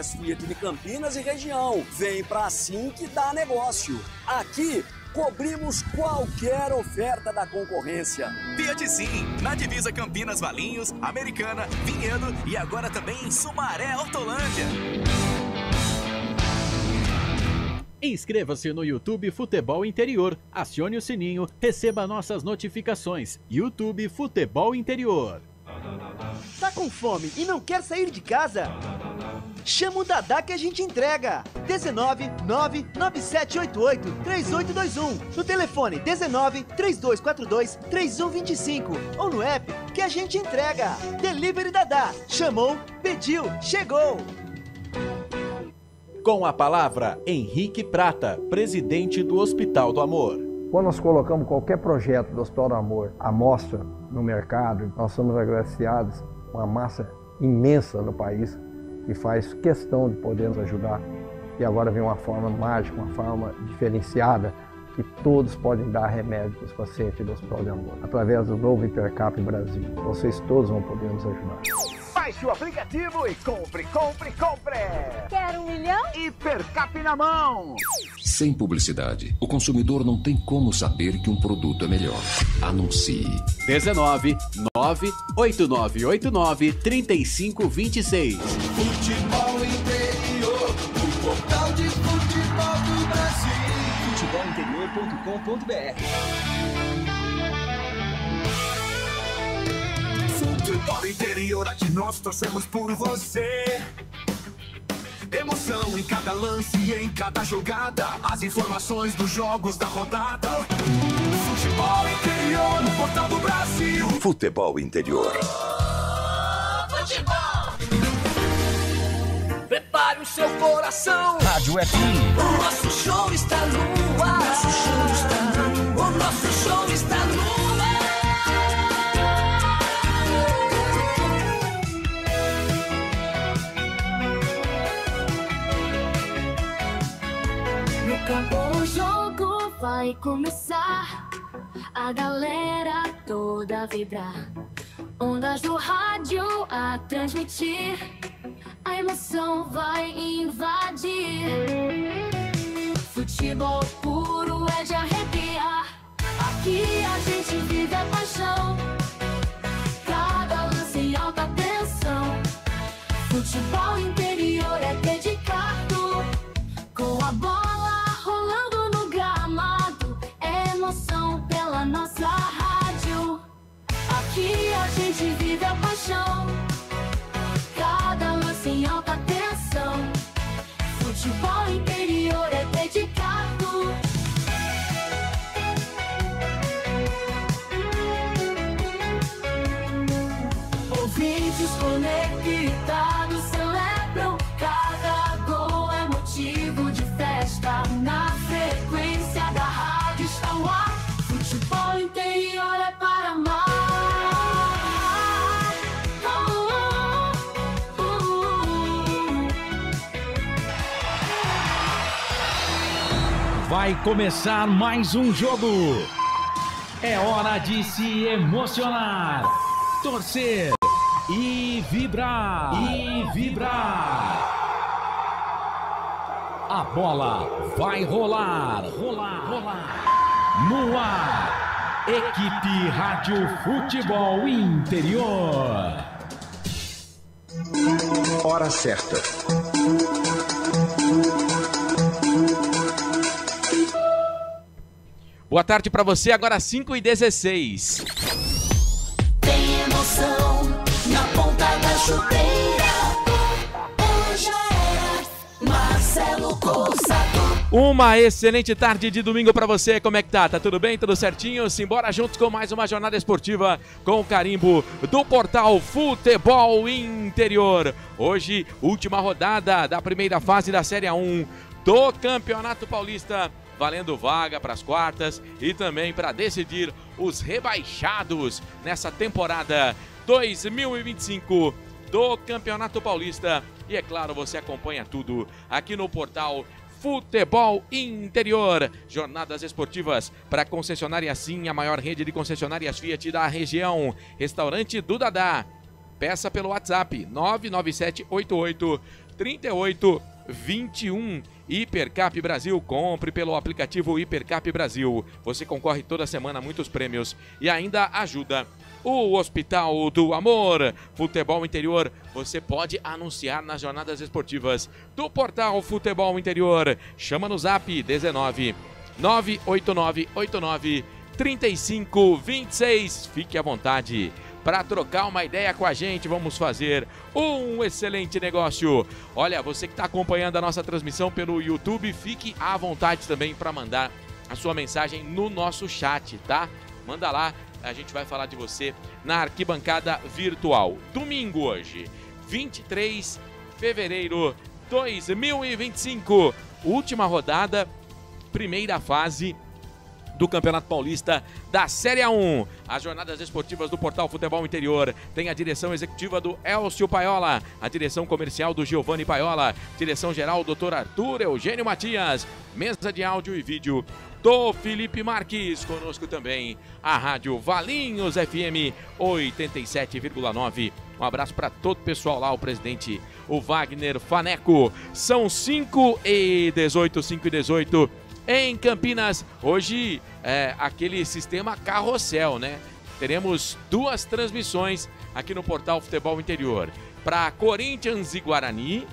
Fiat de Campinas e região. Vem pra Sim que dá negócio. Aqui cobrimos qualquer oferta da concorrência. Fiat Sim, na divisa Campinas, Valinhos, Americana, Vinhedo e agora também em Sumaré, Hortolândia. Inscreva-se no YouTube Futebol Interior, acione o sininho, receba nossas notificações. YouTube Futebol Interior. Tá com fome e não quer sair de casa? Chama o Dadá que a gente entrega. 19 99788 3821. No telefone 19 3242 3125 ou no app que a gente entrega. Delivery Dadá. Chamou, pediu, chegou. Com a palavra, Henrique Prata, presidente do Hospital do Amor. Quando nós colocamos qualquer projeto do Hospital do Amor à mostra no mercado, nós somos agraciados com uma massa imensa no país que faz questão de poder nos ajudar. E agora vem uma forma mágica, uma forma diferenciada, que todos podem dar remédio para os pacientes do Hospital do Amor. Através do novo Hipercap Brasil, vocês todos vão poder nos ajudar. Baixe o aplicativo e compre, compre, compre! Quer 1 milhão? Hipercap na mão! Sem publicidade, o consumidor não tem como saber que um produto é melhor. Anuncie. 19 98989 3526. Futebol Interior, o portal de futebol do Brasil. futebolinterior.com.br. Futebol Interior, aqui nós torcemos por você. Emoção em cada lance e em cada jogada. As informações dos jogos da rodada. Futebol Interior, no portal do Brasil. Futebol Interior. Futebol! Prepare o seu coração. Rádio FM. O nosso show está no ar. O nosso show está no ar. O nosso show está no ar. O jogo vai começar, a galera toda vibrar, ondas do rádio a transmitir, a emoção vai invadir. Futebol puro é de arrepiar, aqui a gente vive a paixão, cada lance em alta tensão. Futebol interior é dedicado, com a bola rolando no gramado, é emoção pela nossa rádio. Aqui a gente vive a paixão, cada lance em alta tensão. Futebol interior é dedicado. Ouvintes conectados celebram, cada gol é motivo de festa. Na frequência da rádio está o ar. Futebol interior é para amar. Vai começar mais um jogo. É hora de se emocionar, torcer e vibrar. A bola vai rolar. No ar, equipe Rádio Futebol Interior. Hora certa. Boa tarde para você, agora 5h16. Tem emoção na ponta da chuteira. Hoje era Marcelo Coçador. Uma excelente tarde de domingo para você, como é que tá? Tá tudo bem? Tudo certinho? Simbora juntos com mais uma jornada esportiva com o carimbo do portal Futebol Interior. Hoje, última rodada da primeira fase da Série A1 do Campeonato Paulista, valendo vaga para as quartas e também para decidir os rebaixados nessa temporada 2025 do Campeonato Paulista. E é claro, você acompanha tudo aqui no portal Futebol Interior. Jornadas esportivas para concessionária Sim, a maior rede de concessionárias Fiat da região. Restaurante do Dadá. Peça pelo WhatsApp 99788 3821. Hipercap Brasil, compre pelo aplicativo Hipercap Brasil. Você concorre toda semana a muitos prêmios e ainda ajuda o Hospital do Amor. Futebol Interior, você pode anunciar nas jornadas esportivas do portal Futebol Interior. Chama no zap 19 98989 3526. Fique à vontade para trocar uma ideia com a gente. Vamos fazer um excelente negócio. Olha, você que está acompanhando a nossa transmissão pelo YouTube, fique à vontade também para mandar a sua mensagem no nosso chat, tá? Manda lá, a gente vai falar de você na arquibancada virtual. Domingo hoje, 23 de fevereiro de 2025, última rodada, primeira fase do Campeonato Paulista da Série A1. As jornadas esportivas do Portal Futebol Interior tem a direção executiva do Elcio Paiola, a direção comercial do Giovanni Paiola, direção geral do Dr. Arthur Eugênio Matias, mesa de áudio e vídeo do Felipe Marques. Conosco também a Rádio Valinhos FM 87,9. Um abraço para todo o pessoal lá, o presidente, o Wagner Faneco. São 5h18, 5h18. Em Campinas, hoje aquele sistema carrossel, né? Teremos duas transmissões aqui no Portal Futebol Interior. Para Corinthians e Guarani,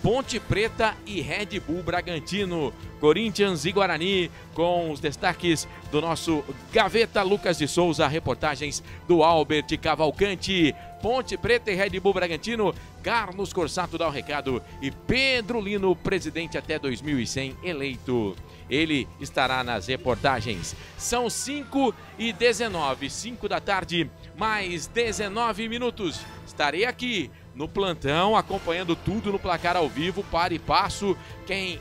Ponte Preta e Red Bull Bragantino. Corinthians e Guarani, com os destaques do nosso Gaveta Lucas de Souza, reportagens do Albert Cavalcante. Ponte Preta e Red Bull Bragantino, Carlos Corsato dá o recado e Pedro Lino, presidente até 2100, eleito. Ele estará nas reportagens. São 5h19, 5 da tarde, mais 19 minutos. Estarei aqui no plantão, acompanhando tudo no placar ao vivo, para e passo. Quem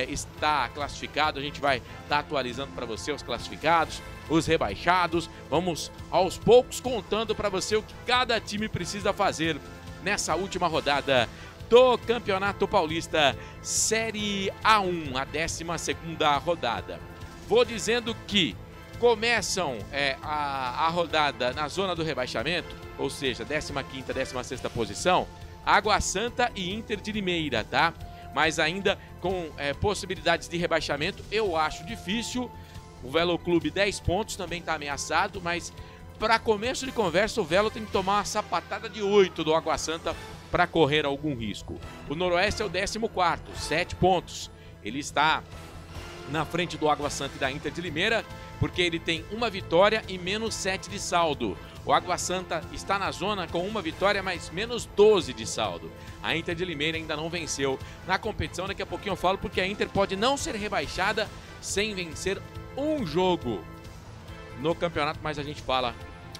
está classificado, a gente vai estar atualizando para você os classificados, os rebaixados. Vamos aos poucos contando para você o que cada time precisa fazer nessa última rodada do Campeonato Paulista Série A1, a 12ª rodada. Vou dizendo que começam a rodada na zona do rebaixamento, ou seja, 15ª, 16ª posição, Água Santa e Inter de Limeira, tá? Mas ainda com possibilidades de rebaixamento, eu acho difícil. O Velo Clube 10 pontos, também está ameaçado, mas para começo de conversa, o Velo tem que tomar uma sapatada de 8 do Água Santa para correr algum risco. O Noroeste é o 14º, 7 pontos. Ele está na frente do Água Santa e da Inter de Limeira, porque ele tem uma vitória e menos 7 de saldo. O Água Santa está na zona com uma vitória, mas menos 12 de saldo. A Inter de Limeira ainda não venceu na competição. Daqui a pouquinho eu falo, porque a Inter pode não ser rebaixada sem vencer um jogo no campeonato, mas a gente fala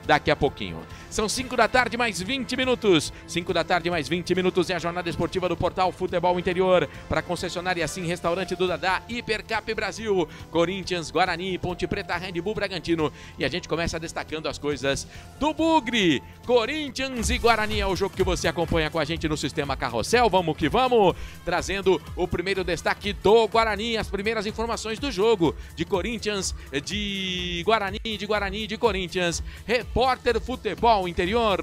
daqui a pouquinho. São 5 da tarde, mais 20 minutos. 5 da tarde, mais 20 minutos é a jornada esportiva do Portal Futebol Interior. Para concessionária Assim, Restaurante do Dadá, Hipercap Brasil, Corinthians, Guarani, Ponte Preta, Red Bull Bragantino. E a gente começa destacando as coisas do Bugre. Corinthians e Guarani é o jogo que você acompanha com a gente no Sistema Carrossel. Vamos que vamos, trazendo o primeiro destaque do Guarani, as primeiras informações do jogo de Corinthians, de Guarani, de Corinthians. Repórter Futebol Interior,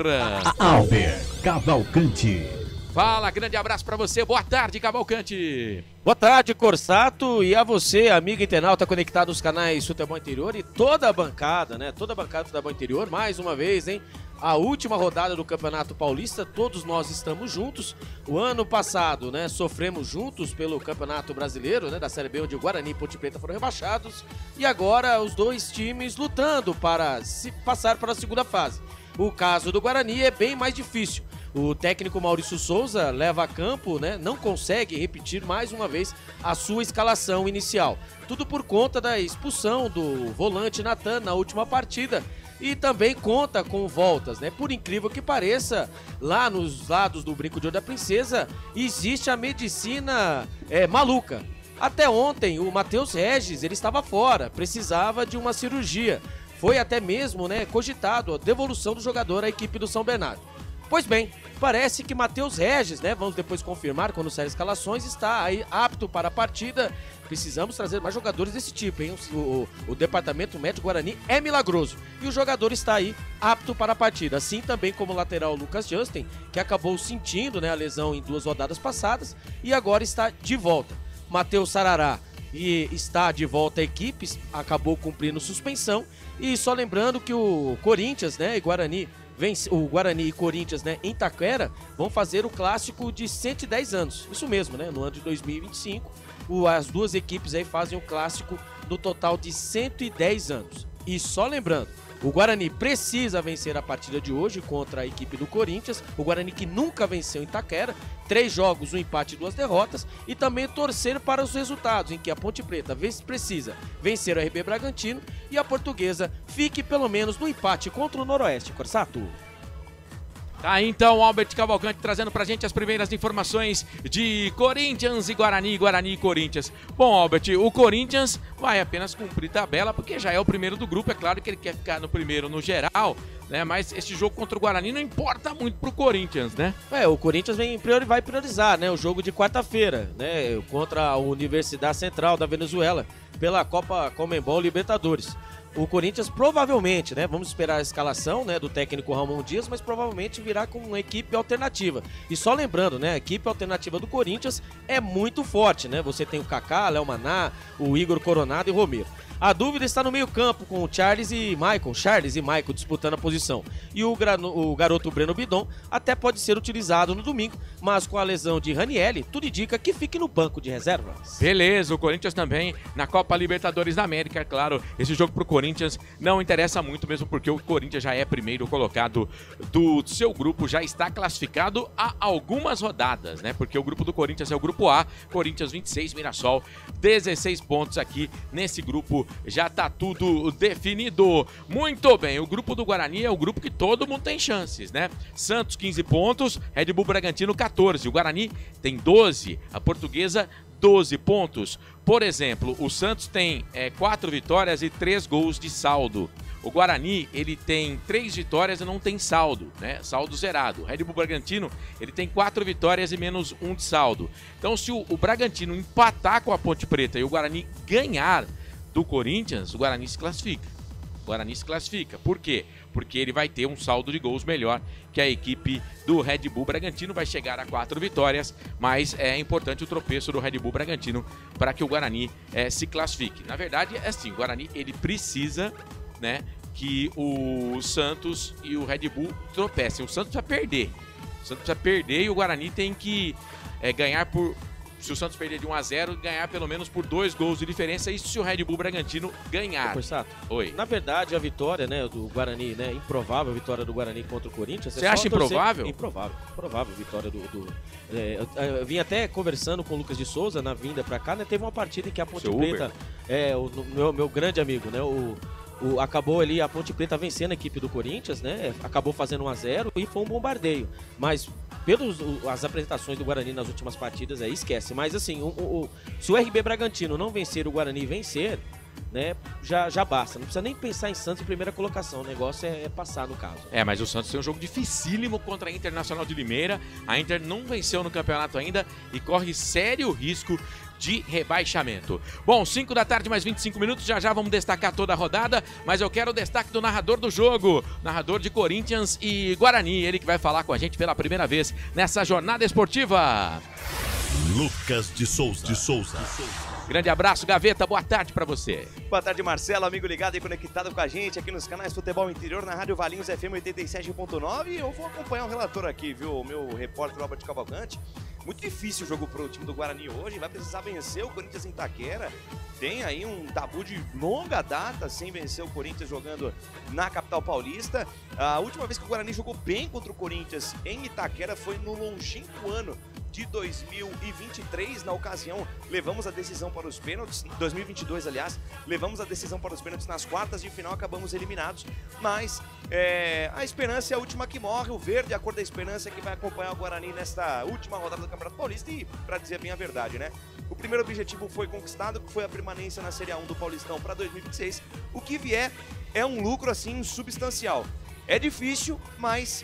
Albert Cavalcante. Fala, grande abraço pra você, boa tarde, Cavalcante. Boa tarde, Corsato, e a você, amigo internauta conectado nos canais Futebol Interior e toda a bancada, né? Toda a bancada do Futebol Interior, mais uma vez, hein? A última rodada do Campeonato Paulista, todos nós estamos juntos. O ano passado, né, sofremos juntos pelo Campeonato Brasileiro, né, da Série B, onde o Guarani e Ponte Preta foram rebaixados. E agora os dois times lutando para se passar para a segunda fase. O caso do Guarani é bem mais difícil. O técnico Maurício Souza leva a campo, né, não consegue repetir mais uma vez a sua escalação inicial. Tudo por conta da expulsão do volante Natan na última partida. E também conta com voltas, né? Por incrível que pareça, lá nos lados do Brinco de Ouro da Princesa, existe a medicina maluca. Até ontem, o Matheus Regis, ele estava fora, precisava de uma cirurgia. Foi até mesmo, né, cogitado a devolução do jogador à equipe do São Bernardo. Pois bem, parece que Matheus Regis, né, vamos depois confirmar quando sair as escalações, está aí apto para a partida. Precisamos trazer mais jogadores desse tipo, hein? O departamento médico Guarani é milagroso e o jogador está aí apto para a partida. Assim também como o lateral Lucas Justin, que acabou sentindo, né, a lesão em 2 rodadas passadas e agora está de volta. Matheus Sarará está de volta à equipe, acabou cumprindo suspensão. E só lembrando que o Corinthians, né, e Guarani, o Guarani e Corinthians, né, em Itaquera, vão fazer o clássico de 110 anos. Isso mesmo, né, no ano de 2025. As duas equipes aí fazem o clássico no total de 110 anos. E só lembrando, o Guarani precisa vencer a partida de hoje contra a equipe do Corinthians. O Guarani que nunca venceu em Itaquera, 3 jogos, 1 empate e 2 derrotas. E também torcer para os resultados, em que a Ponte Preta precisa vencer o RB Bragantino e a Portuguesa fique pelo menos no empate contra o Noroeste. Corsato. Tá aí então, Albert Cavalcante trazendo pra gente as primeiras informações de Corinthians e Guarani, Guarani e Corinthians. Bom, Albert, o Corinthians vai apenas cumprir tabela, porque já é o primeiro do grupo, é claro que ele quer ficar no primeiro no geral, né? Mas esse jogo contra o Guarani não importa muito pro Corinthians, né? O Corinthians vai priorizar, né, o jogo de quarta-feira, né, contra a Universidade Central da Venezuela, pela Copa Conmebol Libertadores. O Corinthians provavelmente, né, vamos esperar a escalação, né, do técnico Ramon Dias, mas provavelmente virá com uma equipe alternativa. E só lembrando, né, a equipe alternativa do Corinthians é muito forte, né? Você tem o Kaká, Léo Maná, o Igor Coronado e o Romero. A dúvida está no meio-campo com o Charles e Michael disputando a posição. E o garoto Breno Bidon até pode ser utilizado no domingo, mas com a lesão de Ranieri, tudo indica que fique no banco de reservas. Beleza, o Corinthians também na Copa Libertadores da América, é claro. Esse jogo pro Corinthians não interessa muito, mesmo porque o Corinthians já é primeiro colocado do seu grupo, já está classificado há algumas rodadas, né? Porque o grupo do Corinthians é o grupo A, Corinthians 26, Mirassol 16 pontos aqui nesse grupo. Já tá tudo definido. Muito bem, o grupo do Guarani é o grupo que todo mundo tem chances, né? Santos 15 pontos, Red Bull Bragantino 14, o Guarani tem 12, a Portuguesa 12 pontos. Por exemplo, o Santos tem 4 vitórias e 3 gols de saldo. O Guarani, ele tem 3 vitórias e não tem saldo, né? Saldo zerado. O Red Bull Bragantino, ele tem 4 vitórias e menos 1 de saldo. Então, se o Bragantino empatar com a Ponte Preta e o Guarani ganhar do Corinthians, o Guarani se classifica. O Guarani se classifica. Por quê? Porque ele vai ter um saldo de gols melhor que a equipe do Red Bull Bragantino. Vai chegar a 4 vitórias, mas é importante o tropeço do Red Bull Bragantino para que o Guarani se classifique. Na verdade, é assim, o Guarani ele precisa, né, que o Santos e o Red Bull tropecem. O Santos precisa perder. O Santos precisa perder e o Guarani tem que ganhar por... Se o Santos perder de 1-0, ganhar pelo menos por 2 gols de diferença. Isso se o Red Bull Bragantino ganhar. Oi. Na verdade, a vitória, né, do Guarani, né, improvável a vitória do Guarani contra o Corinthians. Você acha improvável? Improvável a vitória eu vim até conversando com o Lucas de Souza na vinda pra cá, né, teve uma partida em que a Ponte Preta, o meu grande amigo, né, acabou ali a Ponte Preta vencendo a equipe do Corinthians, né, acabou fazendo 1-0 e foi um bombardeio. Mas as apresentações do Guarani nas últimas partidas, esquece. Mas assim, se o RB Bragantino não vencer o Guarani e vencer, né, já basta. Não precisa nem pensar em Santos em primeira colocação. O negócio é passar, no caso. Mas o Santos tem um jogo dificílimo contra a Internacional de Limeira. A Inter não venceu no campeonato ainda e corre sério risco de rebaixamento. Bom, 5 da tarde, mais 25 minutos, já vamos destacar toda a rodada, mas eu quero o destaque do narrador do jogo, narrador de Corinthians e Guarani, ele que vai falar com a gente pela primeira vez nessa jornada esportiva. Lucas de Souza. Grande abraço, Gaveta, boa tarde pra você. Boa tarde, Marcelo, amigo ligado e conectado com a gente aqui nos canais Futebol Interior, na Rádio Valinhos FM 87.9. E eu vou acompanhar o relator aqui, viu, o meu repórter Albert Cavalcante. Muito difícil o jogo pro time do Guarani hoje, vai precisar vencer o Corinthians em Itaquera. Tem aí um tabu de longa data sem vencer o Corinthians jogando na capital paulista. A última vez que o Guarani jogou bem contra o Corinthians em Itaquera foi no longínquo ano de 2023. Na ocasião, levamos a decisão para os pênaltis, 2022, aliás, levamos a decisão para os pênaltis nas quartas de final, acabamos eliminados, mas a esperança é a última que morre, o verde, a cor da esperança, é que vai acompanhar o Guarani nesta última rodada do Campeonato Paulista e, para dizer bem a verdade, né, o primeiro objetivo foi conquistado, que foi a permanência na Série A1 do Paulistão para 2026, o que vier é um lucro, assim, substancial. É difícil, mas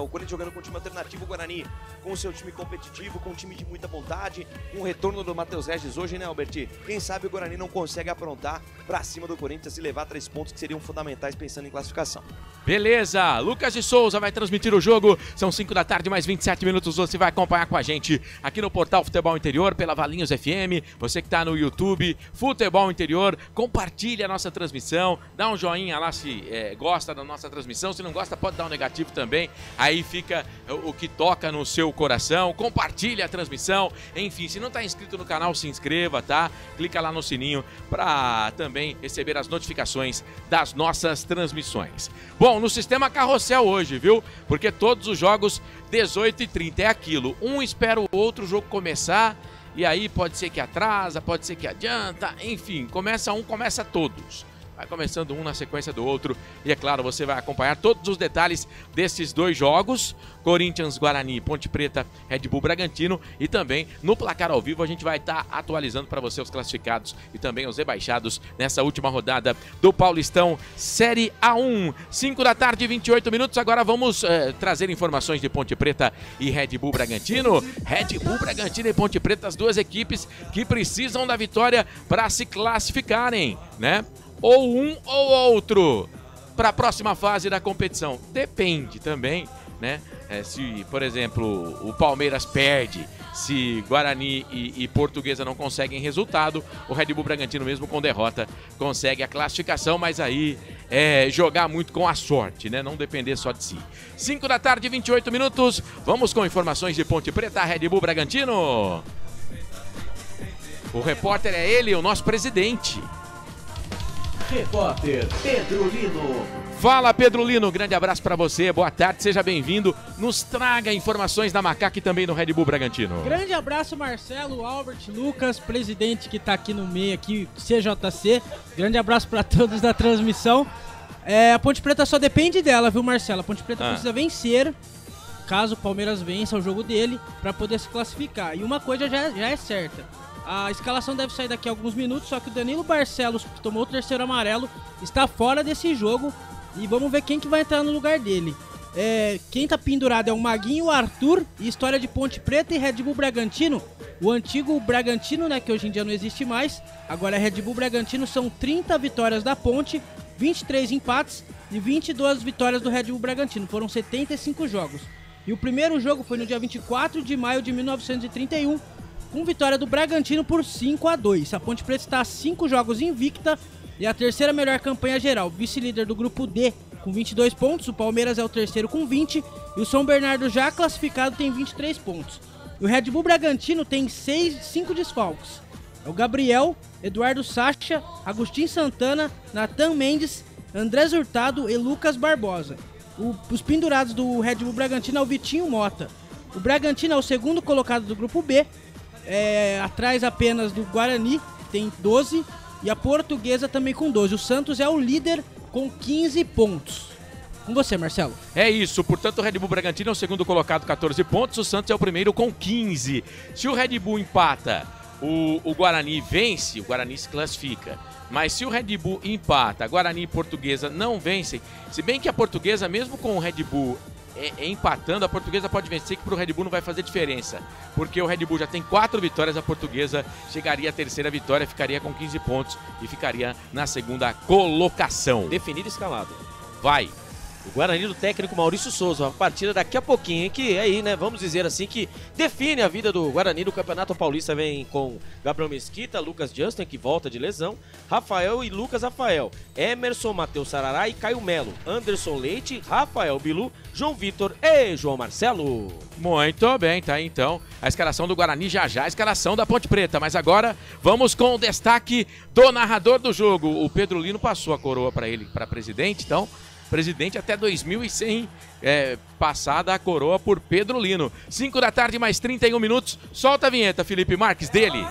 O Corinthians jogando com um time alternativo, o Guarani com o seu time competitivo, com um time de muita vontade, com o retorno do Matheus Regis hoje, né, Alberti? Quem sabe o Guarani não consegue aprontar pra cima do Corinthians e levar 3 pontos que seriam fundamentais pensando em classificação. Beleza, Lucas de Souza vai transmitir o jogo, são 5 da tarde, mais 27 minutos, você vai acompanhar com a gente aqui no Portal Futebol Interior, pela Valinhos FM, você que tá no YouTube, Futebol Interior, compartilha a nossa transmissão, dá um joinha lá se gosta da nossa transmissão, se não gosta pode dar um negativo também, aí fica o que toca no seu coração, compartilha a transmissão, enfim, se não está inscrito no canal, se inscreva, tá? Clica lá no sininho para também receber as notificações das nossas transmissões. Bom, no sistema carrossel hoje, viu? Porque todos os jogos 18h30 é aquilo, um espera o outro jogo começar e aí pode ser que atrasa, pode ser que adianta, enfim, começa um, começa todos. Vai começando um na sequência do outro e, é claro, você vai acompanhar todos os detalhes desses 2 jogos, Corinthians, Guarani, Ponte Preta, Red Bull, Bragantino, e também no placar ao vivo a gente vai estar atualizando para você os classificados e também os rebaixados nessa última rodada do Paulistão Série A1. 5 da tarde, 28 minutos, agora vamos trazer informações de Ponte Preta e Red Bull Bragantino. Red Bull, Bragantino e Ponte Preta, as 2 equipes que precisam da vitória para se classificarem, né? Ou um ou outro para a próxima fase da competição. Depende também, né? Se, por exemplo, o Palmeiras perde, se Guarani e Portuguesa não conseguem resultado, o Red Bull Bragantino, mesmo com derrota, consegue a classificação, mas aí é jogar muito com a sorte, né? Não depender só de si. 5 da tarde, 28 minutos, vamos com informações de Ponte Preta, Red Bull Bragantino. O repórter é ele, o nosso presidente. Repórter Pedro Lino. Fala, Pedro Lino, grande abraço pra você, boa tarde, seja bem-vindo. Nos traga informações da Macaca e também no Red Bull Bragantino. Grande abraço, Marcelo, Albert, Lucas, presidente que tá aqui no meio, aqui, CJC. Grande abraço pra todos da transmissão. A Ponte Preta só depende dela, viu, Marcelo? A Ponte Preta precisa vencer, caso o Palmeiras vença o jogo dele, pra poder se classificar. E uma coisa já é certa. A escalação deve sair daqui a alguns minutos, só que o Danilo Barcelos, que tomou o 3º amarelo, está fora desse jogo. E vamos ver quem que vai entrar no lugar dele. Quem tá pendurado é o Maguinho, o Arthur, e história de Ponte Preta e Red Bull Bragantino. O antigo Bragantino, né, que hoje em dia não existe mais, agora é Red Bull Bragantino, são 30 vitórias da Ponte, 23 empates e 22 vitórias do Red Bull Bragantino. Foram 75 jogos. E o primeiro jogo foi no dia 24 de maio de 1931, com vitória do Bragantino por 5-2. A Ponte Preta está a 5 jogos invicta e a 3ª melhor campanha geral. Vice-líder do grupo D com 22 pontos, o Palmeiras é o 3º com 20 e o São Bernardo, já classificado, tem 23 pontos. O Red Bull Bragantino tem 5 desfalques. É o Gabriel, Eduardo Sacha, Agostinho Santana, Natan Mendes, Andrés Hurtado e Lucas Barbosa. Os pendurados do Red Bull Bragantino é o Vitinho Mota. O Bragantino é o 2º colocado do grupo B, atrás apenas do Guarani, que tem 12, e a Portuguesa também com 12. O Santos é o líder com 15 pontos. Com você, Marcelo. É isso, portanto o Red Bull Bragantino é o 2º colocado, 14 pontos, o Santos é o 1º com 15. Se o Red Bull empata, o Guarani vence, o Guarani se classifica. Mas se o Red Bull empata, Guarani e Portuguesa não vencem, se bem que a Portuguesa, mesmo com o Red Bull empatando, a Portuguesa pode vencer, que pro Red Bull não vai fazer diferença, porque o Red Bull já tem 4 vitórias, a Portuguesa chegaria à 3ª vitória, ficaria com 15 pontos e ficaria na 2ª colocação. Definido e escalado. Vai. O Guarani do técnico Maurício Souza, uma partida daqui a pouquinho, hein, que aí, né, vamos dizer assim, que define a vida do Guarani no Campeonato Paulista. Vem com Gabriel Mesquita, Lucas Justin, que volta de lesão, Rafael e Lucas Rafael, Emerson, Matheus Sarará e Caio Melo, Anderson Leite, Rafael Bilu, João Vitor e João Marcelo. Muito bem, tá aí então a escalação do Guarani, já a escalação da Ponte Preta, mas agora vamos com o destaque do narrador do jogo. O Pedro Lino passou a coroa para ele, para presidente, então presidente até 2100, passada a coroa por Pedro Lino. 5 da tarde, mais 31 minutos. Solta a vinheta, Felipe Marques, dele.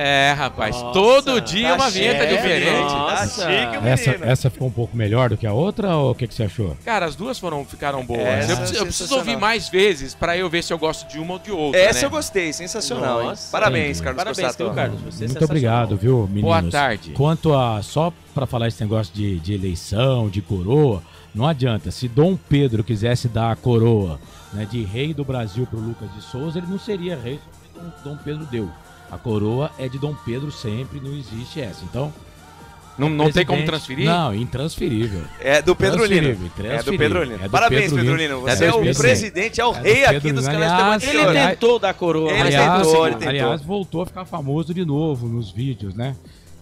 É, rapaz, todo dia uma vinheta diferente. Nossa. Essa ficou um pouco melhor do que a outra, ou o que você achou? Cara, as duas ficaram boas. Eu preciso ouvir mais vezes pra eu ver se eu gosto de uma ou de outra. Essa eu gostei, sensacional. Hein? Parabéns, Carlos Corsato. Carlos. Você muito obrigado, viu, meninos? Boa tarde. Quanto a, só pra falar esse negócio de eleição, de coroa, não adianta. Se Dom Pedro quisesse dar a coroa, né, de rei do Brasil pro Lucas de Souza, ele não seria rei, Dom Pedro deu. A coroa é de Dom Pedro sempre, não existe essa. Então, não tem como transferir? Não, intransferível. É do Pedrolino. É do Pedrolino. Parabéns, Pedrolino. Você é o presidente, é o rei aqui dos canais de Ele tentou dar coroa. Ele tentou. Aliás, voltou a ficar famoso de novo nos vídeos, né?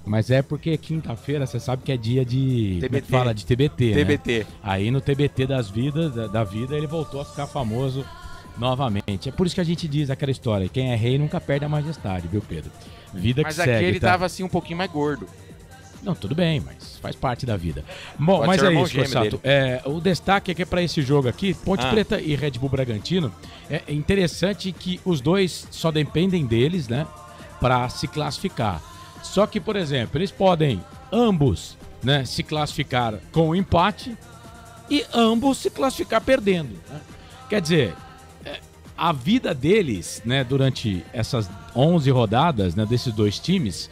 Mas é porque quinta-feira, você sabe que é dia de... TBT. Fala de TBT, TBT. Né? Aí no TBT da vida, ele voltou a ficar famoso novamente. É por isso que a gente diz aquela história, quem é rei nunca perde a majestade, viu, Pedro? Vida que segue. Mas aqui ele tava assim um pouquinho mais gordo. Não, tudo bem, mas faz parte da vida. Bom, Pode mas ser é irmão isso, gêmeo Corsato. O destaque é que para esse jogo aqui, Ponte Preta e Red Bull Bragantino, é interessante que os dois só dependem deles, né, para se classificar. Só que, por exemplo, eles podem ambos, né, se classificar com empate e ambos se classificar perdendo, né? Quer dizer, a vida deles, né, durante essas 11 rodadas, né, desses dois times,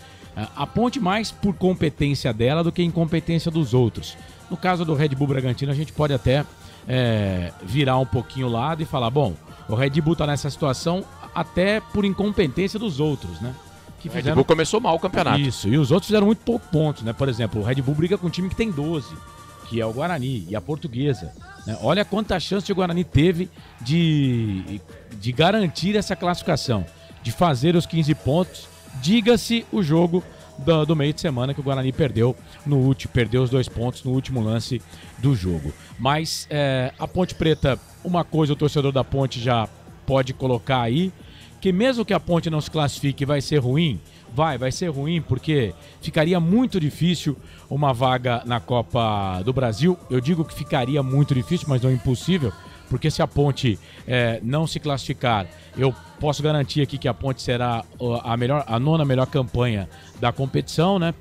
a Ponte mais por competência dela do que incompetência dos outros. No caso do Red Bull Bragantino, a gente pode até virar um pouquinho o lado e falar, bom, o Red Bull tá nessa situação até por incompetência dos outros, né? O Red Bull começou mal o campeonato. Isso, e os outros fizeram muito pouco pontos, né? Por exemplo, o Red Bull briga com um time que tem 12, que é o Guarani e a Portuguesa, né? Olha quanta chance o Guarani teve de garantir essa classificação, de fazer os 15 pontos. Diga-se o jogo do meio de semana que o Guarani perdeu perdeu os 2 pontos no último lance do jogo. Mas a Ponte Preta, uma coisa o torcedor da Ponte já pode colocar aí, que mesmo que a Ponte não se classifique, vai ser ruim. Vai ser ruim porque ficaria muito difícil uma vaga na Copa do Brasil. Eu digo que ficaria muito difícil, mas não impossível, porque se a Ponte não se classificar, eu posso garantir aqui que a Ponte será a nona melhor campanha da competição, né?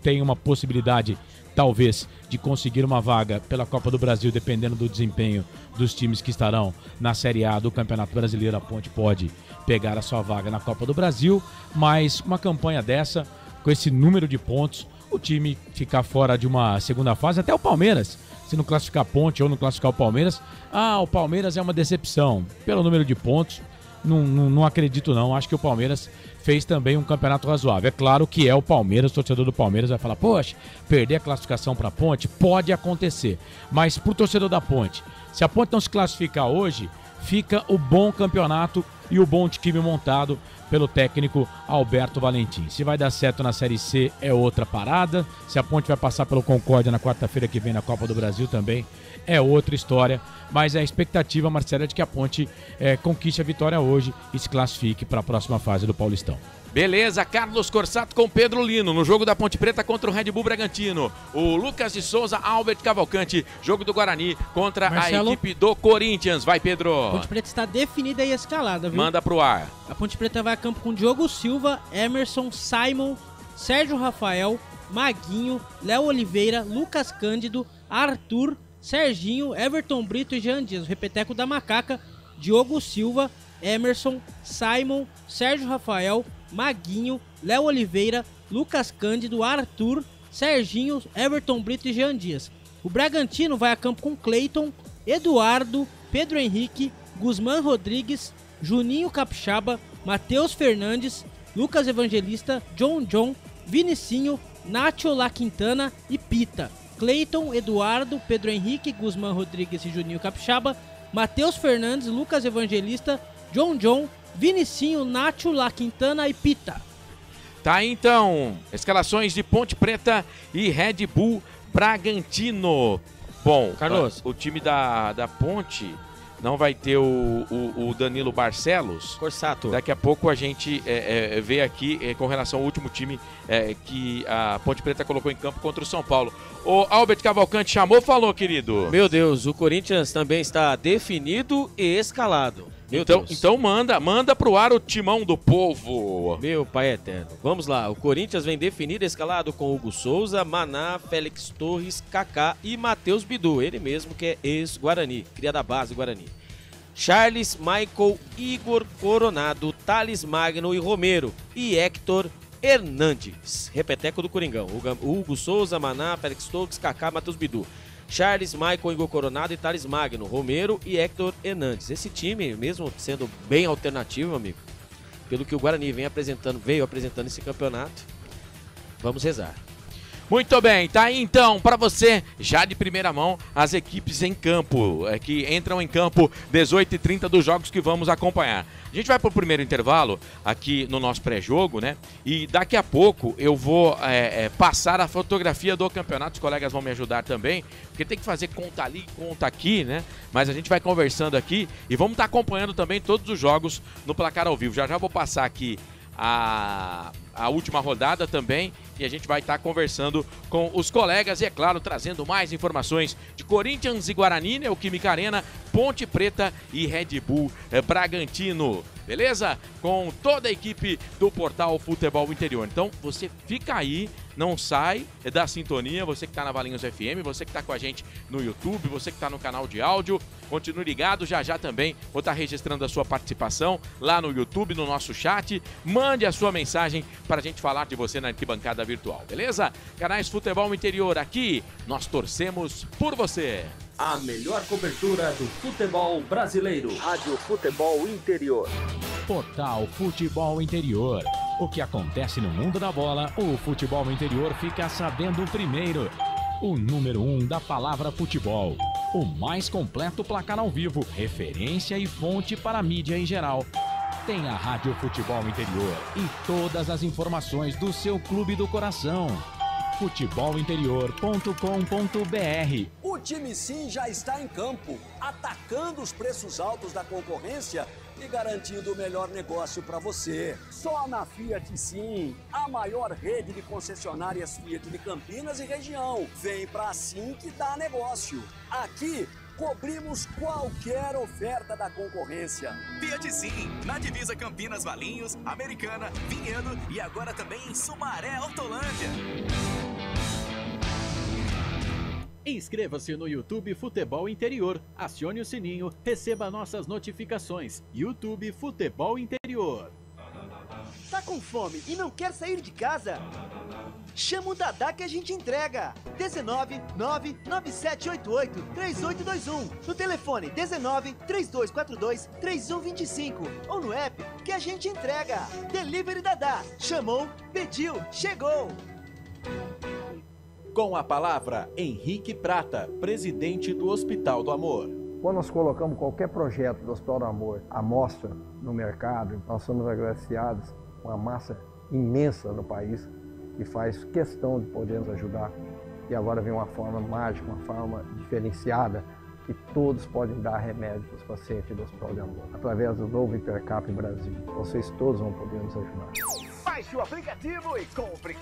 Tem uma possibilidade, talvez, de conseguir uma vaga pela Copa do Brasil, dependendo do desempenho dos times que estarão na Série A do Campeonato Brasileiro. A Ponte pode pegar a sua vaga na Copa do Brasil, mas uma campanha dessa, com esse número de pontos, o time ficar fora de uma segunda fase, até o Palmeiras, se não classificar a Ponte ou não classificar o Palmeiras, o Palmeiras é uma decepção pelo número de pontos. Não acredito não, acho que o Palmeiras fez também um campeonato razoável. É claro que é o Palmeiras, o torcedor do Palmeiras vai falar, poxa, perder a classificação para a Ponte pode acontecer, mas pro torcedor da Ponte, se a Ponte não se classificar hoje, fica o bom campeonato e o bom time montado pelo técnico Alberto Valentim. Se vai dar certo na Série C é outra parada, se a Ponte vai passar pelo Concórdia na quarta-feira que vem na Copa do Brasil também é outra história, mas a expectativa, Marcelo, é de que a Ponte conquiste a vitória hoje e se classifique para a próxima fase do Paulistão. Beleza, Carlos Corsato com Pedro Lino no jogo da Ponte Preta contra o Red Bull Bragantino. O Lucas de Souza, Albert Cavalcante, jogo do Guarani contra Marcelo, a equipe do Corinthians. Vai, Pedro. A Ponte Preta está definida e escalada, viu? Manda pro ar. A Ponte Preta vai a campo com Diogo Silva, Emerson, Simon, Sérgio Rafael, Maguinho, Léo Oliveira, Lucas Cândido, Arthur, Serginho, Everton Brito e Jean Dias. O repeteco da Macaca, Diogo Silva, Emerson, Simon, Sérgio Rafael, Maguinho, Léo Oliveira, Lucas Cândido, Arthur, Serginho, Everton Brito e Jean Dias. O Bragantino vai a campo com Cleiton, Eduardo, Pedro Henrique, Guzmán Rodrigues, Juninho Capixaba, Matheus Fernandes, Lucas Evangelista, John, Vinicinho, Nacho La Quintana e Pita. Cleiton, Eduardo, Pedro Henrique, Guzmán Rodrigues e Juninho Capixaba, Matheus Fernandes, Lucas Evangelista, John, Vinicinho, Nacho, La Quintana e Pita. Tá aí então, escalações de Ponte Preta e Red Bull Bragantino. Bom, Carlos, o time da Ponte não vai ter o Danilo Barcelos. Corsato. Daqui a pouco a gente vê aqui com relação ao último time que a Ponte Preta colocou em campo contra o São Paulo. O Albert Cavalcante chamou, falou, querido. Meu Deus, o Corinthians também está definido e escalado. Então manda pro ar o timão do povo. Meu pai eterno. Vamos lá, o Corinthians vem definido escalado com Hugo Souza, Maná, Félix Torres, Kaká e Matheus Bidu. Ele mesmo que é ex-Guarani, cria da base Guarani. Charles, Michael, Igor Coronado, Thales Magno e Romero. E Héctor Hernandes. Repeteco do Coringão. Hugo Souza, Maná, Félix Torres, Kaká, Matheus Bidu. Charles, Michael, Igor Coronado e Thales Magno, Romero e Héctor Hernandes. Esse time, mesmo sendo bem alternativo, amigo, pelo que o Guarani veio apresentando esse campeonato, vamos rezar. Muito bem, tá aí então para você, já de primeira mão, as equipes em campo, que entram em campo 18h30 dos jogos que vamos acompanhar. A gente vai pro primeiro intervalo aqui no nosso pré-jogo, né? E daqui a pouco eu vou passar a fotografia do campeonato, os colegas vão me ajudar também, porque tem que fazer conta ali, conta aqui, né? Mas a gente vai conversando aqui e vamos estar acompanhando também todos os jogos no placar ao vivo. Já vou passar aqui a última rodada também e a gente vai estar conversando com os colegas e, é claro, trazendo mais informações de Corinthians e Guarani, Neoquímica Arena, Ponte Preta e Red Bull Bragantino, beleza? Com toda a equipe do Portal Futebol Interior. Então, você fica aí, não sai da sintonia, você que está na Valinhos FM, você que está com a gente no YouTube, você que está no canal de áudio, continue ligado, já também vou estar registrando a sua participação lá no YouTube, no nosso chat, mande a sua mensagem para a gente falar de você na arquibancada virtual, beleza? Canais Futebol Interior aqui, nós torcemos por você. A melhor cobertura do futebol brasileiro. Rádio Futebol Interior. Portal Futebol Interior. O que acontece no mundo da bola, o Futebol Interior fica sabendo primeiro. O número 1 da palavra futebol. O mais completo placar ao vivo, referência e fonte para a mídia em geral. Tem a Rádio Futebol Interior e todas as informações do seu clube do coração. futebolinterior.com.br. O time sim já está em campo, atacando os preços altos da concorrência e garantindo o melhor negócio para você. Só na Fiat Sim, a maior rede de concessionárias Fiat de Campinas e região. Vem pra Sim que dá negócio. Aqui cobrimos qualquer oferta da concorrência. Fiat Sim, na divisa Campinas, Valinhos, Americana, Vinhedo e agora também em Sumaré, Hortolândia. Inscreva-se no YouTube Futebol Interior, acione o sininho, receba nossas notificações. YouTube Futebol Interior. Tá com fome e não quer sair de casa? Chama o Dadá que a gente entrega. 19 99788 3821. No telefone 19 3242 3125. Ou no app que a gente entrega. Delivery Dadá. Chamou, pediu, chegou. Com a palavra, Henrique Prata, presidente do Hospital do Amor. Quando nós colocamos qualquer projeto do Hospital do Amor à mostra no mercado, nós somos agraciados com uma massa imensa no país que faz questão de poder nos ajudar. E agora vem uma forma mágica, uma forma diferenciada, que todos podem dar remédio para os pacientes do Hospital do Amor. Através do novo Hipercap Brasil, vocês todos vão poder nos ajudar. Baixe o aplicativo e compre.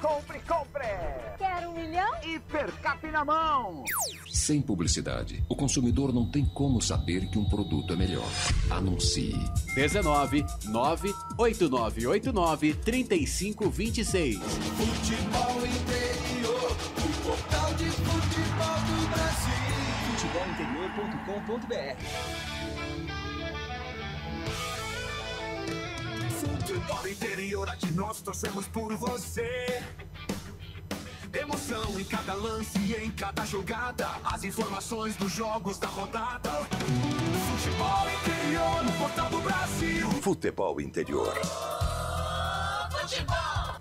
Quer 1 milhão? Hipercap na mão. Sem publicidade, o consumidor não tem como saber que um produto é melhor. Anuncie. 19 98989 3526. Futebol Interior, o portal de futebol do Brasil. futebolinterior.com.br. Futebol Interior, aqui nós torcemos por você. Emoção em cada lance e em cada jogada. As informações dos jogos da rodada. Futebol Interior no Portal do Brasil. Futebol Interior. Futebol.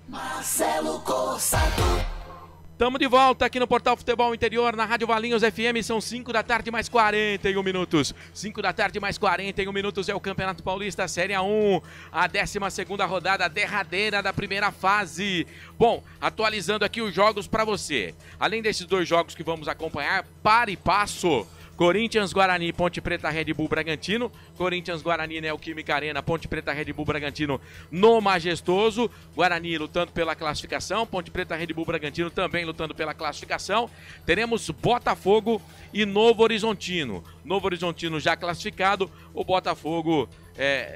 Marcelo Cossato. Tamo de volta aqui no Portal Futebol Interior, na Rádio Valinhos FM, são 5 da tarde mais 41 minutos. 5 da tarde mais 41 minutos é o Campeonato Paulista Série A1, a 12ª rodada, a derradeira da primeira fase. Bom, atualizando aqui os jogos para você. Além desses 2 jogos que vamos acompanhar, para e passo Corinthians, Guarani, Ponte Preta, Red Bull, Bragantino. Corinthians, Guarani, Neoquímica Arena, Ponte Preta, Red Bull, Bragantino no Majestoso. Guarani lutando pela classificação, Ponte Preta, Red Bull, Bragantino também lutando pela classificação. Teremos Botafogo e Novo Horizontino. Novo Horizontino já classificado, o Botafogo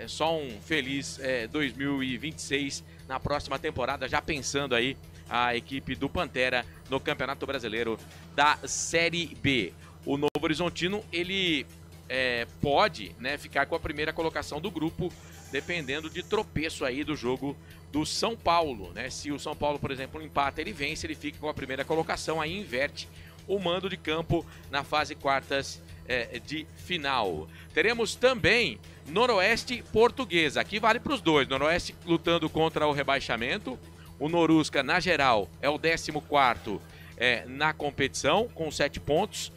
só um feliz 2026 na próxima temporada, já pensando aí a equipe do Pantera no Campeonato Brasileiro da Série B. O Novo Horizontino, ele pode, né, ficar com a primeira colocação do grupo, dependendo de tropeço aí do jogo do São Paulo, né? Se o São Paulo, por exemplo, empata, ele vence, ele fica com a primeira colocação, aí inverte o mando de campo na fase quartas de final. Teremos também Noroeste Portuguesa, aqui vale para os dois, Noroeste lutando contra o rebaixamento, o Norusca, na geral, é o 14º na competição, com 7 pontos.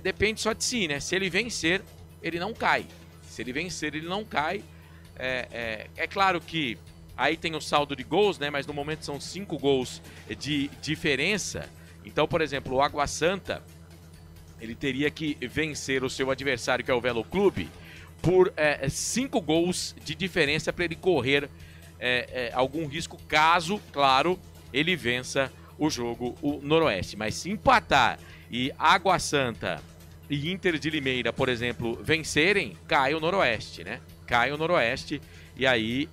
Depende só de si, né? Se ele vencer, ele não cai. Se ele vencer, ele não cai. É claro que aí tem o saldo de gols, né? Mas no momento são 5 gols de diferença. Então, por exemplo, o Água Santa, ele teria que vencer o seu adversário, que é o Velo Clube, por 5 gols de diferença para ele correr algum risco, caso, claro, ele vença o jogo, o Noroeste. Mas se empatar e Água Santa e Inter de Limeira, por exemplo, vencerem, cai o Noroeste, né? Cai o Noroeste e aí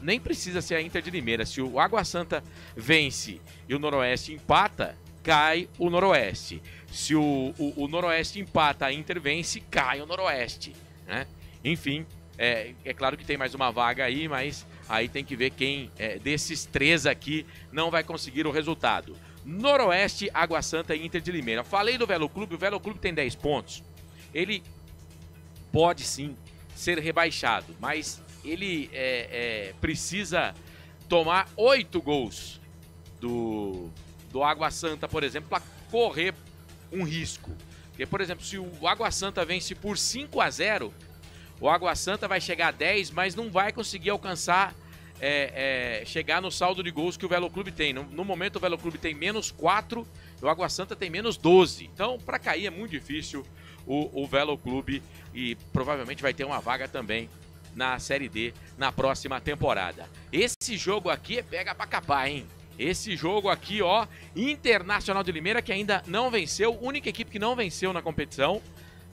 nem precisa ser a Inter de Limeira. Se o Água Santa vence e o Noroeste empata, cai o Noroeste. Se o Noroeste empata, a Inter vence, cai o Noroeste, né? Enfim, é claro que tem mais uma vaga aí, mas aí tem que ver quem desses 3 aqui não vai conseguir o resultado. Noroeste, Água Santa e Inter de Limeira. Falei do Velo Clube, o Velo Clube tem 10 pontos. Ele pode sim ser rebaixado, mas ele precisa tomar 8 gols do Água Santa, por exemplo, para correr um risco. Porque, por exemplo, se o Água Santa vence por 5-0, o Água Santa vai chegar a 10, mas não vai conseguir alcançar chegar no saldo de gols que o Velo Clube tem. No momento o Velo Clube tem -4 e o Água Santa tem -12. Então, para cair é muito difícil o Velo Clube e provavelmente vai ter uma vaga também na Série D na próxima temporada. Esse jogo aqui pega pra capar, hein? Esse jogo aqui, ó, Internacional de Limeira, que ainda não venceu, única equipe que não venceu na competição,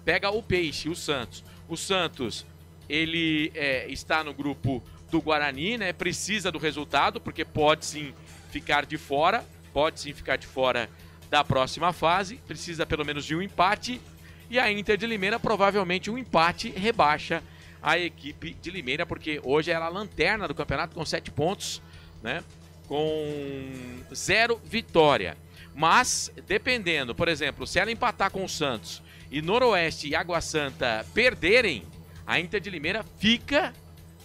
pega o Peixe, o Santos. O Santos, ele está no grupo do Guarani, né? Precisa do resultado, porque pode sim ficar de fora, da próxima fase, precisa pelo menos de um empate, e a Inter de Limeira provavelmente um empate rebaixa a equipe de Limeira, porque hoje ela é a lanterna do campeonato com 7 pontos, né? Com 0 vitória. Mas, dependendo, por exemplo, se ela empatar com o Santos e Noroeste e Água Santa perderem, a Inter de Limeira fica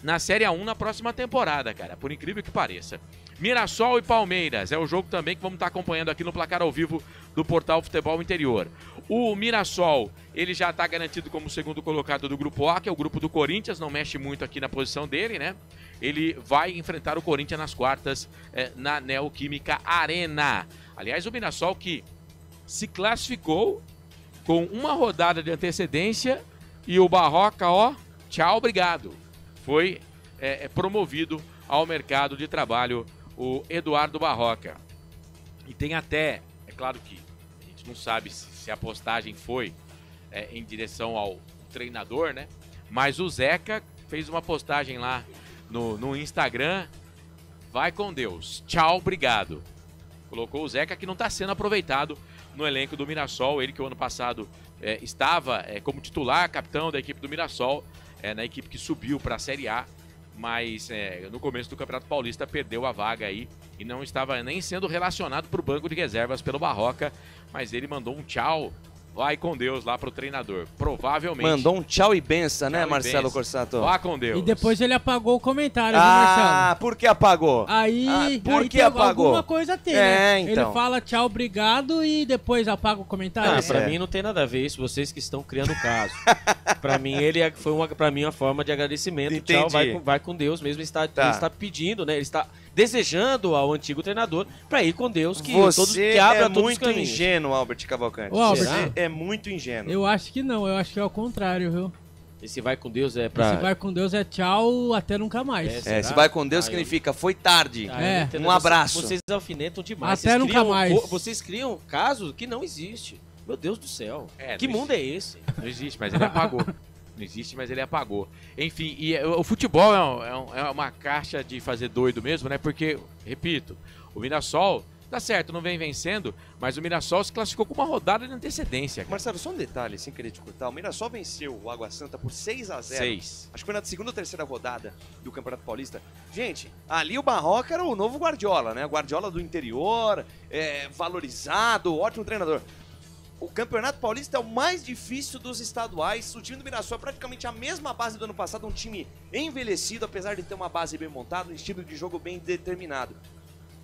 na Série A1 na próxima temporada, cara, por incrível que pareça. Mirassol e Palmeiras é o jogo também que vamos estar acompanhando aqui no placar ao vivo do portal Futebol Interior. O Mirassol, ele já está garantido como segundo colocado do grupo A, que é o grupo do Corinthians, não mexe muito aqui na posição dele, né? Ele vai enfrentar o Corinthians nas quartas na Neoquímica Arena. Aliás, o Mirassol que se classificou com uma rodada de antecedência e o Barroca, ó, tchau, obrigado. Foi promovido ao mercado de trabalho o Eduardo Barroca. E tem até, é claro que a gente não sabe se a postagem foi em direção ao treinador, né? Mas o Zeca fez uma postagem lá no Instagram, vai com Deus, tchau, obrigado. Colocou o Zeca, que não está sendo aproveitado no elenco do Mirassol, ele que o ano passado estava como titular, capitão da equipe do Mirassol, na equipe que subiu para a Série A, mas no começo do Campeonato Paulista perdeu a vaga aí e não estava nem sendo relacionado para o banco de reservas pelo Barroca, mas ele mandou um tchau, vai com Deus lá pro treinador, provavelmente. Mandou um tchau e benção, né, Marcelo Corsato? Vá com Deus. E depois ele apagou o comentário, viu, Marcelo? Ah, por que apagou? Por que apagou? Alguma coisa tem, né? Então. Ele fala tchau, obrigado e depois apaga o comentário. Pra mim não tem nada a ver isso, vocês que estão criando o caso. Pra mim ele foi uma forma de agradecimento. Entendi. Tchau, vai com Deus mesmo, ele está pedindo, né? desejando ao antigo treinador para ir com Deus, que Você abra é todos os muito caminhos. ingênuo, Albert Cavalcante. Ô, Albert, Você é muito ingênuo. Eu acho que não, eu acho que é o contrário, viu? Esse vai com Deus é pra... Esse vai com Deus é tchau, até nunca mais. Se vai com Deus significa foi tarde. Um abraço. Vocês alfinetam demais. Até nunca mais. Vocês criam caso que não existe. Meu Deus do céu. Que não mundo é esse? Não existe, mas ele apagou. Não existe, mas ele apagou. Enfim, e o futebol é uma caixa de fazer doido mesmo, né? Porque, repito, o Mirassol, tá certo, não vem vencendo, mas o Mirassol se classificou com uma rodada de antecedência. Cara. Marcelo, só um detalhe, sem querer te cortar. O Mirassol venceu o Água Santa por 6-0. 6. Acho que foi na segunda ou terceira rodada do Campeonato Paulista. Gente, ali o Barroca era o novo Guardiola, né? Guardiola do interior, valorizado, ótimo treinador. O Campeonato Paulista é o mais difícil dos estaduais. O time do Mirassol é praticamente a mesma base do ano passado, um time envelhecido, apesar de ter uma base bem montada, um estilo de jogo bem determinado.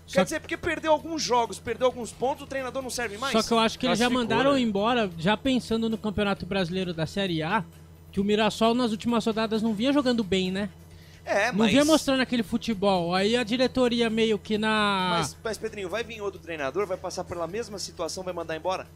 Quer dizer, porque perdeu alguns jogos, perdeu alguns pontos, o treinador não serve mais? Só que eu acho que eles já mandaram embora, já pensando no Campeonato Brasileiro da Série A, que o Mirassol nas últimas rodadas não vinha jogando bem, né? Não vinha mostrando aquele futebol. Aí a diretoria meio que na... Mas Pedrinho, vai vir outro treinador, vai passar pela mesma situação, vai mandar embora?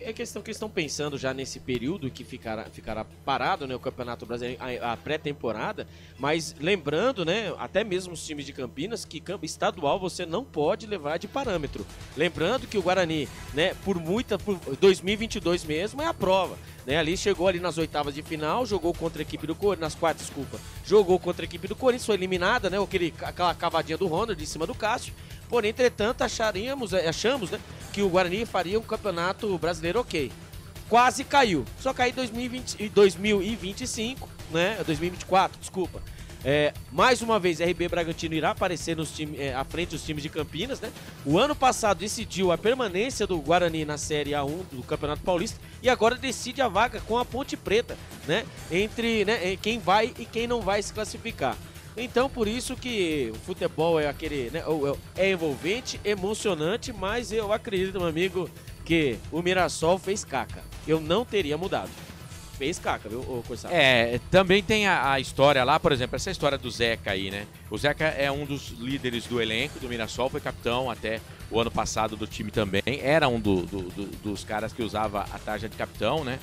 É questão que eles estão pensando já nesse período que ficará parado, né, o Campeonato Brasileiro, a pré-temporada, mas lembrando, né, até mesmo os times de Campinas, que estadual você não pode levar de parâmetro. Lembrando que o Guarani, né, por 2022 mesmo é a prova, né, ali chegou ali nas oitavas de final, jogou contra a equipe do Corinthians, nas quartas, desculpa, jogou contra a equipe do Corinthians, foi eliminada, né, aquela cavadinha do Ronald em cima do Cássio. Porém, entretanto, achamos, né, que o Guarani faria um campeonato brasileiro ok. Quase caiu. Só caiu em 2025, né? 2024, desculpa. Mais uma vez, RB Bragantino irá aparecer à frente dos times de Campinas, né? O ano passado decidiu a permanência do Guarani na Série A1 do Campeonato Paulista e agora decide a vaga com a Ponte Preta, né? Entre quem vai e quem não vai se classificar. Então, por isso que o futebol é aquele, né, é envolvente, emocionante, mas eu acredito, meu amigo, que o Mirassol fez caca. Eu não teria mudado. Fez caca, viu, Corsaro? Também tem a história lá, por exemplo, essa história do Zeca aí, né? O Zeca é um dos líderes do elenco do Mirassol, foi capitão até o ano passado do time também. Era um dos caras que usava a tarja de capitão, né?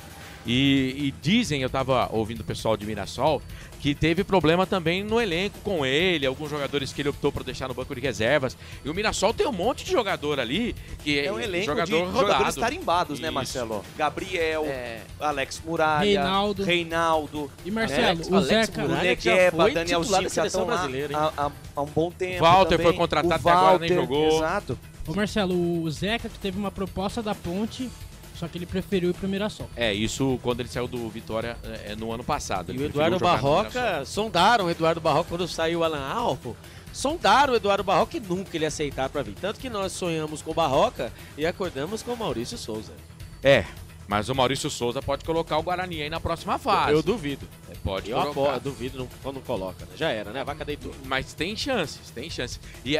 E dizem, eu tava ouvindo o pessoal de Mirassol, que teve problema também no elenco com ele, alguns jogadores que ele optou por deixar no banco de reservas. E o Mirassol tem um monte de jogador ali, que é um elenco jogador de jogadores tarimbados, né, Marcelo? Gabriel, Alex Muralha, Reinaldo. E Marcelo, o Zeca, o Negueba, Danielzinho, que seleção brasileira, há um bom tempo. Walter também. foi contratado até agora, nem jogou. Exato. Ô Marcelo, o Zeca que teve uma proposta da Ponte, só que ele preferiu ir pro Mirassol. Isso quando ele saiu do Vitória no ano passado. E o Eduardo Barroca, sondaram o Eduardo Barroca quando saiu o Alan Alpo. Sondaram o Eduardo Barroca e nunca ele aceitar para vir. Tanto que nós sonhamos com o Barroca e acordamos com o Maurício Souza. Mas o Maurício Souza pode colocar o Guarani aí na próxima fase. Eu duvido. Pode eu colocar. Eu duvido quando coloca. Né? Já era, né? A vaca deitou. Mas tem chances, tem chances. E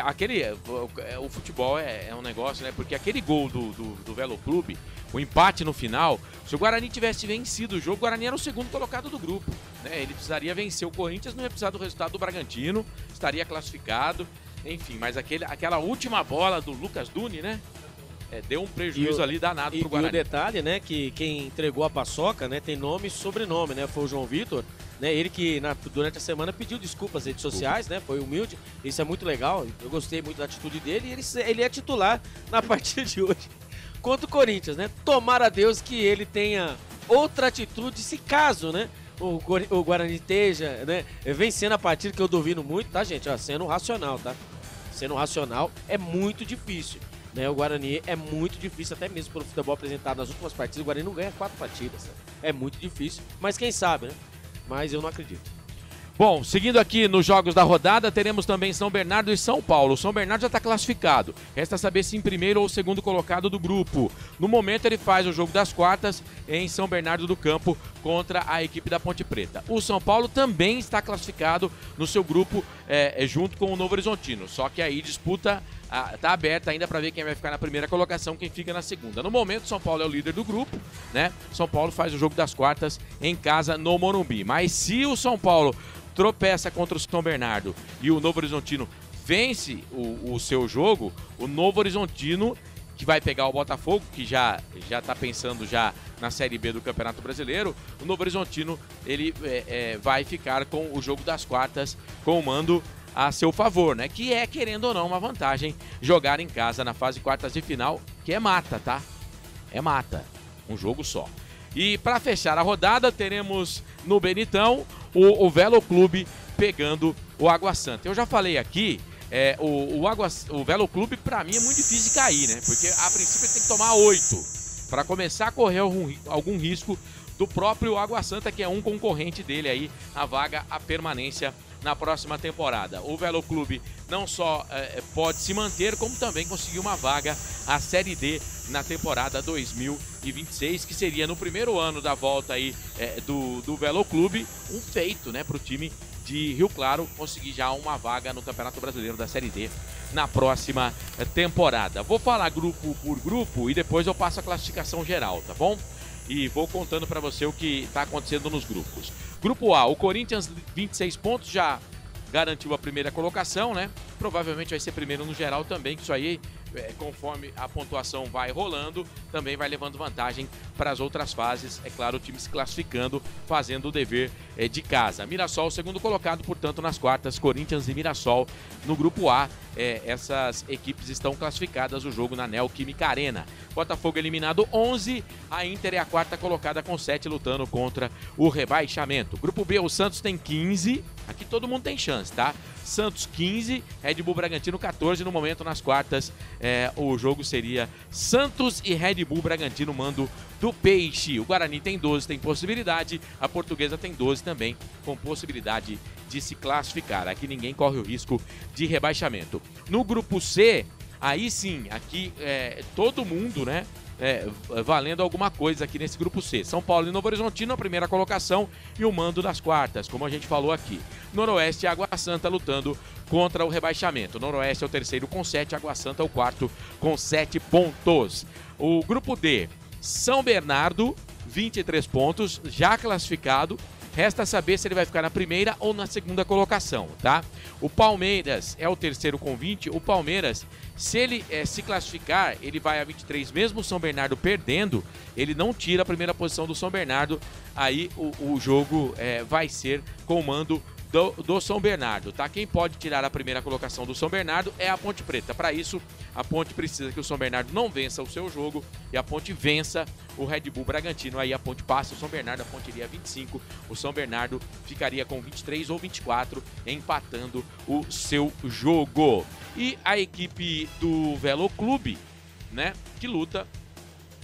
o futebol é um negócio, né? Porque aquele gol do Velo Clube, o empate no final, se o Guarani tivesse vencido o jogo, o Guarani era o segundo colocado do grupo. Né? Ele precisaria vencer o Corinthians, não ia precisar do resultado do Bragantino, estaria classificado. Enfim, mas aquela última bola do Lucas Duni, né? Deu um prejuízo ali danado pro Guarani. E o detalhe, né, que quem entregou a paçoca, né, tem nome e sobrenome, né, foi o João Vitor, né, ele que durante a semana pediu desculpas nas redes sociais, né, foi humilde, isso é muito legal, eu gostei muito da atitude dele e ele é titular na partida de hoje contra o Corinthians, né, tomara a Deus que ele tenha outra atitude, se caso, né, o Guarani esteja, né, vencendo a partida, que eu duvido muito, tá, gente, sendo racional, tá, sendo racional é muito difícil. Né, o Guarani é muito difícil, até mesmo pelo futebol apresentado nas últimas partidas, o Guarani não ganha 4 partidas. Né? É muito difícil, mas quem sabe, né? Mas eu não acredito. Bom, seguindo aqui nos jogos da rodada, teremos também São Bernardo e São Paulo. O São Bernardo já está classificado. Resta saber se em primeiro ou segundo colocado do grupo. No momento ele faz o jogo das quartas em São Bernardo do Campo contra a equipe da Ponte Preta. O São Paulo também está classificado no seu grupo junto com o Novo Horizontino. Só que aí disputa está aberta ainda para ver quem vai ficar na primeira colocação, quem fica na segunda. No momento, São Paulo é o líder do grupo, né? São Paulo faz o jogo das quartas em casa no Morumbi. Mas se o São Paulo tropeça contra o São Bernardo e o Novo Horizontino vence o seu jogo, o Novo Horizontino, que vai pegar o Botafogo, que já está pensando já na Série B do Campeonato Brasileiro, o Novo Horizontino ele vai ficar com o jogo das quartas com o mando a seu favor, né? Que é, querendo ou não, uma vantagem jogar em casa na fase quartas de final, que é mata, tá? É mata, um jogo só. E para fechar a rodada, teremos no Benitão o Velo Clube pegando o Água Santa. Eu já falei aqui, o Velo Clube para mim é muito difícil de cair, né? Porque a princípio ele tem que tomar 8 para começar a correr algum risco do próprio Água Santa, que é um concorrente dele aí, a vaga, a permanência na próxima temporada. O Velo Clube não só pode se manter, como também conseguir uma vaga à Série D na temporada 2026, que seria no primeiro ano da volta aí do Velo Clube, um feito, né, para o time de Rio Claro conseguir já uma vaga no Campeonato Brasileiro da Série D na próxima temporada. Vou falar grupo por grupo e depois eu passo a classificação geral, tá bom? E vou contando para você o que está acontecendo nos grupos. Grupo A, o Corinthians, 26 pontos, já garantiu a primeira colocação, né? Provavelmente vai ser primeiro no geral também, que isso aí, conforme a pontuação vai rolando, também vai levando vantagem para as outras fases. É claro, o time se classificando, fazendo o dever de casa. Mirassol, segundo colocado, portanto, nas quartas, Corinthians e Mirassol no grupo A. Essas equipes estão classificadas, o jogo na Neoquímica Arena. Botafogo eliminado 11, a Inter é a quarta colocada com 7, lutando contra o rebaixamento. Grupo B, o Santos tem 15, aqui todo mundo tem chance, tá? Santos 15, Red Bull Bragantino 14, no momento nas quartas o jogo seria Santos e Red Bull Bragantino, mando do Peixe. O Guarani tem 12, tem possibilidade, a Portuguesa tem 12 também, com possibilidade de se classificar. Aqui ninguém corre o risco de rebaixamento. No grupo C, aí sim, aqui todo mundo, né? Valendo alguma coisa aqui nesse grupo C. São Paulo e Novo Horizontino, a primeira colocação, e o mando das quartas, como a gente falou aqui. Noroeste e Água Santa lutando contra o rebaixamento. Noroeste é o terceiro com 7, Água Santa é o quarto com 7 pontos. O grupo D, São Bernardo, 23 pontos, já classificado. Resta saber se ele vai ficar na primeira ou na segunda colocação, tá? O Palmeiras é o terceiro com 20. O Palmeiras, se ele se classificar, ele vai a 23. Mesmo o São Bernardo perdendo, ele não tira a primeira posição do São Bernardo. Aí o jogo vai ser com o mando do São Bernardo, tá? Quem pode tirar a primeira colocação do São Bernardo é a Ponte Preta. Para isso, a Ponte precisa que o São Bernardo não vença o seu jogo e a Ponte vença o Red Bull Bragantino. Aí a Ponte passa o São Bernardo, a Ponte iria a 25, o São Bernardo ficaria com 23 ou 24, empatando o seu jogo. E a equipe do Velo Clube, né, que luta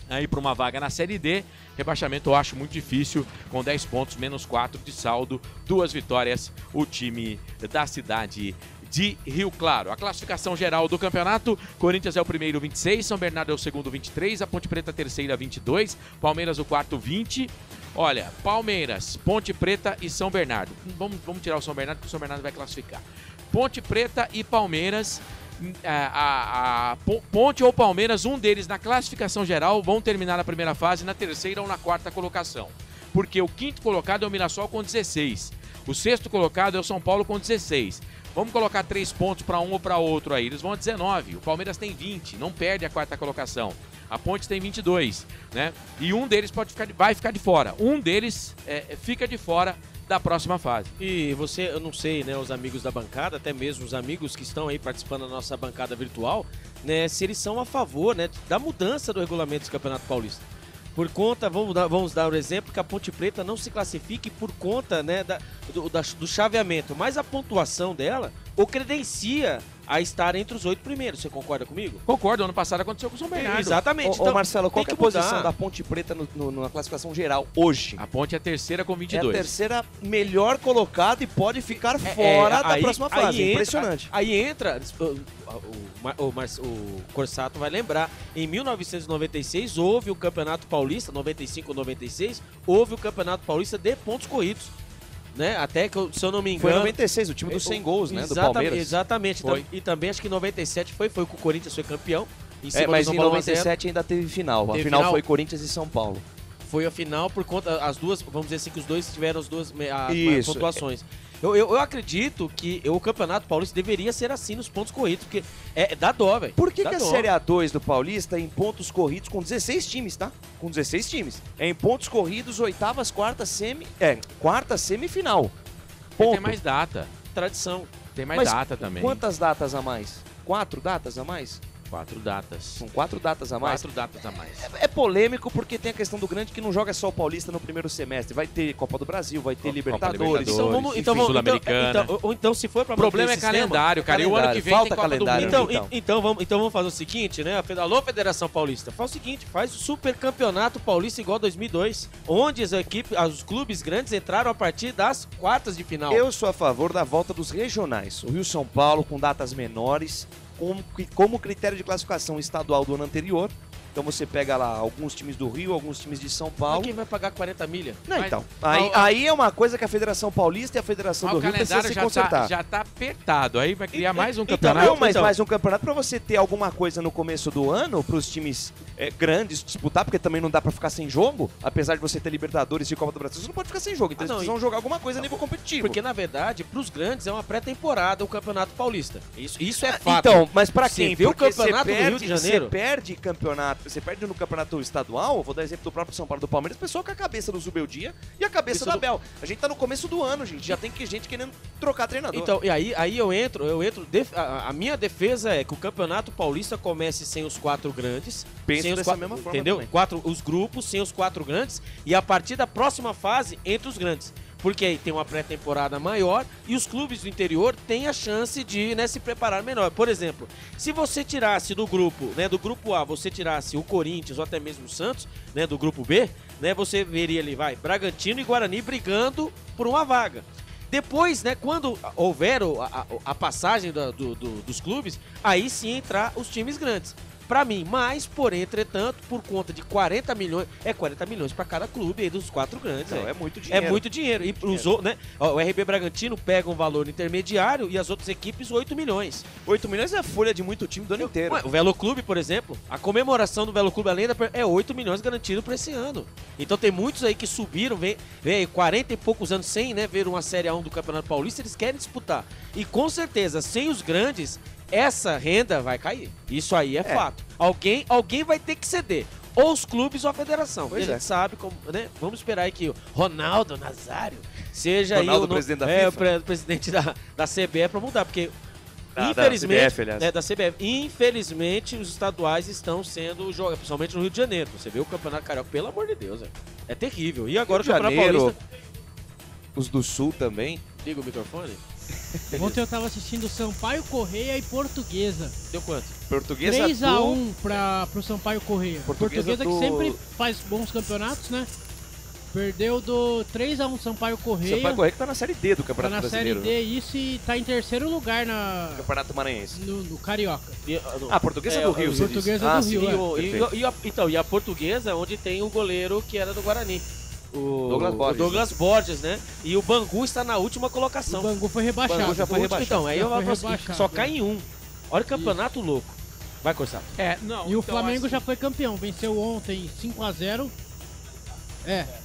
aí para uma vaga na Série D. Rebaixamento eu acho muito difícil, com 10 pontos, menos 4 de saldo, 2 vitórias, o time da cidade de Rio Claro. A classificação geral do campeonato: Corinthians é o primeiro, 26, São Bernardo é o segundo, 23, a Ponte Preta a terceira, 22, Palmeiras o quarto, 20. Olha, Palmeiras, Ponte Preta e São Bernardo. Vamos tirar o São Bernardo, porque o São Bernardo vai classificar. Ponte Preta e Palmeiras, Ponte ou Palmeiras, um deles na classificação geral, vão terminar a primeira fase na terceira ou na quarta colocação. Porque o quinto colocado é o Mirassol com 16. O sexto colocado é o São Paulo com 16. Vamos colocar 3 pontos para um ou para outro aí. Eles vão a 19. O Palmeiras tem 20, não perde a quarta colocação. A Ponte tem 22, né? E um deles vai ficar de fora. Um deles fica de fora da próxima fase. E você, eu não sei, né, os amigos da bancada, até mesmo os amigos que estão aí participando da nossa bancada virtual, né, se eles são a favor, né, da mudança do regulamento do Campeonato Paulista. Por conta, vamos dar um exemplo, que a Ponte Preta não se classifique por conta, né, do chaveamento, mas a pontuação dela o credencia a estar entre os 8 primeiros. Você concorda comigo? Concordo, ano passado aconteceu com o São Bernardo. Exatamente. Ô, Marcelo, qual que é a posição da Ponte Preta na classificação geral hoje? A Ponte é a terceira com 22. É a terceira melhor colocada e pode ficar fora da próxima fase. Impressionante. Aí entra, o Corsato vai lembrar, em 1996 houve o Campeonato Paulista, 95-96, houve o Campeonato Paulista de pontos corridos. Né? Até que, se eu não me engano... Foi em 96, o time dos 100 gols, né? Do Palmeiras. Exatamente. E também acho que em 97 foi que o Corinthians foi campeão. Mas em 97 ainda teve final. A final foi Corinthians e São Paulo. Foi a final por conta... As duas, vamos dizer assim, que os dois tiveram as duas pontuações. Eu acredito que o Campeonato Paulista deveria ser assim nos pontos corridos, porque dá dó, velho. Por que a Série A2 do Paulista é em pontos corridos com 16 times, tá? Com 16 times. É em pontos corridos, oitavas, quarta semifinal. Porque tem mais data. Tradição. Tem mais data também. Quantas datas a mais? 4 datas a mais? 4 datas. São 4 datas a mais? 4 datas a mais. É polêmico porque tem a questão do grande que não joga só o Paulista no primeiro semestre. Vai ter Copa do Brasil, vai ter Libertadores. Sul-Americana. Então, se for para o problema é calendário, cara. E o ano que vem falta tem Copa calendário. do Mundo. Então vamos fazer o seguinte, né? Alô, Federação Paulista, faz o seguinte, faz o Super Campeonato Paulista igual 2002, onde os clubes grandes entraram a partir das quartas de final. Eu sou a favor da volta dos regionais. O Rio-São Paulo com datas menores, como critério de classificação estadual do ano anterior. Então você pega lá alguns times do Rio, alguns times de São Paulo. Mas quem vai pagar 40 milha? Não, mas, então. Aí é uma coisa que a Federação Paulista e a Federação do Rio precisam se consertar. Já tá apertado. Aí vai criar mais um campeonato. Não, mas mais um campeonato pra você ter alguma coisa no começo do ano pros times grandes disputar, porque também não dá pra ficar sem jogo. Apesar de você ter Libertadores e Copa do Brasil, você não pode ficar sem jogo. Então eles precisam jogar alguma coisa a nível competitivo. Porque, na verdade, pros grandes é uma pré-temporada o Campeonato Paulista. Isso é fato. Então, mas pra quem? Você vê o campeonato do Rio de Janeiro. Você perde campeonato, você perde no campeonato estadual, vou dar exemplo do próprio São Paulo do Palmeiras, pessoal com a cabeça do Zubeldia e a cabeça da Abel. A gente tá no começo do ano, gente. Já tem gente querendo trocar treinador. Então, e aí eu entro. A minha defesa é que o Campeonato Paulista comece sem os 4 grandes. Penso sem dessa mesma forma. Entendeu? Os grupos sem os 4 grandes. E a partir da próxima fase, entre os grandes. Porque aí tem uma pré-temporada maior e os clubes do interior têm a chance de se preparar melhor. Por exemplo, se você tirasse do grupo A, você tirasse o Corinthians ou até mesmo o Santos, do grupo B, você veria ali, Bragantino e Guarani brigando por uma vaga. Depois, quando houver a passagem dos clubes, aí sim entrar os times grandes. Pra mim, mas, porém, entretanto, por conta de 40 milhões, 40 milhões pra cada clube aí dos 4 grandes. Não, é muito dinheiro. É muito dinheiro. E o RB Bragantino pega um valor intermediário e as outras equipes 8 milhões. 8 milhões é a folha de muito time do ano inteiro. O Velo Clube, por exemplo, a comemoração do Velo Clube além é 8 milhões garantido pra esse ano. Então tem muitos aí que subiram, vem 40 e poucos anos sem ver uma Série A1 do Campeonato Paulista, eles querem disputar. E com certeza, sem os grandes, essa renda vai cair. Isso aí é fato. Alguém vai ter que ceder. Ou os clubes ou a federação. Pois a gente sabe como, Vamos esperar aí que o Ronaldo Nazário seja Ronaldo, aí presidente da FIFA. o presidente da CBF para mudar, porque infelizmente, da CBF, aliás. Da CBF, infelizmente os estaduais estão sendo jogados, principalmente no Rio de Janeiro. Você vê o Campeonato Carioca, pelo amor de Deus, é terrível. E agora o Campeonato Paulista, os do Sul também. Liga o microfone. Ontem eu tava assistindo Sampaio Correia e Portuguesa. Deu quanto? Portuguesa 3-1 pro Sampaio Correia. Portuguesa que sempre faz bons campeonatos, né? Perdeu do 3-1 Sampaio Correia. Sampaio Correia que tá na Série D do Campeonato Brasileiro. Tá na Série D, isso, e tá em terceiro lugar na... Campeonato Maranhense. No Carioca. A Portuguesa do Rio, você Portuguesa do Rio, e a Portuguesa, onde tem o goleiro que era do Guarani. O Douglas Borges, né? E o Bangu está na última colocação. O Bangu foi rebaixado. Bangu já foi rebaixado. Então, aí eu falo assim, só cai em um. Olha o campeonato louco. Vai, Corsaro. E o Flamengo já foi campeão. Venceu ontem 5-0.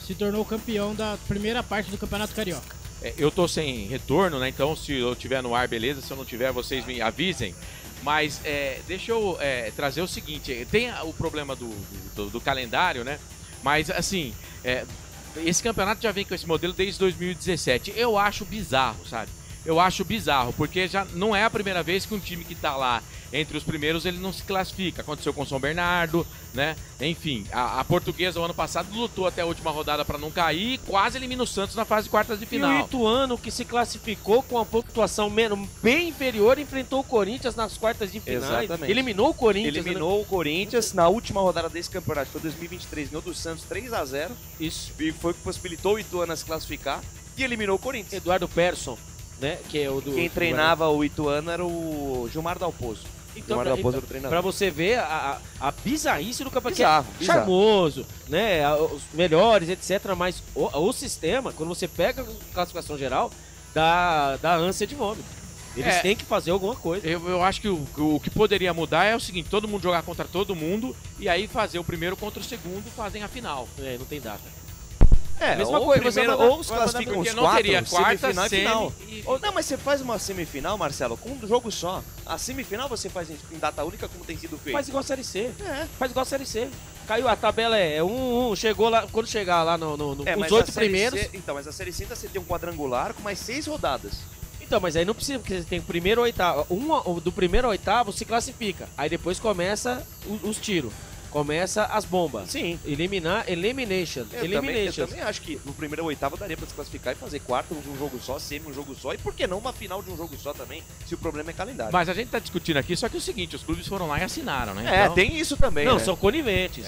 Se tornou campeão da primeira parte do Campeonato Carioca. Eu tô sem retorno, né? Então, se eu tiver no ar, beleza. Se eu não tiver, vocês me avisem. Mas deixa eu trazer o seguinte. Tem o problema do calendário, né? Mas, assim... esse campeonato já vem com esse modelo desde 2017. Eu acho bizarro, sabe? Eu acho bizarro, porque já não é a primeira vez que um time que tá lá entre os primeiros, ele não se classifica. Aconteceu com o São Bernardo, né? Enfim, a Portuguesa, o ano passado, lutou até a última rodada para não cair e quase elimina o Santos na fase de quartas de final. E o Ituano, que se classificou com a pontuação bem inferior, enfrentou o Corinthians nas quartas de final. Exatamente. Eliminou o Corinthians. Eliminou o Corinthians na última rodada desse campeonato, foi 2023, ganhou do Santos 3-0. Isso. E foi o que possibilitou o Ituano a se classificar e eliminou o Corinthians. Eduardo Persson, né? Que é o do... Quem treinava o Ituano era o Gilmar Dalpozo. Então, pra você ver a bizarrice do campeonato, bizarro. Charmoso, né? Os melhores, etc. Mas o sistema, quando você pega a classificação geral, dá ânsia de vômito. Eles têm que fazer alguma coisa. Eu acho que o que poderia mudar é o seguinte: todo mundo jogar contra todo mundo e aí fazer o primeiro contra o segundo, fazem a final. Não tem data. mesma ou coisa, primeiro, você vai ou se classificam os porque não 4, teria quarta, semifinal e semi final. e- Não, mas você faz uma semifinal, Marcelo, com um jogo só. A semifinal você faz em data única, como tem sido feito. Faz igual a Série C. Faz igual a Série C. Caiu, a tabela é 1-1, chegou lá, quando chegar lá os mas 8 a Série primeiros... C, então, mas a Série C ainda você tem um quadrangular com mais 6 rodadas. Então, mas aí não precisa, porque você tem o primeiro ao oitavo. Do primeiro ao oitavo se classifica. Aí depois começa os tiros. Começa as bombas. Sim. Elimination. Eu também acho que no primeiro ao oitavo daria pra se classificar e fazer quarto um jogo só, semi um jogo só. E por que não uma final de um jogo só também, se o problema é calendário? Mas a gente tá discutindo aqui, só que é o seguinte, os clubes foram lá e assinaram, né? É, tem isso também, Não, né? são coniventes.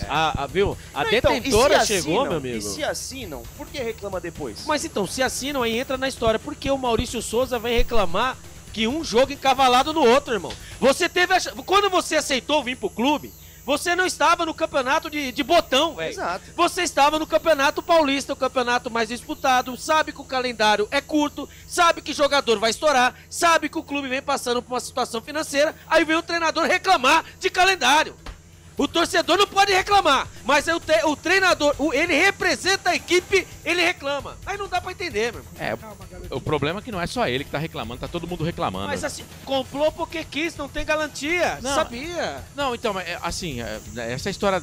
Viu? A Então, detentora e se chegou, assinam? meu amigo. E se assinam, por que reclama depois? Mas então, se assinam, aí entra na história. Por que o Maurício Souza vem reclamar que um jogo encavalado no outro, irmão? Você teve Quando você aceitou vir pro clube, você não estava no campeonato de botão, velho. Exato. Você estava no campeonato paulista, o campeonato mais disputado, sabe que o calendário é curto, sabe que jogador vai estourar, sabe que o clube vem passando por uma situação financeira, aí vem o treinador reclamar de calendário. O torcedor não pode reclamar, mas o treinador, ele representa a equipe, ele reclama. Aí não dá pra entender, meu irmão. O problema é que não é só ele que tá reclamando, tá todo mundo reclamando. Mas assim, comprou porque quis, não tem garantia. Não, sabia. Não, então, assim, essa história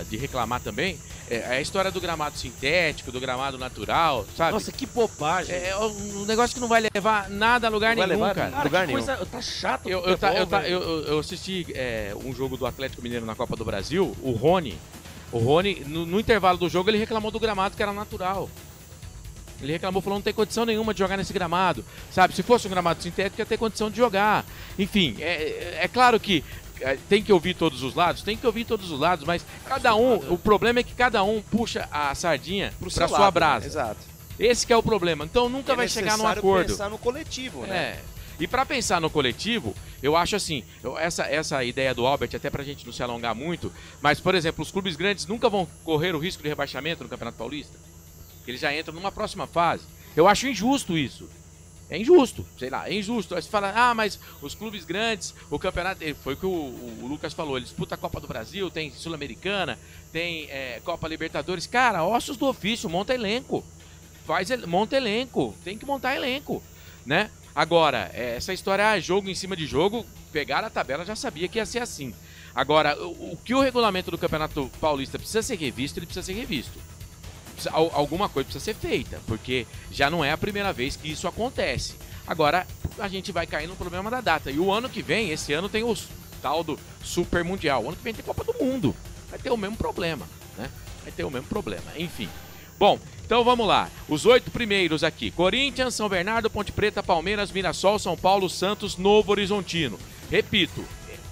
de reclamar também é a história do gramado sintético, do gramado natural, sabe? Nossa, que bobagem. É um negócio que não vai levar nada a lugar Não vai nenhum, levar cara. Cara, lugar nenhum. Tá chato. Eu assisti um jogo do Atlético Mineiro na Copa do Brasil, o Rony, no intervalo do jogo, ele reclamou do gramado que era natural. Ele reclamou, falou, não tem condição nenhuma de jogar nesse gramado, sabe? Se fosse um gramado sintético, ia ter condição de jogar. Enfim, é claro que tem que ouvir todos os lados, mas o problema é que cada um puxa a sardinha pra sua brasa. Exato. Esse que é o problema. Então nunca vai chegar num acordo. Pensar no coletivo, né? E para pensar no coletivo, eu acho assim, essa ideia do Albert, até pra gente não se alongar muito, mas, por exemplo, os clubes grandes nunca vão correr o risco de rebaixamento no Campeonato Paulista. Eles já entram numa próxima fase. Eu acho injusto isso. É injusto, sei lá, é injusto. Aí você fala, mas os clubes grandes, o campeonato... Foi o que o Lucas falou, ele disputa a Copa do Brasil, tem Sul-Americana, tem Copa Libertadores. Cara, ossos do ofício, monta elenco. Monta elenco, tem que montar elenco, né? Agora, essa história, jogo em cima de jogo, pegar a tabela já sabia que ia ser assim. Agora, o que o regulamento do Campeonato Paulista precisa ser revisto, ele precisa ser revisto. Alguma coisa precisa ser feita, porque já não é a primeira vez que isso acontece. Agora, a gente vai cair no problema da data. E o ano que vem, esse ano tem o tal do Super Mundial. O ano que vem tem Copa do Mundo. Vai ter o mesmo problema, né? Vai ter o mesmo problema, enfim. Bom, então vamos lá. Os 8 primeiros aqui. Corinthians, São Bernardo, Ponte Preta, Palmeiras, Mirassol, São Paulo, Santos, Novo Horizontino. Repito,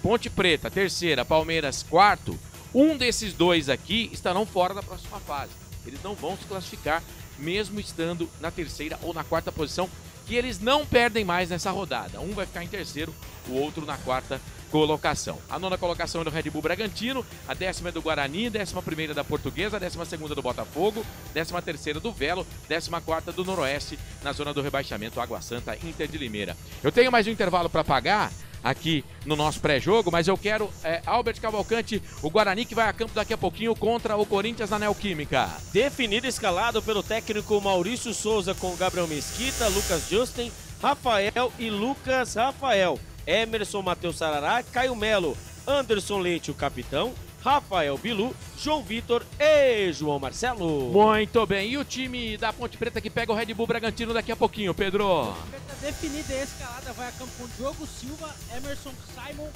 Ponte Preta, terceira, Palmeiras, quarto. Um desses dois aqui estarão fora da próxima fase. Eles não vão se classificar, mesmo estando na terceira ou na quarta posição, que eles não perdem mais nessa rodada. Um vai ficar em terceiro, o outro na quarta colocação. A nona colocação é do Red Bull Bragantino, a 10ª é do Guarani, 11ª da Portuguesa, 12ª do Botafogo, 13ª do Velo, 14ª do Noroeste, na zona do rebaixamento, Água Santa, Inter de Limeira. Eu tenho mais um intervalo para pagar aqui no nosso pré-jogo, mas eu quero Albert Cavalcante, o Guarani que vai a campo daqui a pouquinho contra o Corinthians na Neoquímica. Definido, escalado pelo técnico Maurício Souza com Gabriel Mesquita, Lucas Justin, Rafael e Lucas Rafael, Emerson Matheus Sarará, Caio Melo, Anderson Leite, o capitão, Rafael Bilu, João Vitor e João Marcelo. Muito bem, e o time da Ponte Preta que pega o Red Bull Bragantino daqui a pouquinho, Pedro? Definida a escalada, vai a campo com Diogo Silva, Emerson Simon,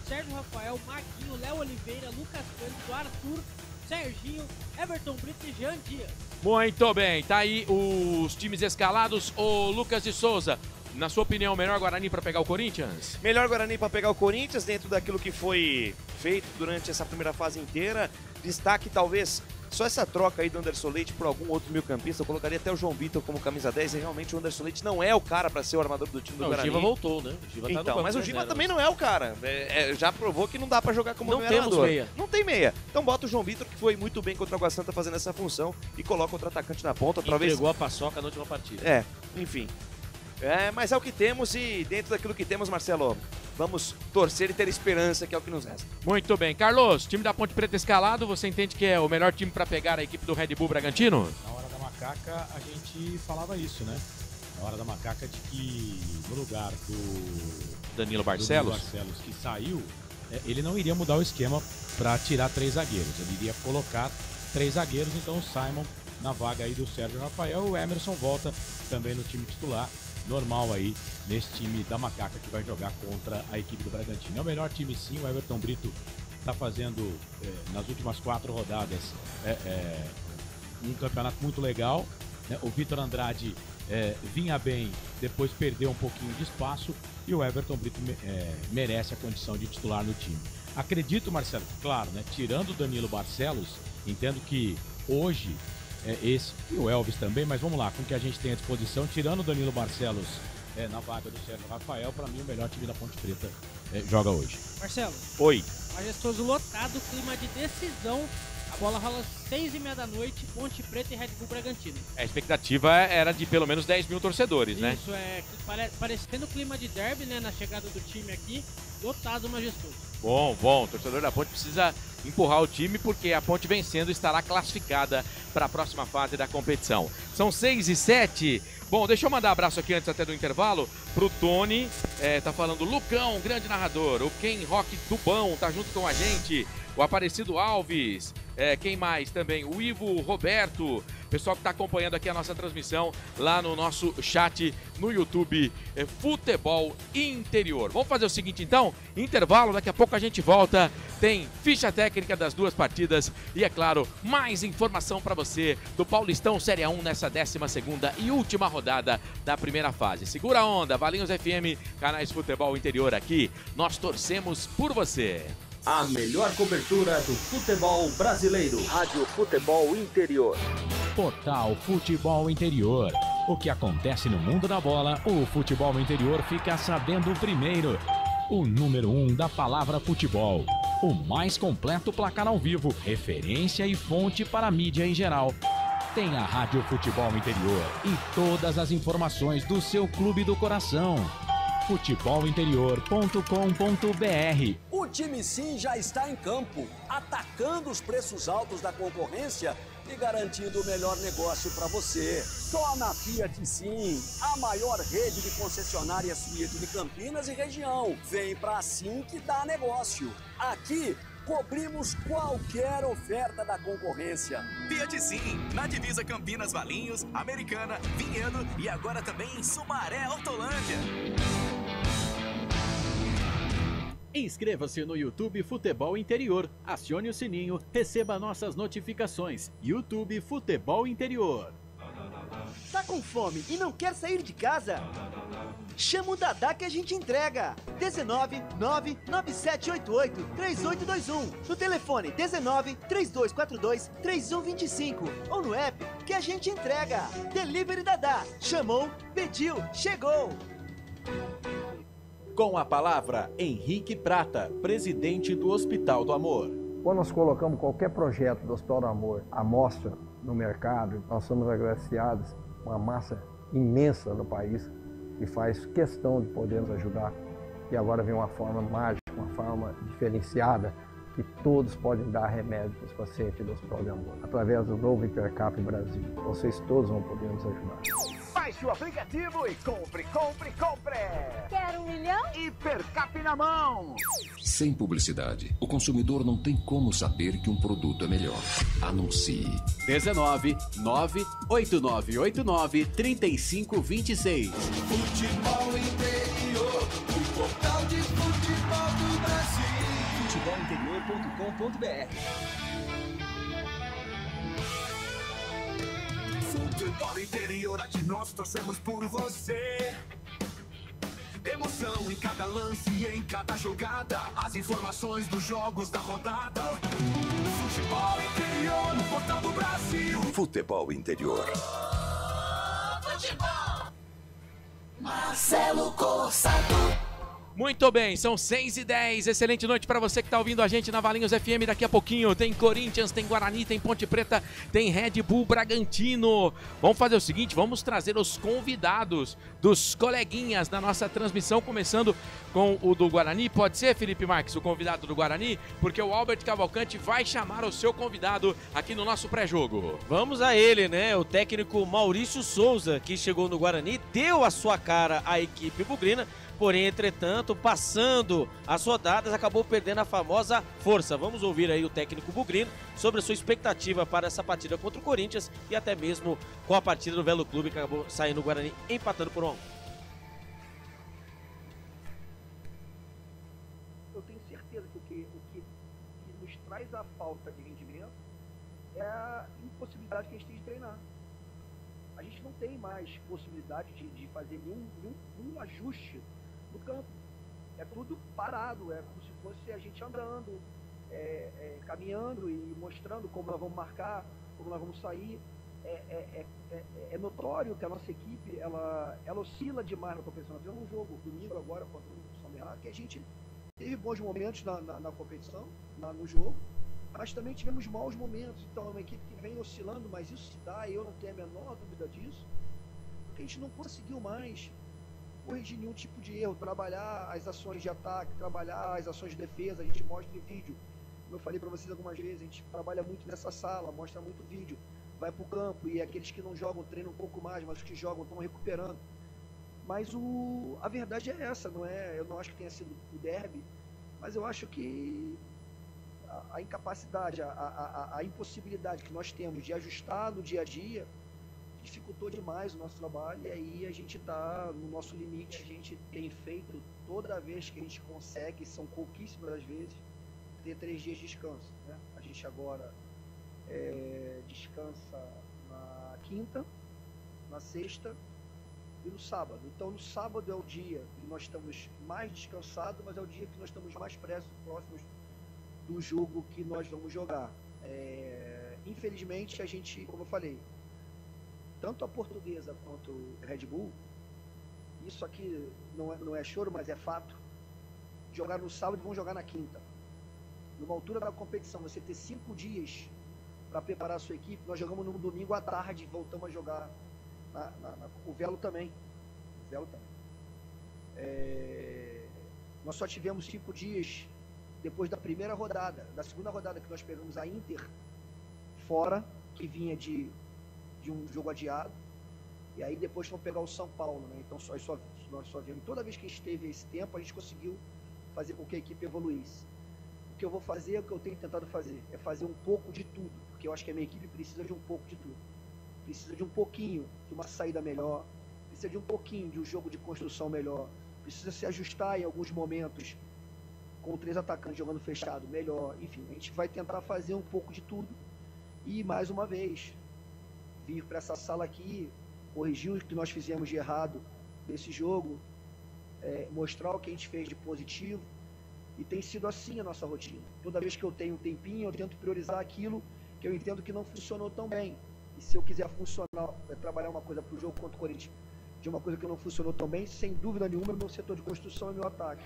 Sérgio Rafael, Maguinho, Léo Oliveira, Lucas Cândido, Arthur, Serginho, Everton Brito e Jean Dias. Muito bem, tá aí os times escalados. O Lucas de Souza, na sua opinião, melhor Guarani para pegar o Corinthians? Melhor Guarani para pegar o Corinthians, dentro daquilo que foi feito durante essa primeira fase inteira. Destaque talvez só essa troca aí do Anderson Leite por algum outro meio-campista. Eu colocaria até o João Vitor como camisa 10. E realmente o Anderson Leite não é o cara para ser o armador do time do Guarani. O Giva voltou, né? O Giva tá então, no mas o Giva também não é o cara. Já provou que não dá para jogar como não temos armador. meia. Não tem meia. Então bota o João Vitor, que foi muito bem contra o Água Santa fazendo essa função, e coloca outro atacante na ponta. Entregou a paçoca na última partida. Enfim. Mas é o que temos, e dentro daquilo que temos, Marcelo, vamos torcer e ter esperança, que é o que nos resta. Muito bem. Carlos, time da Ponte Preta escalado, você entende que é o melhor time para pegar a equipe do Red Bull Bragantino? Na hora da macaca a gente falava isso, né? Na hora da macaca de que no lugar do Danilo Barcelos, que saiu, ele não iria mudar o esquema para tirar 3 zagueiros. Ele iria colocar 3 zagueiros, então o Simon na vaga aí do Sérgio Rafael, o Emerson volta também no time titular, normal aí nesse time da macaca que vai jogar contra a equipe do Bragantino. É o melhor time sim, o Everton Brito está fazendo nas últimas 4 rodadas um campeonato muito legal, né? O Vitor Andrade vinha bem, depois perdeu um pouquinho de espaço e o Everton Brito merece a condição de titular no time. Acredito, Marcelo, claro, né? Tirando o Danilo Barcelos, entendo que hoje esse e o Elvis também, mas vamos lá, com o que a gente tem à disposição, tirando o Danilo Barcelos na vaga do Sérgio Rafael, para mim o melhor time da Ponte Preta joga hoje. Marcelo. Oi. Majestoso lotado, clima de decisão. A bola rola às 6h30 da noite, Ponte Preta e Red Bull Bragantino. A expectativa era de pelo menos 10 mil torcedores, né? Isso, parecendo o clima de derby, né, na chegada do time aqui, lotado, majestoso. Bom, o torcedor da Ponte precisa empurrar o time porque a Ponte vencendo estará classificada para a próxima fase da competição. São 6h07. Bom, deixa eu mandar abraço aqui antes até do intervalo pro Tony, tá falando Lucão, grande narrador, o Ken Rock Tubão tá junto com a gente, o Aparecido Alves, quem mais também? O Ivo Roberto, pessoal que tá acompanhando aqui a nossa transmissão lá no nosso chat no YouTube, Futebol Interior. Vamos fazer o seguinte então, intervalo, daqui a pouco a gente volta, tem ficha técnica das 2 partidas e, é claro, mais informação para você do Paulistão Série A1 nessa 12ª e última rodada da primeira fase. Segura a onda, Valinhos FM, canais Futebol Interior aqui, nós torcemos por você. A melhor cobertura do futebol brasileiro. Rádio Futebol Interior. Portal Futebol Interior. O que acontece no mundo da bola, o Futebol Interior fica sabendo primeiro. O número 1 da palavra futebol. O mais completo placar ao vivo, referência e fonte para a mídia em geral. Tem a Rádio Futebol Interior e todas as informações do seu clube do coração. futebolinterior.com.br. O time sim já está em campo, atacando os preços altos da concorrência e garantindo o melhor negócio para você. Só na Fiat Sim, a maior rede de concessionárias Fiat de Campinas e região. Vem pra Sim que dá negócio. Aqui cobrimos qualquer oferta da concorrência. Fiat Sim, na divisa Campinas, Valinhos, Americana, Vinhedo e agora também em Sumaré, Hortolândia. Inscreva-se no YouTube Futebol Interior, acione o sininho, receba nossas notificações. YouTube Futebol Interior. Tá com fome e não quer sair de casa? Chama o Dadá que a gente entrega. 19 99788 3821. No telefone 19 3242 3125. Ou no app que a gente entrega. Delivery Dadá. Chamou, pediu, chegou. Com a palavra, Henrique Prata, presidente do Hospital do Amor. Quando nós colocamos qualquer projeto do Hospital do Amor à mostra no mercado, nós somos agraciados com uma massa imensa no país que faz questão de poder nos ajudar. E agora vem uma forma mágica, uma forma diferenciada, que todos podem dar remédio para os pacientes do Hospital do Amor. Através do novo Hipercap Brasil. Vocês todos vão poder nos ajudar. Baixe o aplicativo e compre, compre, compre! Quer 1 milhão? Hipercap na mão! Sem publicidade, o consumidor não tem como saber que um produto é melhor. Anuncie. 19 98989 3526. Futebol Interior, o portal de futebol do Brasil. Futebolinterior.com.br. Futebol Interior, aqui nós torcemos por você. Emoção em cada lance e em cada jogada. As informações dos jogos da rodada. Futebol Interior, no portal do Brasil. Futebol Interior. Futebol. Marcelo Corsato. Muito bem, são 6h10, excelente noite para você que está ouvindo a gente na Valinhos FM. Daqui a pouquinho tem Corinthians, tem Guarani, tem Ponte Preta, tem Red Bull Bragantino. Vamos fazer o seguinte, vamos trazer os convidados dos coleguinhas da nossa transmissão, começando com o do Guarani. Pode ser, Felipe Marques, o convidado do Guarani? Porque o Albert Cavalcante vai chamar o seu convidado aqui no nosso pré-jogo. Vamos a ele, né? O técnico Maurício Souza, que chegou no Guarani, deu a sua cara à equipe bugrina. Porém, entretanto, passando as rodadas, acabou perdendo a famosa força. Vamos ouvir aí o técnico bugrino sobre a sua expectativa para essa partida contra o Corinthians e até mesmo com a partida do Velo Clube, que acabou saindo o Guarani empatando por 1-1. Eu tenho certeza que o que nos traz a falta de rendimento é a impossibilidade que a gente tem de treinar. A gente não tem mais possibilidade de fazer nenhum ajuste no campo. É tudo parado, é como se fosse a gente andando, caminhando e mostrando como nós vamos marcar, como nós vamos sair. É notório que a nossa equipe ela oscila demais na competição. Nós tivemos um jogo domingo agora contra o São Bernardo, que a gente teve bons momentos na competição, no jogo, mas também tivemos maus momentos. Então é uma equipe que vem oscilando, mas isso se dá, e eu não tenho a menor dúvida disso, porque a gente não conseguiu mais corrigir nenhum tipo de erro, trabalhar as ações de ataque, trabalhar as ações de defesa. A gente mostra em vídeo, como eu falei para vocês algumas vezes, a gente trabalha muito nessa sala, mostra muito vídeo, vai para o campo, e aqueles que não jogam treinam um pouco mais, mas os que jogam estão recuperando. Mas a verdade é essa, não é? Eu não acho que tenha sido o derby, mas eu acho que a incapacidade, a impossibilidade que nós temos de ajustar no dia a dia dificultou demais o nosso trabalho, e aí a gente está no nosso limite. A gente tem feito toda vez que a gente consegue, são pouquíssimas as vezes, ter 3 dias de descanso, né? A gente agora descansa na quinta, na sexta e no sábado. Então no sábado é o dia que nós estamos mais descansados, mas é o dia que nós estamos mais próximos do jogo que nós vamos jogar. Infelizmente a gente, como eu falei, tanto a Portuguesa quanto o Red Bull, isso aqui não é choro, mas é fato, jogar no sábado e vão jogar na quinta. Numa altura da competição, você ter 5 dias para preparar a sua equipe. Nós jogamos no domingo à tarde, voltamos a jogar o Velo também. Nós só tivemos 5 dias depois da primeira rodada. Da segunda rodada, que nós pegamos a Inter fora, que vinha de um jogo adiado, e aí depois vamos pegar o São Paulo, né? Então nós só vimos. Toda vez que a gente teve esse tempo, a gente conseguiu fazer com que a equipe evoluísse. O que eu vou fazer, o que eu tenho tentado fazer, é fazer um pouco de tudo, porque eu acho que a minha equipe precisa de um pouco de tudo. Precisa de um pouquinho de uma saída melhor, precisa de um pouquinho de um jogo de construção melhor, precisa se ajustar em alguns momentos com 3 atacantes jogando fechado melhor. Enfim, a gente vai tentar fazer um pouco de tudo e, mais uma vez, vir para essa sala aqui, corrigir o que nós fizemos de errado nesse jogo, mostrar o que a gente fez de positivo. E tem sido assim a nossa rotina. Toda vez que eu tenho um tempinho, eu tento priorizar aquilo que eu entendo que não funcionou tão bem. E se eu quiser trabalhar uma coisa para o jogo contra o Corinthians de uma coisa que não funcionou tão bem, sem dúvida nenhuma, meu setor de construção é meu ataque.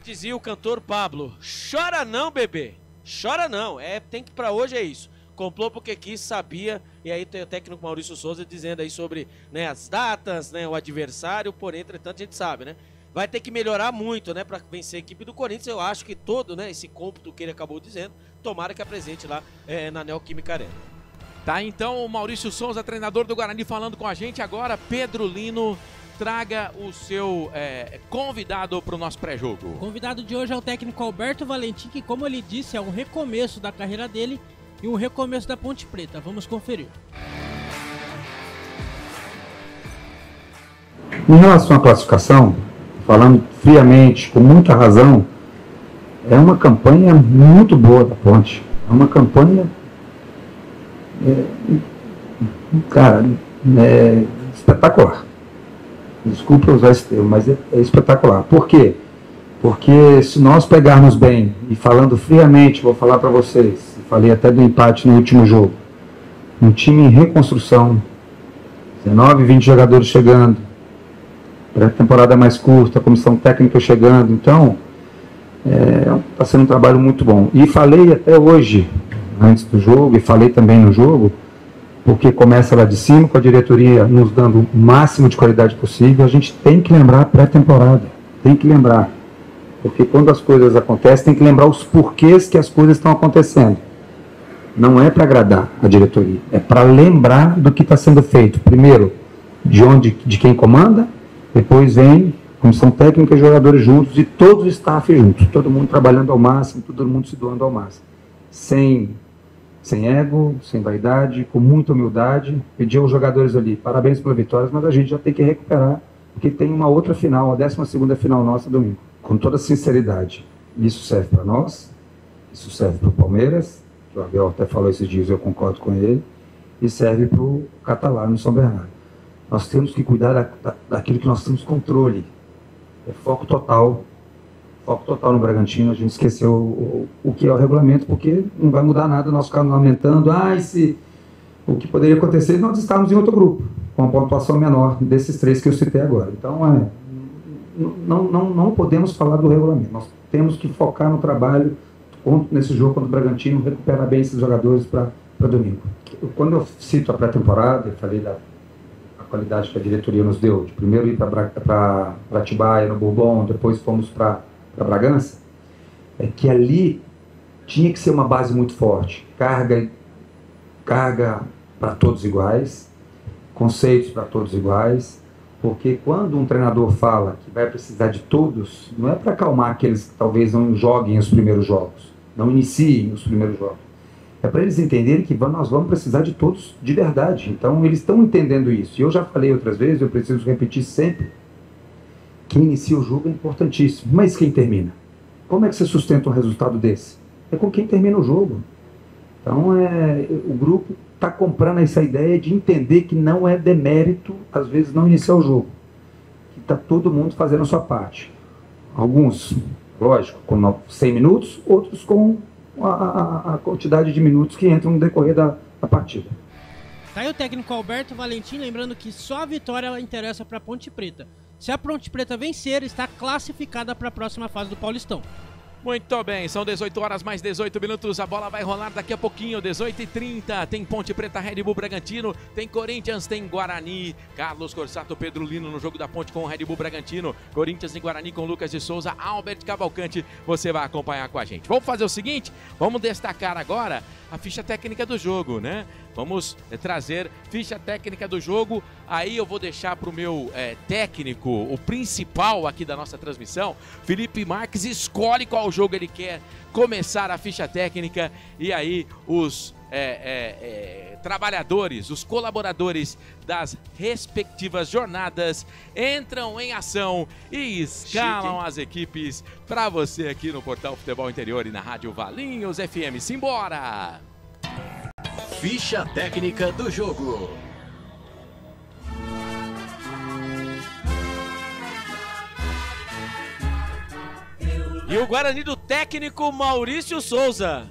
Dizia o cantor Pablo: chora não, bebê, chora não. Tem que para hoje é isso. Comprou porque quis, sabia, e aí tem o técnico Maurício Souza dizendo aí sobre, né, as datas, né, o adversário, porém, entretanto, a gente sabe, né? Vai ter que melhorar muito, né, para vencer a equipe do Corinthians. Eu acho que todo, né, esse cômputo que ele acabou dizendo, tomara que apresente lá na Neoquímica Arena. Tá, então o Maurício Souza, treinador do Guarani, falando com a gente agora. Pedro Lino, traga o seu convidado para o nosso pré-jogo. O convidado de hoje é o técnico Alberto Valentim, que, como ele disse, é um recomeço da carreira dele e um recomeço da Ponte Preta. Vamos conferir. Em relação à classificação, falando friamente, com muita razão, é uma campanha muito boa da Ponte. É uma campanha, espetacular. Desculpa usar esse termo, mas é espetacular. Por quê? Porque se nós pegarmos bem, e falando friamente, vou falar para vocês, falei até do empate no último jogo, um time em reconstrução, 19, 20 jogadores chegando, pré-temporada mais curta, comissão técnica chegando, então está sendo um trabalho muito bom. E falei até hoje, antes do jogo, e falei também no jogo, porque começa lá de cima, com a diretoria nos dando o máximo de qualidade possível, a gente tem que lembrar a pré-temporada, tem que lembrar. Porque quando as coisas acontecem, tem que lembrar os porquês que as coisas estão acontecendo. Não é para agradar a diretoria, é para lembrar do que está sendo feito. Primeiro, de quem comanda, depois vem comissão técnica e jogadores juntos e todos os staff juntos, todo mundo trabalhando ao máximo, todo mundo se doando ao máximo. Sem ego, sem vaidade, com muita humildade. Pedir aos jogadores ali, parabéns pelas vitórias, mas a gente já tem que recuperar, porque tem uma outra final, a 12ª final nossa domingo. Com toda sinceridade, isso serve para nós, isso serve para o Palmeiras, que o Abel até falou esses dias, eu concordo com ele, e serve para o Catalá no São Bernardo. Nós temos que cuidar daquilo que nós temos controle. É foco total no Bragantino. A gente esqueceu o que é o regulamento, porque não vai mudar nada, nós ficamos lamentando, o que poderia acontecer, nós estávamos em outro grupo, com uma pontuação menor desses 3 que eu citei agora. Então, não podemos falar do regulamento, nós temos que focar no trabalho nesse jogo contra o Bragantino, recuperar bem esses jogadores para domingo. Quando eu cito a pré-temporada, eu falei da qualidade que a diretoria nos deu, de primeiro ir para Atibaia, no Bourbon, depois fomos para Bragança, é que ali tinha que ser uma base muito forte, carga para todos iguais, conceitos para todos iguais, porque quando um treinador fala que vai precisar de todos, não é para acalmar aqueles que talvez não joguem os primeiros jogos, não iniciem os primeiros jogos. É para eles entenderem que nós vamos precisar de todos de verdade. Então eles estão entendendo isso. E eu já falei outras vezes, eu preciso repetir sempre, quem inicia o jogo é importantíssimo, mas quem termina? Como é que você sustenta um resultado desse? É com quem termina o jogo. Então o grupo está comprando essa ideia de entender que não é demérito, às vezes, não iniciar o jogo. Que está todo mundo fazendo a sua parte. Alguns, lógico, com 100 minutos, outros com a quantidade de minutos que entram no decorrer da partida. Tá aí o técnico Alberto Valentim, lembrando que só a vitória interessa para a Ponte Preta. Se a Ponte Preta vencer, está classificada para a próxima fase do Paulistão. Muito bem, são 18 horas mais 18 minutos, a bola vai rolar daqui a pouquinho, 18h30, tem Ponte Preta, Red Bull Bragantino, tem Corinthians, tem Guarani, Carlos Corsato, Pedro Lino no jogo da Ponte com o Red Bull Bragantino, Corinthians e Guarani com Lucas de Souza, Albert Cavalcante, você vai acompanhar com a gente. Vamos fazer o seguinte, vamos destacar agora a ficha técnica do jogo, né? Vamos trazer ficha técnica do jogo, aí eu vou deixar para o meu técnico, o principal aqui da nossa transmissão, Felipe Marques, escolhe qual jogo ele quer começar a ficha técnica e aí os trabalhadores, os colaboradores das respectivas jornadas entram em ação e escalam as equipes para você aqui no Portal Futebol Interior e na Rádio Valinhos FM. Simbora! Ficha técnica do jogo. E o Guarani do técnico Maurício Souza.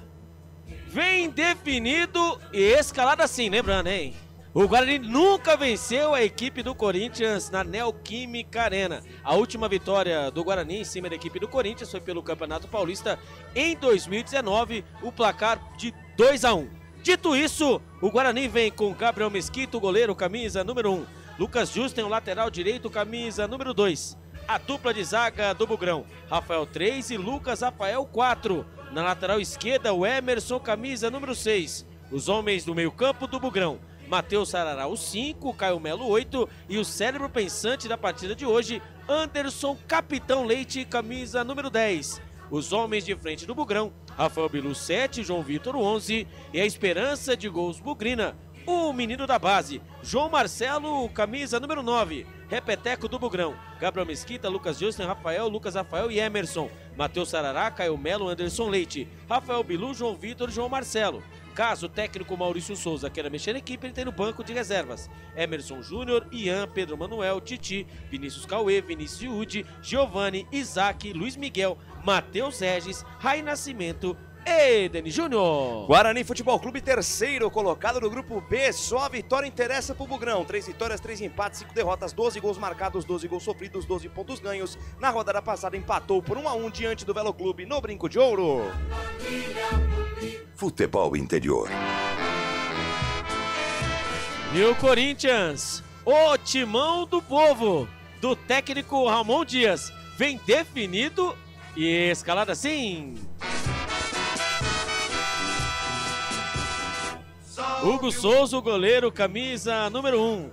Vem definido e escalado assim, lembrando, hein? O Guarani nunca venceu a equipe do Corinthians na Neoquímica Arena. A última vitória do Guarani em cima da equipe do Corinthians foi pelo Campeonato Paulista em 2019, o placar de 2-1. Dito isso, o Guarani vem com Gabriel Mesquita, o goleiro, camisa número 1. Lucas Justen, o lateral direito, camisa número 2. A dupla de zaga do Bugrão, Rafael 3 e Lucas Rafael 4. Na lateral esquerda, o Emerson, camisa número 6. Os homens do meio campo do Bugrão, Matheus Sarará, o 5, Caio Melo, 8. E o cérebro pensante da partida de hoje, Anderson Capitão Leite, camisa número 10. Os homens de frente do Bugrão, Rafael Bilu, 7, João Vitor, 11. E a esperança de gols bugrina, o menino da base, João Marcelo, camisa número 9. Repeteco do Bugrão, Gabriel Mesquita, Lucas Justen, Lucas Rafael e Emerson. Matheus Sarará, Caio Melo, Anderson Leite. Rafael Bilu, João Vitor e João Marcelo. Caso o técnico Maurício Souza queira mexer na equipe, ele tem no banco de reservas Emerson Júnior, Ian, Pedro Manuel, Titi, Vinícius Cauê, Vinícius Yudi, Giovani, Isaac, Luiz Miguel, Matheus Regis, Rai Nascimento Edeni Júnior. Guarani Futebol Clube, terceiro colocado no grupo B. Só a vitória interessa pro Bugrão. 3 vitórias, 3 empates, 5 derrotas, 12 gols marcados, 12 gols sofridos, 12 pontos ganhos. Na rodada passada empatou por 1-1 diante do Velo Clube no Brinco de Ouro. Futebol interior. E o Corinthians, o timão do povo, do técnico Ramon Dias, vem definido e escalado assim. Hugo Souza, o goleiro, camisa número 1.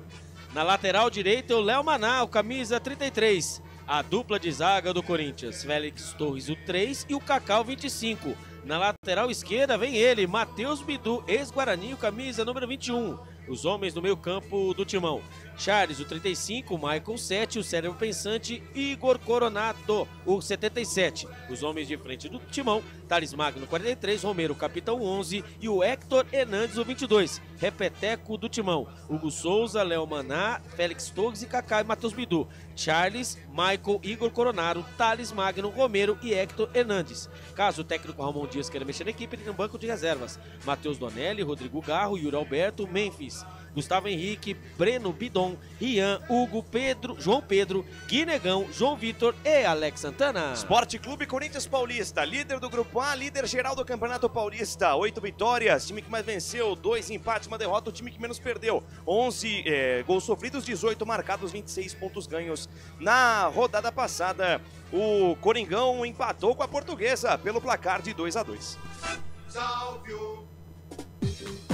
Na lateral direita, o Léo Maná, o camisa 33. A dupla de zaga do Corinthians, Félix Torres, o 3 e o Cacau, 25. Na lateral esquerda vem ele, Matheus Bidu, ex-Guarani, o camisa número 21. Os homens no meio campo do timão, Charles, o 35, o Michael, 7, o cérebro pensante, Igor Coronato, o 77. Os homens de frente do timão, Thales Magno, 43, Romero, capitão, 11 e o Hector Hernandes, o 22. Repeteco do timão, Hugo Souza, Léo Maná, Félix Torres e Kaká e Matheus Bidu. Charles, Michael, Igor Coronaro, Thales Magno, Romero e Hector Hernandes. Caso o técnico Ramon Dias queira mexer na equipe, ele tem um banco de reservas. Matheus Donelli, Rodrigo Garro, Yuri Alberto, Memphis, Gustavo Henrique, Breno Bidon, Ian, Hugo, Pedro, João Pedro, Gui Negão, João Vitor e Alex Santana. Esporte Clube Corinthians Paulista, líder do Grupo A, líder geral do Campeonato Paulista. 8 vitórias, time que mais venceu, 2 empates, 1 derrota, o time que menos perdeu. 11 gols sofridos, 18 marcados, 26 pontos ganhos. Na rodada passada, o Coringão empatou com a Portuguesa pelo placar de 2-2.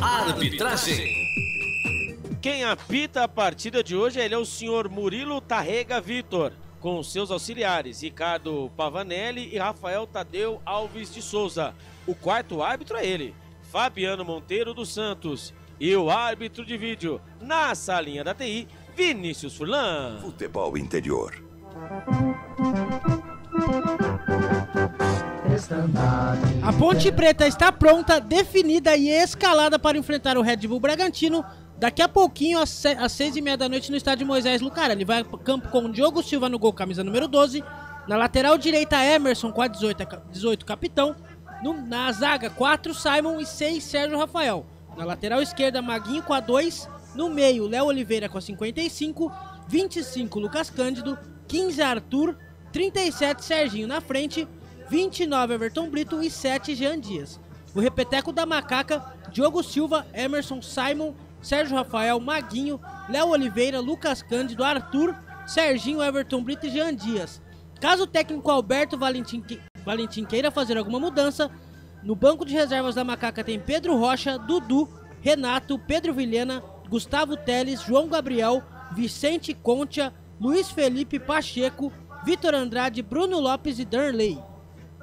Arbitragem. Quem apita a partida de hoje ele é o senhor Murilo Tarrega Vitor, com seus auxiliares Ricardo Pavanelli e Rafael Tadeu Alves de Souza. O quarto árbitro é ele, Fabiano Monteiro dos Santos. E o árbitro de vídeo, na salinha da TI, Vinícius Furlan. Futebol interior. A Ponte Preta está pronta, definida e escalada para enfrentar o Red Bull Bragantino daqui a pouquinho, às 6h30 da noite, no estádio Moisés Lucarelli. Ele vai para campo com o Diogo Silva no gol, camisa número 12. Na lateral direita, Emerson com a 18, capitão. Na zaga, 4, Simon e 6, Sérgio Rafael. Na lateral esquerda, Maguinho com a 2. No meio, Léo Oliveira com a 55. 25, Lucas Cândido. 15, Arthur. 37, Serginho na frente. 29, Everton Brito e 7, Jean Dias. O repeteco da Macaca, Diogo Silva, Emerson, Simon, Sérgio Rafael, Maguinho, Léo Oliveira, Lucas Cândido, Arthur, Serginho, Everton Brito e Jean Dias. Caso o técnico Alberto Valentim queira fazer alguma mudança, no banco de reservas da Macaca tem Pedro Rocha, Dudu, Renato, Pedro Vilhena, Gustavo Teles, João Gabriel, Vicente Concha, Luiz Felipe Pacheco, Vitor Andrade, Bruno Lopes e Darley.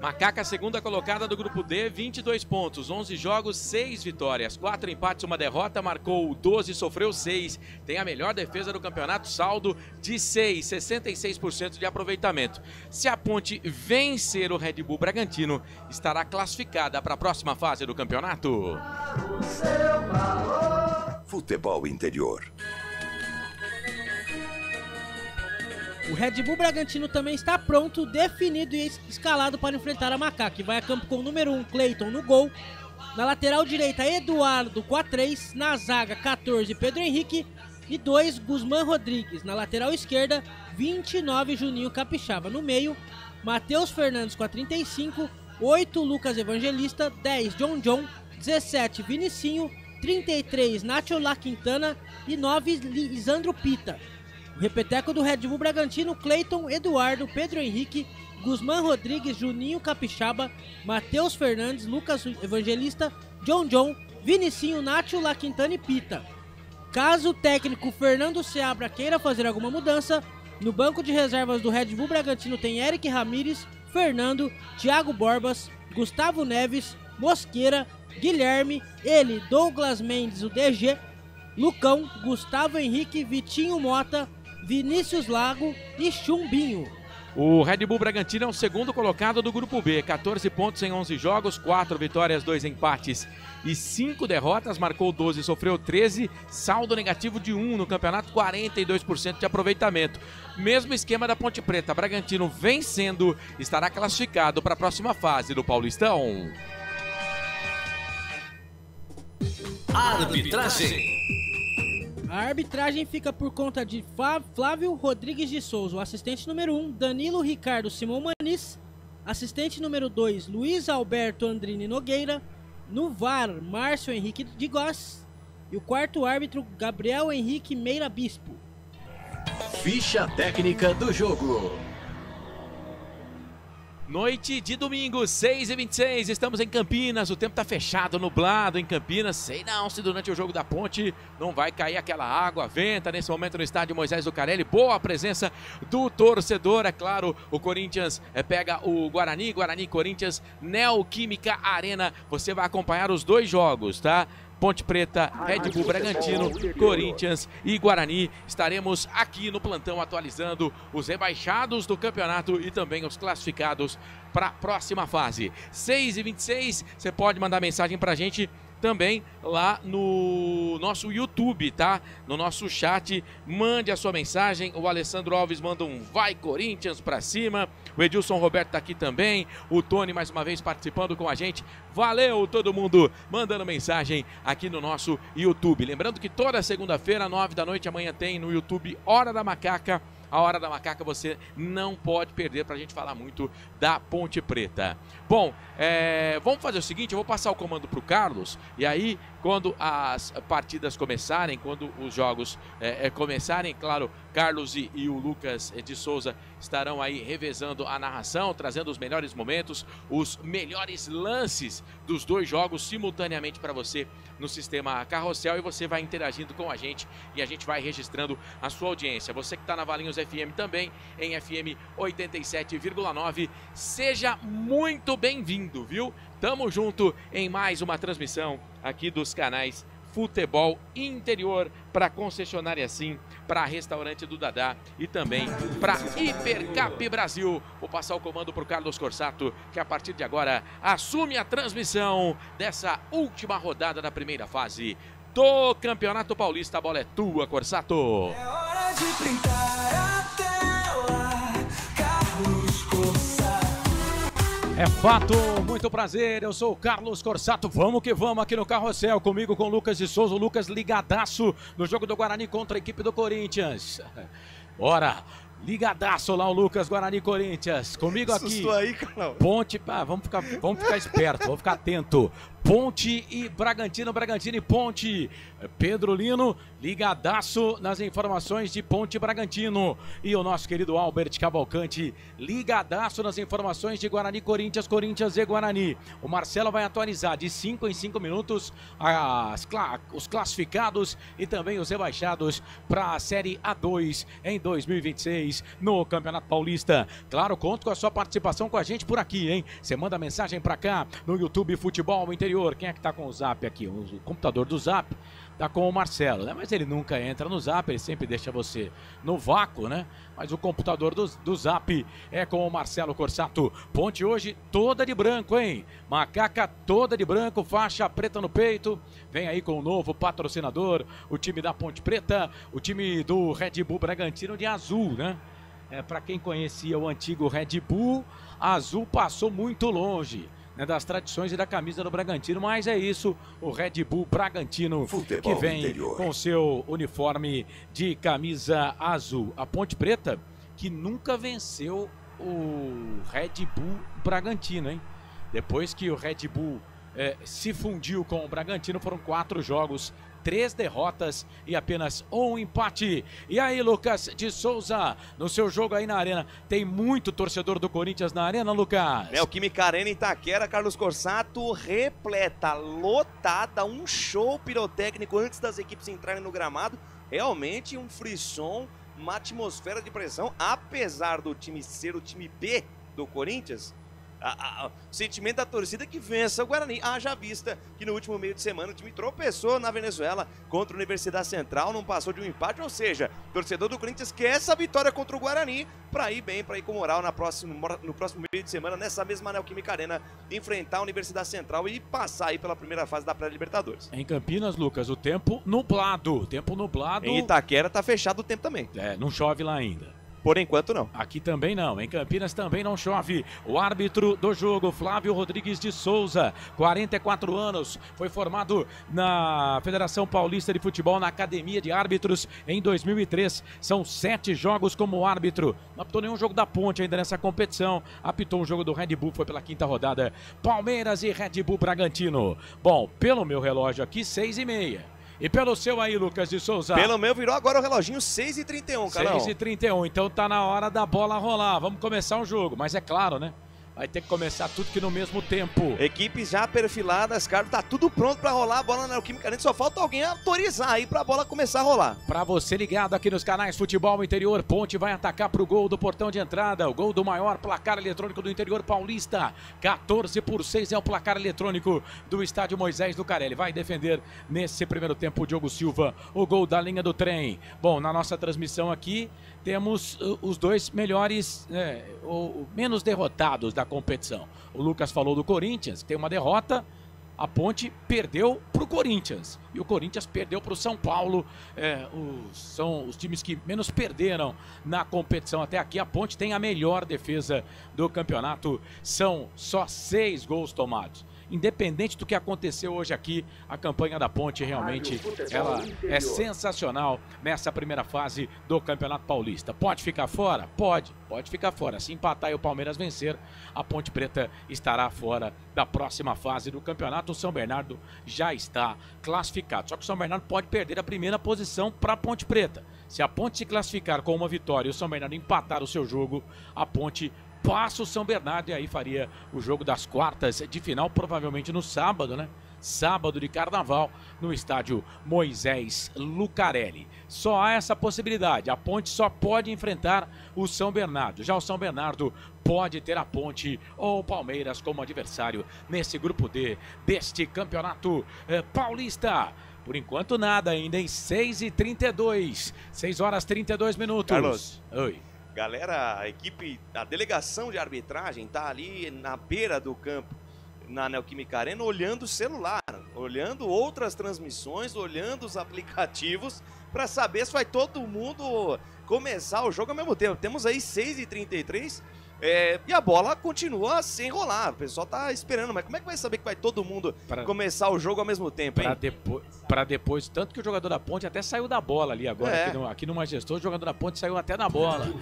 Macaca, segunda colocada do grupo D, 22 pontos, 11 jogos, 6 vitórias, 4 empates, 1 derrota, marcou 12, sofreu 6, tem a melhor defesa do campeonato, saldo de 6, 66% de aproveitamento. Se a Ponte vencer o Red Bull Bragantino, estará classificada para a próxima fase do campeonato. Futebol interior. O Red Bull Bragantino também está pronto, definido e escalado para enfrentar a Macaca, que vai a campo com o número 1, Cleiton, no gol. Na lateral direita, Eduardo com a 3. Na zaga, 14, Pedro Henrique. E 2, Guzmán Rodrigues. Na lateral esquerda, 29, Juninho Capixaba. No meio, Matheus Fernandes com a 35. 8, Lucas Evangelista. 10, John. 17, Vinicinho. 33, Nacho La Quintana. E 9, Lisandro Pita. O repeteco do Red Bull Bragantino, Cleiton, Eduardo, Pedro Henrique, Guzmán Rodrigues, Juninho Capixaba, Matheus Fernandes, Lucas Evangelista, John, Vinicinho, Nacho, La Quintana e Pita. Caso o técnico Fernando Seabra queira fazer alguma mudança, no banco de reservas do Red Bull Bragantino tem Eric Ramírez, Fernando, Thiago Borbas, Gustavo Neves, Mosqueira, Guilherme, ele, Douglas Mendes, o DG, Lucão, Gustavo Henrique, Vitinho Mota, Vinícius Lago e Chumbinho. O Red Bull Bragantino é o segundo colocado do grupo B, 14 pontos em 11 jogos, 4 vitórias, 2 empates e 5 derrotas, marcou 12, sofreu 13, saldo negativo de 1 no campeonato, 42% de aproveitamento. Mesmo esquema da Ponte Preta, Bragantino vencendo, estará classificado para a próxima fase do Paulistão. Arbitragem. A arbitragem fica por conta de Flávio Rodrigues de Souza, o assistente número 1, Danilo Ricardo Simão Maniz, assistente número 2, Luiz Alberto Andrini Nogueira, no VAR, Márcio Henrique de Góes, e o quarto árbitro, Gabriel Henrique Meira Bispo. Ficha técnica do jogo. Noite de domingo, 6h26, estamos em Campinas, o tempo tá fechado, nublado em Campinas, sei não se durante o jogo da Ponte não vai cair aquela água, venta nesse momento no estádio Moisés Lucarelli, boa presença do torcedor, é claro, o Corinthians pega o Guarani, Corinthians, Neoquímica Arena, você vai acompanhar os dois jogos, tá? Ponte Preta, Red Bull Bragantino, Corinthians e Guarani. Estaremos aqui no plantão atualizando os rebaixados do campeonato e também os classificados para a próxima fase. 6h26, você pode mandar mensagem para a gente também lá no nosso YouTube, tá? No nosso chat, mande a sua mensagem. O Alessandro Alves manda um vai Corinthians pra cima. O Edilson Roberto tá aqui também. O Tony mais uma vez participando com a gente. Valeu todo mundo mandando mensagem aqui no nosso YouTube. Lembrando que toda segunda-feira, 9 da noite, amanhã tem no YouTube Hora da Macaca. A Hora da Macaca você não pode perder pra gente falar muito da Ponte Preta. Bom, vamos fazer o seguinte, eu vou passar o comando pro Carlos e aí quando as partidas começarem, quando os jogos começarem, claro, Carlos e o Lucas de Souza estarão aí revezando a narração, trazendo os melhores momentos, os melhores lances dos dois jogos simultaneamente para você no sistema Carrossel e você vai interagindo com a gente e a gente vai registrando a sua audiência. Você que está na Valinhos FM também, em FM 87,9, seja muito bem-vindo, viu? Tamo junto em mais uma transmissão aqui dos canais Futebol Interior para concessionária Sim, para restaurante do Dadá e também para Hipercap Brasil. Vou passar o comando para o Carlos Corsato, que a partir de agora assume a transmissão dessa última rodada da primeira fase do Campeonato Paulista. A bola é tua, Corsato. É hora de pintar a tela, Carlos Corsato. É fato, muito prazer, eu sou o Carlos Corsato, vamos que vamos aqui no Carrossel, comigo com o Lucas de Souza, o Lucas ligadaço no jogo do Guarani contra a equipe do Corinthians. Bora, ligadaço lá o Lucas, Guarani Corinthians, comigo aqui. Assustou aí, Carlão. Ponte, vamos ficar esperto, vamos ficar atento. Ponte e Bragantino, Bragantino e Ponte. Pedro Lino, ligadaço nas informações de Ponte e Bragantino. E o nosso querido Albert Cavalcante, ligadaço nas informações de Guarani, Corinthians, Corinthians e Guarani. O Marcelo vai atualizar de 5 em 5 minutos os classificados e também os rebaixados para a Série A2 em 2026 no Campeonato Paulista. Claro, conto com a sua participação com a gente por aqui, hein? Você manda mensagem para cá no YouTube Futebol Interior. Quem é que tá com o Zap aqui? O computador do Zap tá com o Marcelo, né? Mas ele nunca entra no Zap, ele sempre deixa você no vácuo, né? Mas o computador do Zap é com o Marcelo Corsato. Ponte hoje toda de branco, hein? Macaca toda de branco, faixa preta no peito. Vem aí com o novo patrocinador, o time da Ponte Preta, o time do Red Bull Bragantino de azul, né? Para quem conhecia o antigo Red Bull, azul passou muito longe, né, das tradições e da camisa do Bragantino, mas é isso, o Red Bull Bragantino Futebol que vem Interior com seu uniforme de camisa azul. A Ponte Preta que nunca venceu o Red Bull Bragantino, hein? Depois que o Red Bull se fundiu com o Bragantino, foram 4 jogos, 3 derrotas e apenas 1 empate. E aí, Lucas de Souza, no seu jogo aí na Arena, tem muito torcedor do Corinthians na Arena, Lucas? Neoquímica Arena em Itaquera, Carlos Corsato, repleta, lotada, um show pirotécnico antes das equipes entrarem no gramado. Realmente um frisson, uma atmosfera de pressão, apesar do time ser o time B do Corinthians. O sentimento da torcida que vença o Guarani. Haja vista que no último meio de semana o time tropeçou na Venezuela contra a Universidade Central, não passou de um empate, ou seja, o torcedor do Corinthians quer essa vitória contra o Guarani para ir bem, para ir com moral no próximo meio de semana, nessa mesma Neoquímica Arena, enfrentar a Universidade Central e passar aí pela primeira fase da pré-Libertadores. Em Campinas, Lucas, o tempo nublado. Em Itaquera tá fechado o tempo também. Não chove lá ainda. Por enquanto, não. Aqui também não. Em Campinas também não chove. O árbitro do jogo, Flávio Rodrigues de Souza, 44 anos. Foi formado na Federação Paulista de Futebol, na Academia de Árbitros, em 2003. São 7 jogos como árbitro. Não apitou nenhum jogo da Ponte ainda nessa competição. Apitou um jogo do Red Bull, foi pela 5ª rodada. Palmeiras e Red Bull Bragantino. Bom, pelo meu relógio aqui, 6h30. E pelo seu aí, Lucas de Souza? Pelo meu virou agora o reloginho 6h31, Carlão. 6h31, então tá na hora da bola rolar. Vamos começar o jogo, mas é claro, né? Vai ter que começar tudo que no mesmo tempo. Equipes já perfiladas, cara, tá tudo pronto pra rolar a bola na Neoquímica Arena. Só falta alguém autorizar aí pra bola começar a rolar. Pra você ligado aqui nos canais Futebol Interior, Ponte vai atacar pro gol do portão de entrada. O gol do maior placar eletrônico do interior paulista. 14-6 é o placar eletrônico do estádio Moisés Lucarelli. Vai defender nesse primeiro tempo o Diogo Silva, o gol da linha do trem. Bom, na nossa transmissão aqui temos os dois melhores, ou menos derrotados da competição. O Lucas falou do Corinthians, que tem uma derrota. A Ponte perdeu para o Corinthians e o Corinthians perdeu para o São Paulo. São os times que menos perderam na competição até aqui. A Ponte tem a melhor defesa do campeonato. São só 6 gols tomados. Independente do que aconteceu hoje aqui, a campanha da Ponte realmente ela é sensacional nessa primeira fase do Campeonato Paulista. Pode ficar fora? Pode ficar fora. Se empatar e o Palmeiras vencer, a Ponte Preta estará fora da próxima fase do campeonato. O São Bernardo já está classificado. Só que o São Bernardo pode perder a primeira posição para a Ponte Preta. Se a Ponte se classificar com uma vitória e o São Bernardo empatar o seu jogo, a Ponte passa o São Bernardo e aí faria o jogo das quartas de final, provavelmente no sábado, né? Sábado de carnaval, no estádio Moisés Lucarelli. Só há essa possibilidade. A Ponte só pode enfrentar o São Bernardo. Já o São Bernardo pode ter a Ponte ou o Palmeiras como adversário nesse grupo D deste campeonato paulista. Por enquanto nada ainda, em 6h32. 6h32. Carlos. Oi. Galera, a delegação de arbitragem tá ali na beira do campo, na Neoquímica Arena, olhando o celular, olhando outras transmissões, olhando os aplicativos, para saber se vai todo mundo começar o jogo ao mesmo tempo. Temos aí 6h33 e a bola continua sem rolar. O pessoal tá esperando, mas como é que vai saber que vai todo mundo começar o jogo ao mesmo tempo, hein? Para depois, tanto que o jogador da Ponte até saiu da bola ali agora, aqui no Majestoso, o jogador da Ponte saiu até da bola.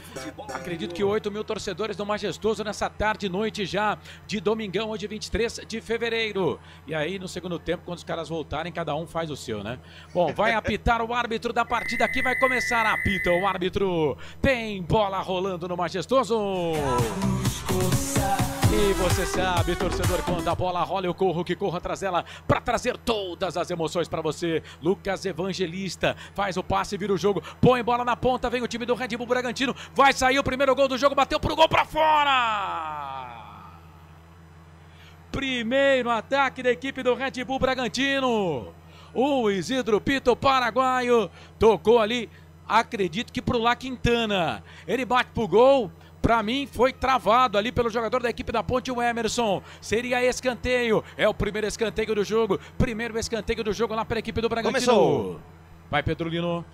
Acredito que 8 mil torcedores do Majestoso nessa tarde e noite já de domingão, hoje 23 de fevereiro. E aí no segundo tempo, quando os caras voltarem, cada um faz o seu, né? Bom, vai apitar o árbitro da partida aqui, vai começar a apita o árbitro. Tem bola rolando no Majestoso. E você sabe, torcedor, quando a bola rola eu corro que corro atrás dela para trazer todas as emoções para você. Lucas Evangelista faz o passe, vira o jogo, põe bola na ponta, vem o time do Red Bull Bragantino, vai sair o primeiro gol do jogo, bateu pro gol para fora. Primeiro ataque da equipe do Red Bull Bragantino. O Isidro Pito, paraguaio, tocou ali, acredito que pro La Quintana. Ele bate pro gol. Pra mim, foi travado ali pelo jogador da equipe da Ponte, o Emerson. Seria escanteio. É o primeiro escanteio do jogo. Primeiro escanteio do jogo lá para a equipe do Bragantino. Começou. Vai, Pedro Lino.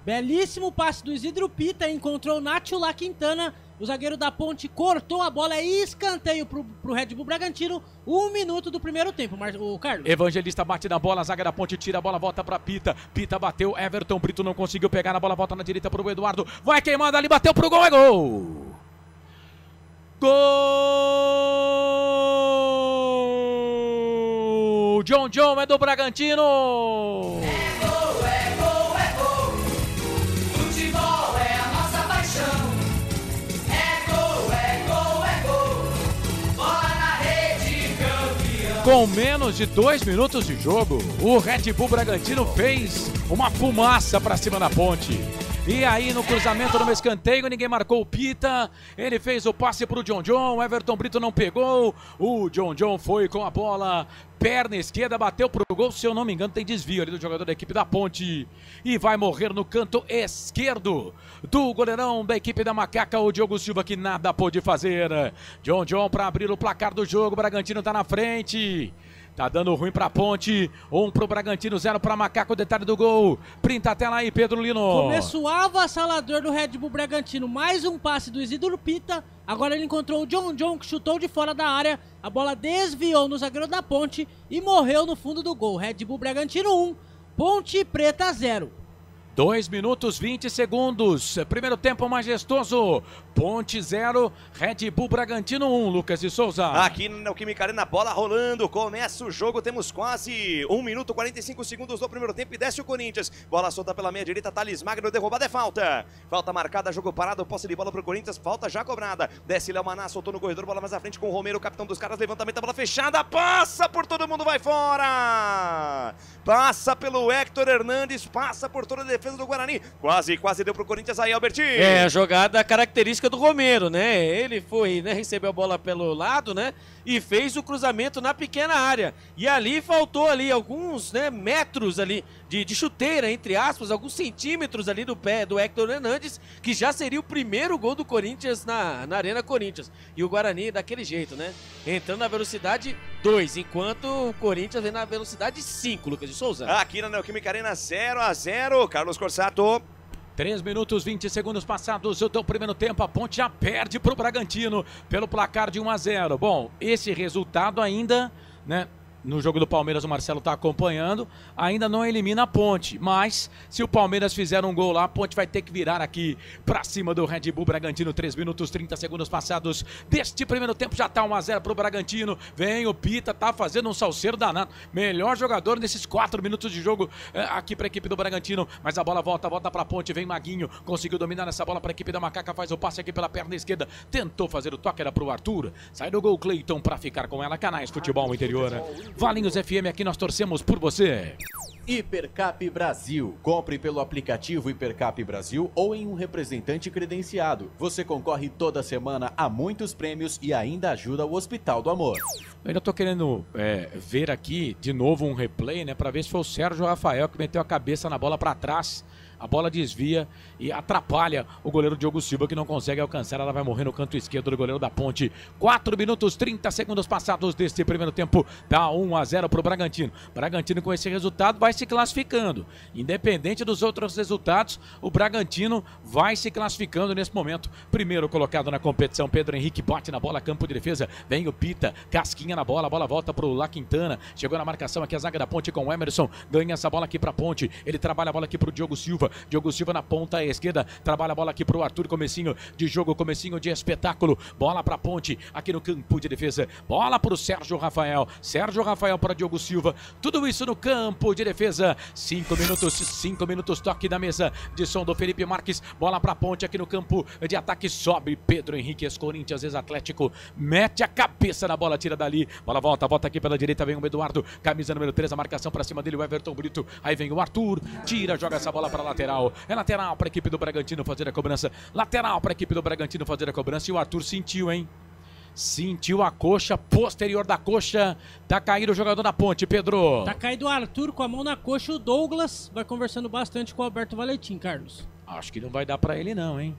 Belíssimo passe do Isidro Pita. Encontrou o Nátio La Quintana. O zagueiro da Ponte cortou a bola. É escanteio pro Red Bull Bragantino. 1 minuto do primeiro tempo, o Carlos. Evangelista bate na bola. A zaga da Ponte tira a bola, volta pra Pita. Pita bateu. Everton Brito não conseguiu pegar na bola. Volta na direita pro Eduardo. Vai queimando ali. Bateu pro gol. É gol. Gol! John é do Bragantino! É gol, é gol, é gol! Futebol é a nossa paixão! É gol, é gol, é gol! Bola na rede, campeão! Com menos de 2 minutos de jogo, o Red Bull Bragantino fez uma fumaça pra cima da Ponte. E aí no cruzamento no escanteio, ninguém marcou o Pita. Ele fez o passe pro John. O Everton Brito não pegou. O John foi com a bola. Perna esquerda, bateu pro gol. Se eu não me engano, tem desvio ali do jogador da equipe da Ponte. E vai morrer no canto esquerdo do goleirão da equipe da Macaca, o Diogo Silva, que nada pôde fazer. John para abrir o placar do jogo. O Bragantino tá na frente. Tá dando ruim pra Ponte. 1 pro Bragantino, 0 pra Macaco. Detalhe do gol. Printa a tela aí, Pedro Lino. Começo avassalador do Red Bull Bragantino. Mais um passe do Isidro Pita. Agora ele encontrou o John, que chutou de fora da área. A bola desviou no zagueiro da Ponte e morreu no fundo do gol. Red Bull Bragantino 1, Ponte Preta 0. 2 minutos 20 segundos. Primeiro tempo majestoso. Ponte 0, Red Bull Bragantino 1. Lucas de Souza. Aqui no Neoquímica Arena, bola rolando. Começa o jogo. Temos quase 1 minuto 45 segundos do primeiro tempo e desce o Corinthians. Bola solta pela meia direita. Thales Magno, derrubada, é falta. Falta marcada, jogo parado. Posse de bola pro Corinthians. Falta já cobrada. Desce Léo Maná, soltou no corredor. Bola mais à frente com o Romero, capitão dos caras. Levantamento da bola fechada. Passa por todo mundo, vai fora. Passa pelo Héctor Hernandes. Passa por toda a defesa do Guarani. Quase deu pro Corinthians aí, Albertinho. É, a jogada característica do Romero, né? Ele foi, né, recebeu a bola pelo lado, né? E fez o cruzamento na pequena área. E ali faltou ali alguns, né, metros ali de chuteira, entre aspas, alguns centímetros ali do pé do Héctor Hernandes, que já seria o primeiro gol do Corinthians na Arena Corinthians. E o Guarani daquele jeito, né? Entrando na velocidade 2, enquanto o Corinthians vem na velocidade 5, Lucas de Souza. Aqui na Neoquímica Arena, 0-0. Carlos Corsato. 3 minutos 20 segundos passados do primeiro tempo. A Ponte já perde para o Bragantino pelo placar de 1-0. Bom, esse resultado ainda, né? No jogo do Palmeiras o Marcelo está acompanhando, ainda não elimina a Ponte, mas se o Palmeiras fizer um gol lá, a Ponte vai ter que virar aqui para cima do Red Bull Bragantino. 3 minutos 30 segundos passados deste primeiro tempo, já tá 1-0 pro Bragantino. Vem o Pita, tá fazendo um salseiro danado, melhor jogador nesses 4 minutos de jogo aqui para a equipe do Bragantino, mas a bola volta para a Ponte, vem Maguinho, conseguiu dominar essa bola para a equipe da Macaca, faz o passe aqui pela perna esquerda, tentou fazer o toque, era pro Arthur, sai do gol Cleiton para ficar com ela. Canais Futebol Interior, Valinhos FM, aqui nós torcemos por você. Hipercap Brasil. Compre pelo aplicativo Hipercap Brasil ou em um representante credenciado. Você concorre toda semana a muitos prêmios e ainda ajuda o Hospital do Amor. Eu ainda tô querendo ver aqui de novo um replay, né, para ver se foi o Sérgio Rafael que meteu a cabeça na bola para trás. A bola desvia e atrapalha o goleiro Diogo Silva, que não consegue alcançar. Ela vai morrer no canto esquerdo do goleiro da Ponte. 4 minutos 30 segundos passados deste primeiro tempo. Dá 1-0 pro Bragantino. Bragantino com esse resultado vai se classificando. Independente dos outros resultados, o Bragantino vai se classificando nesse momento. Primeiro colocado na competição, Pedro Henrique bate na bola, campo de defesa. Vem o Pita, casquinha na bola, a bola volta pro La Quintana. Chegou na marcação aqui a zaga da Ponte com o Emerson. Ganha essa bola aqui pra Ponte. Ele trabalha a bola aqui pro Diogo Silva. Diogo Silva na ponta esquerda, trabalha a bola aqui pro Arthur, comecinho de jogo, comecinho de espetáculo, bola pra Ponte, aqui no campo de defesa, bola pro Sérgio Rafael para Diogo Silva, tudo isso no campo de defesa. 5 minutos, toque da mesa de som do Felipe Marques, bola pra Ponte aqui no campo de ataque, sobe Pedro Henrique, ex-Corinthians, ex-Atlético, mete a cabeça na bola, tira dali, bola volta aqui pela direita, vem o Eduardo, camisa número 3, a marcação pra cima dele, o Everton Brito, aí vem o Arthur, tira, joga essa bola pra lateral, é lateral para a equipe do Bragantino fazer a cobrança, lateral para a equipe do Bragantino fazer a cobrança, e o Arthur sentiu, hein? Sentiu a coxa, posterior da coxa, tá caído o jogador da Ponte, Pedro. Tá caído o Arthur com a mão na coxa, o Douglas vai conversando bastante com o Alberto Valentim, Carlos. Acho que não vai dar para ele não, hein?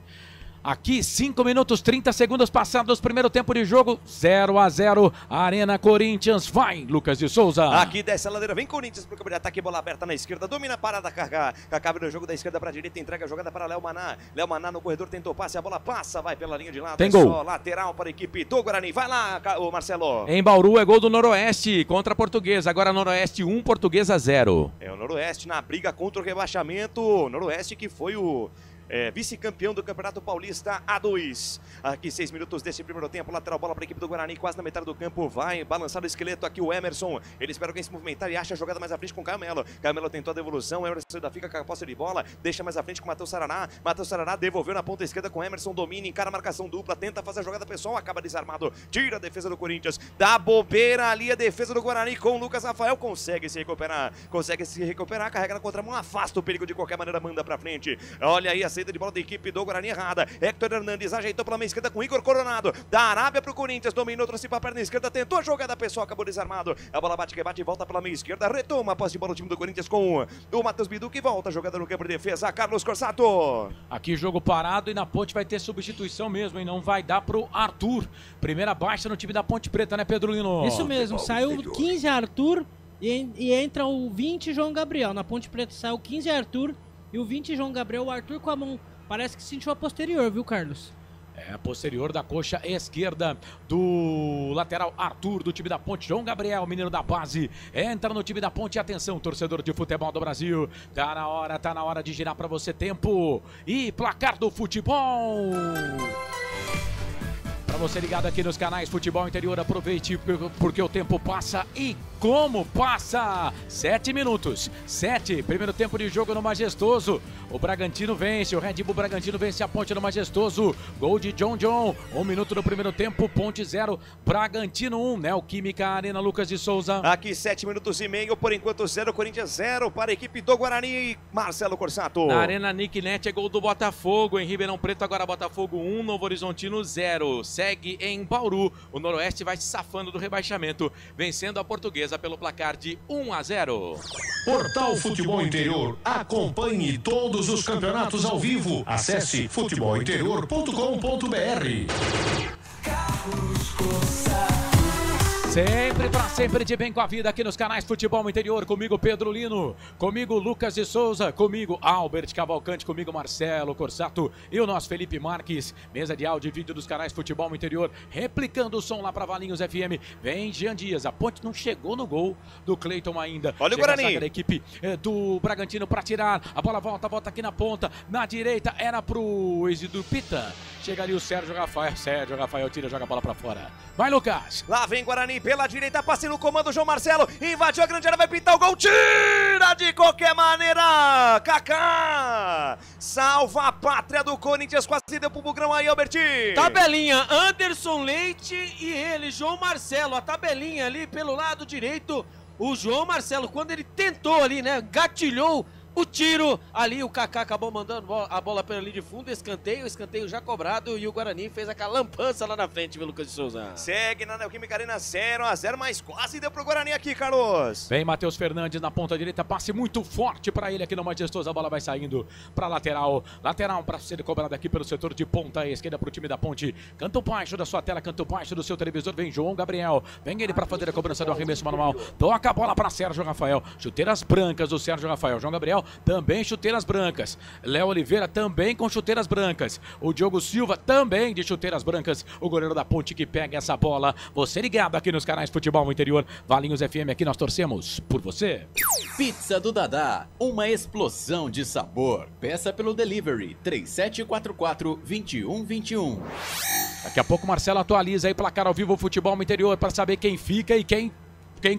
Aqui, 5 minutos, 30 segundos passados, primeiro tempo de jogo, 0-0, Arena Corinthians, vai, Lucas de Souza. Aqui desce a ladeira, vem Corinthians pro campo de ataque, bola aberta na esquerda, domina a parada, Kaká, abre no jogo da esquerda pra direita, entrega a jogada para Léo Maná no corredor, tentou passe, a bola passa, vai pela linha de lado, tem gol. Só lateral para a equipe do Guarani, vai lá, o Marcelo. Em Bauru é gol do Noroeste contra a Portuguesa, agora Noroeste 1, Portuguesa 0. É o Noroeste na briga contra o rebaixamento, Noroeste que foi o vice-campeão do Campeonato Paulista A2. Aqui 6 minutos desse primeiro tempo, lateral bola para a equipe do Guarani, quase na metade do campo, vai balançar o esqueleto aqui o Emerson, ele espera alguém se movimentar e acha a jogada mais à frente com o Carmelo tentou a devolução, Emerson ainda fica com a posse de bola, deixa mais à frente com o Matheus Saraná, devolveu na ponta esquerda com o Emerson, domina, encara a marcação dupla, tenta fazer a jogada pessoal, acaba desarmado, tira a defesa do Corinthians, dá bobeira ali a defesa do Guarani com o Lucas Rafael, consegue se recuperar, carrega na contramão, afasta o perigo de qualquer maneira, manda pra frente, olha aí a saída de bola da equipe do Guarani errada. Hector Hernandes ajeitou pela meia esquerda com Igor Coronado. Da Arábia pro Corinthians, dominou, trouxe pra perna esquerda, tentou a jogada pessoal, acabou desarmado. A bola bate que bate e volta pela meia esquerda. Retoma a posse de bola o time do Corinthians com o Matheus Bidu, que volta a jogada no campo de defesa. Carlos Corsato. Aqui jogo parado e na Ponte vai ter substituição mesmo, hein? Não vai dar pro Arthur. Primeira baixa no time da Ponte Preta, né, Pedro Lino? Isso mesmo, saiu 15 Arthur e entra o 20 João Gabriel. Na Ponte Preta saiu 15 Arthur e o 20 João Gabriel. O Arthur com a mão, parece que sentiu a posterior, viu, Carlos? É a posterior da coxa esquerda do lateral Arthur, do time da Ponte. João Gabriel, menino da base, entra no time da Ponte. Atenção, torcedor de futebol do Brasil. Tá na hora de girar pra você. Tempo e placar do futebol. Pra você ligado aqui nos canais Futebol Interior, aproveite porque o tempo passa e como passa! 7 minutos, 7, primeiro tempo de jogo no Majestoso. O Bragantino vence, o Red Bull Bragantino vence a Ponte no Majestoso. Gol de John. 1 minuto no primeiro tempo, Ponte 0, Bragantino 1, Neoquímica Arena, Lucas de Souza. Aqui 7 minutos e meio, por enquanto 0, Corinthians 0 para a equipe do Guarani. Marcelo Corsato. Na Arena Nick Net é gol do Botafogo, em Ribeirão Preto agora Botafogo 1, Novo Horizontino 0. Segue em Bauru, o Noroeste vai se safando do rebaixamento, vencendo a Portuguesa pelo placar de 1-0. Portal Futebol Interior. Acompanhe todos os campeonatos ao vivo. Acesse futebolinterior.com.br. Sempre pra sempre de bem com a vida aqui nos canais Futebol Interior. Comigo Pedro Lino, comigo Lucas de Souza, comigo Albert Cavalcante, comigo Marcelo Corsato e o nosso Felipe Marques. Mesa de áudio e vídeo dos canais Futebol Interior, replicando o som lá pra Valinhos FM. Vem Jean Dias, a Ponte não chegou no gol do Cleiton ainda. Olha o Guarani. A equipe do Bragantino pra tirar, a bola volta aqui na ponta, na direita era pro Isidro Pita. Chega ali o Sérgio Rafael tira, joga a bola pra fora. Vai, Lucas. Lá vem Guarani pela direita, passe no comando, João Marcelo invadiu a grande área, vai pintar o gol, tira de qualquer maneira, Kaká salva a pátria do Corinthians, quase deu pro Bugrão aí, Alberti. Tabelinha, Anderson Leite e ele, João Marcelo, a tabelinha ali pelo lado direito, o João Marcelo, quando ele tentou ali, né, gatilhou o tiro, ali o Kaká acabou mandando a bola pela linha de fundo, escanteio já cobrado e o Guarani fez aquela lampança lá na frente, viu, Lucas de Souza? Segue na Neoquímica Arena 0-0, mas quase deu pro Guarani aqui, Carlos. Vem Matheus Fernandes na ponta direita, passe muito forte pra ele aqui no Majestoso, a bola vai saindo pra lateral pra ser cobrada aqui pelo setor de ponta esquerda pro time da Ponte. Canto baixo da sua tela, canto baixo do seu televisor, vem João Gabriel, vem ele pra fazer a cobrança do arremesso manual, toca a bola pra Sérgio Rafael, chuteiras brancas do Sérgio Rafael, João Gabriel também chuteiras brancas. Léo Oliveira também com chuteiras brancas. O Diogo Silva também de chuteiras brancas. O goleiro da Ponte que pega essa bola. Você ligado aqui nos canais Futebol Interior. Valinhos FM, aqui nós torcemos por você. Pizza do Dadá, uma explosão de sabor. Peça pelo delivery 3744-2121. Daqui a pouco o Marcelo atualiza aí placar ao vivo Futebol Interior para saber quem fica e quem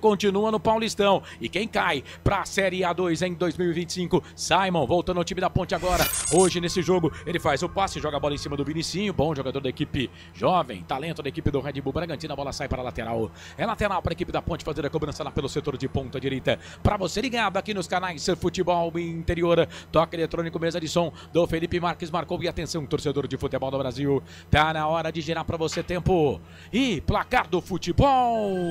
continua no Paulistão e quem cai para a Série A2 em 2025. Simon voltando ao time da Ponte agora. Hoje nesse jogo ele faz o passe, joga a bola em cima do Vinicinho, bom jogador da equipe jovem, talento da equipe do Red Bull Bragantino, a bola sai para a lateral. É lateral para a equipe da Ponte fazer a cobrança lá pelo setor de ponta direita. Para você ligado aqui nos canais Futebol Interior, toque eletrônico, mesa de som do Felipe Marques, marcou e atenção, torcedor de futebol do Brasil. Tá na hora de girar para você tempo e placar do futebol.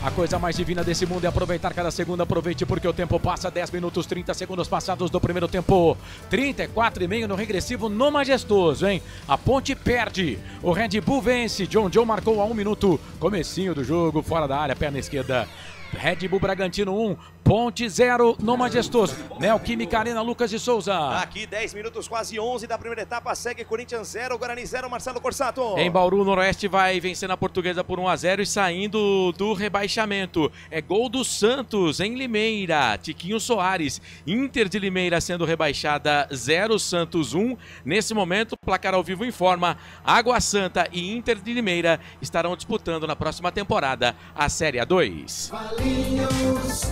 A coisa mais divina desse mundo é aproveitar cada segundo. Aproveite porque o tempo passa. 10 minutos, 30 segundos passados do primeiro tempo. 34,5 no regressivo no Majestoso, hein? A Ponte perde. O Red Bull vence. John marcou a 1 minuto. Comecinho do jogo, fora da área, perna esquerda. Red Bull Bragantino 1, Ponte 0 no Majestoso. Neoquímica Arena, Lucas de Souza. Aqui 10 minutos, quase 11 da primeira etapa. Segue Corinthians 0, Guarani 0, Marcelo Corsato. Em Bauru, o Noroeste vai vencendo a Portuguesa por 1-0 e saindo do rebaixamento. É gol do Santos em Limeira. Tiquinho Soares. Inter de Limeira sendo rebaixada 0, Santos 1. Nesse momento, o placar ao vivo informa: Água Santa e Inter de Limeira estarão disputando na próxima temporada a Série A2. Valinhos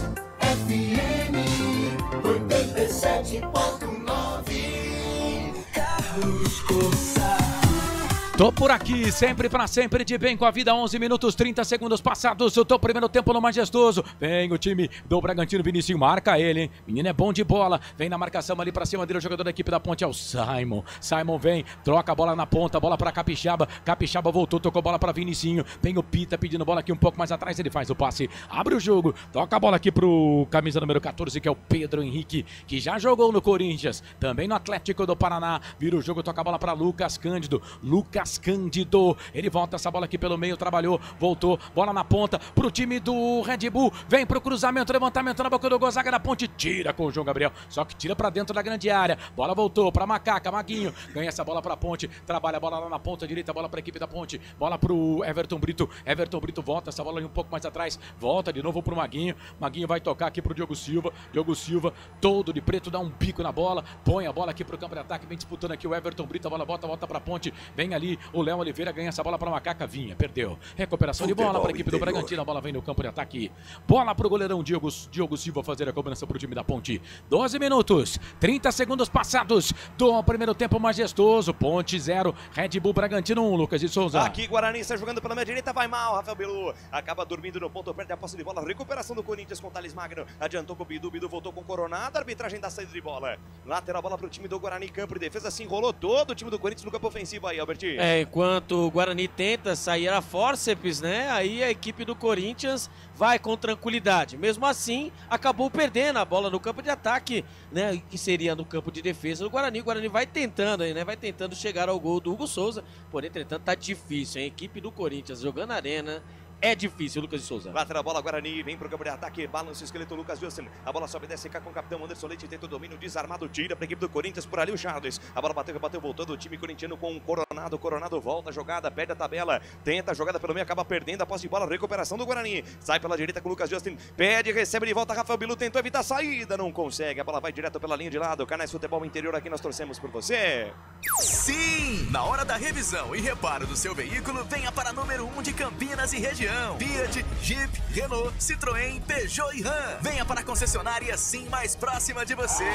FM 87.9. Carlos Corsato. Tô por aqui, sempre pra sempre, de bem com a vida, 11 minutos 30 segundos passados, eu tô primeiro tempo no Majestoso, vem o time do Bragantino, Vinicius marca ele, hein, menino é bom de bola, vem na marcação ali pra cima dele, o jogador da equipe da Ponte é o Simon vem, troca a bola na ponta, bola pra Capixaba voltou, tocou bola pra Vinicinho, vem o Pita pedindo bola aqui um pouco mais atrás, ele faz o passe, abre o jogo, toca a bola aqui pro camisa número 14, que é o Pedro Henrique, que já jogou no Corinthians, também no Atlético do Paraná, vira o jogo, toca a bola pra Lucas Cândido, ele volta essa bola aqui pelo meio, trabalhou, voltou, bola na ponta pro time do Red Bull, vem pro cruzamento, levantamento na boca do gol, zaga da Ponte, tira com o João Gabriel, só que tira pra dentro da grande área, bola voltou pra Macaca, Maguinho, ganha essa bola pra Ponte, trabalha a bola lá na ponta direita, bola pra equipe da Ponte, bola pro Everton Brito volta essa bola um pouco mais atrás, volta de novo pro Maguinho vai tocar aqui pro Diogo Silva, todo de preto, dá um bico na bola, põe a bola aqui pro campo de ataque, vem disputando aqui o Everton Brito, a bola volta pra Ponte, vem ali o Léo Oliveira, ganha essa bola pra Macaca, Vinha, perdeu, recuperação de bola pra equipe do Bragantino, a bola vem no campo de ataque, bola pro goleirão Diogo Silva fazer a cobrança pro time da Ponte, 12 minutos, 30 segundos passados do primeiro tempo Majestoso, Ponte 0, Red Bull Bragantino 1, Lucas de Souza. Aqui Guarani está jogando pela minha direita, vai mal, Rafael Belu, acaba dormindo no ponto, perde a posse de bola, recuperação do Corinthians com Thales Magno, adiantou com o Bidu voltou com o Coronado, arbitragem da saída de bola, lateral bola pro time do Guarani, campo de defesa, se enrolou todo o time do Corinthians no campo ofensivo aí, Albertinho. Enquanto o Guarani tenta sair a fórceps, né, aí a equipe do Corinthians vai com tranquilidade, mesmo assim acabou perdendo a bola no campo de ataque, né, que seria no campo de defesa do Guarani, o Guarani vai tentando aí, né, vai tentando chegar ao gol do Hugo Souza, porém, entretanto, tá difícil, hein, a equipe do Corinthians jogando arena, é difícil, Lucas de Souza. Lateral bola, Guarani, vem pro campo de ataque, balança o esqueleto, Lucas Wilson. A bola sobe, desce cá com o capitão Anderson Leite, tenta o domínio, desarmado, tira pra equipe do Corinthians, por ali o Charles. A bola bateu, voltando o time corintiano com o Coronado volta a jogada, perde a tabela, tenta a jogada pelo meio, acaba perdendo a posse de bola, recuperação do Guarani. Sai pela direita com o Lucas Justin, pede, recebe de volta, Rafael Bilu tentou evitar a saída, não consegue. A bola vai direto pela linha de lado, Canais Futebol Interior, aqui nós torcemos por você. Sim! Na hora da revisão e reparo do seu veículo, venha para número 1 de Campinas e região. Fiat, Jeep, Renault, Citroën, Peugeot e Ram. Venha para a concessionária sim mais próxima de você.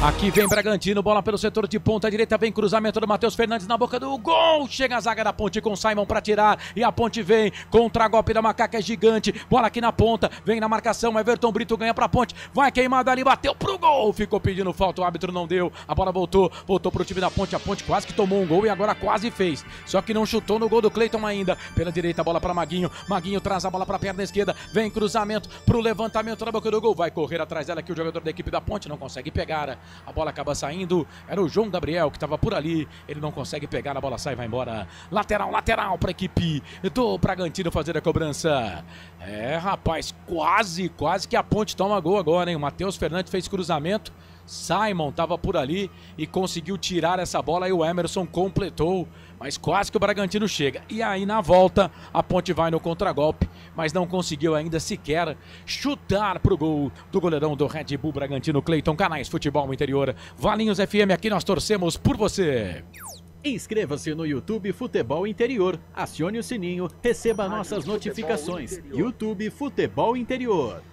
Aqui vem Bragantino, bola pelo setor de ponta direita, vem cruzamento do Matheus Fernandes na boca do gol. Chega a zaga da Ponte com o Simon para tirar e a Ponte vem, contra-golpe da Macaca é gigante, bola aqui na ponta, vem na marcação, Everton Brito ganha pra Ponte, vai queimada ali, bateu pro gol, ficou pedindo falta, o árbitro não deu, a bola voltou pro time da Ponte, a Ponte quase que tomou um gol e agora quase fez, só que não chutou no gol do Cleiton ainda, pela direita a bola pra Maguinho traz a bola pra perna esquerda, vem cruzamento pro levantamento na boca do gol, vai correr atrás dela aqui o jogador da equipe da Ponte, não consegue pegar, a bola acaba saindo, era o João Gabriel que tava por ali, ele não consegue pegar, a bola sai, vai embora, lateral pra equipe do Bragantino fazer a cobrança. Rapaz, quase que a Ponte toma gol agora, hein, o Matheus Fernandes fez cruzamento, Simon tava por ali e conseguiu tirar essa bola e o Emerson completou, mas quase que o Bragantino chega. E aí na volta a Ponte vai no contragolpe, mas não conseguiu ainda sequer chutar pro gol do goleirão do Red Bull Bragantino, Cleiton. Canais Futebol Interior, Valinhos FM, aqui nós torcemos por você. Inscreva-se no YouTube Futebol Interior, acione o sininho, receba nossas notificações. YouTube Futebol Interior.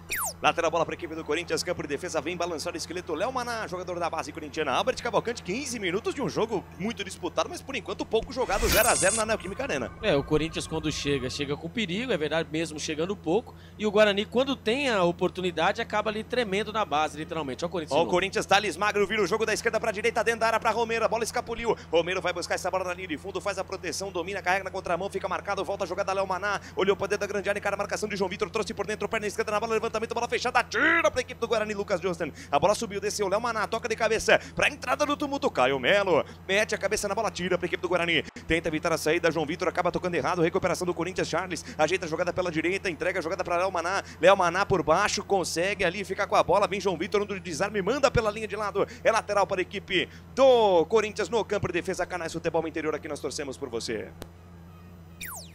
Lateral bola para a equipe do Corinthians, campo de defesa, vem balançando o esqueleto, Léo Maná, jogador da base corintiana, Albert Cavalcante, 15 minutos de um jogo muito disputado, mas por enquanto pouco jogado, 0-0 na Neoquímica Arena. O Corinthians quando chega com perigo, é verdade, mesmo chegando pouco, e o Guarani quando tem a oportunidade acaba ali tremendo na base, literalmente. Olha o Corinthians. O Corinthians, Thales Magno, vira o jogo da esquerda para a direita, dentro da área para Romero, a bola escapuliu, Romero vai buscar essa bola na linha de fundo, faz a proteção, domina, carrega na contramão, fica marcado, volta a jogada, Léo Maná, olhou para dentro da grande área, encara a marcação de João Vitor, trouxe por dentro, perna esquerda na bola, levantamento, bola fechada, tira para a equipe do Guarani, Lucas Johnston, a bola subiu, desceu, Léo Maná, toca de cabeça, para a entrada do tumulto, Caio Melo, mete a cabeça na bola, tira para a equipe do Guarani, tenta evitar a saída, João Vitor acaba tocando errado, recuperação do Corinthians, Charles, ajeita a jogada pela direita, entrega a jogada para Léo Maná por baixo, consegue ali ficar com a bola, vem João Vitor, no desarme, manda pela linha de lado, é lateral para a equipe do Corinthians no campo de defesa, Canais Futebol Interior, aqui nós torcemos por você.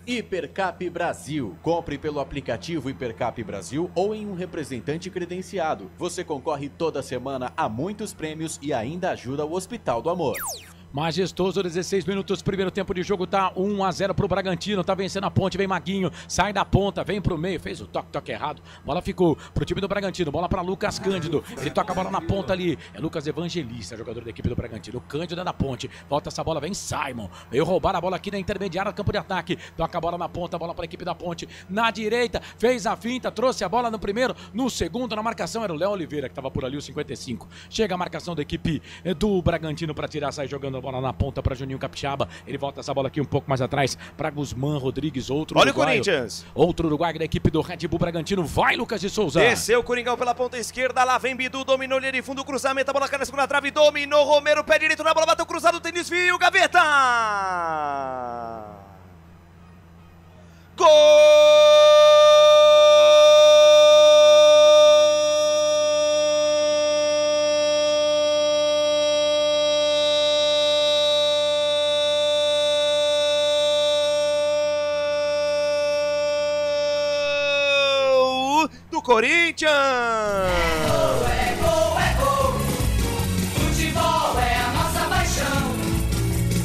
Hipercap Brasil. Compre pelo aplicativo Hipercap Brasil ou em um representante credenciado. Você concorre toda semana a muitos prêmios e ainda ajuda o Hospital do Amor. Majestoso, 16 minutos, primeiro tempo de jogo, tá 1-0 pro Bragantino, tá vencendo a Ponte, vem Maguinho, sai da ponta, vem pro meio, fez o toque errado, bola ficou pro time do Bragantino, bola pra Lucas Cândido, ele toca a bola na ponta ali, é Lucas Evangelista, jogador da equipe do Bragantino, o Cândido é da Ponte, volta essa bola, vem Simon, veio roubar a bola aqui na intermediária do campo de ataque, toca a bola na ponta, bola pra equipe da Ponte, na direita, fez a finta, trouxe a bola no primeiro, no segundo, na marcação era o Léo Oliveira, que tava por ali, o 55, chega a marcação da equipe do Bragantino pra tirar, sai jogando bola na ponta para Juninho Capixaba. Ele volta essa bola aqui um pouco mais atrás para Guzmán Rodrigues, outro olha uruguaio. O Corinthians. Outro uruguaio da equipe do Red Bull Bragantino. Vai, Lucas de Souza. Desceu o Coringão pela ponta esquerda. Lá vem Bidu, dominou linha de fundo, cruzamento. A bola cai na segunda trave. Dominou Romero, pé direito na bola, bateu cruzado, tem desvio. Gaveta! Gol! Do Corinthians! É gol, é gol, é gol. Futebol é a nossa paixão.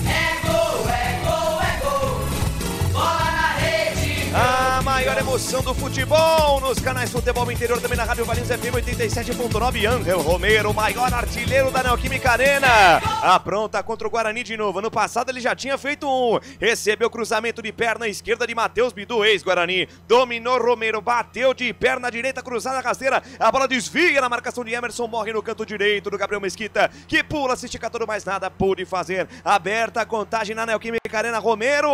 É gol, é gol, é gol. Bola na rede. A maior emoção do futebol nos canais Futebol Interior, também na Rádio Valinhos FM 87.9. Ángel Romero, o maior artilheiro da Neoquímica Arena, apronta contra o Guarani de novo. Ano passado ele já tinha feito um, recebeu cruzamento de perna esquerda de Matheus Bidu, ex-Guarani, dominou Romero, bateu de perna direita, cruzada rasteira, a bola desvia na marcação de Emerson, morre no canto direito do Gabriel Mesquita, que pula, se estica todo, mais nada pôde fazer. Aberta a contagem na Neoquímica Arena. Romero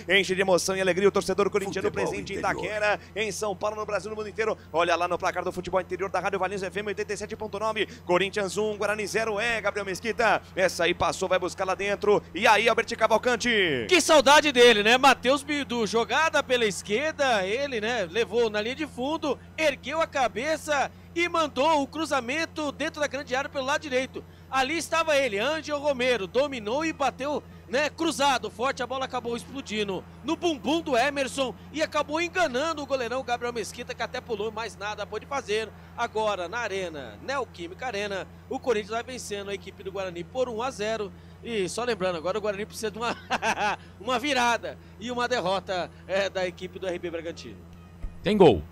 enche de emoção e alegria o torcedor corintiano presente em Itaquera, em São Paulo, no Brasil, no mundo inteiro. Olha lá no placar do Futebol Interior da Rádio Valinhos FM 87.9, Corinthians 1, Guarani 0, Gabriel Mesquita, essa aí passou, vai buscar lá dentro, e aí Albert Cavalcante. Que saudade dele, né? Matheus Bidu, jogada pela esquerda, ele, né, levou na linha de fundo, ergueu a cabeça e mandou o cruzamento dentro da grande área pelo lado direito. Ali estava ele, Ángel Romero, dominou e bateu, né, cruzado, forte, a bola acabou explodindo no bumbum do Emerson e acabou enganando o goleirão Gabriel Mesquita, que até pulou, mais nada pôde fazer. Agora, na Arena, Neoquímica Arena, o Corinthians vai vencendo a equipe do Guarani por 1-0. E só lembrando, agora o Guarani precisa de uma virada e uma derrota da equipe do RB Bragantino. Tem gol.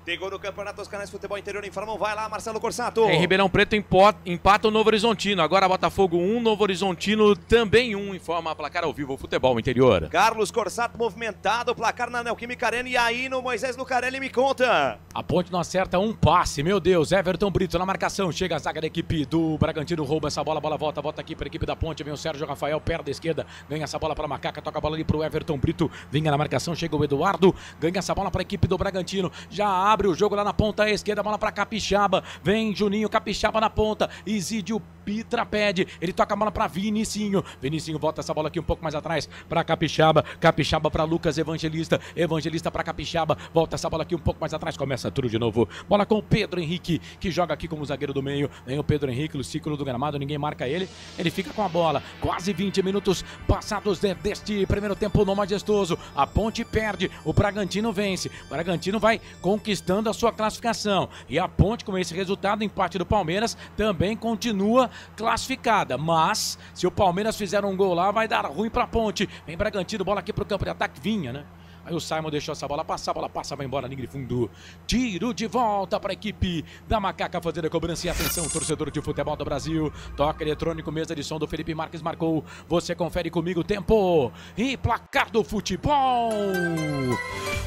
Tem gol no campeonato dos canais Futebol Interior, informam, vai lá, Marcelo Corsato. Em Ribeirão Preto empata o Novo Horizontino, agora Botafogo 1, Novo Horizontino também 1, informa a placar ao vivo, Futebol Interior. Carlos Corsato movimentado, o placar na Neoquímica Arena, e aí no Moisés Lucarelli me conta. A Ponte não acerta um passe, meu Deus, Everton Brito na marcação, chega a zaga da equipe do Bragantino, rouba essa bola, a bola volta aqui para a equipe da Ponte, vem o Sérgio Rafael, perna da esquerda, ganha essa bola para Macaca, toca a bola ali para o Everton Brito, vinha na marcação, chega o Eduardo, ganha essa bola para a equipe do Bragantino, já abre o jogo lá na ponta esquerda, bola para Capixaba, vem Juninho Capixaba na ponta, Isídio Pitra pede, ele toca a bola para Vinicinho, Vinicinho volta essa bola aqui um pouco mais atrás para Capixaba, Capixaba para Lucas Evangelista, Evangelista para Capixaba, volta essa bola aqui um pouco mais atrás, começa tudo de novo, bola com o Pedro Henrique, que joga aqui como zagueiro do meio, vem o Pedro Henrique no ciclo do gramado, ninguém marca ele, ele fica com a bola, quase 20 minutos passados deste primeiro tempo no Majestoso, a Ponte perde, o Bragantino vence, o Bragantino vai conquistando a sua classificação, e a Ponte, com esse resultado, empate do Palmeiras, também continua classificada, mas se o Palmeiras fizer um gol lá, vai dar ruim pra Ponte. Vem Bragantino, bola aqui pro campo de ataque, vinha, né? Aí o Simon deixou essa bola passa, vai embora, linha de fundo. Tiro de volta para a equipe da Macaca fazer a cobrança. E atenção, torcedor de futebol do Brasil. Toque eletrônico, mesa de som do Felipe Marques marcou. Você confere comigo o tempo e placar do futebol.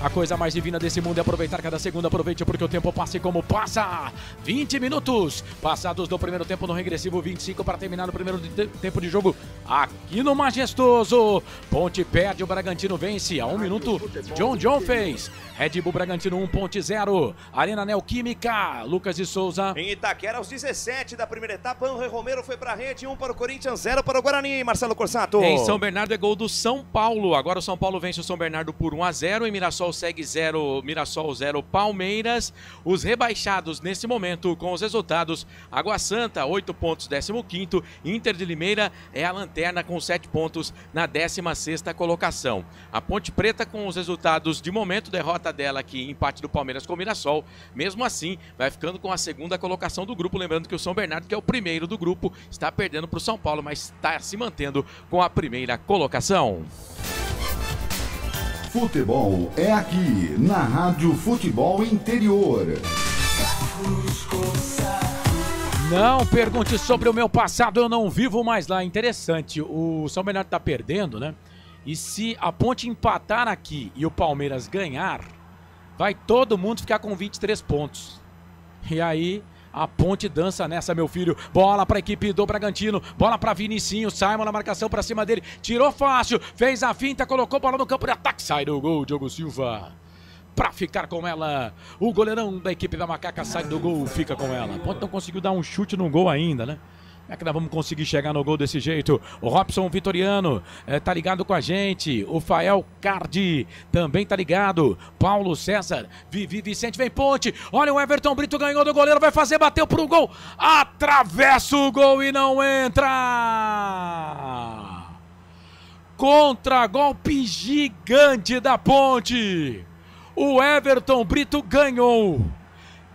A coisa mais divina desse mundo é aproveitar cada segundo. Aproveite porque o tempo passa e como passa. 20 minutos passados do primeiro tempo no regressivo. 25 para terminar no primeiro tempo de jogo aqui no Majestoso. Ponte perde, o Bragantino vence a 1 minuto. John fez. Red Bull Bragantino 1.0. Arena Neoquímica. Lucas de Souza. Em Itaquera, aos 17 da primeira etapa, Ángel Romero foi para a rede. 1 para o Corinthians, 0 para o Guarani. Marcelo Corsato. Em São Bernardo é gol do São Paulo. Agora o São Paulo vence o São Bernardo por 1-0. Em Mirassol segue 0. Mirassol 0. Palmeiras. Os rebaixados nesse momento com os resultados. Água Santa, 8 pontos, 15º. Inter de Limeira é a lanterna com 7 pontos na 16ª colocação. A Ponte Preta com os os resultados de momento, derrota dela aqui, empate do Palmeiras com o Mirassol. Mesmo assim, vai ficando com a segunda colocação do grupo. Lembrando que o São Bernardo, que é o primeiro do grupo, está perdendo para o São Paulo, mas está se mantendo com a primeira colocação. Futebol é aqui, na Rádio Futebol Interior. Não pergunte sobre o meu passado, eu não vivo mais lá. Interessante, o São Bernardo tá perdendo, né? E se a Ponte empatar aqui e o Palmeiras ganhar, vai todo mundo ficar com 23 pontos. E aí a Ponte dança nessa, meu filho. Bola para a equipe do Bragantino, bola para Vinicinho, Simon na marcação para cima dele, tirou fácil, fez a finta, colocou bola no campo de ataque, sai do gol, Diogo Silva. Pra ficar com ela, o goleirão da equipe da Macaca sai do gol, fica com ela. Ponte não conseguiu dar um chute no gol ainda, né? Como é que nós vamos conseguir chegar no gol desse jeito? O Robson Vitoriano tá ligado com a gente. O Fael Cardi também tá ligado. Paulo César, Vivi Vicente, vem Ponte. Olha, o Everton Brito ganhou do goleiro, vai fazer, bateu pro gol. Atravessa o gol e não entra. Contra-golpe gigante da Ponte. O Everton Brito ganhou.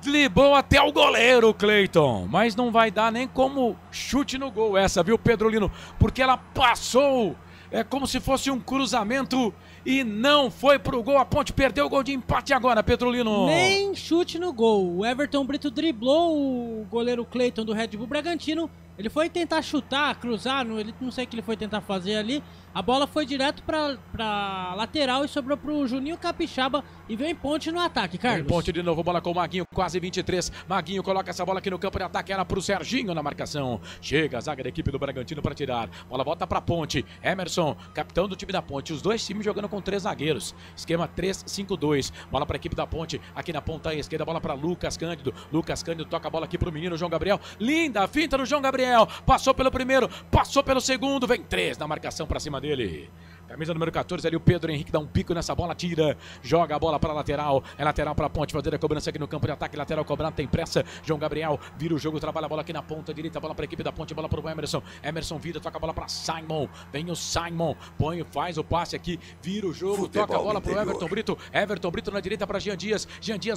Driblou até o goleiro, Cleiton. Mas não vai dar nem como chute no gol essa, viu, Pedrolino? Porque ela passou, é como se fosse um cruzamento e não foi pro gol. A Ponte perdeu o gol de empate agora, Pedrolino. Nem chute no gol. O Everton Brito driblou o goleiro Cleiton do Red Bull Bragantino. Ele foi tentar chutar, cruzar, ele não sei o que ele foi tentar fazer ali. A bola foi direto pra lateral e sobrou pro Juninho Capixaba e vem Ponte no ataque, Carlos. Vem Ponte de novo, bola com o Maguinho, quase 23. Maguinho coloca essa bola aqui no campo de ataque, era pro Serginho na marcação. Chega a zaga da equipe do Bragantino para tirar. Bola volta pra Ponte. Emerson, capitão do time da Ponte. Os dois times jogando com 3 zagueiros. Esquema 3-5-2. Bola pra equipe da Ponte, aqui na ponta esquerda, bola pra Lucas Cândido. Lucas Cândido toca a bola aqui pro menino João Gabriel. Linda finta do João Gabriel. Passou pelo primeiro, passou pelo segundo, vem 3 na marcação pra cima dele. Camisa número 14 ali, o Pedro Henrique dá um pico nessa bola, tira, joga a bola para lateral, é lateral para a Ponte, fazer a cobrança aqui no campo de ataque, lateral cobrando, tem pressa, João Gabriel vira o jogo, trabalha a bola aqui na ponta direita, bola para a equipe da Ponte, bola para o Emerson, Emerson vira, toca a bola para Simon, vem o Simon, põe, faz o passe aqui, vira o jogo, futebol toca a bola para o Everton Brito na direita para Jean Dias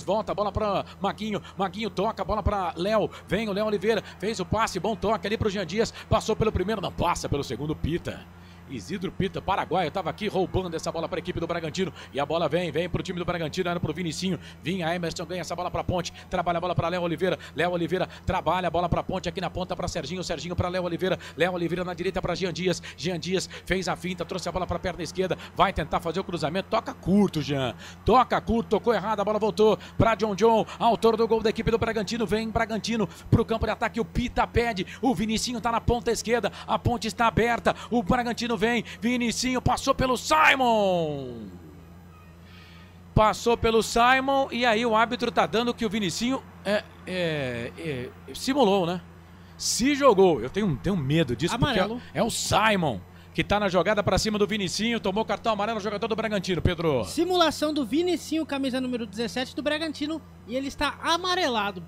volta, bola para Maguinho toca a bola para Léo, vem o Léo Oliveira, fez o passe, bom toque ali para o Jean Dias, passou pelo primeiro, não passa pelo segundo, Pita. Isidro Pita, paraguaio, estava aqui roubando essa bola para a equipe do Bragantino. E a bola vem para o time do Bragantino, era para o Vinicinho. Vinha Emerson, ganha essa bola para a Ponte. Trabalha a bola para Léo Oliveira. Léo Oliveira trabalha a bola para a Ponte aqui na ponta para Serginho. Serginho para Léo Oliveira. Léo Oliveira na direita para Jean Dias. Jean Dias fez a finta, trouxe a bola para a perna esquerda. Vai tentar fazer o cruzamento. Toca curto, Jean. Toca curto, tocou errado. A bola voltou para John, autor do gol da equipe do Bragantino. Vem Bragantino para o campo de ataque. O Pita pede. O Vinicinho está na ponta esquerda. A ponte está aberta. O Bragantino vem. Vinicinho passou pelo Simon. Passou pelo Simon e aí o árbitro tá dando que o Vinicinho simulou, né? Se jogou. Eu tenho medo disso. Amarelo. Porque é o Simon que tá na jogada pra cima do Vinicinho. Tomou cartão amarelo, jogador do Bragantino, Pedro. Simulação do Vinicinho, camisa número 17 do Bragantino. E ele está amarelado.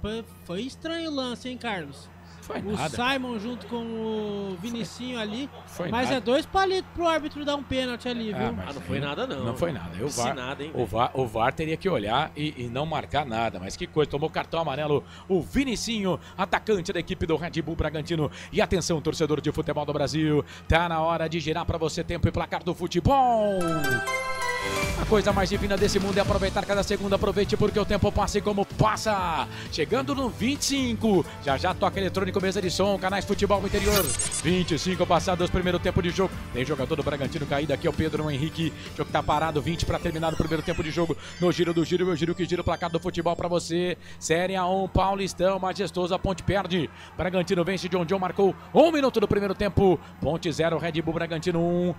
Foi estranho o lance, hein, Carlos? Foi o nada. Simon junto com o Vinicinho ali. Foi mas nada. é 2 palitos pro árbitro dar um pênalti ali, viu? Não foi nada, não. Não foi nada. Nada, hein, o VAR teria que olhar e não marcar nada. Mas que coisa, tomou cartão amarelo o Vinicinho, atacante da equipe do Red Bull Bragantino. E atenção, torcedor de futebol do Brasil. Tá na hora de girar pra você tempo e placar do futebol. A coisa mais divina desse mundo é aproveitar cada segundo. Aproveite porque o tempo passa e como passa. Chegando no 25. Já toca eletrônico, mesa de som, canais Futebol Interior. 25 passados, primeiro tempo de jogo. Tem jogador do Bragantino caído aqui, é o Pedro Henrique. O jogo tá parado, 20 para terminar o primeiro tempo de jogo. No giro do giro, meu giro que gira o placar do futebol pra você. Série A1, Paulistão, majestoso, a Ponte perde. Bragantino vence, John marcou 1 minuto do primeiro tempo. Ponte 0, Red Bull Bragantino 1.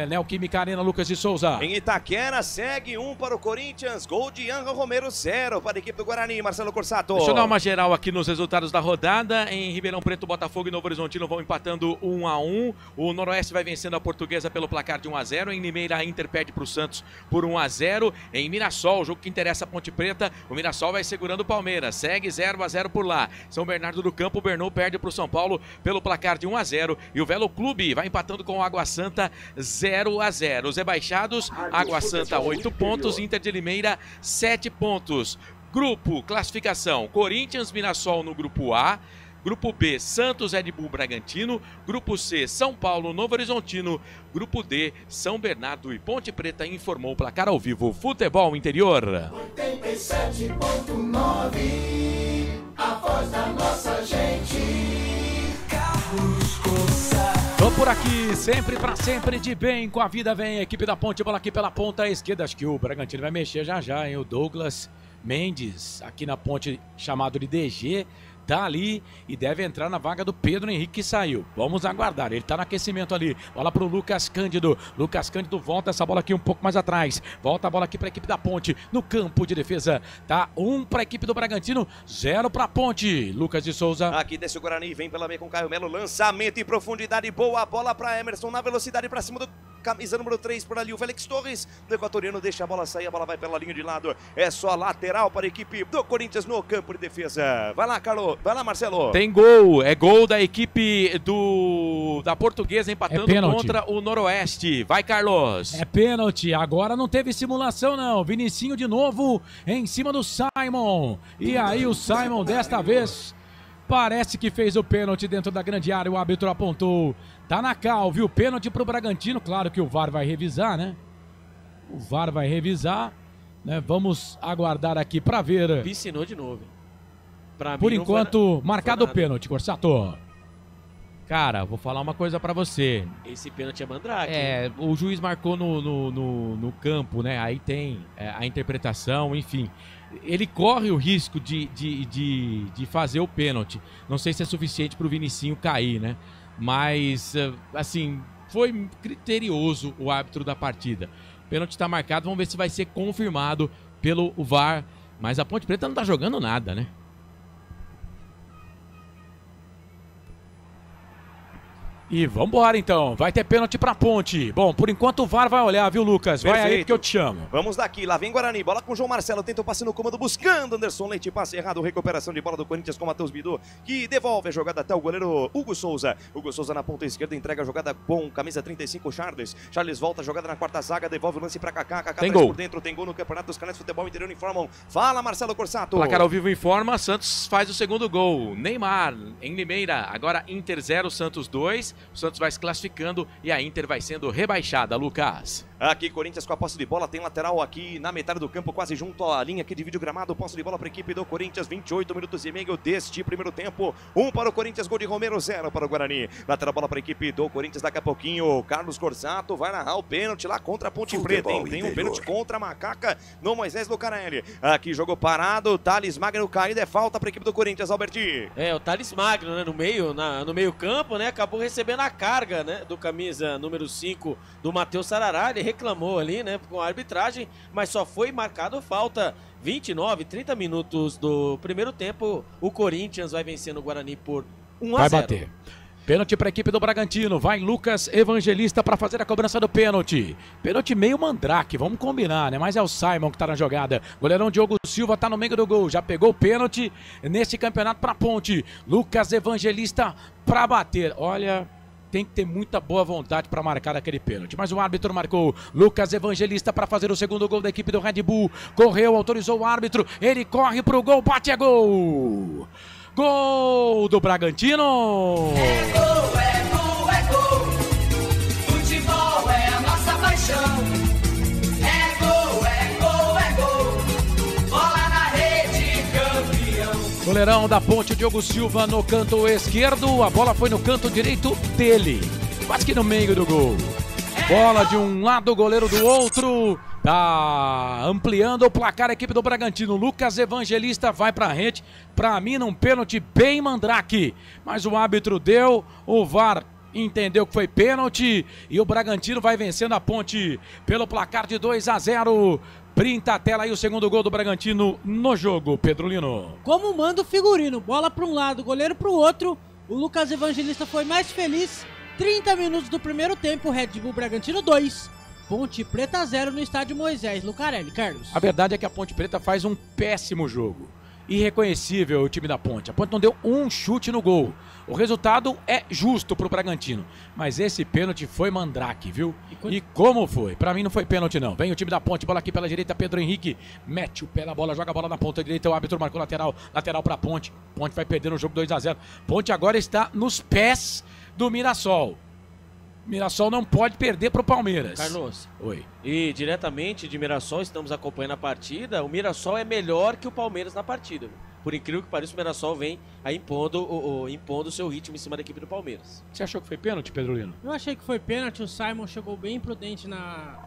Neoquímica Arena, Lucas de Souza. Em Itaquera, segue 1 para o Corinthians. Gol de Angel Romero, 0 para a equipe do Guarani, Marcelo Corsato. Deixa eu dar uma geral aqui nos resultados da rodada. Em Ribeirão Preto, Botafogo e Novo Horizontino vão empatando 1-1. O Noroeste vai vencendo a Portuguesa pelo placar de 1-0. Em Limeira, a Inter perde para o Santos por 1-0. Em Mirassol, o jogo que interessa a Ponte Preta, o Mirassol vai segurando o Palmeiras. Segue 0-0 por lá. São Bernardo do Campo, o Bernô perde para o São Paulo pelo placar de 1-0. E o Velo Clube vai empatando com o Água Santa 0-0. Os rebaixados, Água Santa 8 pontos, Inter de Limeira 7 pontos. Grupo, classificação, Corinthians, Mirassol no grupo A. Grupo B, Santos, Red Bull, Bragantino. Grupo C, São Paulo, Novo Horizontino. Grupo D, São Bernardo e Ponte Preta. Informou o placar ao vivo Futebol Interior. 87.9, a voz da nossa gente. Carlos Cossa. Tô por aqui, sempre pra sempre, de bem com a vida vem. A equipe da Ponte, bola aqui pela ponta esquerda. Acho que o Bragantino vai mexer já, hein? O Douglas Mendes, aqui na ponte, chamado de DG, tá ali e deve entrar na vaga do Pedro Henrique, que saiu. Vamos aguardar, ele tá no aquecimento ali. Bola pro Lucas Cândido. Lucas Cândido volta essa bola aqui um pouco mais atrás. Volta a bola aqui pra equipe da Ponte. No campo de defesa, tá 1 pra equipe do Bragantino, 0 pra Ponte. Lucas de Souza. Aqui desce o Guarani, vem pela meia com Caio Melo. Lançamento em profundidade, boa bola pra Emerson. Na velocidade pra cima do camisa número 3 por ali, o Félix Torres. O equatoriano deixa a bola sair, a bola vai pela linha de lado. É só lateral para a equipe do Corinthians no campo de defesa. Vai lá, Carlos. Vai lá, Marcelo. Tem gol. É gol da equipe da Portuguesa empatando contra o Noroeste. Vai, Carlos. É pênalti. Agora não teve simulação, não. Vinicinho de novo em cima do Simon. E aí o Simon desta vez parece que fez o pênalti dentro da grande área. O árbitro apontou. Tá na cal, viu? Pênalti pro Bragantino. Claro que o VAR vai revisar, né? O VAR vai revisar, né? Vamos aguardar aqui pra ver. Piscinou de novo. Pra Por mim, enquanto, marcado o pênalti, Corsato. Cara, vou falar uma coisa pra você. Esse pênalti é mandrake. É, o juiz marcou no campo, né? Aí tem a interpretação, enfim. Ele corre o risco de fazer o pênalti. Não sei se é suficiente pro Vinicinho cair, né? Mas, assim, foi criterioso o árbitro da partida. O pênalti está marcado, vamos ver se vai ser confirmado pelo VAR. Mas a Ponte Preta não tá jogando nada, né? E vambora então, vai ter pênalti pra Ponte. Bom, por enquanto o VAR vai olhar, viu, Lucas? Vai Perfeito. aí que eu te chamo. Vamos daqui, lá vem Guarani, bola com o João Marcelo, tenta o passe no comando, buscando Anderson Leite, passe errado, recuperação de bola do Corinthians com o Matheus Bidu, que devolve a jogada até o goleiro Hugo Souza. Hugo Souza na ponta esquerda, entrega a jogada com camisa 35, Charles. Charles volta a jogada na quarta zaga, devolve o lance pra Kaká, Kaká Tem traz gol. por dentro, tem gol no Campeonato dos Canais Futebol Interior, informam. Fala, Marcelo Corsato. Placar ao vivo informa, Santos faz o segundo gol. Neymar em Limeira, agora Inter 0, Santos 2. O Santos vai se classificando e a Inter vai sendo rebaixada, Lucas. Aqui, Corinthians com a posse de bola, tem lateral aqui na metade do campo, quase junto à linha que divide o gramado, posse de bola para a equipe do Corinthians, 28 minutos e meio deste primeiro tempo, 1 para o Corinthians, gol de Romero, 0 para o Guarani. Lateral bola para a equipe do Corinthians, daqui a pouquinho, Carlos Corsato vai narrar o pênalti lá contra a Ponte Preta, hein? Tem um pênalti contra a Macaca no Moisés Lucarelli. Aqui, jogo parado, Thales Magno caído, é falta para a equipe do Corinthians, Alberti. É, o Thales Magno, né, no meio campo, né, acabou recebendo a carga, né, do camisa número 5 do Matheus Sarará, ele reclamou ali, né, com a arbitragem, mas só foi marcado falta. 29, 30 minutos do primeiro tempo, o Corinthians vai vencendo o Guarani por 1 a 0. Vai bater. Pênalti para a equipe do Bragantino. Vai Lucas Evangelista para fazer a cobrança do pênalti. Pênalti meio mandrake, vamos combinar, né? Mas é o Simon que está na jogada. Goleirão Diogo Silva está no meio do gol. Já pegou o pênalti nesse campeonato para Ponte. Lucas Evangelista para bater. Olha, tem que ter muita boa vontade para marcar aquele pênalti. Mas o árbitro marcou. Lucas Evangelista para fazer o segundo gol da equipe do Red Bull. Correu, autorizou o árbitro. Ele corre pro gol, bate, é gol! Gol do Bragantino! É gol, é gol, é gol. Futebol é a nossa paixão. É gol, é gol, é gol. Bola na rede, campeão. Goleirão da Ponte, o Diogo Silva no canto esquerdo. A bola foi no canto direito dele. Quase que no meio do gol. Bola de um lado, goleiro do outro. Tá ampliando o placar a equipe do Bragantino. Lucas Evangelista vai pra rede. Pra mim, num pênalti bem mandrake. Mas o árbitro deu, o VAR entendeu que foi pênalti. E o Bragantino vai vencendo a Ponte pelo placar de 2 a 0. Printa a tela aí o segundo gol do Bragantino no jogo, Pedro Lino. Como manda o figurino, bola para um lado, goleiro para o outro. O Lucas Evangelista foi mais feliz. 30 minutos do primeiro tempo, Red Bull Bragantino 2. Ponte Preta 0 no estádio Moisés Lucarelli. Carlos. A verdade é que a Ponte Preta faz um péssimo jogo. irreconhecível o time da Ponte. A Ponte não deu um chute no gol. O resultado é justo pro Bragantino. Mas esse pênalti foi mandrake, viu? E como foi? Pra mim não foi pênalti, não. Vem o time da Ponte, bola aqui pela direita, Pedro Henrique mete o pé na bola, joga a bola na ponta direita, o árbitro marcou lateral pra Ponte. Ponte vai perder no jogo 2-0. Ponte agora está nos pés do Mirassol. Mirassol não pode perder pro Palmeiras. Carlos. Oi. E diretamente de Mirassol, estamos acompanhando a partida. O Mirassol é melhor que o Palmeiras na partida. Por incrível que pareça, o Mirassol vem aí impondo o seu ritmo em cima da equipe do Palmeiras. Você achou que foi pênalti, Pedrolino? Eu achei que foi pênalti. O Simon chegou bem imprudente na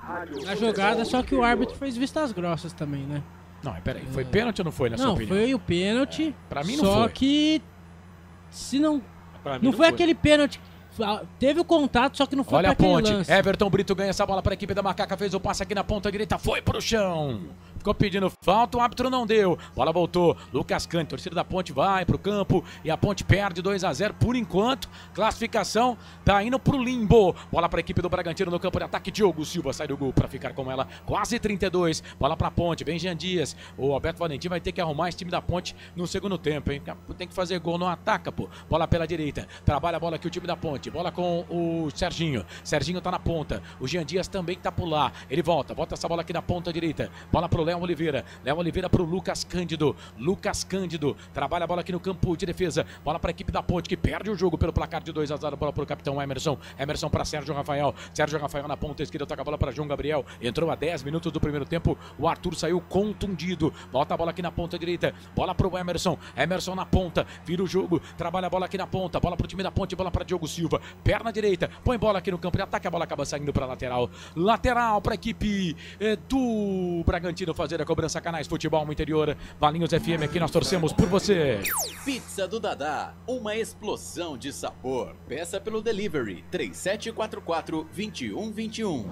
jogada, só que o árbitro fez vistas grossas também, né? Não, peraí. Foi pênalti ou não foi, na sua opinião? Não, foi o pênalti. Pra mim não foi. Só que se não... Não foi aquele pênalti... Teve o contato, só que não foi Olha pra a Ponte. lance. Everton Brito ganha essa bola para a equipe da Macaca. Fez o passe aqui na ponta direita. Foi pro chão. Ficou pedindo falta, o árbitro não deu. Bola voltou. Lucas Cândido, torcida da Ponte vai pro campo. E a Ponte perde 2-0 por enquanto. Classificação tá indo pro limbo. Bola para a equipe do Bragantino no campo de ataque. Diogo Silva sai do gol para ficar com ela. Quase 32. Bola pra Ponte. Vem Jean Dias. O Alberto Valentim vai ter que arrumar esse time da Ponte no segundo tempo, hein? Tem que fazer gol, não ataca, pô. Bola pela direita. Trabalha a bola aqui o time da Ponte. Bola com o Serginho. Serginho tá na ponta. O Jean Dias também tá por lá. Ele volta essa bola aqui na ponta direita. Bola pro Léo Oliveira. Léo Oliveira pro Lucas Cândido. Lucas Cândido trabalha a bola aqui no campo de defesa. Bola pra equipe da Ponte que perde o jogo pelo placar de 2-0. Bola pro capitão Emerson. Emerson pra Sérgio Rafael. Sérgio Rafael na ponta esquerda. Toca a bola pra João Gabriel. Entrou a 10 minutos do primeiro tempo. O Arthur saiu contundido. Volta a bola aqui na ponta direita. Bola pro Emerson. Emerson na ponta. Vira o jogo. Trabalha a bola aqui na ponta. Bola pro time da Ponte. Bola pra Diogo Silva. Perna direita. Põe bola aqui no campo de ataque. A bola acaba saindo pra lateral. Lateral pra equipe do Bragantino fazer a cobrança. Canais Futebol no Interior. Valinhos FM, aqui nós torcemos por você. Pizza do Dadá, uma explosão de sabor. Peça pelo delivery 3744-2121.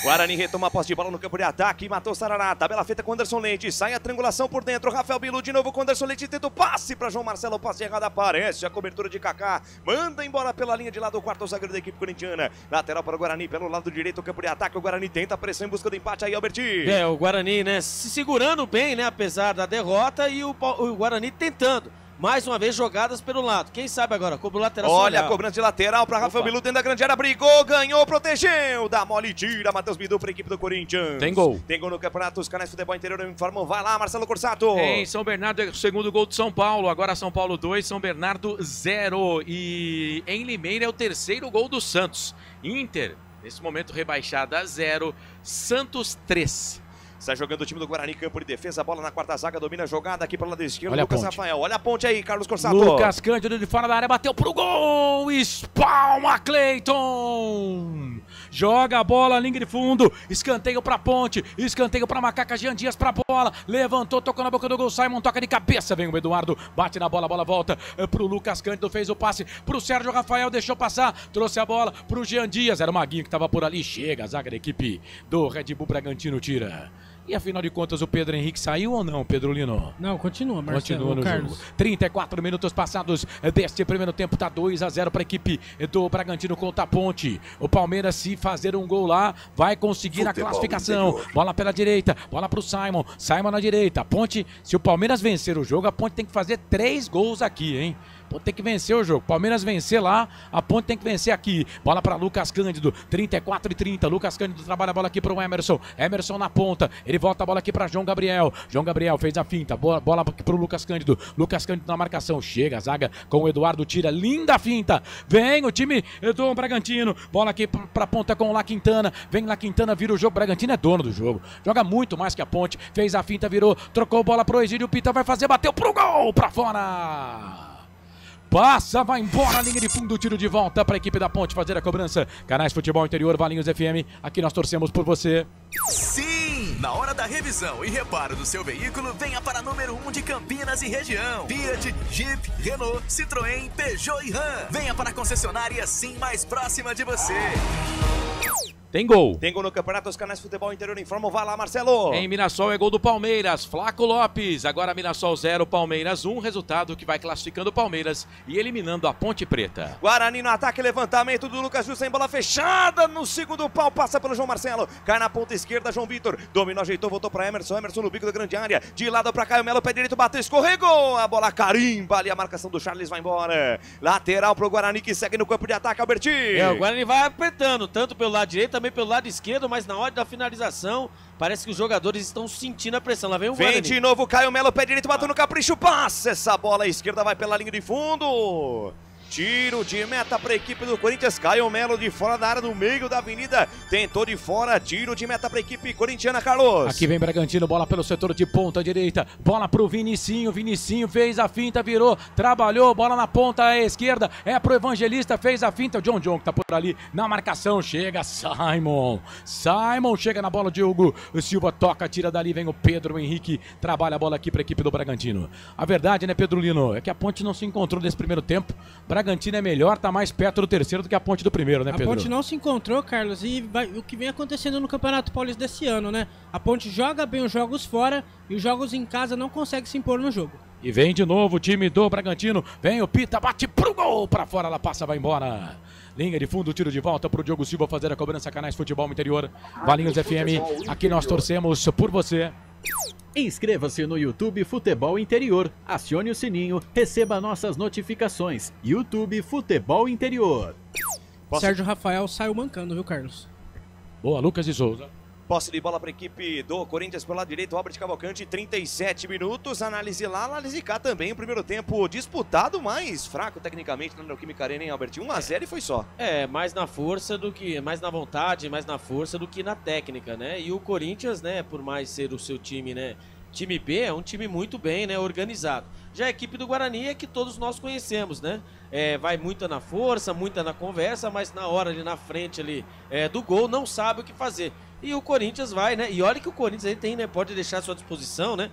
Guarani retoma a posse de bola no campo de ataque. Matou o Sarará. Tabela feita com Anderson Leite. Sai a triangulação por dentro. Rafael Bilu de novo com Anderson Leite. Tenta o passe para João Marcelo. Passe errado. Aparece a cobertura de Kaká. Manda embora pela linha de lado o quarto zagueiro da equipe corintiana. Lateral para o Guarani pelo lado direito. O campo de ataque. O Guarani tenta a pressão em busca do empate aí, Alberti. É, o Guarani, né, se segurando bem, né, apesar da derrota, e o Guarani tentando. Mais uma vez, jogadas pelo lado. Quem sabe agora? Cobro lateral. Olha a cobrança de lateral para Rafael Bilu dentro da grande área. Brigou, ganhou, protegeu. Dá mole e tira. Matheus Bidu para a equipe do Corinthians. Tem gol. Tem gol no campeonato. Os canais Futebol Interior informam. Vai lá, Marcelo Corsato. Em São Bernardo é o segundo gol do São Paulo. Agora São Paulo 2, São Bernardo 0. E em Limeira é o terceiro gol do Santos. Inter, nesse momento rebaixada a 0. Santos 3. Sai jogando o time do Guarani, campo de defesa, bola na quarta zaga, domina a jogada aqui pelo lado esquerdo, olha Lucas Rafael, olha a ponte aí, Carlos Corsato. Lucas Cândido de fora da área, bateu pro gol, espalma Cleiton, joga a bola, linha de fundo, escanteio pra Ponte, escanteio pra Macaca, Jean Dias pra bola, levantou, tocou na boca do gol, Simon toca de cabeça, vem o Eduardo, bate na bola, a bola volta pro Lucas Cândido, fez o passe pro Sérgio Rafael, deixou passar, trouxe a bola pro Jean Dias, era o Maguinho que tava por ali, chega a zaga da equipe do Red Bull Bragantino, tira. E afinal de contas, o Pedro Henrique saiu ou não, Pedrolino? Não, continua, Marcelo. Continua no Carlos. jogo. 34 minutos passados deste primeiro tempo, tá 2-0 para a equipe do Bragantino contra a Ponte. O Palmeiras, se fazer um gol lá, vai conseguir a classificação. Interior. Bola pela direita, bola pro Simon. Simon na direita. A Ponte, se o Palmeiras vencer o jogo, a Ponte tem que fazer 3 gols aqui, hein? Ponte tem que vencer o jogo. Palmeiras vencer lá, a Ponte tem que vencer aqui. Bola para Lucas Cândido, 34-30. Lucas Cândido trabalha a bola aqui para o Emerson. Emerson na ponta. Ele volta a bola aqui para João Gabriel. João Gabriel fez a finta. Bola para o Lucas Cândido. Lucas Cândido na marcação. Chega a zaga com o Eduardo. Tira. Linda finta. Vem o time do Bragantino. Bola aqui para a ponta com o La Quintana. Vem La Quintana, vira o jogo. Bragantino é dono do jogo. Joga muito mais que a Ponte. Fez a finta, virou. Trocou bola pro Egídio. Pita vai fazer. Bateu pro gol. Para fora. Passa, vai embora, linha de fundo, tiro de volta para a equipe da Ponte fazer a cobrança. Canais Futebol Interior, Valinhos FM, aqui nós torcemos por você. Sim! Na hora da revisão e reparo do seu veículo, venha para número 1 de Campinas e região. Fiat, Jeep, Renault, Citroën, Peugeot e Ram. Venha para a concessionária Sim mais próxima de você. Tem gol. Tem gol no Campeonato dos Canais Futebol Interior, informam. Vai lá, Marcelo. Em Mirassol é gol do Palmeiras, Flaco Lopes. Agora Mirassol 0, Palmeiras 1. Resultado que vai classificando o Palmeiras e eliminando a Ponte Preta. Guarani no ataque, levantamento do Lucas Gil, sem bola fechada no segundo pau, passa pelo João Marcelo, cai na ponta esquerda, João Vitor, dominou, ajeitou, voltou para Emerson no bico da grande área, de lado para Caio Melo, pé direito, bateu, escorregou, a bola carimba ali, a marcação do Charles vai embora. Lateral pro Guarani que segue no campo de ataque, Albertinho. O Guarani vai apertando, tanto pelo lado direito, também pelo lado esquerdo, mas na hora da finalização, parece que os jogadores estão sentindo a pressão. Lá vem o Guarani. Vem de novo Caio Melo, pé direito, bateu no capricho, passa essa bola à esquerda, vai pela linha de fundo. Tiro de meta para a equipe do Corinthians. Caio Melo de fora da área, no meio da avenida. Tentou de fora. Tiro de meta para a equipe corintiana, Carlos. Aqui vem Bragantino, bola pelo setor de ponta direita. Bola pro Vinicinho. Vinicinho fez a finta, virou, trabalhou. Bola na ponta esquerda. É pro Evangelista, fez a finta. O John que tá por ali na marcação. Chega Simon. Simon chega na bola. Diogo Silva toca, tira dali. Vem o Pedro Henrique. Trabalha a bola aqui para a equipe do Bragantino. A verdade, né, Pedro Lino? É que a Ponte não se encontrou nesse primeiro tempo. Bragantino é melhor, tá mais perto do terceiro do que a Ponte do primeiro, né, Pedro? A Ponte não se encontrou, Carlos, e o que vem acontecendo no Campeonato Paulista desse ano, né? A Ponte joga bem os jogos fora e os jogos em casa não consegue se impor no jogo. E vem de novo o time do Bragantino, vem o Pita, bate pro gol, pra fora, ela passa, vai embora. Linha de fundo, tiro de volta pro Diogo Silva fazer a cobrança, Canais Futebol Interior, Valinhos FM, aqui nós torcemos por você. Inscreva-se no YouTube Futebol Interior, acione o sininho, receba nossas notificações. YouTube Futebol Interior. Sérgio Rafael saiu mancando, viu, Carlos? Boa, Lucas de Souza. Posse de bola para a equipe do Corinthians pelo lado direito, Albert Cavalcante, 37 minutos, análise lá, análise cá também, o primeiro tempo disputado, mais fraco tecnicamente na Neoquímica Arena, hein, Albert? 1-0 e foi só. Mais na força do que, mais na vontade, mais na força do que na técnica, né? E o Corinthians, né, por mais ser o seu time, né, time B, é um time muito bem, né, organizado. Já a equipe do Guarani é que todos nós conhecemos, né? Vai muita na força, muita na conversa, mas na hora ali na frente ali do gol não sabe o que fazer. E o Corinthians vai, né? E olha que o Corinthians aí tem, né? Pode deixar à sua disposição, né?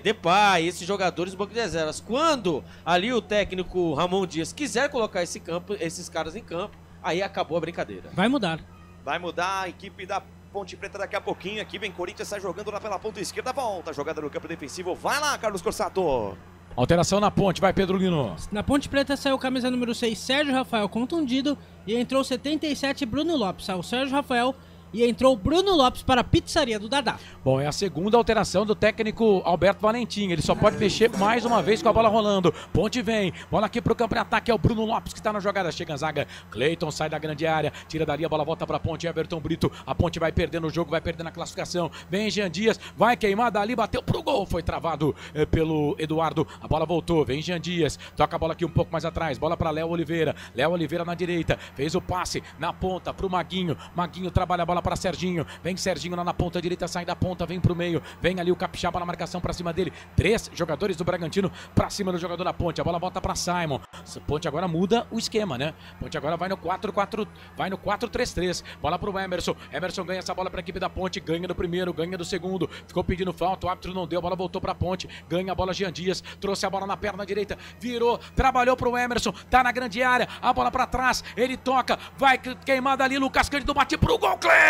Depay, esses jogadores banco de reservas. Quando ali o técnico Ramon Dias quiser colocar esses caras em campo, aí acabou a brincadeira. Vai mudar. Vai mudar a equipe da Ponte Preta daqui a pouquinho. Aqui vem Corinthians, sai jogando lá pela ponta esquerda. Volta, jogada no campo defensivo. Vai lá, Carlos Corsato. Alteração na Ponte, vai Pedro Lino. Na Ponte Preta saiu camisa número 6, Sérgio Rafael contundido. E entrou 77, Bruno Lopes. Saiu Sérgio Rafael e entrou Bruno Lopes para a pizzaria do Dadá. Bom, é a segunda alteração do técnico Alberto Valentim. Ele só pode mexer mais uma vez com a bola rolando. Ponte vem, bola aqui pro campo de ataque, é o Bruno Lopes que está na jogada. Chega a zaga, Cleiton sai da grande área, tira dali, a bola volta pra Ponte, Everton Brito. A Ponte vai perdendo o jogo, vai perdendo a classificação. Vem Jean Dias, vai queimar dali, bateu pro gol, foi travado pelo Eduardo. A bola voltou, vem Jean Dias, toca a bola aqui um pouco mais atrás, bola pra Léo Oliveira. Léo Oliveira na direita, fez o passe na ponta pro Maguinho. Maguinho trabalha a bola pra Serginho. Vem Serginho lá na ponta direita, sai da ponta, vem pro meio. Vem ali o Capixaba na marcação pra cima dele. 3 jogadores do Bragantino pra cima do jogador da Ponte. A bola volta pra Simon. Ponte agora muda o esquema, né? Ponte agora vai no 4-4, vai no 4-3-3. Bola pro Emerson. Emerson ganha essa bola pra equipe da Ponte. Ganha do primeiro, ganha do segundo. Ficou pedindo falta, o árbitro não deu. A bola voltou pra Ponte. Ganha a bola Jean Dias. Trouxe a bola na perna direita. Virou, trabalhou pro Emerson. Tá na grande área. A bola pra trás. Ele toca. Vai queimada ali. Lucas Cândido bate pro gol. Cleiton!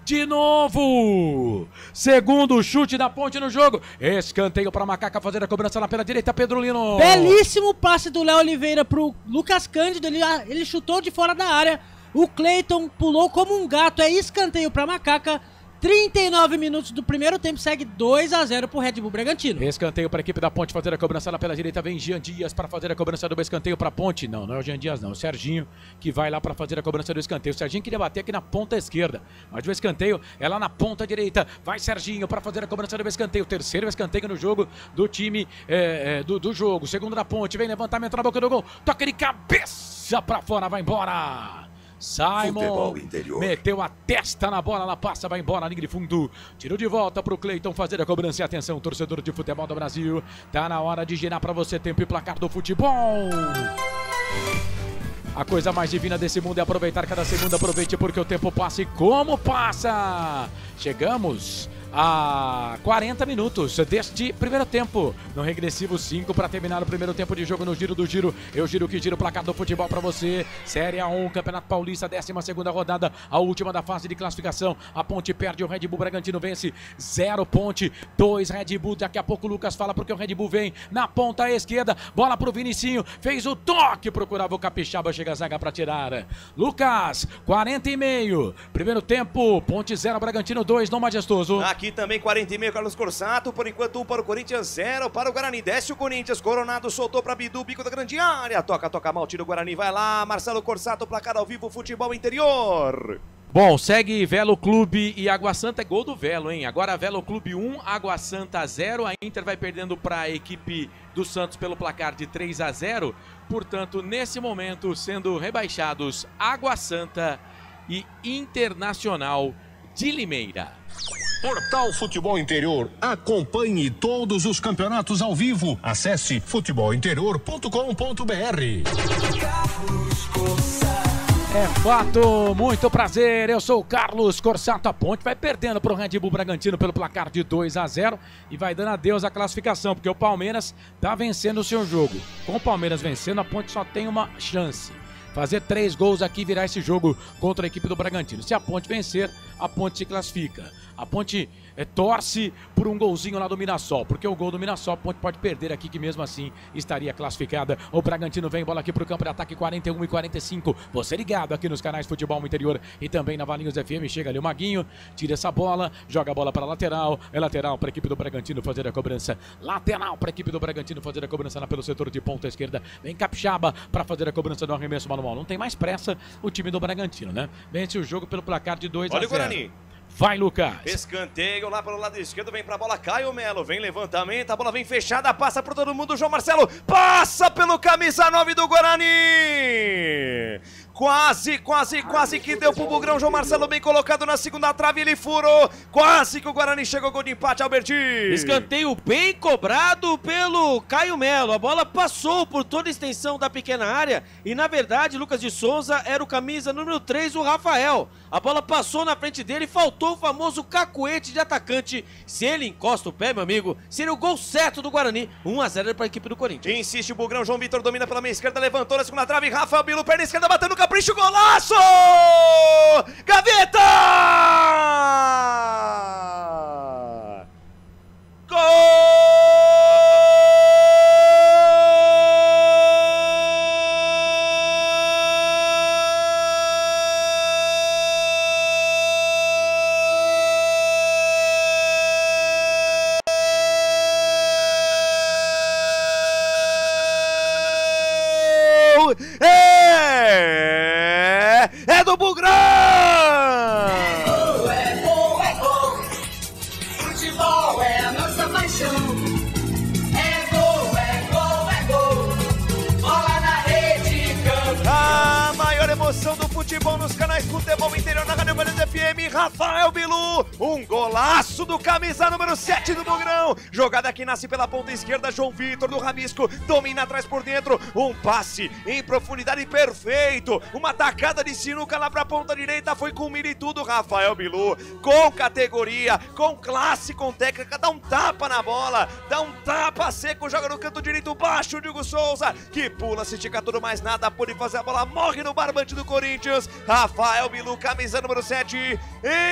De novo, segundo chute da Ponte no jogo, escanteio para Macaca fazer a cobrança lá pela direita, Pedro Lino. Belíssimo passe do Léo Oliveira pro Lucas Cândido, ele chutou de fora da área, o Cleiton pulou como um gato, é escanteio para Macaca. 39 minutos do primeiro tempo, segue 2-0 pro Red Bull Bragantino. Escanteio para a equipe da Ponte fazer a cobrança lá pela direita, vem Jean Dias para fazer a cobrança do escanteio para a Ponte. Não, não é o Jean Dias não, é o Serginho que vai lá para fazer a cobrança do escanteio. O Serginho queria bater aqui na ponta esquerda, mas o escanteio é lá na ponta direita. Vai Serginho para fazer a cobrança do escanteio, terceiro escanteio no jogo do time do jogo. Segundo da Ponte, vem levantamento na boca do gol, toca de cabeça para fora, vai embora. Simon meteu a testa na bola, ela passa, vai embora, linha de fundo. Tirou de volta pro Cleiton fazer a cobrança. E atenção, torcedor de futebol do Brasil, tá na hora de girar pra você tempo e placar do futebol. A coisa mais divina desse mundo é aproveitar cada segundo. Aproveite porque o tempo passa e como passa. Chegamos a 40 minutos deste primeiro tempo. No regressivo 5 para terminar o primeiro tempo de jogo no Giro do Giro. Eu giro que giro o placar do futebol para você. Série A1, Campeonato Paulista, 12ª rodada, a última da fase de classificação. A Ponte perde, o Red Bull Bragantino vence 0 Ponte, 2 Red Bull. Daqui a pouco o Lucas fala porque o Red Bull vem na ponta esquerda. Bola pro Vinicinho, fez o toque, procurava o Capixaba, chega a zaga para tirar. Lucas, 40,5. Primeiro tempo, Ponte 0, Bragantino 2, no Majestoso. Aqui também 40,5, Carlos Corsato. Por enquanto 1 para o Corinthians, 0 para o Guarani. Desce o Corinthians, Coronado soltou para Bidu, bico da grande área. Toca mal, tira o Guarani, vai lá. Marcelo Corsato, placar ao vivo, futebol interior. Bom, segue Velo Clube e Água Santa, é gol do Velo, hein? Agora Velo Clube 1, Água Santa 0. A Inter vai perdendo para a equipe do Santos pelo placar de 3-0. Portanto, nesse momento, sendo rebaixados Água Santa e Internacional de Limeira. Portal Futebol Interior. Acompanhe todos os campeonatos ao vivo. Acesse futebolinterior.com.br. É fato, muito prazer, eu sou o Carlos Corsato. A Ponte vai perdendo para o Red Bull Bragantino pelo placar de 2-0 e vai dando adeus à classificação, porque o Palmeiras está vencendo o seu jogo. Com o Palmeiras vencendo, a Ponte só tem uma chance: fazer 3 gols aqui e virar esse jogo contra a equipe do Bragantino. Se a Ponte vencer, a Ponte se classifica. A Ponte torce por um golzinho lá do Mirassol, porque o gol do Mirassol a Ponte pode perder aqui, que mesmo assim estaria classificada. O Bragantino vem, bola aqui pro campo de ataque, 41 e 45. Você ligado aqui nos canais Futebol Interior e também na Valinhos FM. Chega ali o Maguinho, tira essa bola, joga a bola para lateral. É lateral para a equipe do Bragantino fazer a cobrança. Lateral para a equipe do Bragantino fazer a cobrança lá pelo setor de ponta esquerda. Vem Capixaba para fazer a cobrança do arremesso manual. Não tem mais pressa o time do Bragantino, né? Vence o jogo pelo placar de 2-0. Olha o Guarani. Vai, Lucas. Escanteio lá pelo lado esquerdo, vem pra bola, Caio Melo, vem levantamento, a bola vem fechada, passa por todo mundo, João Marcelo, passa pelo camisa 9 do Guarani. Quase que deu pro Bugrão, João Marcelo bem colocado na segunda trave, ele furou, quase que o Guarani chegou ao gol de empate, Albertinho. Escanteio bem cobrado pelo Caio Melo, a bola passou por toda a extensão da pequena área e na verdade Lucas de Souza era o camisa número 3, o Rafael. A bola passou na frente dele, faltou o famoso cacuete de atacante. Se ele encosta o pé, meu amigo, seria o gol certo do Guarani. 1-0 para a equipe do Corinthians. Insiste o Bugrão, João Vitor domina pela meia esquerda, levantou na segunda trave, Rafael Bilu, perna esquerda, batendo capricho, golaço! Gaveta! Gol! É do Bugrão! É gol, futebol é a nossa paixão. É gol, bola na rede, campo. A maior emoção do futebol nos canais Futebol Interior na Rádio Valinhos FM, Rafael Bilu, um golaço do camisa número 7 do Bugrão, jogada que nasce pela ponta esquerda, João Vitor do Rabisco, domina atrás por dentro, um passe em profundidade perfeito, uma tacada de sinuca lá pra ponta direita, foi com mira e tudo, Rafael Bilu, com categoria, com classe, com técnica, dá um tapa na bola, dá um tapa seco, joga no canto direito baixo, o Diego Souza, que pula, se estica tudo mais nada, pode fazer a bola, morre no barbante do Corinthians, Rafael Bilu, camisa número 7,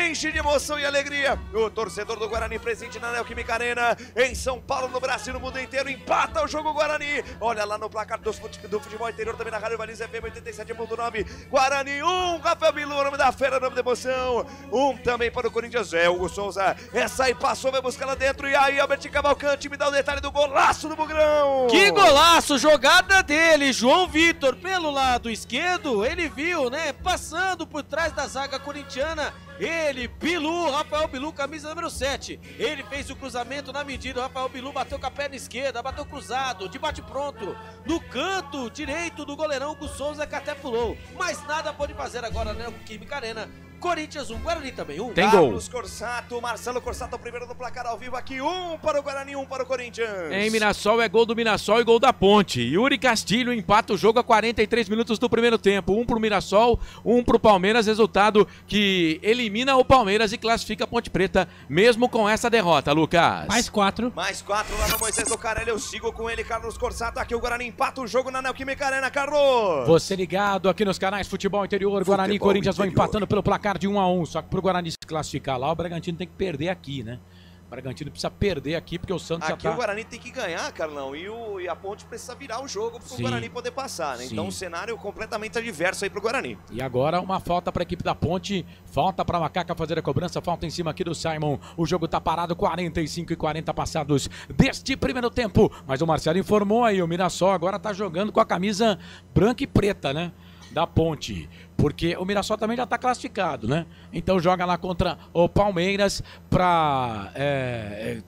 enche de emoção e alegria o torcedor do Guarani presente na Neoquímica Arena, em São Paulo, no Brasil, no mundo inteiro, empata o jogo Guarani, olha lá no placar do futebol interior, também na Rádio Valinhos FM 87.9, Guarani 1, Rafael Bilu, nome da fera, nome da emoção, 1 também para o Corinthians, Hugo Souza, essa aí passou, vai buscar lá dentro, e aí Albert Cavalcante me dá o detalhe do golaço do Bugrão. Que golaço, jogada dele, João Vitor pelo lado esquerdo, ele viu, né, passando por trás da zaga corintiana, ele, Bilu, Rafael Bilu, camisa número 7, ele fez o cruzamento na medida, o Rafael Bilu bateu com a perna esquerda, bateu cruzado, de bate pronto, no canto direito do goleirão Hugo Souza, que até pulou, mas nada pode fazer agora, né, o Química Arena, Corinthians 1, Guarani também 1. Tem gol. Carlos Corsato, Marcelo Corsato, primeiro no placar ao vivo aqui, 1 para o Guarani, 1 para o Corinthians. Em Mirassol é gol do Mirassol e gol da Ponte. Yuri Castilho empata o jogo a 43 minutos do primeiro tempo. 1 pro Mirassol, 1 pro Palmeiras, resultado que elimina o Palmeiras e classifica a Ponte Preta, mesmo com essa derrota, Lucas. Mais 4. Mais 4 lá no Moisés Lucarelli, eu sigo com ele, Carlos Corsato, aqui o Guarani empata o jogo na Neoquímica Arena, Carlos. Você ligado aqui nos canais Futebol Interior, Guarani e Corinthians vão empatando pelo placar de 1-1, só que pro Guarani se classificar lá, o Bragantino tem que perder aqui, né? O Bragantino precisa perder aqui, porque o Santos Aqui já tá... o Guarani tem que ganhar, Carlão, e a Ponte precisa virar o jogo pro Sim. Guarani poder passar, né? Sim. Então um cenário completamente adverso aí pro Guarani. E agora uma falta para a equipe da Ponte, falta para a Macaca fazer a cobrança, falta em cima aqui do Simon. O jogo tá parado, 45 e 40 passados deste primeiro tempo. Mas o Marcelo informou aí, o Mirassol agora tá jogando com a camisa branca e preta, né? Da Ponte, porque o Mirassol também já está classificado, né? Então joga lá contra o Palmeiras para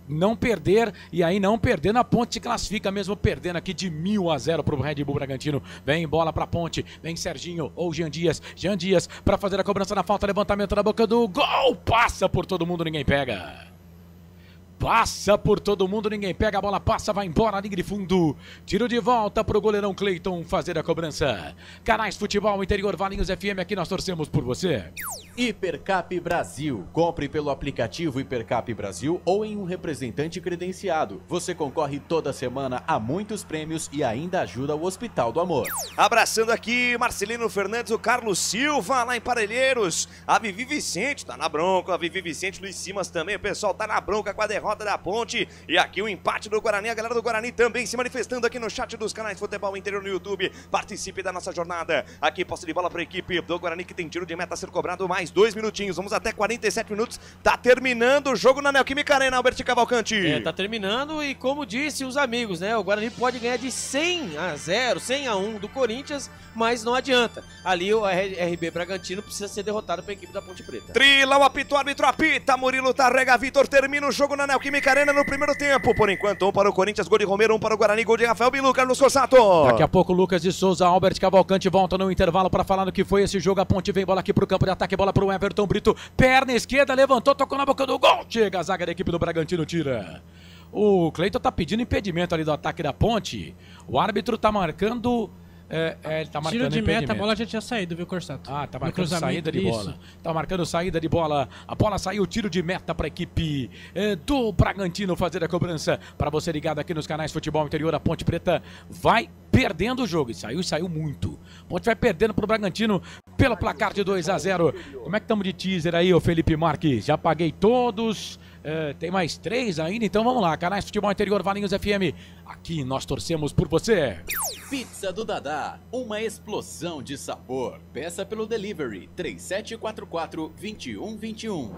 não perder, e aí não perdendo a Ponte se classifica, mesmo perdendo aqui de 1.000-0 para o Red Bull Bragantino. Vem bola para a Ponte, vem Serginho ou Jean Dias para fazer a cobrança na falta, levantamento na boca do gol, passa por todo mundo, ninguém pega. Passa por todo mundo, ninguém pega, a bola passa, vai embora, linha de fundo. Tiro de volta pro goleirão Cleiton fazer a cobrança. Canais Futebol Interior, Valinhos FM, aqui nós torcemos por você. Hipercap Brasil. Compre pelo aplicativo Hipercap Brasil ou em um representante credenciado. Você concorre toda semana a muitos prêmios e ainda ajuda o Hospital do Amor. Abraçando aqui Marcelino Fernandes, o Carlos Silva lá em Parelheiros. A Vivi Vicente tá na bronca, a Vivi Vicente, Luiz Simas também. O pessoal tá na bronca com a derrota da Ponte. E aqui o empate do Guarani, a galera do Guarani também se manifestando aqui no chat dos canais Futebol Interior no YouTube. Participe da nossa jornada. Aqui posse de bola para a equipe do Guarani, que tem tiro de meta a ser cobrado, mais 2 minutinhos. Vamos até 47 minutos. Tá terminando o jogo na Neoquímica Arena, Albert Cavalcante. Tá terminando e como disse os amigos, né? O Guarani pode ganhar de 100-0, 100-1 do Corinthians, mas não adianta. Ali o RB Bragantino precisa ser derrotado pela equipe da Ponte Preta. Trila, o apito, o árbitro apita. Murilo Tarrega Vitor termina o jogo na Neoquímica Arena no primeiro tempo. Por enquanto, 1 para o Corinthians, gol de Romero, 1 para o Guarani, gol de Rafael Bilu, Carlos Corsato. Daqui a pouco, Lucas de Souza, Albert Cavalcante volta no intervalo para falar do que foi esse jogo. A Ponte vem bola aqui pro campo de ataque, bola pro Everton Brito, perna esquerda, levantou, tocou na boca do gol. Chega a zaga da equipe do Bragantino, tira. O Cleiton tá pedindo impedimento ali do ataque da Ponte. O árbitro tá marcando... ele tá marcando tiro de impedimento. meta, a bola já tinha saído, viu, Corsato? Ah, tá marcando saída de bola. Tá marcando saída de bola. A bola saiu, tiro de meta para a equipe do Bragantino fazer a cobrança. Para você ligado aqui nos canais Futebol Interior, a Ponte Preta vai perdendo o jogo. E saiu muito. A Ponte vai perdendo pro Bragantino pelo placar de 2-0. Como é que estamos de teaser aí, ô Felipe Marques? Já paguei todos. Tem mais 3 ainda, então vamos lá. Canais Futebol Interior, Valinhos FM. Aqui nós torcemos por você. Pizza do Dadá, uma explosão de sabor. Peça pelo delivery 3744-2121.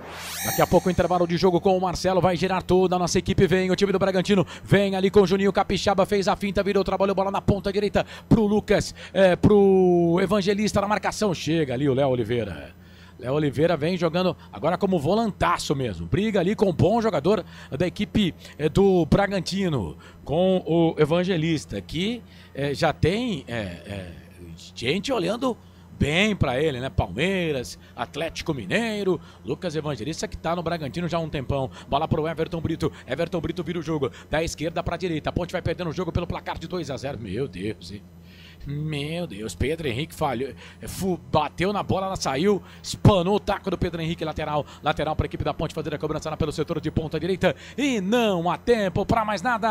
Daqui a pouco o intervalo de jogo com o Marcelo vai girar toda a nossa equipe. Vem o time do Bragantino, vem ali com o Juninho Capixaba, fez a finta, virou, trabalhou bola na ponta direita pro Lucas, pro Evangelista na marcação. Chega ali o Léo Oliveira. Léo Oliveira vem jogando agora como volantaço mesmo. Briga ali com um bom jogador da equipe do Bragantino, com o Evangelista, que já tem gente olhando bem pra ele, né? Palmeiras, Atlético Mineiro, Lucas Evangelista, que tá no Bragantino já há um tempão. Bola pro Everton Brito. Everton Brito vira o jogo da esquerda pra direita. A Ponte vai perdendo o jogo pelo placar de 2-0. Meu Deus, hein? Meu Deus, Pedro Henrique falhou, bateu na bola, ela saiu, espanou o taco do Pedro Henrique, lateral para a equipe da Ponte fazer a cobrança lá pelo setor de ponta direita e não há tempo para mais nada.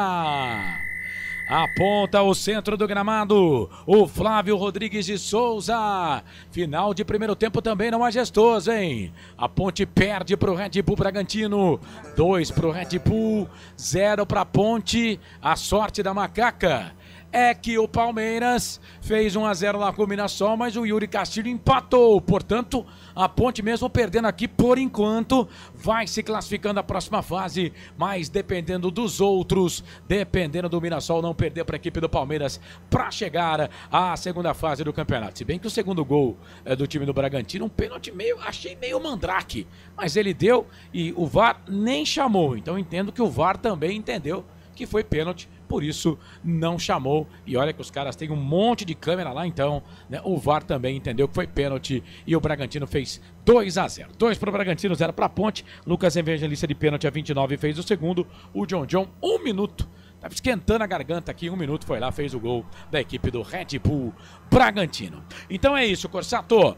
Aponta o centro do gramado, o Flávio Rodrigues de Souza. Final de primeiro tempo também não majestoso, hein? A Ponte perde pro Red Bull Bragantino, 2 pro Red Bull, 0 pra Ponte. A sorte da Macaca é que o Palmeiras fez 1-0 lá com o Mirassol, mas o Yuri Castilho empatou. Portanto, a Ponte, mesmo perdendo aqui por enquanto, vai se classificando à próxima fase, mas dependendo dos outros, dependendo do Mirassol não perder para a equipe do Palmeiras para chegar à segunda fase do campeonato. Se bem que o segundo gol do time do Bragantino, um pênalti achei meio mandrake, mas ele deu e o VAR nem chamou. Então entendo que o VAR também entendeu que foi pênalti, por isso não chamou. E olha que os caras têm um monte de câmera lá, então, né, o VAR também entendeu que foi pênalti e o Bragantino fez 2-0. 2 para o Bragantino, 0 para a Ponte. Lucas Evangelista de pênalti a 29 fez o segundo. O John, 1 minuto. Estava esquentando a garganta aqui, 1 minuto, foi lá, fez o gol da equipe do Red Bull Bragantino. Então é isso, Corsato.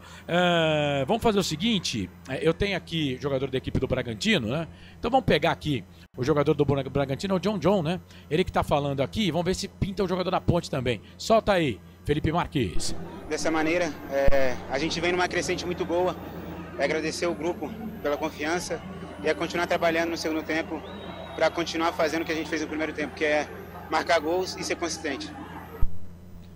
Vamos fazer o seguinte, eu tenho aqui jogador da equipe do Bragantino, né? Então vamos pegar aqui o jogador do Bragantino, o John, né? Ele que tá falando aqui, vamos ver se pinta o jogador da Ponte também. Solta aí, Felipe Marques. Dessa maneira, a gente vem numa crescente muito boa. Agradecer o grupo pela confiança e continuar trabalhando no segundo tempo para continuar fazendo o que a gente fez no primeiro tempo, que é marcar gols e ser consistente.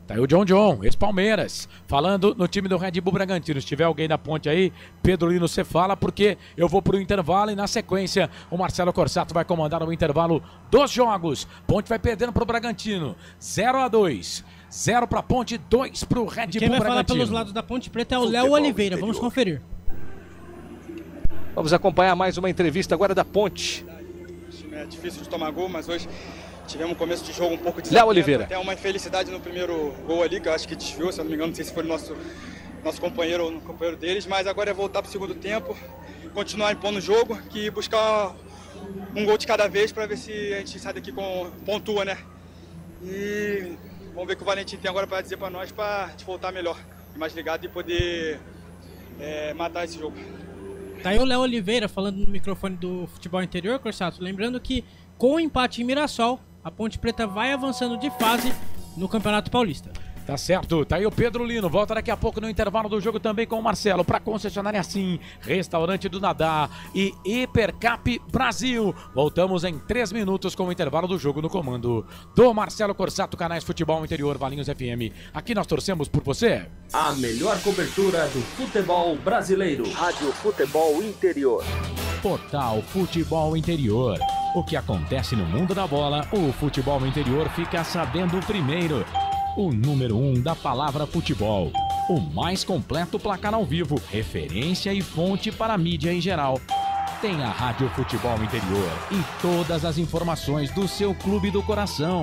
Tá aí o John, ex-Palmeiras, falando no time do Red Bull Bragantino. Se tiver alguém da Ponte aí, Pedro Lino, você fala, porque eu vou pro intervalo e na sequência o Marcelo Corsato vai comandar o intervalo dos jogos. Ponte vai perdendo pro Bragantino, 0-2. 0 pra Ponte, 2 pro Red Bull Bragantino. Quem vai falar pelos lados da Ponte Preta é o Léo Oliveira, vamos conferir. Vamos acompanhar mais uma entrevista agora da Ponte. É difícil de tomar gol, mas hoje tivemos um começo de jogo um pouco Léo Oliveira. Até uma infelicidade no primeiro gol ali, que eu acho que desviou, se eu não me engano, não sei se foi o nosso companheiro ou o companheiro deles, mas agora é voltar para o segundo tempo, continuar impondo o jogo, que buscar um gol de cada vez para ver se a gente sai daqui com pontua, né? E vamos ver o que o Valentim tem agora para dizer para nós, para a gente voltar melhor e mais ligado e poder matar esse jogo. Tá aí o Léo Oliveira falando no microfone do Futebol Interior, Corsato. Lembrando que com o empate em Mirassol, a Ponte Preta vai avançando de fase no Campeonato Paulista. Tá certo, tá aí o Pedro Lino, volta daqui a pouco no intervalo do jogo também com o Marcelo, para concessionária Sim, Restaurante do Nadá e Hipercap Brasil. Voltamos em 3 minutos com o intervalo do jogo no comando do Marcelo Corsato, canais Futebol Interior, Valinhos FM. Aqui nós torcemos por você. A melhor cobertura do futebol brasileiro. Rádio Futebol Interior. Portal Futebol Interior. O que acontece no mundo da bola, o Futebol Interior fica sabendo primeiro. O número 1 da palavra futebol. O mais completo placar ao vivo, referência e fonte para a mídia em geral. Tem a Rádio Futebol Interior e todas as informações do seu clube do coração.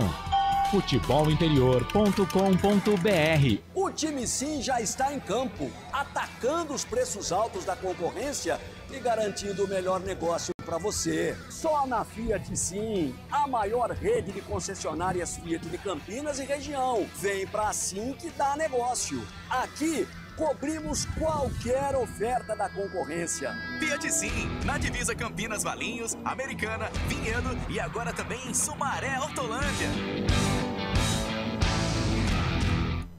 futebolinterior.com.br. O time Sim já está em campo, atacando os preços altos da concorrência e garantindo o melhor negócio para você. Só na Fiat Sim, a maior rede de concessionárias Fiat de Campinas e região. Vem pra Sim que dá negócio. Aqui cobrimos qualquer oferta da concorrência. Fiat Sim, na divisa Campinas, Valinhos, Americana, Vinhedo e agora também em Sumaré, Hortolândia.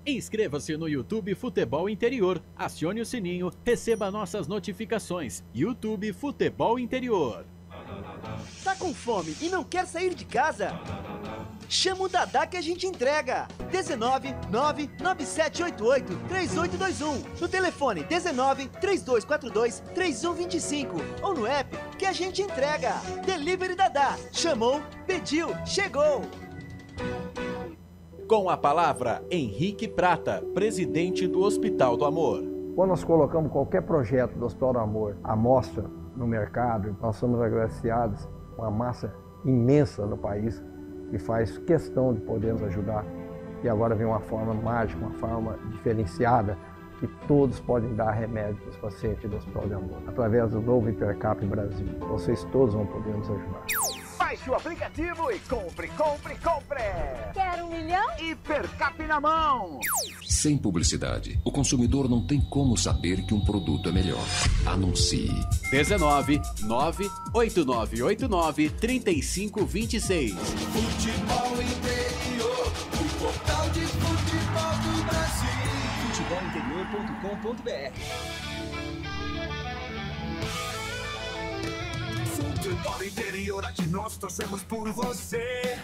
Inscreva-se no YouTube Futebol Interior, acione o sininho, receba nossas notificações. YouTube Futebol Interior. Tá com fome e não quer sair de casa? Chama o Dadá que a gente entrega. 19 99788 3821. No telefone 19 3242 3125 ou no app que a gente entrega. Delivery Dadá. Chamou, pediu, chegou. Com a palavra, Henrique Prata, presidente do Hospital do Amor. Quando nós colocamos qualquer projeto do Hospital do Amor à mostra no mercado, nós somos agraciados com uma massa imensa no país que faz questão de poder nos ajudar. E agora vem uma forma mágica, uma forma diferenciada, que todos podem dar remédio para os pacientes do Hospital do Amor. Através do novo Hipercap Brasil, vocês todos vão poder nos ajudar. Baixe o aplicativo e compre. Quer 1 milhão? Hipercap na mão. Sem publicidade, o consumidor não tem como saber que um produto é melhor. Anuncie. 19 98989 3526. Futebol Interior, o portal de futebol do Brasil. futebolinterior.com.br. Futebol Interior, aqui nós torcemos por você.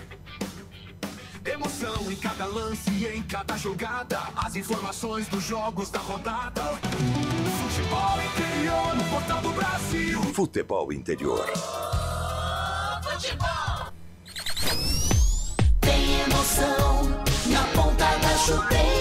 Emoção em cada lance e em cada jogada. As informações dos jogos da rodada. Futebol Interior, no portal do Brasil. Futebol Interior. Futebol. Tem emoção na ponta da chuteira.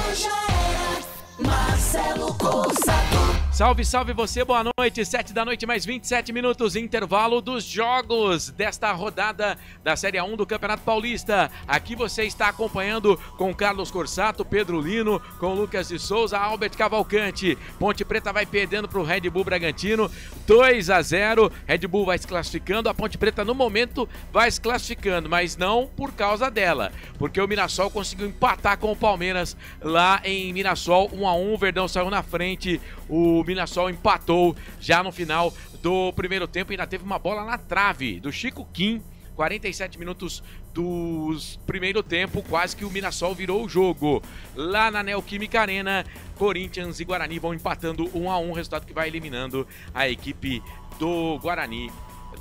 Hoje era Marcelo Corsato. Salve, salve você, boa noite, 7 da noite mais 27 minutos, intervalo dos jogos desta rodada da Série A1 do Campeonato Paulista. Aqui você está acompanhando com Carlos Corsato, Pedro Lino, com Lucas de Souza, Albert Cavalcante. Ponte Preta vai perdendo para o Red Bull Bragantino, 2-0, Red Bull vai se classificando, a Ponte Preta no momento vai se classificando, mas não por causa dela, porque o Mirassol conseguiu empatar com o Palmeiras lá em Mirassol, 1-1, o Verdão saiu na frente, o Mirassol empatou já no final do primeiro tempo e ainda teve uma bola na trave do Chico Kim, 47 minutos do primeiro tempo, quase que o Mirassol virou o jogo. Lá na Neoquímica Arena, Corinthians e Guarani vão empatando 1-1, resultado que vai eliminando a equipe do Guarani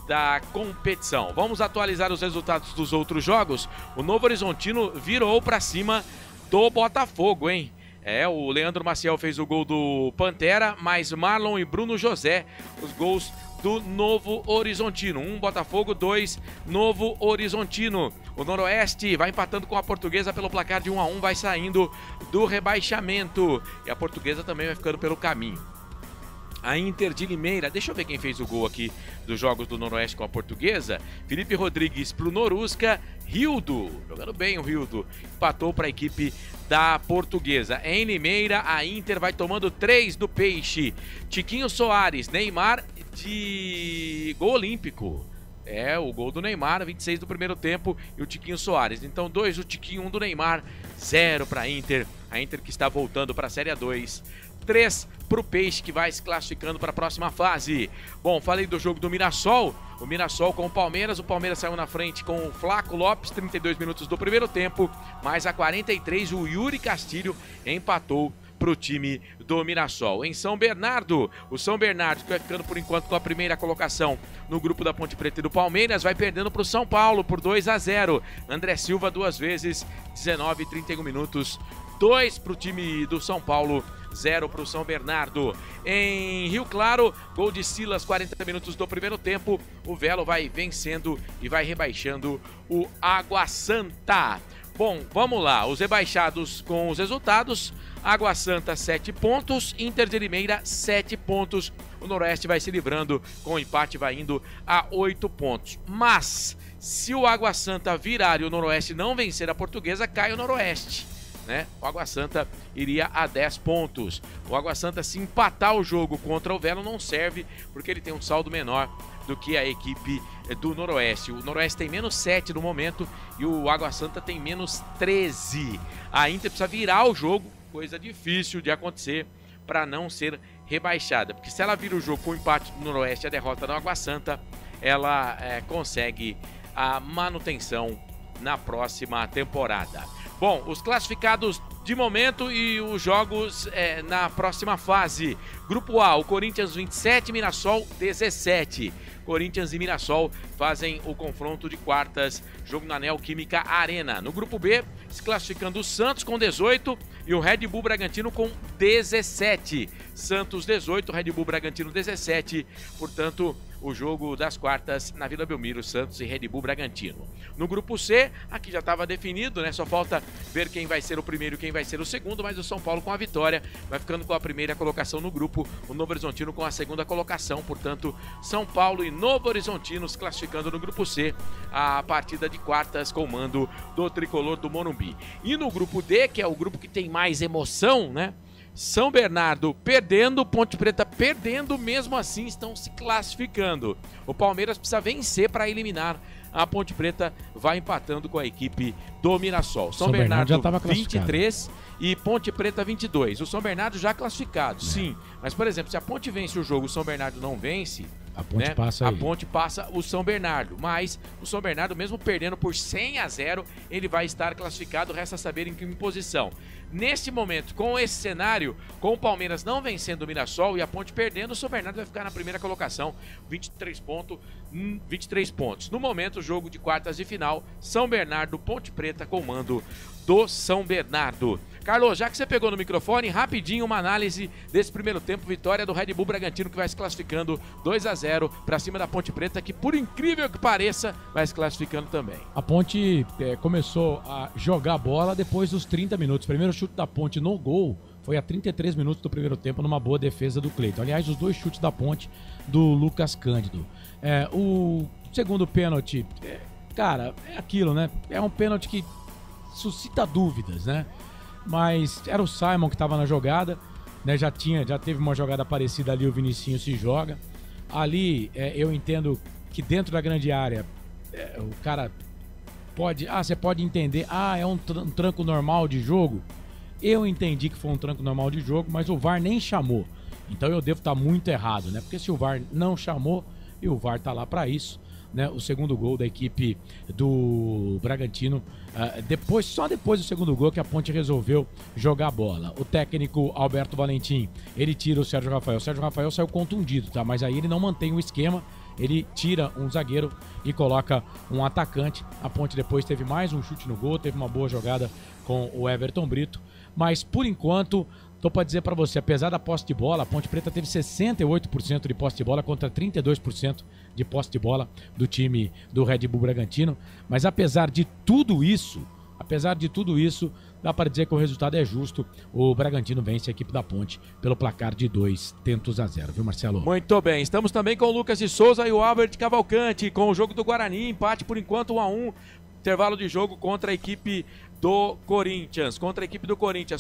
da competição. Vamos atualizar os resultados dos outros jogos. O Novo Horizontino virou para cima do Botafogo, hein? O Leandro Maciel fez o gol do Pantera, mas Marlon e Bruno José, os gols do Novo Horizontino. 1 Botafogo, 2 Novo Horizontino. O Noroeste vai empatando com a Portuguesa pelo placar de 1-1, vai saindo do rebaixamento. E a Portuguesa também vai ficando pelo caminho. A Inter de Limeira, deixa eu ver quem fez o gol aqui dos jogos do Noroeste com a Portuguesa. Felipe Rodrigues pro Norusca, Rildo, jogando bem o Rildo, empatou para a equipe da Portuguesa. Em Limeira, a Inter vai tomando 3 do Peixe. Tiquinho Soares, Neymar de gol olímpico. O gol do Neymar, 26 do primeiro tempo, e o Tiquinho Soares. Então 2 do Tiquinho, 1 do Neymar, 0 para a Inter que está voltando para a Série A2. 3 para o Peixe, que vai se classificando para a próxima fase. Bom, falei do jogo do Mirassol. O Mirassol com o Palmeiras saiu na frente com o Flaco Lopes, 32 minutos do primeiro tempo, mas a 43 o Yuri Castilho empatou para o time do Mirassol. Em São Bernardo, o São Bernardo, que vai ficando por enquanto com a primeira colocação no grupo da Ponte Preta e do Palmeiras, vai perdendo para o São Paulo por 2-0. André Silva 2 vezes, 19 e 31 minutos, 2 para o time do São Paulo, 0 para o São Bernardo. Em Rio Claro, gol de Silas, 40 minutos do primeiro tempo. O Velo vai vencendo e vai rebaixando o Água Santa. Bom, vamos lá, os rebaixados com os resultados. Água Santa 7 pontos, Inter de Limeira 7 pontos. O Noroeste vai se livrando, com o empate vai indo a 8 pontos. Mas, se o Água Santa virar e o Noroeste não vencer a Portuguesa, cai o Noroeste, né? O Água Santa iria a 10 pontos. O Água Santa, se empatar o jogo contra o Velo, não serve, porque ele tem um saldo menor do que a equipe do Noroeste. O Noroeste tem menos 7 no momento e o Água Santa tem menos 13. A Inter precisa virar o jogo, coisa difícil de acontecer para não ser rebaixada, porque se ela vira o jogo com o empate do Noroeste e a derrota do Água Santa, ela consegue a manutenção na próxima temporada. Bom, os classificados de momento e os jogos na próxima fase. Grupo A, o Corinthians 27, Mirassol 17. Corinthians e Mirassol fazem o confronto de quartas, jogo na Neoquímica Arena. No grupo B, se classificando o Santos com 18 e o Red Bull Bragantino com 17. Santos 18, Red Bull Bragantino 17. Portanto, o jogo das quartas na Vila Belmiro, Santos e Red Bull Bragantino. No grupo C, aqui já estava definido, né? Só falta ver quem vai ser o primeiro e quem vai ser o segundo, mas o São Paulo com a vitória vai ficando com a primeira colocação no grupo, o Novo Horizontino com a segunda colocação. Portanto, São Paulo e Novo Horizontino se classificando no grupo C, a partida de quartas com o mando do tricolor do Morumbi. E no grupo D, que é o grupo que tem mais emoção, né? São Bernardo perdendo, Ponte Preta perdendo, mesmo assim estão se classificando. O Palmeiras precisa vencer para eliminar a Ponte Preta, vai empatando com a equipe do Mirassol. São Bernardo já estava 23 e Ponte Preta 22. O São Bernardo já classificado, sim. Mas, por exemplo, se a Ponte vence o jogo, o São Bernardo não vence, a Ponte passa a Ponte passa o São Bernardo. Mas o São Bernardo, mesmo perdendo por 100-0, ele vai estar classificado. Resta saber em que posição. Neste momento, com esse cenário, com o Palmeiras não vencendo o Mirassol e a Ponte perdendo, o São Bernardo vai ficar na primeira colocação, 23 pontos. No momento, o jogo de quartas de final, São Bernardo, Ponte Preta, comando do São Bernardo. Carlos, já que você pegou no microfone, rapidinho uma análise desse primeiro tempo, vitória do Red Bull Bragantino, que vai se classificando 2-0 para cima da Ponte Preta, que por incrível que pareça, vai se classificando também. A Ponte começou a jogar a bola depois dos 30 minutos. Primeiro chute da Ponte no gol foi a 33 minutos do primeiro tempo numa boa defesa do Cleiton. Aliás, os 2 chutes da Ponte do Lucas Cândido. O segundo pênalti, cara, é aquilo, né? É um pênalti que suscita dúvidas, né? Mas era o Simon que estava na jogada, né? Já teve uma jogada parecida ali, o Vinicinho se joga. Ali, eu entendo que dentro da grande área, o cara pode... você pode entender, é um tranco normal de jogo. Eu entendi que foi um tranco normal de jogo, mas o VAR nem chamou. Então eu devo estar muito errado, né? Porque se o VAR não chamou, e o VAR tá lá para isso, né? O segundo gol da equipe do Bragantino, só depois do segundo gol que a Ponte resolveu jogar a bola. O técnico Alberto Valentim, ele tira o Sérgio Rafael. O Sérgio Rafael saiu contundido, tá? Mas aí ele não mantém o esquema, ele tira um zagueiro e coloca um atacante. A Ponte depois teve mais um chute no gol, teve uma boa jogada com o Everton Brito. Mas, por enquanto, tô para dizer para você, apesar da posse de bola, a Ponte Preta teve 68% de posse de bola contra 32% de posse de bola do time do Red Bull Bragantino. Mas apesar de tudo isso, dá para dizer que o resultado é justo. O Bragantino vence a equipe da Ponte pelo placar de 2-0, viu, Marcelo? Muito bem, estamos também com o Lucas de Souza e o Albert Cavalcante, com o jogo do Guarani, empate por enquanto 1-1, intervalo de jogo contra a equipe do Corinthians,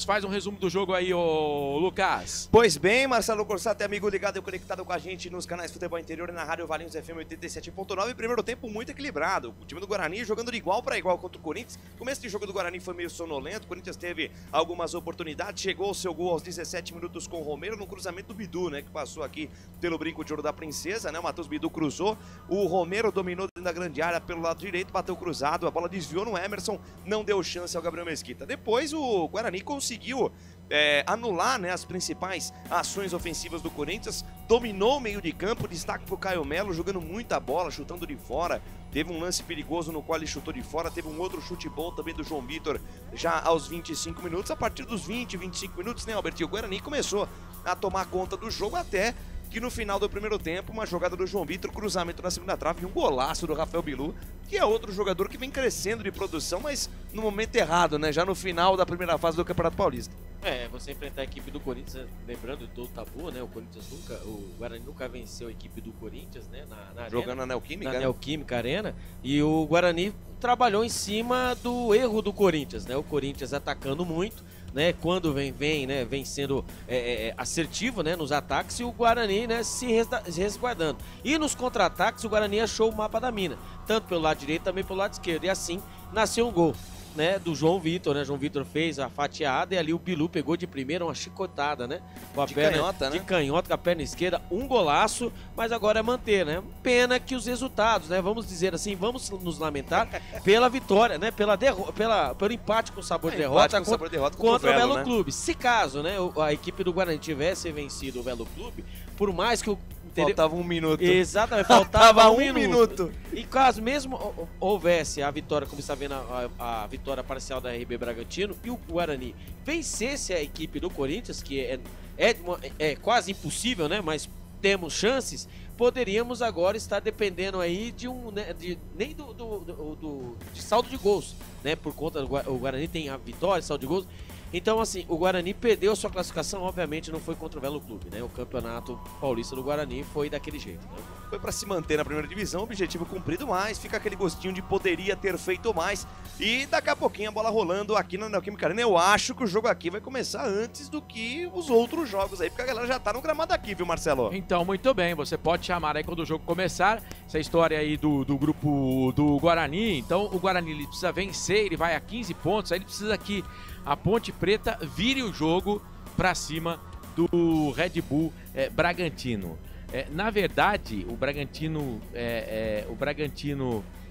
Faz um resumo do jogo aí, ô Lucas. Pois bem, Marcelo Corsato, amigo ligado e conectado com a gente nos canais Futebol Interior e na Rádio Valinhos FM 87.9. Primeiro tempo muito equilibrado. O time do Guarani jogando de igual para igual contra o Corinthians. O começo de jogo do Guarani foi meio sonolento. O Corinthians teve algumas oportunidades. Chegou ao seu gol aos 17 minutos com o Romero no cruzamento do Bidu, né? Que passou aqui pelo brinco de ouro da princesa, né? O Matheus Bidu cruzou. O Romero dominou dentro da grande área pelo lado direito, bateu cruzado. A bola desviou no Emerson, não deu chance ao Gabriel Mesquita. Depois o Guarani conseguiu anular, né, as principais ações ofensivas do Corinthians, dominou o meio de campo, destaque pro Caio Melo, jogando muita bola, chutando de fora. Teve um lance perigoso no qual ele chutou de fora, teve um outro chute bom também do João Vitor já aos 25 minutos. A partir dos 25 minutos, né, Albertinho, o Guarani começou a tomar conta do jogo até que no final do primeiro tempo, uma jogada do João Vitor, cruzamento na segunda trave e um golaço do Rafael Bilu, que é outro jogador que vem crescendo de produção, mas no momento errado, né? Já no final da primeira fase do Campeonato Paulista. Você enfrentar a equipe do Corinthians, lembrando de todo o tabu, né? O Guarani nunca venceu a equipe do Corinthians, né? Na jogando na Neoquímica, na Neoquímica Arena, e o Guarani trabalhou em cima do erro do Corinthians, né? O Corinthians atacando muito, né, quando vem sendo assertivo, né, nos ataques, e o Guarani, né, se resguardando. E nos contra-ataques o Guarani achou o mapa da mina, tanto pelo lado direito também pelo lado esquerdo, e assim nasceu um gol, né, do João Vitor, né? João Vitor fez a fatiada e ali o Bilu pegou de primeira uma chicotada, né? Com a perna canhota, né? De canhota com a perna esquerda, um golaço, mas agora é manter, né? Pena que os resultados, né? Vamos dizer assim, vamos nos lamentar pela vitória, né? Pelo empate com sabor de derrota contra o Velo, né? Clube. Se caso, né, a equipe do Guarani tivesse vencido o Velo Clube, por mais que o faltava um minuto. Exatamente, faltava um minuto. E caso mesmo houvesse a vitória, como está vendo a vitória parcial da RB Bragantino, e o Guarani vencesse a equipe do Corinthians, que é quase impossível, né? Mas temos chances, poderíamos agora estar dependendo aí de saldo de gols, né? Por conta do Guarani tem a vitória, saldo de gols. Então, assim, o Guarani perdeu sua classificação, obviamente não foi contra o Velo Clube, né? O Campeonato Paulista do Guarani foi daquele jeito, né? Foi para se manter na primeira divisão, objetivo cumprido, mas fica aquele gostinho de poderia ter feito mais. E daqui a pouquinho a bola rolando aqui na Neoquímica Arena. Eu acho que o jogo aqui vai começar antes do que os outros jogos aí, porque a galera já tá no gramado aqui, viu, Marcelo? Então, muito bem, você pode chamar aí quando o jogo começar, essa história aí do grupo do Guarani. Então, o Guarani ele precisa vencer, ele vai a 15 pontos, aí ele precisa que a Ponte Preta vire o jogo para cima do Red Bull Bragantino. Na verdade, o Bragantino,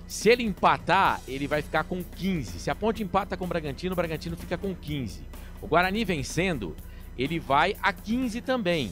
se ele empatar, ele vai ficar com 15. Se a Ponte empata com o Bragantino fica com 15. O Guarani vencendo, ele vai a 15 também.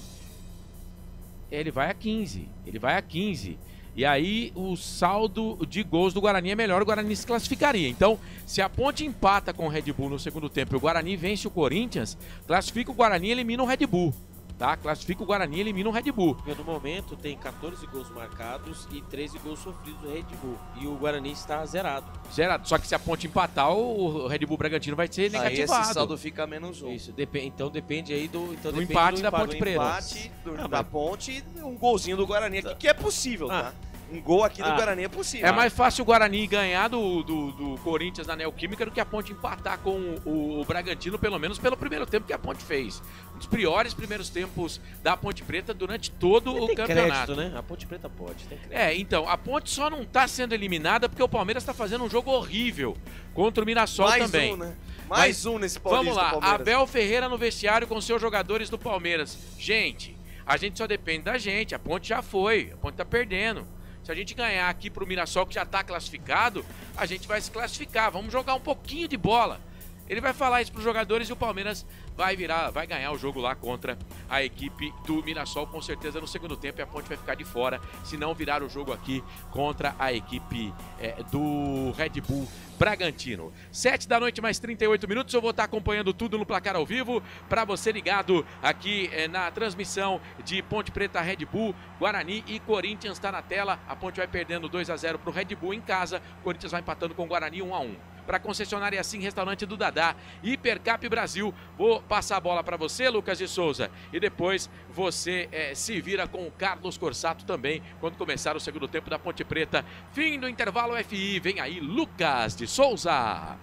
Ele vai a 15. E aí o saldo de gols do Guarani é melhor, o Guarani se classificaria. Então, se a Ponte empata com o Red Bull no segundo tempo e o Guarani vence o Corinthians, classifica o Guarani e elimina o Red Bull. tá? Classifica o Guarani e elimina o Red Bull. Porque no momento tem 14 gols marcados e 13 gols sofridos do Red Bull. E o Guarani está zerado. Zerado. Só que se a Ponte empatar, o Red Bull Bragantino vai ser negativado. Aí esse saldo fica menos 1. Isso, então depende aí do empate da Ponte Preta. Empate da Ponte e um golzinho do Guarani aqui, que é possível, tá? Um gol aqui do Guarani é possível. É mais fácil o Guarani ganhar do Corinthians na Neoquímica do que a Ponte empatar com o Bragantino, pelo menos pelo primeiro tempo que a Ponte fez. Um dos piores primeiros tempos da Ponte Preta durante todo o campeonato. Crédito, né? A Ponte Preta pode, tem crédito. Então, a Ponte só não tá sendo eliminada porque o Palmeiras tá fazendo um jogo horrível contra o Mirassol também. Mais um, né? Mais um nesse Paulista. Vamos lá, Abel Ferreira no vestiário com seus jogadores do Palmeiras. Gente, a gente só depende da gente, a Ponte já foi, a Ponte tá perdendo. Se a gente ganhar aqui pro Mirassol, que já tá classificado, a gente vai se classificar. Vamos jogar um pouquinho de bola. Ele vai falar isso pros jogadores e o Palmeiras vai ganhar o jogo lá contra a equipe do Mirassol, com certeza no segundo tempo, e a Ponte vai ficar de fora, se não virar o jogo aqui contra a equipe do Red Bull Bragantino. 7 da noite, mais 38 minutos, eu vou estar acompanhando tudo no placar ao vivo, para você ligado aqui na transmissão de Ponte Preta Red Bull, Guarani e Corinthians está na tela. A Ponte vai perdendo 2-0 pro Red Bull em casa, Corinthians vai empatando com o Guarani 1-1. Para concessionária Sim, restaurante do Dadá, Hipercap Brasil. Vou passar a bola para você, Lucas de Souza, e depois você se vira com o Carlos Corsato também, quando começar o segundo tempo da Ponte Preta. Fim do intervalo FI, vem aí Lucas de Souza.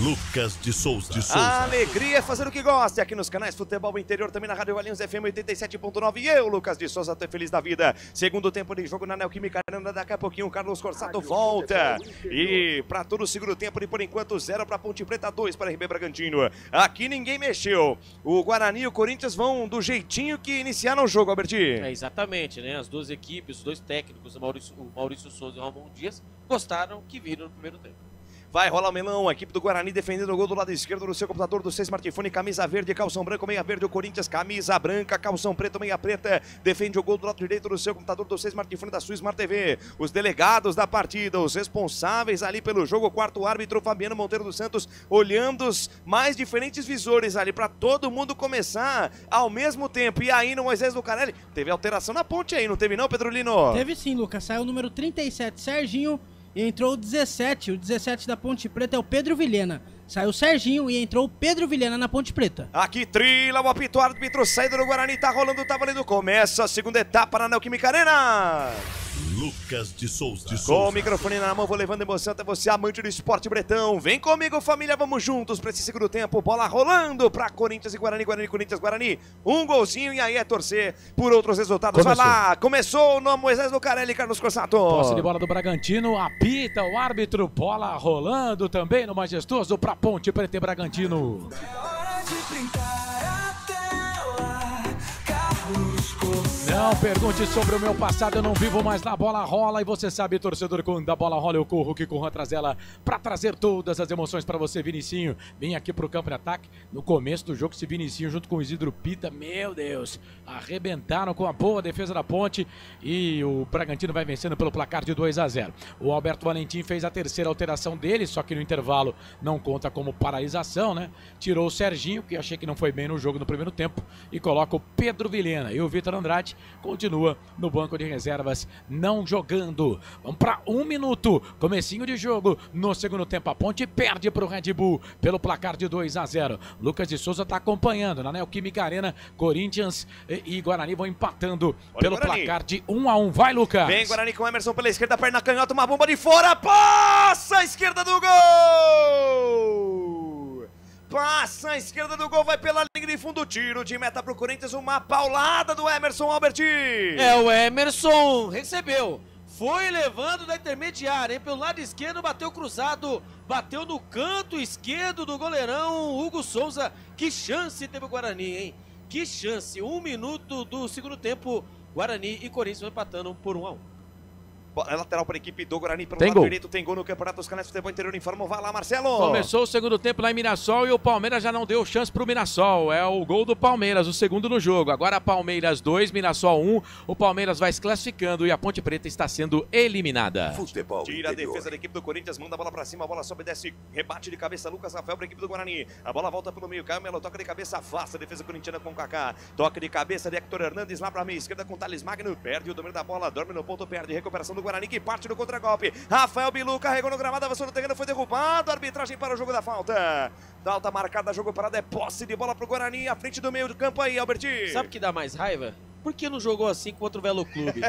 Lucas de Souza. A alegria é fazer o que gosta aqui nos canais Futebol Interior, também na Rádio Valinhos FM 87.9. E eu, Lucas de Souza, tô feliz da vida. Segundo tempo de jogo na Neoquímica Arena, daqui a pouquinho o Carlos Corsato volta. E para todo o segundo tempo, e por enquanto 0 para Ponte Preta, 2 para RB Bragantino. Aqui ninguém mexeu. O Guarani e o Corinthians vão do jeitinho que iniciaram o jogo, Alberti. Exatamente, né? As duas equipes, os dois técnicos, o Maurício Souza e o Ramon Dias, gostaram que viram no primeiro tempo. Vai rolar o melão, a equipe do Guarani defendendo o gol do lado esquerdo do seu computador, do seu smartphone, camisa verde, calção branco, meia verde, o Corinthians, camisa branca, calção preto, meia preta, defende o gol do lado direito do seu computador, do seu smartphone, da sua Smart TV. Os delegados da partida, os responsáveis ali pelo jogo, o quarto árbitro, Fabiano Monteiro dos Santos, olhando os mais diferentes visores ali, para todo mundo começar ao mesmo tempo. E aí no Moisés Lucarelli, teve alteração na Ponte aí, não teve não, Pedro Lino? Teve sim, Lucas, saiu o número 37, Serginho, e entrou o 17 da Ponte Preta é o Pedro Vilhena. Saiu o Serginho e entrou o Pedro Vilhena na Ponte Preta. Aqui trila o apito, árbitro, saída do Guarani, tá rolando, tá valendo. Começa a segunda etapa na Neoquímica Arena. Lucas de Souza. Com o microfone na mão, vou levando emoção até você, amante do esporte bretão. Vem comigo, família, vamos juntos pra esse segundo tempo. Bola rolando pra Corinthians e Guarani, Corinthians, Guarani. Um golzinho e aí é torcer por outros resultados. Vai lá, começou no Moisés Lucarelli, Carlos Corsato. Posse de bola do Bragantino, apita o árbitro, bola rolando também no majestoso pra Ponte Preta e Bragantino. Não pergunte sobre o meu passado, eu não vivo mais na bola rola. E você sabe, torcedor, quando a bola rola eu corro, que corro atrás dela pra trazer todas as emoções pra você, Vinicinho. Vem aqui pro campo de ataque. No começo do jogo, esse Vinicinho junto com o Isidro Pita, meu Deus, arrebentaram com a boa defesa da Ponte. E o Bragantino vai vencendo pelo placar de 2-0. O Alberto Valentim fez a terceira alteração dele, só que no intervalo não conta como paralisação, né? Tirou o Serginho, que achei que não foi bem no jogo no primeiro tempo, e coloca o Pedro Vilhena. E o Vitor Andrade continua no banco de reservas, não jogando. Vamos para 1 minuto, comecinho de jogo no segundo tempo. A Ponte perde para o Red Bull pelo placar de 2-0. Lucas de Souza está acompanhando na Neoquímica Arena. Corinthians e Guarani vão empatando pelo placar de 1-1. Vai, Lucas! Vem Guarani com Emerson pela esquerda, perna canhota, uma bomba de fora, passa a esquerda do gol! Passa a esquerda do gol, vai pela linha de fundo, tiro de meta pro Corinthians, uma paulada do Emerson, Alberti. O Emerson recebeu, foi levando da intermediária, hein? Pelo lado esquerdo, bateu cruzado, bateu no canto esquerdo do goleirão Hugo Souza. Que chance teve o Guarani, hein? Que chance, 1 minuto do segundo tempo, Guarani e Corinthians vão empatando por 1-1. Lateral para a equipe do Guarani pelo Tem lado gol. direito. Tem gol no Campeonato dos Canais Futebol Interior. Informa, vai lá, Marcelo. Começou o segundo tempo lá em Mirassol e o Palmeiras já não deu chance pro Mirassol. É o gol do Palmeiras, o segundo no jogo. Agora Palmeiras 2, Mirassol 1. O Palmeiras vai se classificando e a Ponte Preta está sendo eliminada. Futebol Tira a interior. defesa da equipe do Corinthians, manda a bola pra cima, a bola sobe, desce, rebate de cabeça, Lucas Rafael pra equipe do Guarani. A bola volta pelo meio, Caio Melo toca de cabeça, afasta a defesa corintiana com o Kaká. Toca de cabeça de Hector Hernandes lá pra meia esquerda com Thales Magno, perde o domínio da bola, dorme no ponto, perde, recuperação do Guarani que parte no contragolpe. Rafael Bilu carregou no gramado, avançou no terreno, foi derrubado, arbitragem para o jogo da falta. Falta marcada, jogo parado, é posse de bola pro Guarani, à frente do meio do campo aí, Albertinho. Sabe o que dá mais raiva? Por que não jogou assim contra o Velo Clube?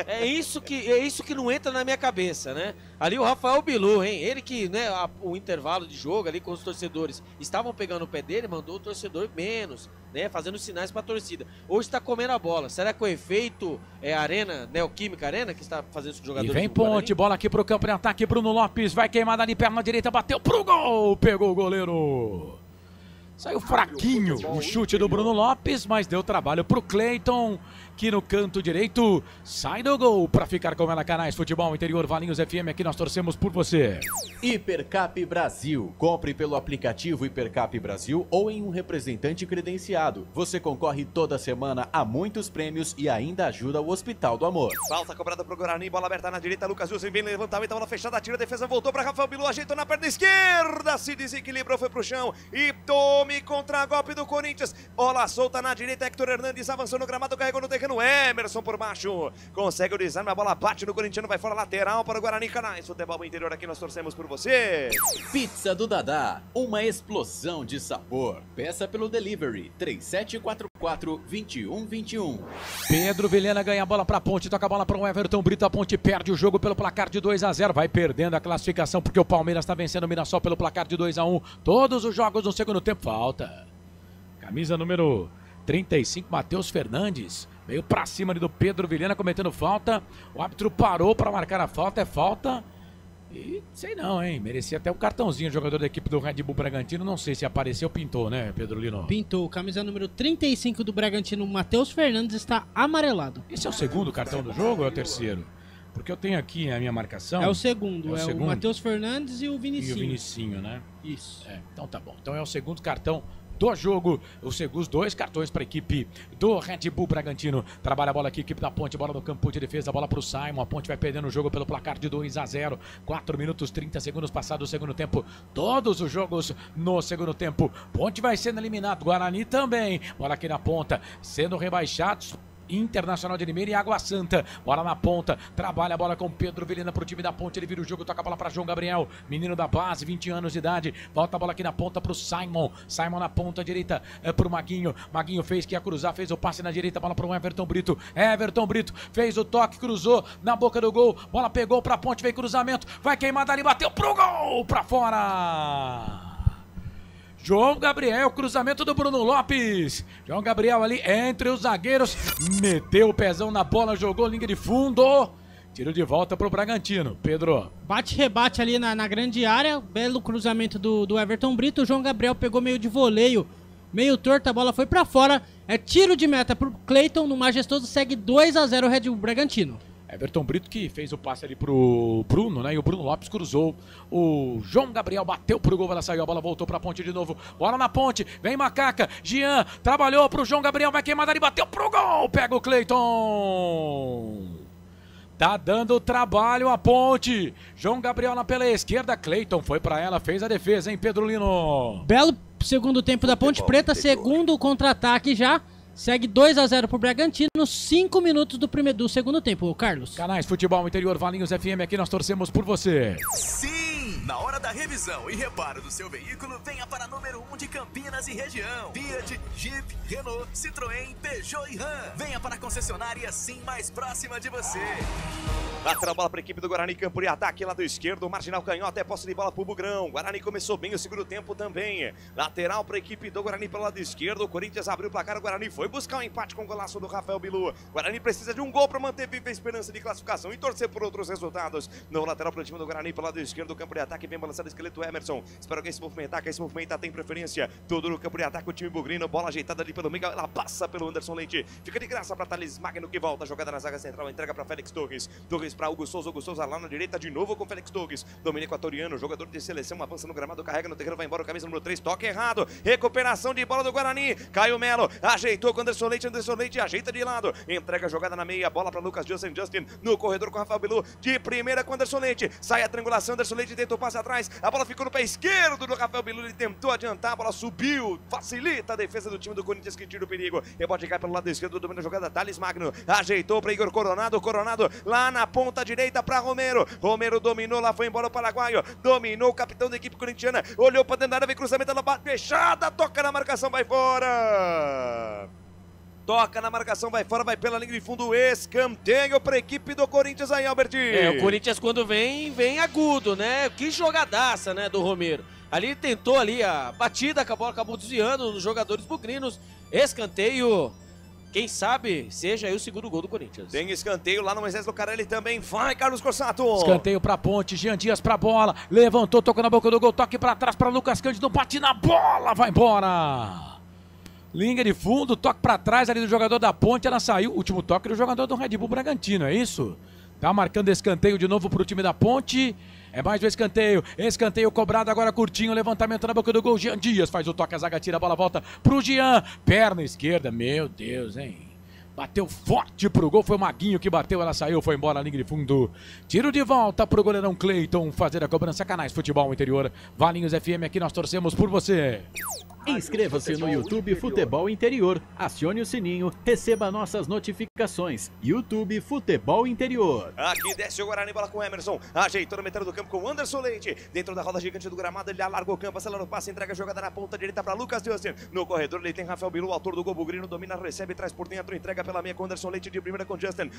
É isso que não entra na minha cabeça, né? Ali o Rafael Bilu, hein? Ele que, né, o intervalo de jogo ali com os torcedores estavam pegando o pé dele, mandou o torcedor menos, né? Fazendo sinais pra torcida. Hoje tá comendo a bola. Será que o efeito é a Arena, Neoquímica Arena, que está fazendo os E jogadores vem do Guarani? Ponte, bola aqui pro campo de ataque, Bruno Lopes, vai queimada ali, perna direita, bateu pro gol, pegou o goleiro. Saiu fraquinho o chute do Bruno Lopes, mas deu trabalho pro Cleiton, que no canto direito sai do gol para ficar com ela. Canais Futebol Interior, Valinhos FM, aqui nós torcemos por você. Hipercap Brasil. Compre pelo aplicativo Hipercap Brasil ou em um representante credenciado. Você concorre toda semana a muitos prêmios e ainda ajuda o Hospital do Amor. Falta cobrada pro Guarani, bola aberta na direita, Lucas Wilson vem levantamento, bola fechada, tira a defesa, voltou para Rafael Bilu, ajeitou na perna esquerda, se desequilibrou, foi pro chão e tome contra-golpe do Corinthians. Bola solta na direita, Hector Hernandes avançou no gramado, carregou no terreno, Emerson por baixo, consegue o desarme, a bola bate no corintiano, vai fora, lateral para o Guarani. Canais Futebol Interior, aqui nós torcemos por você. Pizza do Dadá, uma explosão de sabor. Peça pelo delivery 3744-2121. Pedro Vilhena ganha a bola pra Ponte, toca a bola para o Everton Brito, a Ponte perde o jogo pelo placar de 2-0, vai perdendo a classificação porque o Palmeiras está vencendo o Mirassol pelo placar de 2-1, todos os jogos no segundo tempo. Falta, camisa número 35, Matheus Fernandes, veio pra cima ali do Pedro Vilhena cometendo falta, o árbitro parou para marcar a falta, é falta. E sei não, hein? Merecia até o cartãozinho, o jogador da equipe do Red Bull Bragantino. Não sei se apareceu, pintou, né, Pedro Lino? Pintou. Camisa número 35 do Bragantino, Matheus Fernandes, está amarelado. Esse é o segundo cartão do jogo ou é o terceiro? Porque eu tenho aqui a minha marcação. É o segundo. É o segundo? Matheus Fernandes e o Vinicinho. E o Vinicinho, né? Isso. É, então tá bom. Então é o segundo cartão do jogo, os dois cartões para a equipe do Red Bull Bragantino. Trabalha a bola aqui, equipe da Ponte, bola no campo de defesa, bola para o Simon, a Ponte vai perdendo o jogo pelo placar de 2-0, 4 minutos 30 segundos passado o segundo tempo, todos os jogos no segundo tempo, Ponte vai sendo eliminado, Guarani também, bola aqui na ponta, sendo rebaixados, Internacional de Limeira e Água Santa, bola na ponta, trabalha a bola com Pedro Vilhena pro time da Ponte, ele vira o jogo, toca a bola para João Gabriel, menino da base, 20 anos de idade, volta a bola aqui na ponta pro Simon, Simon na ponta direita pro Maguinho, Maguinho fez que ia cruzar, fez o passe na direita, bola pro Everton Brito, Everton Brito fez o toque, cruzou na boca do gol, bola pegou pra Ponte, veio cruzamento, vai queimar dali, bateu pro gol, pra fora! João Gabriel, cruzamento do Bruno Lopes. João Gabriel ali entre os zagueiros, meteu o pezão na bola, jogou linha de fundo. Tiro de volta pro Bragantino. Pedro. Bate-rebate ali na grande área, belo cruzamento do Everton Brito. O João Gabriel pegou meio de voleio, meio torta, a bola foi pra fora. É tiro de meta pro Cleiton, no majestoso, segue 2-0 o Red Bull Bragantino. Everton Brito que fez o passe ali pro Bruno, né? E o Bruno Lopes cruzou. O João Gabriel bateu pro gol, ela saiu, a bola voltou pra Ponte de novo. Bola na Ponte, vem Macaca, Jean, trabalhou pro João Gabriel, vai queimar dali, bateu pro gol, pega o Cleiton. Tá dando trabalho a Ponte. João Gabriel na pela esquerda, Cleiton foi pra ela, fez a defesa, hein, Pedro Lino? Belo segundo tempo da Ponte Preta, segundo contra-ataque já. Segue 2-0 pro Bragantino, 5 minutos do segundo tempo, Carlos. Canais Futebol Interior, Valinhos FM, aqui nós torcemos por você. Sim! Na hora da revisão e reparo do seu veículo, venha para número 1 de Campinas e região. Fiat, Jeep, Renault, Citroën, Peugeot e Ram. Venha para a concessionária Sim mais próxima de você. Lateral bola para a equipe do Guarani, campo de ataque, lado esquerdo, marginal canhota, é posse de bola pro Bugrão. Guarani começou bem o segundo tempo também. Lateral para a equipe do Guarani pelo lado esquerdo, o Corinthians abriu o placar, o Guarani foi buscar um empate com o golaço do Rafael Bilu. Guarani precisa de um gol para manter viva a esperança de classificação e torcer por outros resultados. No lateral para o time do Guarani pelo lado esquerdo, campo de ataque, vem balançado o esqueleto Emerson. Espera alguém se movimentar, quem se movimenta tem preferência. Tudo no campo de ataque o time bugrino, bola ajeitada ali pelo meio, ela passa pelo Anderson Leite, fica de graça para Thales Magno que volta, jogada na zaga central, entrega para Félix Torres, Torres para Hugo Souza lá na direita de novo com Félix Torres, domínio equatoriano, jogador de seleção, avança no gramado, carrega no terreno, vai embora, camisa número 3, toque errado, recuperação de bola do Guarani, Caio Melo, ajeitou com Anderson Leite ajeita de lado, entrega a jogada na meia, bola para Lucas Justin no corredor com Rafael Bilu, de primeira com Anderson Leite, sai a triangulação, Anderson Leite tentou passe atrás, a bola ficou no pé esquerdo do Rafael Bilu, ele tentou adiantar, a bola subiu, facilita a defesa do time do Corinthians que tira o perigo, rebote cai pelo lado esquerdo, domina a jogada, Thales Magno, ajeitou para Igor Coronado lá na ponta direita para Romero dominou, lá foi embora o paraguaio, dominou o capitão da equipe corintiana, olhou para dentro da área, vem cruzamento, ela bate fechada, toca na marcação, vai fora! Toca na marcação, vai fora, vai pela linha de fundo, escanteio para a equipe do Corinthians aí, Albert. O Corinthians quando vem agudo, né? Que jogadaça, né, do Romero. Ali tentou ali a batida, acabou desviando nos jogadores bugrinos. Escanteio, quem sabe seja aí o segundo gol do Corinthians. Tem escanteio lá no Moisés Lucarelli também, vai Carlos Corsato. Escanteio pra Ponte, Jean Dias pra bola, levantou, tocou na boca do gol, toque pra trás pra Lucas Cândido, bate na bola, vai embora. Linha de fundo, toque pra trás ali do jogador da Ponte, ela saiu, último toque do jogador do Red Bull Bragantino, é isso? Tá marcando escanteio de novo pro time da Ponte, é mais um escanteio cobrado agora curtinho, levantamento na boca do gol, Jean Dias faz o toque, a zaga tira, a bola volta pro Jean, perna esquerda, meu Deus, hein? Bateu forte pro gol, foi o Maguinho que bateu, ela saiu, foi embora na linha de fundo. Tiro de volta pro goleirão Cleiton fazer a cobrança. Canais Futebol Interior, Valinhos FM, aqui nós torcemos por você. Inscreva-se no YouTube Futebol Interior, acione o sininho, receba nossas notificações. YouTube Futebol Interior. Aqui desce o Guarani, bola com o Emerson, ajeitou no metade do campo com o Anderson Leite, dentro da roda gigante do gramado, ele alarga o campo, acelera o passe, entrega a jogada na ponta direita para Lucas Justin, no corredor ele tem Rafael Bilu, autor do gol bugrino, domina, recebe, traz por dentro, entrega pela meia com Anderson Leite, de primeira com Justin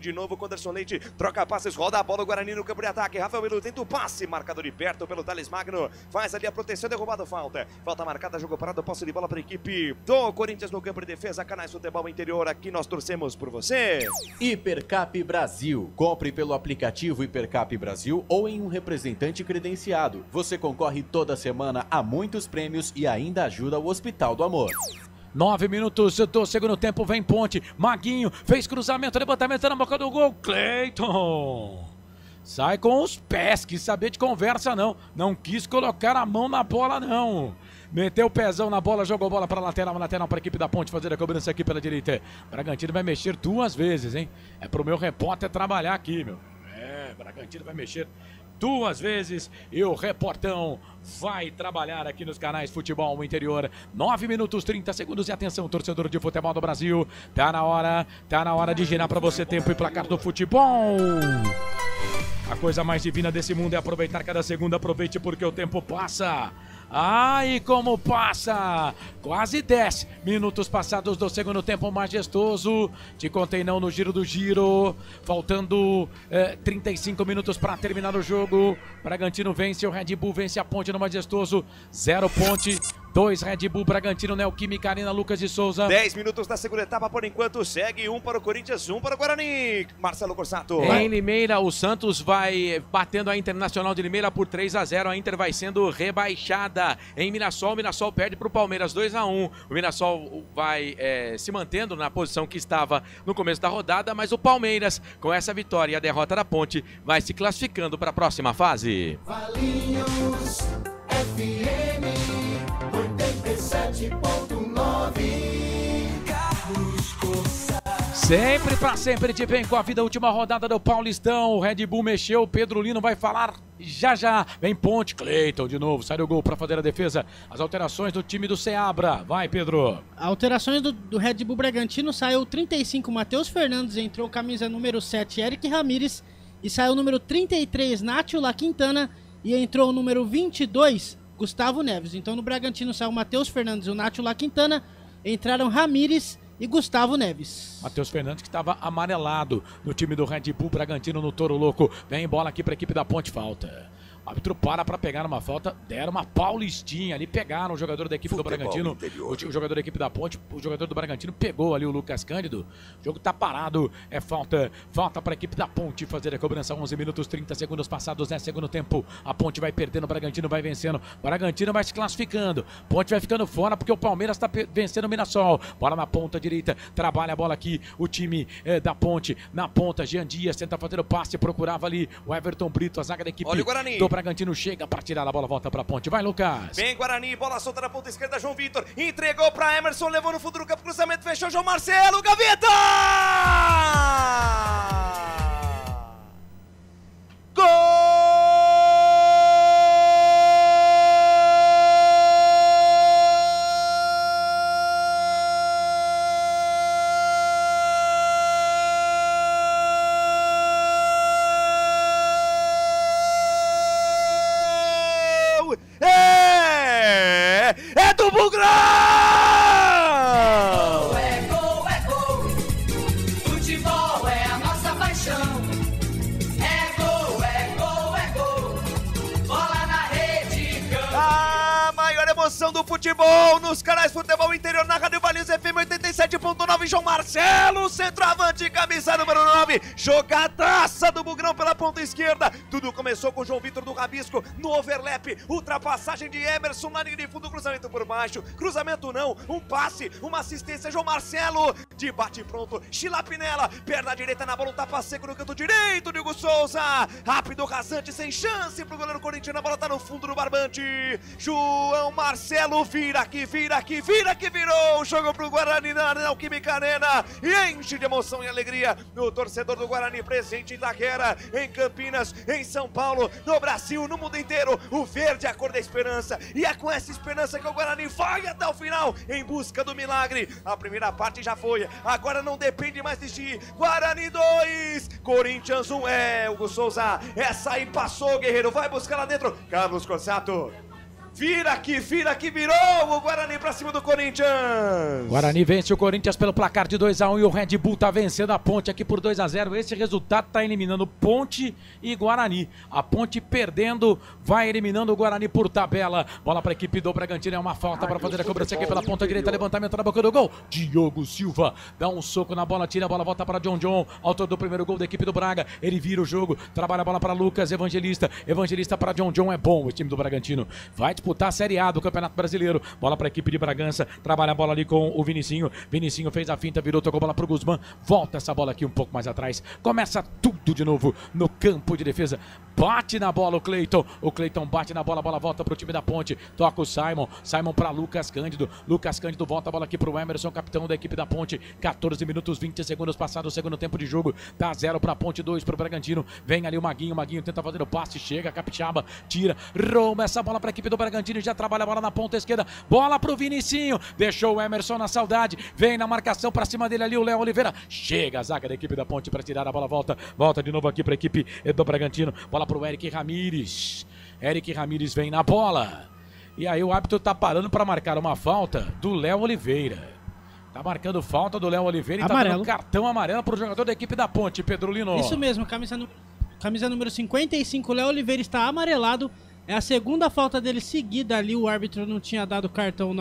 de novo com Anderson Leite, troca passes, roda a bola, o Guarani no campo de ataque, Rafael Bilu tenta o passe, marcado de perto pelo Thales Magno, faz ali a proteção, derrubado, falta marcada, jogo parado, posse de bola para a equipe do Corinthians no campo de defesa. Canais Futebol Interior, aqui nós torcemos por você. Hipercap Brasil. Compre pelo aplicativo Hipercap Brasil ou em um representante credenciado. Você concorre toda semana a muitos prêmios e ainda ajuda o Hospital do Amor. 9 minutos do segundo tempo, vem Ponte, Maguinho, fez cruzamento, levantamento na boca do gol, Cleiton. Sai com os pés, quis saber de conversa não quis colocar a mão na bola não. Meteu o pezão na bola, jogou bola para lateral para a equipe da Ponte fazer a cobrança aqui pela direita. Bragantino vai mexer 2 vezes, hein? É pro meu repórter trabalhar aqui, meu. Bragantino vai mexer 2 vezes e o reportão vai trabalhar aqui nos canais Futebol Interior. 9 minutos 30 segundos e atenção, torcedor de futebol do Brasil. Tá na hora de girar para você tempo e placar do futebol. A coisa mais divina desse mundo é aproveitar cada segundo. Aproveite porque o tempo passa. Ai, como passa! Quase 10 minutos passados do segundo tempo majestoso. Te contei não no giro do giro. Faltando 35 minutos para terminar o jogo. Bragantino vence, o Red Bull vence a Ponte no majestoso. 0 Ponte, 2 Red Bull, Bragantino, Neoquímica Arena, Lucas de Souza. 10 minutos da segunda etapa por enquanto. Segue 1 para o Corinthians, 1 para o Guarani. Marcelo Corsato. Em Limeira, o Santos vai batendo a Internacional de Limeira por 3-0. A Inter vai sendo rebaixada. Em Mirassol, o Mirassol perde para o Palmeiras 2-1. O Mirassol vai se mantendo na posição que estava no começo da rodada, mas o Palmeiras, com essa vitória e a derrota da Ponte, vai se classificando para a próxima fase. Valinhos FM 87.9. Carlos Corsa. Sempre pra sempre de bem com a vida, última rodada do Paulistão. O Red Bull mexeu, o Pedro Lino vai falar já. Vem Ponte, Cleiton de novo, sai o gol pra fazer a defesa. As alterações do time do Seabra. Vai, Pedro. Alterações do Red Bull Bragantino, saiu 35, Matheus Fernandes, entrou camisa número 7, Eric Ramírez, e saiu o número 33, Nátio La Quintana, e entrou o número 22, Gustavo Neves. Então no Bragantino saiu Matheus Fernandes e o Nátio La Quintana, entraram Ramírez e Gustavo Neves. Matheus Fernandes que estava amarelado no time do Red Bull Bragantino no Toro Louco. Vem bola aqui para a equipe da Ponte, falta. O árbitro para pegar uma falta, deram uma paulistinha ali, pegaram o jogador da equipe do Bragantino, o jogador da equipe da Ponte, o jogador do Bragantino pegou ali o Lucas Cândido. O jogo tá parado, é falta para a equipe da Ponte fazer a cobrança. 11 minutos 30 segundos passados, né? Segundo tempo, a Ponte vai perdendo, o Bragantino vai vencendo, o Bragantino vai se classificando, Ponte vai ficando fora porque o Palmeiras tá vencendo o Mirassol. Bola na ponta direita, trabalha a bola aqui, o time da Ponte, na ponta, Jean Dias tenta fazer o passe, procurava ali o Everton Brito, a zaga da equipe do Bragantino chega para tirar a bola, volta para a Ponte. Vai, Lucas. Vem Guarani, bola solta na ponta esquerda, João Vitor entregou para Emerson, levou no fundo do campo, cruzamento, fechou João Marcelo, gaveta! Gol! É do Bugrão! É gol, é gol. Futebol é a nossa paixão. É gol, é gol, é gol. Bola na rede, campo. A maior emoção do futebol nos canais Futebol Interior na Rádio Valinhos FM 87.9. João Marcelo, centroavante, camisa número 9. Jogadaça do Bugrão pela ponta esquerda. Tudo começou com o João Vitor do Rabisco no overlap. Ultrapassagem de Emerson na linha de fundo, cruzamento por baixo. Cruzamento não, um passe, uma assistência. João Marcelo, de bate pronto. Chilapinela, perna direita na bola, um tapa seco no canto direito de Hugo Souza. Rápido, rasante, sem chance pro goleiro corintiano. A bola tá no fundo do barbante. João Marcelo vira aqui, virou o jogo pro Guarani na Neoquímica Arena e enche de emoção e alegria no torcedor do Guarani presente em Itaquera, em Campinas, em São Paulo, no Brasil, no mundo inteiro. O verde é a cor da esperança e é com essa esperança que o Guarani vai até o final em busca do milagre. A primeira parte já foi, agora não depende mais de ti. Guarani 2, Corinthians 1. Hugo Souza, essa aí passou, guerreiro, vai buscar lá dentro. Carlos Corsato. Vira aqui, virou o Guarani pra cima do Corinthians. Guarani vence o Corinthians pelo placar de 2-1 e o Red Bull tá vencendo a Ponte aqui por 2-0. Esse resultado tá eliminando Ponte e Guarani. A Ponte perdendo, vai eliminando o Guarani por tabela. Bola pra equipe do Bragantino, é uma falta para fazer a cobrança aqui pela ponta direita. Levantamento na boca do gol. Diogo Silva dá um soco na bola, tira a bola, volta para John, autor do primeiro gol da equipe do Braga. Ele vira o jogo, trabalha a bola para Lucas Evangelista para John. É bom o time do Bragantino. Vai disputar a Série A do Campeonato Brasileiro. Bola para a equipe de Bragança. Trabalha a bola ali com o Vinicinho. Vinicinho fez a finta, virou, tocou a bola para o Guzmán. Volta essa bola aqui um pouco mais atrás. Começa tudo de novo no campo de defesa. Bate na bola o Cleiton. O Cleiton bate na bola, a bola volta para o time da Ponte. Toca o Simon. Simon para Lucas Cândido. Lucas Cândido volta a bola aqui para o Emerson, capitão da equipe da Ponte. 14 minutos 20 segundos passados o segundo tempo de jogo. Dá 0 para a Ponte, 2 para o Bragantino. Vem ali o Maguinho. Maguinho tenta fazer o passe. Chega, Capixaba. Tira. Rouba essa bola para a equipe do Bragantino. Já trabalha a bola na ponta esquerda. Bola para o Vinicinho. Deixou o Emerson na saudade. Vem na marcação para cima dele ali o Léo Oliveira. Chega a zaga da equipe da Ponte para tirar a bola. Volta de novo aqui para a equipe do Bragantino. Bola para o Eric Ramírez. Eric Ramírez vem na bola. E aí o árbitro tá parando para marcar uma falta do Léo Oliveira. Tá marcando falta do Léo Oliveira e tá dando cartão amarelo para o jogador da equipe da Ponte, Pedro Lino. Isso mesmo, camisa número 55, Léo Oliveira está amarelado. É a segunda falta dele seguida ali, o árbitro não tinha dado cartão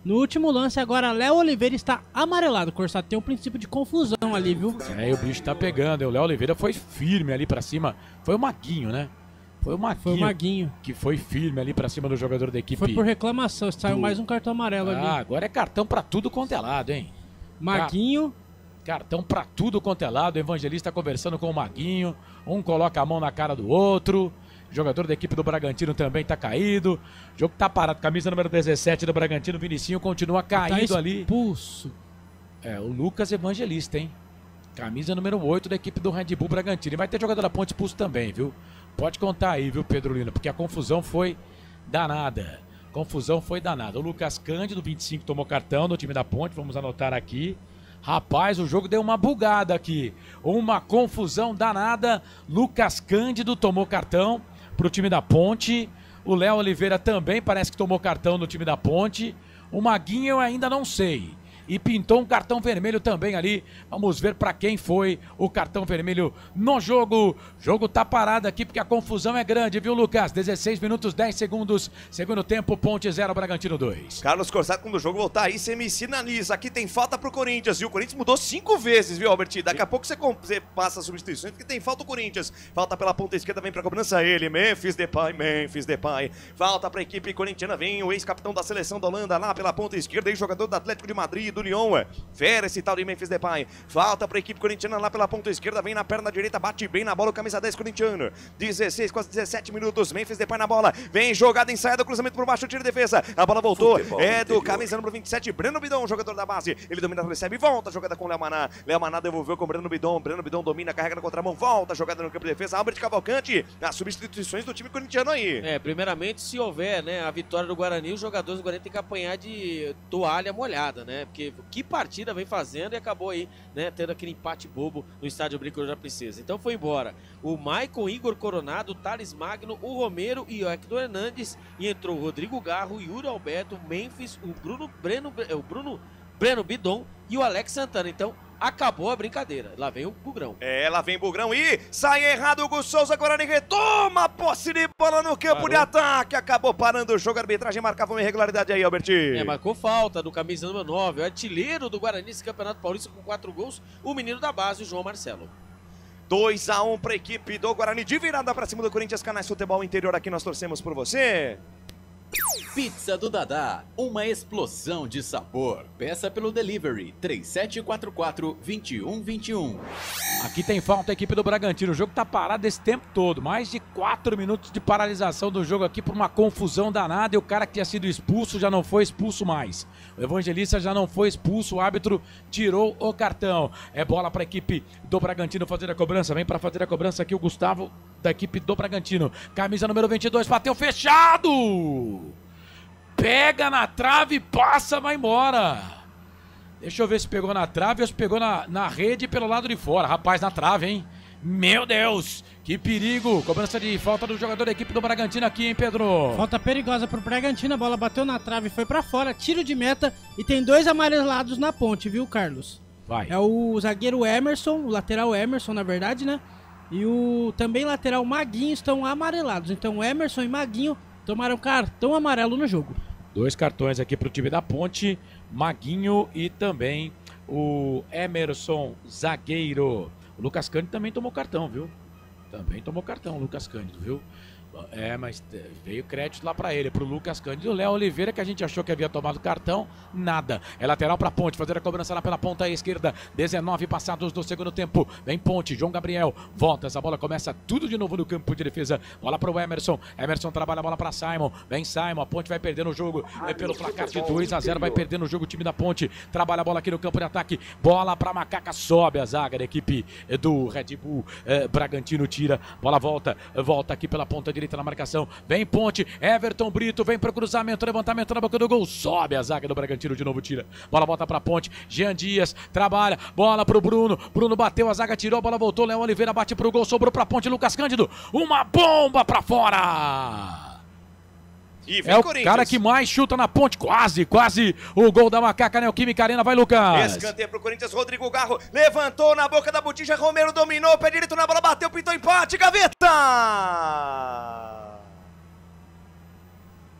no último lance, agora Léo Oliveira está amarelado. Corsato, tem um princípio de confusão ali, viu? É, o bicho tá pegando, o Léo Oliveira foi firme ali pra cima, foi o Maguinho, né? Foi o Maguinho que foi firme ali pra cima do jogador da equipe. Foi por reclamação, saiu mais um cartão amarelo ali. Agora é cartão pra tudo quanto é lado, hein? Maguinho... Cartão pra tudo quanto é lado, o Evangelista conversando com o Maguinho, um coloca a mão na cara do outro, o jogador da equipe do Bragantino também tá caído, o jogo tá parado, camisa número 17 do Bragantino, Vinicinho continua caído ali. Expulso. É, o Lucas Evangelista, hein? Camisa número 8 da equipe do Red Bull Bragantino, e vai ter jogador da Ponte expulso também, viu? Pode contar aí, viu, Pedro Lino, porque a confusão foi danada. O Lucas Cândido, 25, tomou cartão no time da Ponte, vamos anotar aqui. Rapaz, o jogo deu uma bugada aqui. Uma confusão danada. Lucas Cândido tomou cartão pro time da Ponte. O Léo Oliveira também parece que tomou cartão no time da Ponte. O Maguinho eu ainda não sei. e pintou um cartão vermelho também ali. Vamos ver para quem foi o cartão vermelho no jogo. O jogo tá parado aqui porque a confusão é grande, viu, Lucas? 16 minutos, 10 segundos. Segundo tempo, Ponte 0, Bragantino 2. Carlos Corsato, quando o jogo voltar aí, você me sinaliza. Aqui tem falta pro Corinthians, viu? O Corinthians mudou 5 vezes, viu, Albert? Daqui a pouco você passa as substituições, porque tem falta o Corinthians. Falta pela ponta esquerda, vem pra cobrança ele, Memphis Depay. Falta pra equipe corintiana, vem o ex-capitão da seleção da Holanda lá pela ponta esquerda, ex-jogador do Atlético de Madrid, do Lyon. Fera esse tal de Memphis Depay. Falta pra equipe corintiana lá pela ponta esquerda, vem na perna direita, bate bem na bola o camisa 10 corintiano. 16, quase 17 minutos, Memphis Depay na bola, vem jogada ensaiada, cruzamento por baixo, tiro de defesa. A bola voltou, é do camisa número 27, Breno Bidon, jogador da base. Ele domina, recebe, volta a jogada com o Léo Maná. Léo Maná devolveu com o Breno Bidon domina, carrega na contramão, volta a jogada no campo de defesa. Albert Cavalcante, as substituições do time corintiano aí. Primeiramente, se houver, né, a vitória do Guarani, os jogadores do Guarani tem que apanhar de toalha molhada, né? Porque que partida vem fazendo e acabou aí, né, tendo aquele empate bobo no estádio Brincolor da Princesa. Então foi embora o Maicon, Igor Coronado, o Thales Magno, o Romero e o Hector Hernandes, e entrou o Rodrigo Garro, o Yuri Alberto, o Memphis, o Breno Bidon e o Alex Santana. Então acabou a brincadeira. Lá vem o Bugrão. Lá vem o Bugrão e sai errado o Hugo Souza. Guarani retoma a posse de bola no campo de ataque. Acabou parando o jogo. A arbitragem marcava uma irregularidade aí, Albert. Marcou falta do camisa número 9, o artilheiro do Guarani nesse Campeonato Paulista com 4 gols, o menino da base, o João Marcelo. 2-1 para a equipe do Guarani, de virada para cima do Corinthians. Canais Futebol Interior, aqui nós torcemos por você. Pizza do Dadá, uma explosão de sabor. Peça pelo delivery 3744-2121. Aqui tem falta a equipe do Bragantino. O jogo tá parado esse tempo todo. Mais de 4 minutos de paralisação do jogo aqui por uma confusão danada. E o cara que tinha sido expulso já não foi expulso mais. O Evangelista já não foi expulso. O árbitro tirou o cartão. É bola para a equipe do Bragantino fazer a cobrança. Vem para fazer a cobrança aqui o Gustavo da equipe do Bragantino. Camisa número 22, bateu fechado! Pega na trave, passa, vai embora. Deixa eu ver se pegou na trave ou se pegou na rede pelo lado de fora. Rapaz, na trave, hein? Meu Deus, que perigo. Cobrança de falta do jogador da equipe do Bragantino aqui, hein, Pedro? Falta perigosa pro Bragantino, a bola bateu na trave, foi pra fora, tiro de meta e tem 2 amarelados na ponte, viu, Carlos? Vai. É o zagueiro Emerson, o lateral Emerson, na verdade, né? E o também lateral Maguinho estão amarelados. Então Emerson e Maguinho tomaram cartão amarelo no jogo. 2 cartões aqui pro time da Ponte, Maguinho e também o Emerson, zagueiro. O Lucas Cândido também tomou cartão, viu? Também tomou cartão o Lucas Cândido, viu? Mas veio crédito lá pra ele, pro Lucas Cândido. O Léo Oliveira, que a gente achou que havia tomado cartão, nada. É lateral pra Ponte, fazer a cobrança lá pela ponta esquerda. 19 passados do segundo tempo. Vem Ponte, João Gabriel, volta, essa bola começa tudo de novo no campo de defesa. Bola pro Emerson, Emerson trabalha a bola pra Simon. Vem Simon, a Ponte vai perdendo o jogo pelo placar de 2-0, vai perdendo o jogo o time da Ponte. Trabalha a bola aqui no campo de ataque. Bola pra Macaca, sobe a zaga da equipe do Red Bull. Bragantino tira, bola volta aqui pela ponta direita na marcação, vem Ponte, Everton Brito, vem pro cruzamento, levantamento na boca do gol, sobe a zaga do Bragantino, de novo tira, bola volta pra Ponte, Jean Dias, trabalha, bola pro Bruno bateu, a zaga tirou, a bola voltou, Léo Oliveira bate pro gol, sobrou pra Ponte, Lucas Cândido, uma bomba pra fora! É o cara que mais chuta na Ponte, quase o gol da Macaca, Neoquímica Arena, vai Lucas. Escanteio pro Corinthians, Rodrigo Garro, levantou na boca da botija, Romero dominou, pé direito na bola, bateu, pintou empate, gaveta!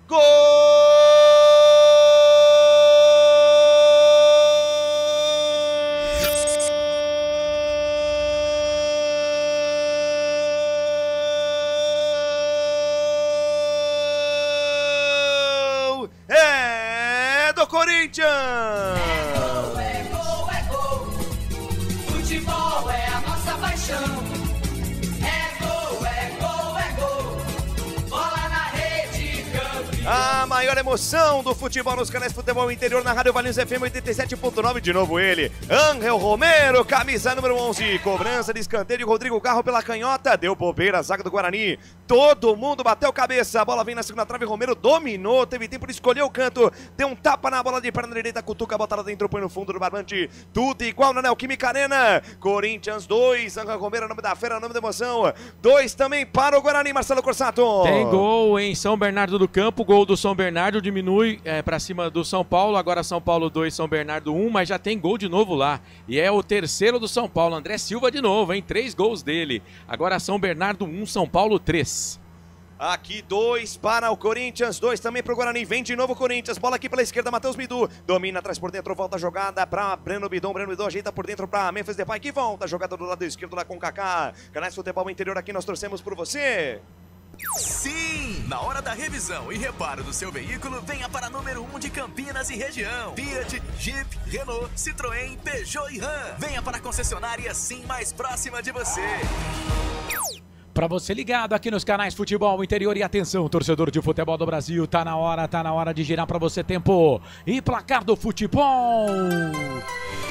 Gol! Corinthians! É gol, é gol. Futebol é a nossa paixão. É gol, é gol, é gol. Bola na rede, campeão. A maior emoção do futebol nos canais Futebol Interior na Rádio Valinhos FM 87.9. De novo ele, Ángel Romero, camisa número 11. Cobrança de escanteio de Rodrigo Garro pela canhota. Deu bobeira, a zaga do Guarani. Todo mundo bateu cabeça. A bola vem na segunda trave. Romero dominou. Teve tempo de escolher o canto. Deu um tapa na bola de perna direita. Cutuca, bota lá dentro. Põe no fundo do barbante. Tudo igual na Neoquímica Arena. Corinthians 2. Ángel Romero, nome da fera, nome da emoção. 2 também para o Guarani, Marcelo Corsato. Tem gol em São Bernardo do Campo. Gol do São Bernardo. Bernardo diminui para cima do São Paulo, agora São Paulo 2, São Bernardo 1, mas já tem gol de novo lá. E é o terceiro do São Paulo, André Silva de novo, hein? 3 gols dele. Agora São Bernardo 1, São Paulo 3. Aqui 2 para o Corinthians, 2 também para o Guarani. Vem de novo o Corinthians, bola aqui pela esquerda, Matheus Bidu. Domina atrás por dentro, volta a jogada para Breno Bidon. Breno Bidon ajeita por dentro para Memphis Depay, que volta a jogada do lado esquerdo lá com o Kaká. Canais Futebol Interior, aqui nós torcemos por você. Sim! Na hora da revisão e reparo do seu veículo, venha para número 1 de Campinas e região. Fiat, Jeep, Renault, Citroën, Peugeot e Ram. Venha para a concessionária Sim mais próxima de você. Para você ligado aqui nos canais Futebol Interior, e atenção, torcedor de futebol do Brasil, tá na hora de girar para você tempo e placar do futebol.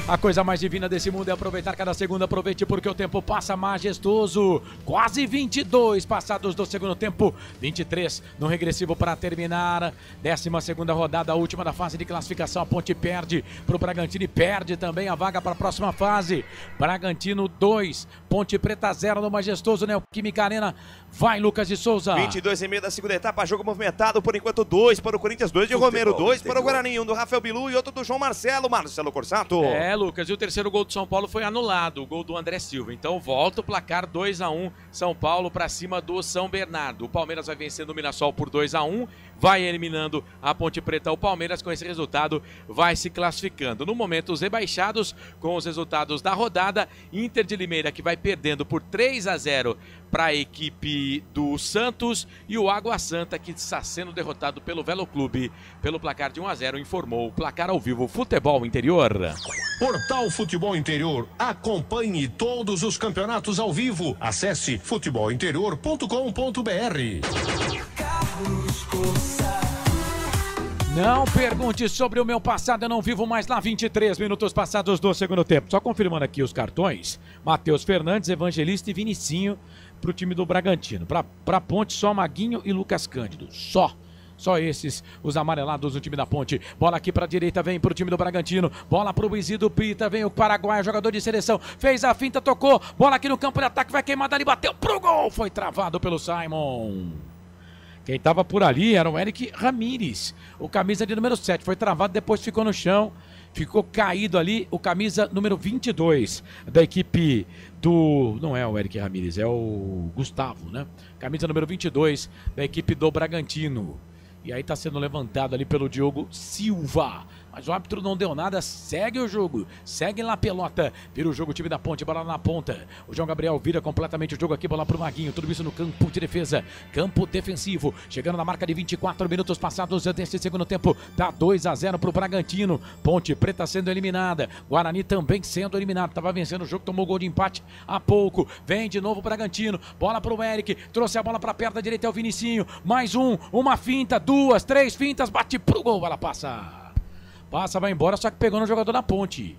A coisa mais divina desse mundo é aproveitar cada segundo. Aproveite porque o tempo passa majestoso. Quase 22 passados do segundo tempo, 23 no regressivo para terminar. 12ª rodada, a última da fase de classificação. A Ponte perde para o Bragantino e perde também a vaga para a próxima fase. Bragantino 2, Ponte Preta 0 no majestoso Neoquímica Arena. Vai, Lucas de Souza. 22h30 da segunda etapa, jogo movimentado. Por enquanto 2 para o Corinthians, 2 de Romero, 2 para o Guarani, 1 do Rafael Bilu e outro do João Marcelo Corsato. Lucas, e o terceiro gol do São Paulo foi anulado, o gol do André Silva. Então volta o placar 2-1, São Paulo para cima do São Bernardo. O Palmeiras vai vencendo o Mirassol por 2-1, vai eliminando a Ponte Preta. O Palmeiras, com esse resultado, vai se classificando. No momento, os rebaixados, com os resultados da rodada, Inter de Limeira, que vai perdendo por 3-0 para a equipe do Santos, e o Água Santa, que está sendo derrotado pelo Velo Clube pelo placar de 1-0, informou o placar ao vivo Futebol Interior. Portal Futebol Interior. Acompanhe todos os campeonatos ao vivo. Acesse futebolinterior.com.br. Não pergunte sobre o meu passado, eu não vivo mais lá. 23 minutos passados do segundo tempo. Só confirmando aqui os cartões: Matheus Fernandes, Evangelista e Vinicinho para o time do Bragantino. Para Ponte, só Maguinho e Lucas Cândido. Só esses, os amarelados do time da Ponte. Bola aqui para a direita, vem para o time do Bragantino. Bola para o Isidro Pita, vem o Paraguai, jogador de seleção. Fez a finta, tocou. Bola aqui no campo de ataque, vai queimar dali, bateu pro gol. Foi travado pelo Simon. Quem estava por ali era o Eric Ramírez, o camisa de número 7. Foi travado, depois ficou no chão. Ficou caído ali o camisa número 22 da equipe do... Não é o Eric Ramírez, é o Gustavo, né? Camisa número 22 da equipe do Bragantino. E aí tá sendo levantado ali pelo Diogo Silva. Mas o árbitro não deu nada, segue o jogo. Segue lá a pelota. Vira o jogo, o time da Ponte, bola na ponta. O João Gabriel vira completamente o jogo aqui, bola pro Maguinho. Tudo isso no campo de defesa. Campo defensivo. Chegando na marca de 24 minutos passados desse segundo tempo. Tá 2-0 pro Bragantino. Ponte Preta sendo eliminada. Guarani também sendo eliminado. Tava vencendo o jogo, tomou gol de empate há pouco. Vem de novo o Bragantino. Bola pro Eric. Trouxe a bola pra perna direita, é o Vinicinho. Mais uma finta, 2, 3 fintas. Bate pro gol, ela passa. Passa, vai embora, só que pegou no jogador da Ponte.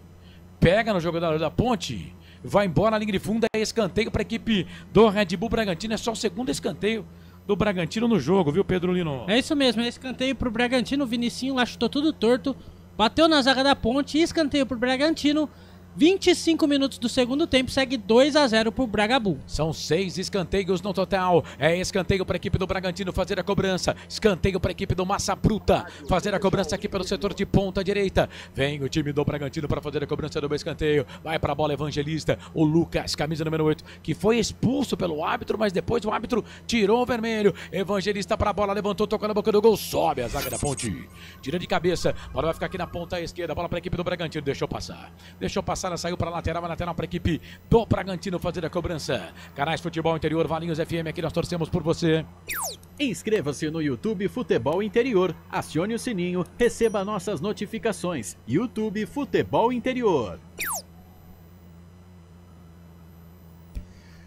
Pega no jogador da Ponte, vai embora na linha de fundo, é escanteio para a equipe do Red Bull Bragantino. É só o segundo escanteio do Bragantino no jogo, viu, Pedro Lino? É isso mesmo, é escanteio pro Bragantino. O Vinicinho lá chutou tudo torto, bateu na zaga da Ponte, escanteio pro Bragantino. 25 minutos do segundo tempo, segue 2-0 pro Bragabu. São 6 escanteios no total. É escanteio para a equipe do Bragantino fazer a cobrança. Escanteio para a equipe do Massa Bruta fazer a cobrança aqui pelo setor de ponta direita. Vem o time do Bragantino para fazer a cobrança do escanteio. Vai para a bola Evangelista. O Lucas, camisa número 8, que foi expulso pelo árbitro, mas depois o árbitro tirou o vermelho. Evangelista para a bola, levantou, tocou na boca do gol. Sobe a zaga da Ponte. Tira de cabeça. A bola vai ficar aqui na ponta esquerda. Bola para a equipe do Bragantino. Deixou passar, saiu para a lateral, vai lateral para a equipe do Bragantino fazer a cobrança. Canais Futebol Interior, Valinhos FM, aqui nós torcemos por você. Inscreva-se no YouTube Futebol Interior, acione o sininho, receba nossas notificações. YouTube Futebol Interior.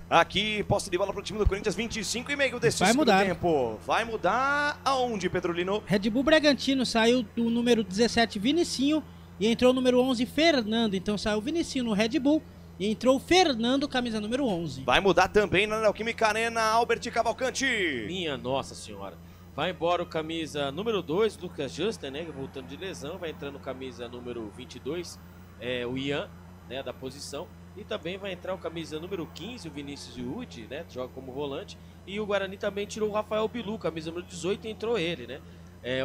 Aqui, posse de bola para o time do Corinthians, 25,5 desse segundo tempo. Vai mudar aonde, Pedro Lino? Red Bull Bragantino, saiu do número 17, Vinicinho, e entrou o número 11, Fernando. Então saiu o Vinicinho no Red Bull e entrou o Fernando, camisa número 11. Vai mudar também na Neoquímica Arena, Albert Cavalcante. Minha nossa senhora. Vai embora o camisa número 2, Lucas Juster, né, voltando de lesão. Vai entrando camisa número 22, o Ian, né, da posição. E também vai entrar o camisa número 15, o Vinícius Yudi, né, joga como volante. E o Guarani também tirou o Rafael Bilu, camisa número 18, e entrou ele, né.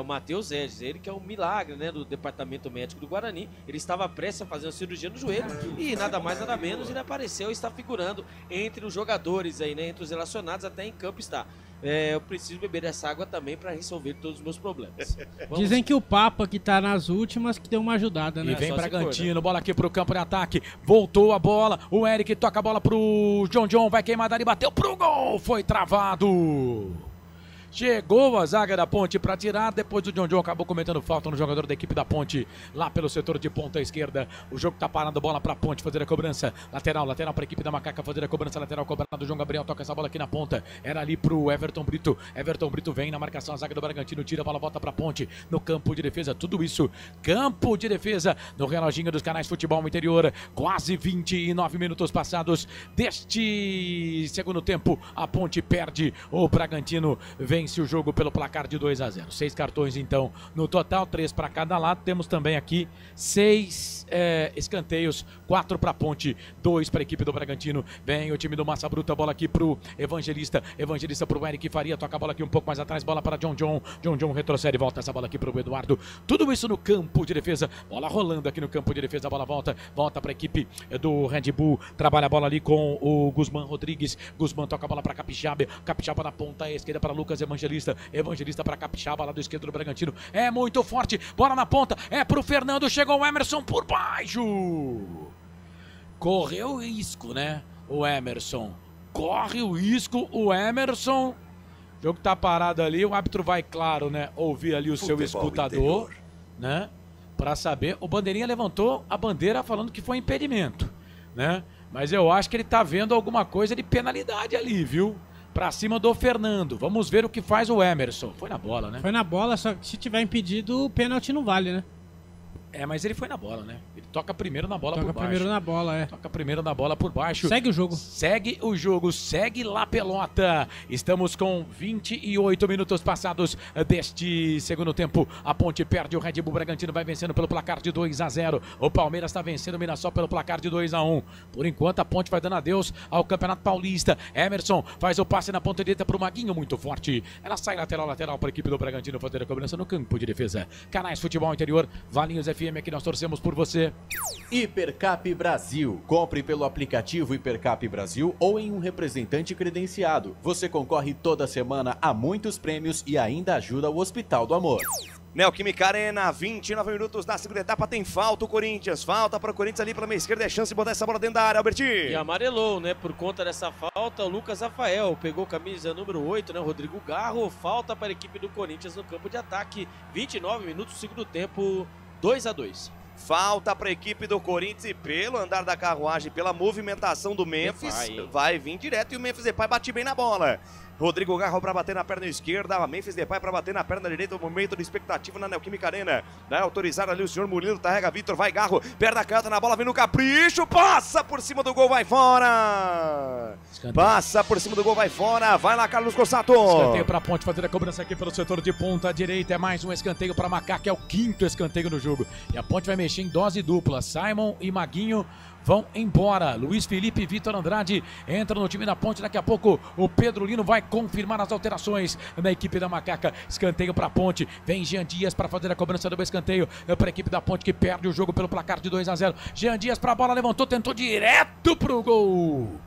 o Matheus Edes, ele que é um milagre, né, do departamento médico do Guarani. Ele estava prestes a fazer uma cirurgia no joelho e nada mais, nada menos, ele apareceu e está figurando entre os jogadores aí, né, entre os relacionados, até em campo está. Eu preciso beber essa água também para resolver todos os meus problemas. Dizem que o Papa, que tá nas últimas, que deu uma ajudada, né? E vem Bragantino, bola aqui pro campo de ataque. Voltou a bola, o Eric toca a bola pro John, vai queimar dali, bateu pro gol, foi travado. Chegou a zaga da Ponte para tirar, depois o John acabou cometendo falta no jogador da equipe da Ponte, lá pelo setor de ponta esquerda. O jogo tá parando, bola para Ponte fazer a cobrança. Lateral para a equipe da Macaca fazer a cobrança, lateral cobrado. O João Gabriel toca essa bola aqui na ponta. Era ali pro Everton Brito. Everton Brito vem na marcação, a zaga do Bragantino tira a bola, volta para Ponte no campo de defesa. Tudo isso, campo de defesa no reloginho dos canais Futebol Interior. Quase 29 minutos passados deste segundo tempo. A Ponte perde, o Bragantino vence o jogo pelo placar de 2-0. 6 cartões então no total, 3 para cada lado. Temos também aqui 6 escanteios, 4 para Ponte, 2 para a equipe do Bragantino. Vem o time do Massa Bruta, bola aqui pro Evangelista pro Eric Faria, toca a bola aqui um pouco mais atrás, bola para John retrocede, volta essa bola aqui pro Eduardo. Tudo isso no campo de defesa, bola rolando aqui no campo de defesa, a bola volta para a equipe do Red Bull, trabalha a bola ali com o Guzmán Rodrigues. Guzmán toca a bola para Capixaba na ponta esquerda para Lucas Evangelista para Capixaba, lá do esquerdo do Bragantino, é muito forte, bola na ponta, é pro Fernando, chegou o Emerson por baixo, correu risco, né, o Emerson, corre o risco, o Emerson, o jogo tá parado ali, o árbitro vai, claro, né, ouvir ali o seu escutador, né, para saber, o bandeirinha levantou a bandeira falando que foi impedimento, né, mas eu acho que ele tá vendo alguma coisa de penalidade ali, viu? Pra cima do Fernando. Vamos ver o que faz o Emerson. Foi na bola, né? Foi na bola, só que se tiver impedido, o pênalti não vale, né? Mas ele foi na bola, né? Ele toca primeiro na bola por baixo. Toca primeiro na bola, Toca primeiro na bola por baixo. Segue o jogo. Segue o jogo, segue lá Pelota. Estamos com 28 minutos passados deste segundo tempo. A Ponte perde, o Red Bull Bragantino vai vencendo pelo placar de 2-0. O Palmeiras está vencendo o Mirassol pelo placar de 2-1. Por enquanto, a Ponte vai dando adeus ao Campeonato Paulista. Emerson faz o passe na ponta direita pro Maguinho, muito forte. Ela sai lateral para a equipe do Bragantino fazer a cobrança no campo de defesa. Canais Futebol Interior, Valinhos FM, aqui nós torcemos por você. Hipercap Brasil. Compre pelo aplicativo Hipercap Brasil ou em um representante credenciado. Você concorre toda semana a muitos prêmios e ainda ajuda o Hospital do Amor. Neoquímica Arena, 29 minutos da segunda etapa, tem falta o Corinthians, falta para o Corinthians ali pela meia esquerda, é chance de botar essa bola dentro da área, Albertinho. E amarelou, né, por conta dessa falta, o Lucas Rafael pegou camisa número 8, né, Rodrigo Garro, falta para a equipe do Corinthians no campo de ataque, 29 minutos, segundo tempo, 2-2. Falta para a equipe do Corinthians e pelo andar da carruagem, pela movimentação do Memphis, vai vir direto e o Memphis Depay bate bem na bola. Rodrigo Garro para bater na perna esquerda, Memphis Depay para bater na perna direita, o momento de expectativa na Neoquímica Arena. Vai autorizar ali o senhor Murilo, carrega Vitor, vai Garro, perna canta na bola, vem no capricho, passa por cima do gol, vai fora. Passa por cima do gol, vai fora, vai lá Carlos Cossato. Escanteio para a Ponte fazer a cobrança aqui pelo setor de ponta direita, é mais um escanteio para Macaca, é o 5º escanteio no jogo. E a Ponte vai mexer em dose dupla, Simon e Maguinho vão embora. Luiz Felipe e Vitor Andrade entram no time da Ponte. Daqui a pouco o Pedro Lino vai confirmar as alterações na equipe da Macaca. Escanteio para a Ponte. Vem Jean Dias para fazer a cobrança do escanteio para a equipe da Ponte que perde o jogo pelo placar de 2-0. Jean Dias para a bola, levantou, tentou direto pro gol.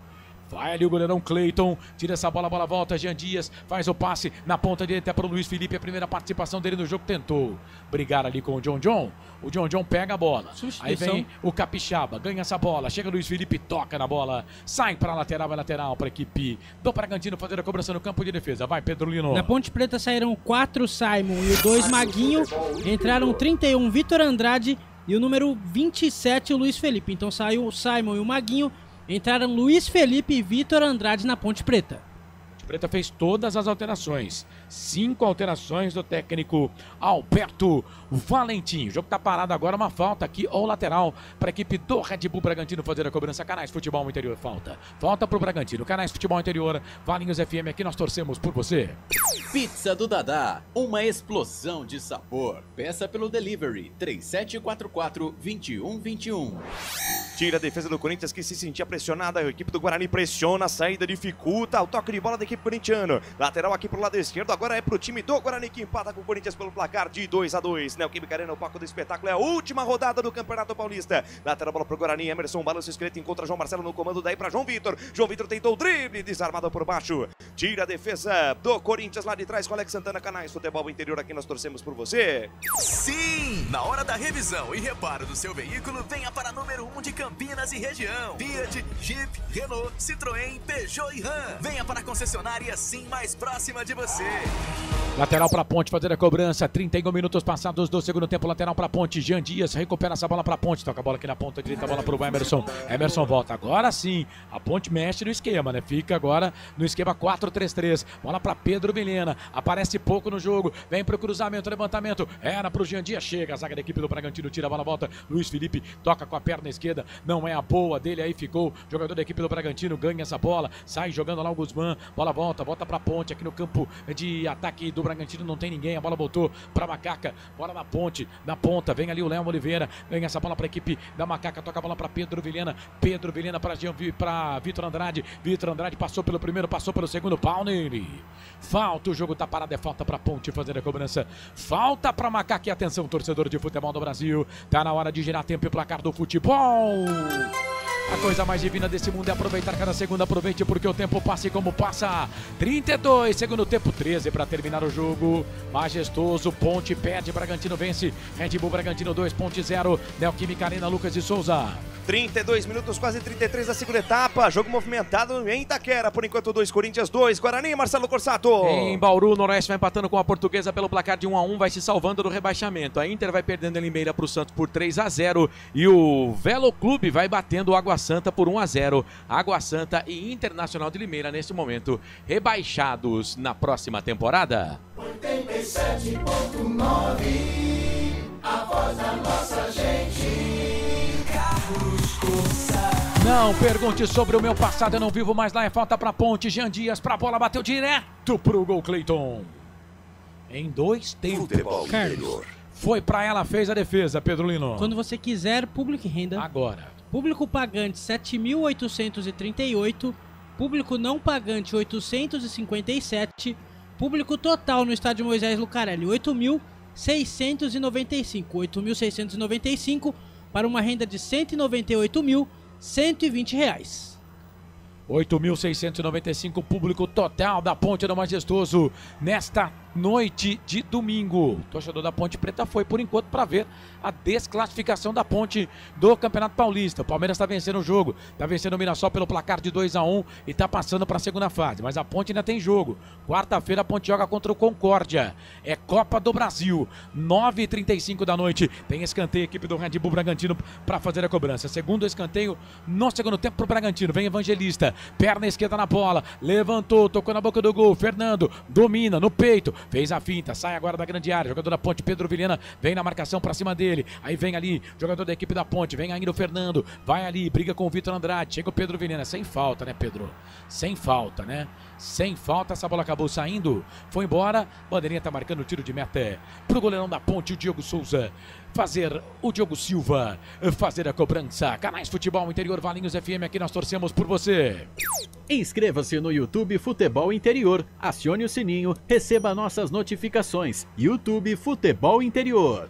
Vai ali o goleirão Cleiton, tira essa bola, a bola volta, Jean Dias faz o passe na ponta direita para o Luiz Felipe, a primeira participação dele no jogo, tentou brigar ali com o John, o John pega a bola, aí vem o Capixaba, ganha essa bola, chega o Luiz Felipe, toca na bola, sai para a lateral, é lateral para a equipe do Bragantino fazer a cobrança no campo de defesa, vai Pedro Lino. Na Ponte Preta saíram 4 Simon e o 2 Maguinho, entraram 31 Vitor Andrade e o número 27 o Luiz Felipe, então saiu o Simon e o Maguinho. Entraram Luiz Felipe e Vitor Andrade na Ponte Preta. Ponte Preta fez todas as alterações. 5 alterações do técnico Alberto Valentim. O jogo está parado agora, uma falta aqui ou lateral para a equipe do Red Bull Bragantino fazer a cobrança. Canais Futebol Interior, falta. Falta para o Bragantino. Canais Futebol Interior, Valinhos FM, aqui nós torcemos por você. Pizza do Dadá, uma explosão de sabor. Peça pelo delivery 3744-2121. Tira a defesa do Corinthians que se sentia pressionada. A equipe do Guarani pressiona, a saída dificulta. O toque de bola da equipe corintiana. Lateral aqui pro lado esquerdo. Agora é pro time do Guarani que empata com o Corinthians pelo placar de 2-2. Neoquímica Arena, o palco do espetáculo. É a última rodada do Campeonato Paulista. Lateral bola pro Guarani. Emerson balança o esqueleto, encontra João Marcelo no comando. Daí pra João Vitor. João Vitor tentou o drible, desarmado por baixo. Tira a defesa do Corinthians lá de trás com Alex Santana. Canais Futebol Interior, aqui nós torcemos por você. Sim! Na hora da revisão e reparo do seu veículo, venha para número 1 de Campinas e região. Fiat, Jeep, Renault, Citroën, Peugeot e Ram. Venha para a concessionária Sim mais próxima de você. Lateral para Ponte, fazer a cobrança. 31 minutos passados do segundo tempo. Lateral para Ponte. Jean Dias recupera essa bola para Ponte. Toca a bola aqui na ponta direita. A bola para o Emerson. Emerson volta. Agora sim. A Ponte mexe no esquema, né? Fica agora no esquema 4-3-3. Bola para Pedro Vilhena. Aparece pouco no jogo. Vem para o cruzamento, levantamento. Era para o Jean Dias. Chega a zaga da equipe do Bragantino. Tira a bola, volta. Luiz Felipe toca com a perna esquerda. Não é a boa dele. Aí ficou. Jogador da equipe do Bragantino ganha essa bola. Sai jogando lá o Guzmán. Bola volta para Ponte. Aqui no campo de ataque do Bragantino não tem ninguém. A bola voltou para Macaca. Bola na Ponte. Na ponta. Vem ali o Léo Oliveira. Ganha essa bola para a equipe da Macaca. Toca a bola para Pedro Vilhena. Pedro Vilhena para Vitor Andrade. Vitor Andrade passou pelo primeiro, passou pelo segundo. Pau nele. Falta. O jogo tá parado. É falta para Ponte fazer a cobrança. Falta para Macaca. E atenção, torcedor de futebol do Brasil. Tá na hora de girar tempo e placar do futebol. A coisa mais divina desse mundo é aproveitar cada segundo. Aproveite porque o tempo passa e como passa. 32, segundo tempo 13 para terminar o jogo. Majestoso, Ponte perde, Bragantino vence. Red Bull Bragantino 2, Ponte 0. Neoquímica Arena, Lucas de Souza. 32 minutos, quase 33 da segunda etapa. Jogo movimentado em Itaquera. Por enquanto 2, Corinthians 2. Guarani, Marcelo Corsato. Em Bauru, o Noroeste vai empatando com a Portuguesa pelo placar de 1-1. Vai se salvando do rebaixamento. A Inter vai perdendo em Limeira para o Santos por 3-0. E o Velo Clube vai batendo o Água Santa por 1-0. Água Santa e Internacional de Limeira, neste momento, rebaixados na próxima temporada. 87.9, a voz da nossa gente. Carlos Couça. Não pergunte sobre o meu passado, eu não vivo mais lá. É falta pra Ponte. Jean Dias pra bola, bateu direto pro gol, Cleiton. Em 2 tempos. Carlos. Foi pra ela, fez a defesa, Pedro Lino. Quando você quiser, público e renda. Agora. Público pagante 7.838, público não pagante 857, público total no estádio Moisés Lucarelli 8.695 para uma renda de R$ 198.120. 8.695 público total da Ponte do Majestoso nesta noite de domingo. O torcedor da Ponte Preta foi por enquanto para ver a desclassificação da Ponte do Campeonato Paulista. O Palmeiras está vencendo o jogo, está vencendo o Mirassol pelo placar de 2-1 e está passando para a segunda fase, mas a Ponte ainda tem jogo. Quarta-feira a Ponte joga contra o Concórdia, é Copa do Brasil, 9h35 da noite, tem escanteio, equipe do Red Bull Bragantino para fazer a cobrança. Segundo escanteio no segundo tempo para o Bragantino, vem Evangelista, perna esquerda na bola, levantou, tocou na boca do gol, Fernando domina no peito, fez a finta, sai agora da grande área, jogador da Ponte, Pedro Vilhena, vem na marcação pra cima dele, aí vem ali, jogador da equipe da Ponte, vem ainda o Fernando, vai ali, briga com o Vitor Andrade, chega o Pedro Vilhena, sem falta, né, Pedro? Sem falta, né? Sem falta, essa bola acabou saindo, foi embora, bandeirinha tá marcando o tiro de meta pro goleirão da Ponte, o Diogo Souza, fazer o Diogo Silva, fazer a cobrança. Canais Futebol Interior, Valinhos FM, aqui nós torcemos por você. Inscreva-se no YouTube Futebol Interior, acione o sininho, receba nossas notificações. YouTube Futebol Interior.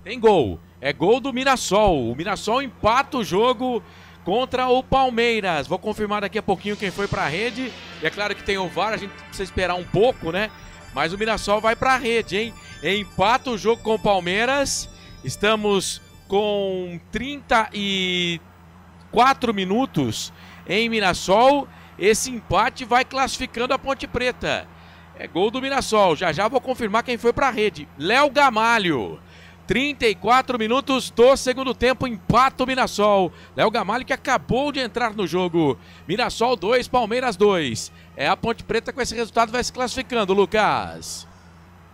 Tem gol, é gol do Mirassol. O Mirassol empata o jogo contra o Palmeiras. Vou confirmar daqui a pouquinho quem foi pra rede. E é claro que tem o VAR, a gente precisa esperar um pouco, né? Mas o Mirassol vai pra rede, hein? Empata o jogo com o Palmeiras. Estamos com 34 minutos em Mirassol. Esse empate vai classificando a Ponte Preta. É gol do Mirassol. Já já vou confirmar quem foi pra rede. Léo Gamalho. 34 minutos do segundo tempo, empata o Mirassol. Léo Gamalho que acabou de entrar no jogo. Mirassol 2, Palmeiras 2. É a Ponte Preta com esse resultado vai se classificando, Lucas.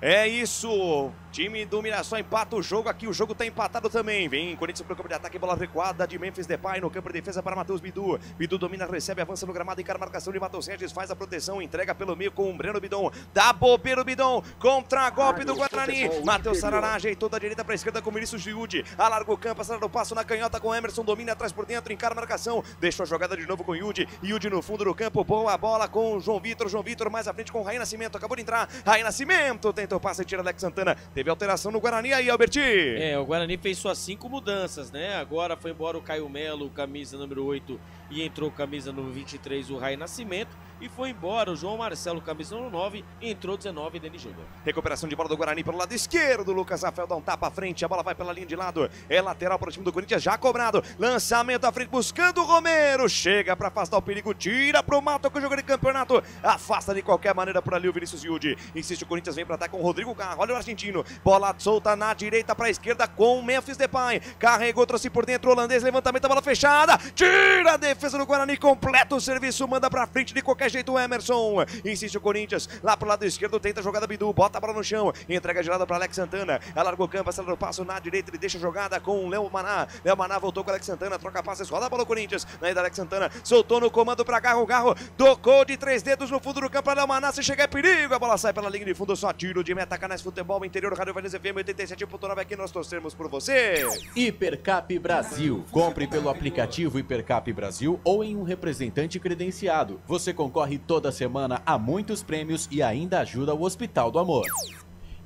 É isso. Time do Mirassol empata o jogo aqui, o jogo tá empatado também. Vem Corinthians pro campo de ataque, bola recuada de Memphis Depay no campo de defesa para Matheus Bidu. Bidu domina, recebe, avança no gramado, encara a marcação de Matheus Regis, faz a proteção, entrega pelo meio com o Breno Bidon. Dá bobeira o Bidon, contra-golpe do Guarani. Matheus Sarará ajeitou da direita para a esquerda com o Vinícius Giude. Alarga o campo, acelera o passo na canhota com Emerson, domina atrás por dentro, encara a marcação. Deixou a jogada de novo com o Yudi. Yudi no fundo do campo, boa bola com o João Vitor. João Vitor mais à frente com o Raí Nascimento, acabou de entrar. Raí Nascimento tenta o passe e tira Alex Santana. Teve alteração no Guarani. E aí, Alberti? O Guarani fez suas 5 mudanças, né? Agora foi embora o Caio Melo, camisa número 8, e entrou camisa número 23, o Raí Nascimento. E foi embora o João Marcelo, camisa número 9, e entrou 19, Denis Júnior. Recuperação de bola do Guarani pelo lado esquerdo. Lucas Rafael dá um tapa à frente, a bola vai pela linha de lado. É lateral para o time do Corinthians, já cobrado. Lançamento à frente, buscando o Romero. Chega para afastar o perigo, tira pro mato com o jogo de campeonato. Afasta de qualquer maneira por ali o Vinícius Yudi. Insiste o Corinthians, vem para ataque com o Rodrigo Carro. Olha o argentino, bola solta na direita para a esquerda com o Memphis Depay. Carregou, trouxe por dentro o holandês, levantamento, a bola fechada. Tira a defesa do Guarani, completa o serviço, manda para frente de qualquer jeito o Emerson. Insiste o Corinthians, lá pro lado esquerdo, tenta a jogada Bidu, bota a bola no chão, entrega de lado para Alex Santana, alargou o campo, acelera o passo na direita, ele deixa a jogada com o Léo Maná. Léo Maná voltou com o Alex Santana, troca passes, roda a bola do Corinthians, na ida Alex Santana, soltou no comando para Garro, Garro tocou de 3 dedos no fundo do campo para Léo Maná, se chegar é perigo, a bola sai pela linha de fundo, só tiro de meta, Canais Futebol Interior, Rádio Valinhos FM 87.9, aqui nós torcemos por você. Hipercap Brasil. Compre pelo aplicativo Hipercap Brasil ou em um representante credenciado. Você concorre toda semana a muitos prêmios e ainda ajuda o Hospital do Amor.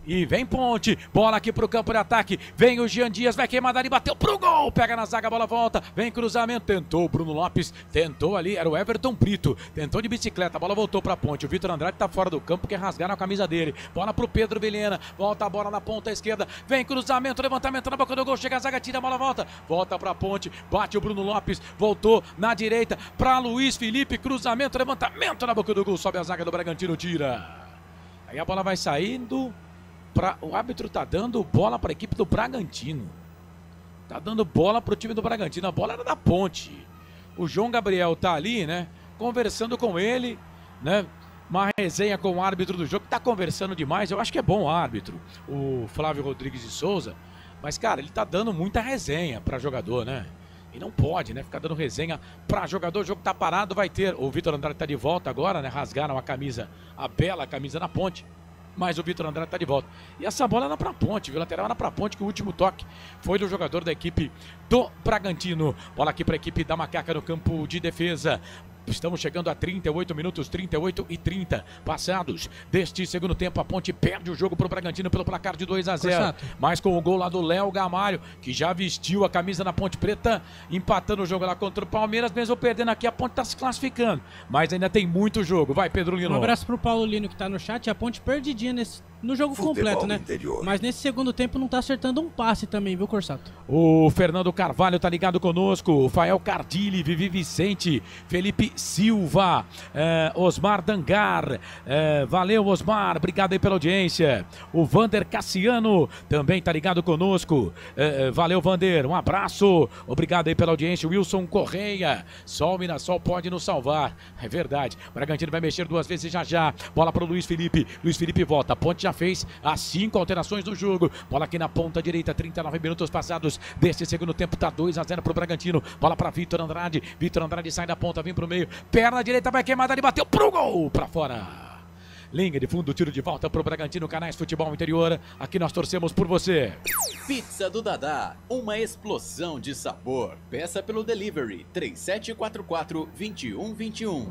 E vem Ponte, bola aqui pro campo de ataque, vem o Jean Dias, vai queimar dali, bateu pro gol, pega na zaga, a bola volta, vem cruzamento, tentou o Bruno Lopes, tentou ali, era o Everton Brito, tentou de bicicleta, a bola voltou pra Ponte, o Vitor Andrade tá fora do campo, quer rasgar na camisa dele, bola pro Pedro Vilhena, volta a bola na ponta esquerda, vem cruzamento, levantamento na boca do gol, chega a zaga, tira a bola, volta pra Ponte, bate o Bruno Lopes, voltou na direita pra Luiz Felipe, cruzamento, levantamento na boca do gol, sobe a zaga do Bragantino, tira, aí a bola vai saindo. O árbitro tá dando bola para a equipe do Bragantino. Tá dando bola pro time do Bragantino. A bola era da Ponte. O João Gabriel tá ali, né? Conversando com ele, né? Uma resenha com o árbitro do jogo. Tá conversando demais. Eu acho que é bom o árbitro, o Flávio Rodrigues de Souza. Mas, cara, ele tá dando muita resenha para jogador, né? E não pode, né? Ficar dando resenha para jogador. O jogo tá parado, vai ter. O Vitor Andrade tá de volta agora, né? Rasgaram a camisa, a bela camisa na Ponte. Mas o Vitor Andrade está de volta. E essa bola era para Ponte, viu? Lateral era para Ponte, que o último toque foi do jogador da equipe do Bragantino. Bola aqui para a equipe da Macaca no campo de defesa. Estamos chegando a 38 minutos, 38 e 30 passados deste segundo tempo. A Ponte perde o jogo para o Bragantino pelo placar de 2-0. Mas com o gol lá do Léo Gamalho, que já vestiu a camisa na Ponte Preta, empatando o jogo lá contra o Palmeiras. Mesmo perdendo aqui, a Ponte está se classificando. Mas ainda tem muito jogo. Vai, Pedro Lino. Um abraço pro Paulo Lino que está no chat. A Ponte perdidinha no jogo completo, né? Interior. Mas nesse segundo tempo não tá acertando um passe também, viu, Corsato? O Fernando Carvalho tá ligado conosco. O Fael Cardilli, Vivi Vicente, Felipe Silva, Osmar Dangar. Valeu, Osmar. Obrigado aí pela audiência. O Vander Cassiano também tá ligado conosco. Valeu, Vander. Um abraço. Obrigado aí pela audiência. Wilson Correia. Só o Mirassol pode nos salvar. É verdade. O Bragantino vai mexer 2 vezes já. Bola pro Luiz Felipe. Luiz Felipe volta. A Ponte já fez as 5 alterações do jogo. Bola aqui na ponta direita, 39 minutos passados deste segundo tempo, tá 2-0 pro Bragantino. Bola para Vitor Andrade. Vitor Andrade sai da ponta, vem pro meio. Perna direita, vai queimada, ele bateu pro gol, pra fora. Linha de fundo, tiro de volta pro Bragantino, Canais Futebol Interior. Aqui nós torcemos por você. Pizza do Dadá, uma explosão de sabor. Peça pelo delivery 3744-2121.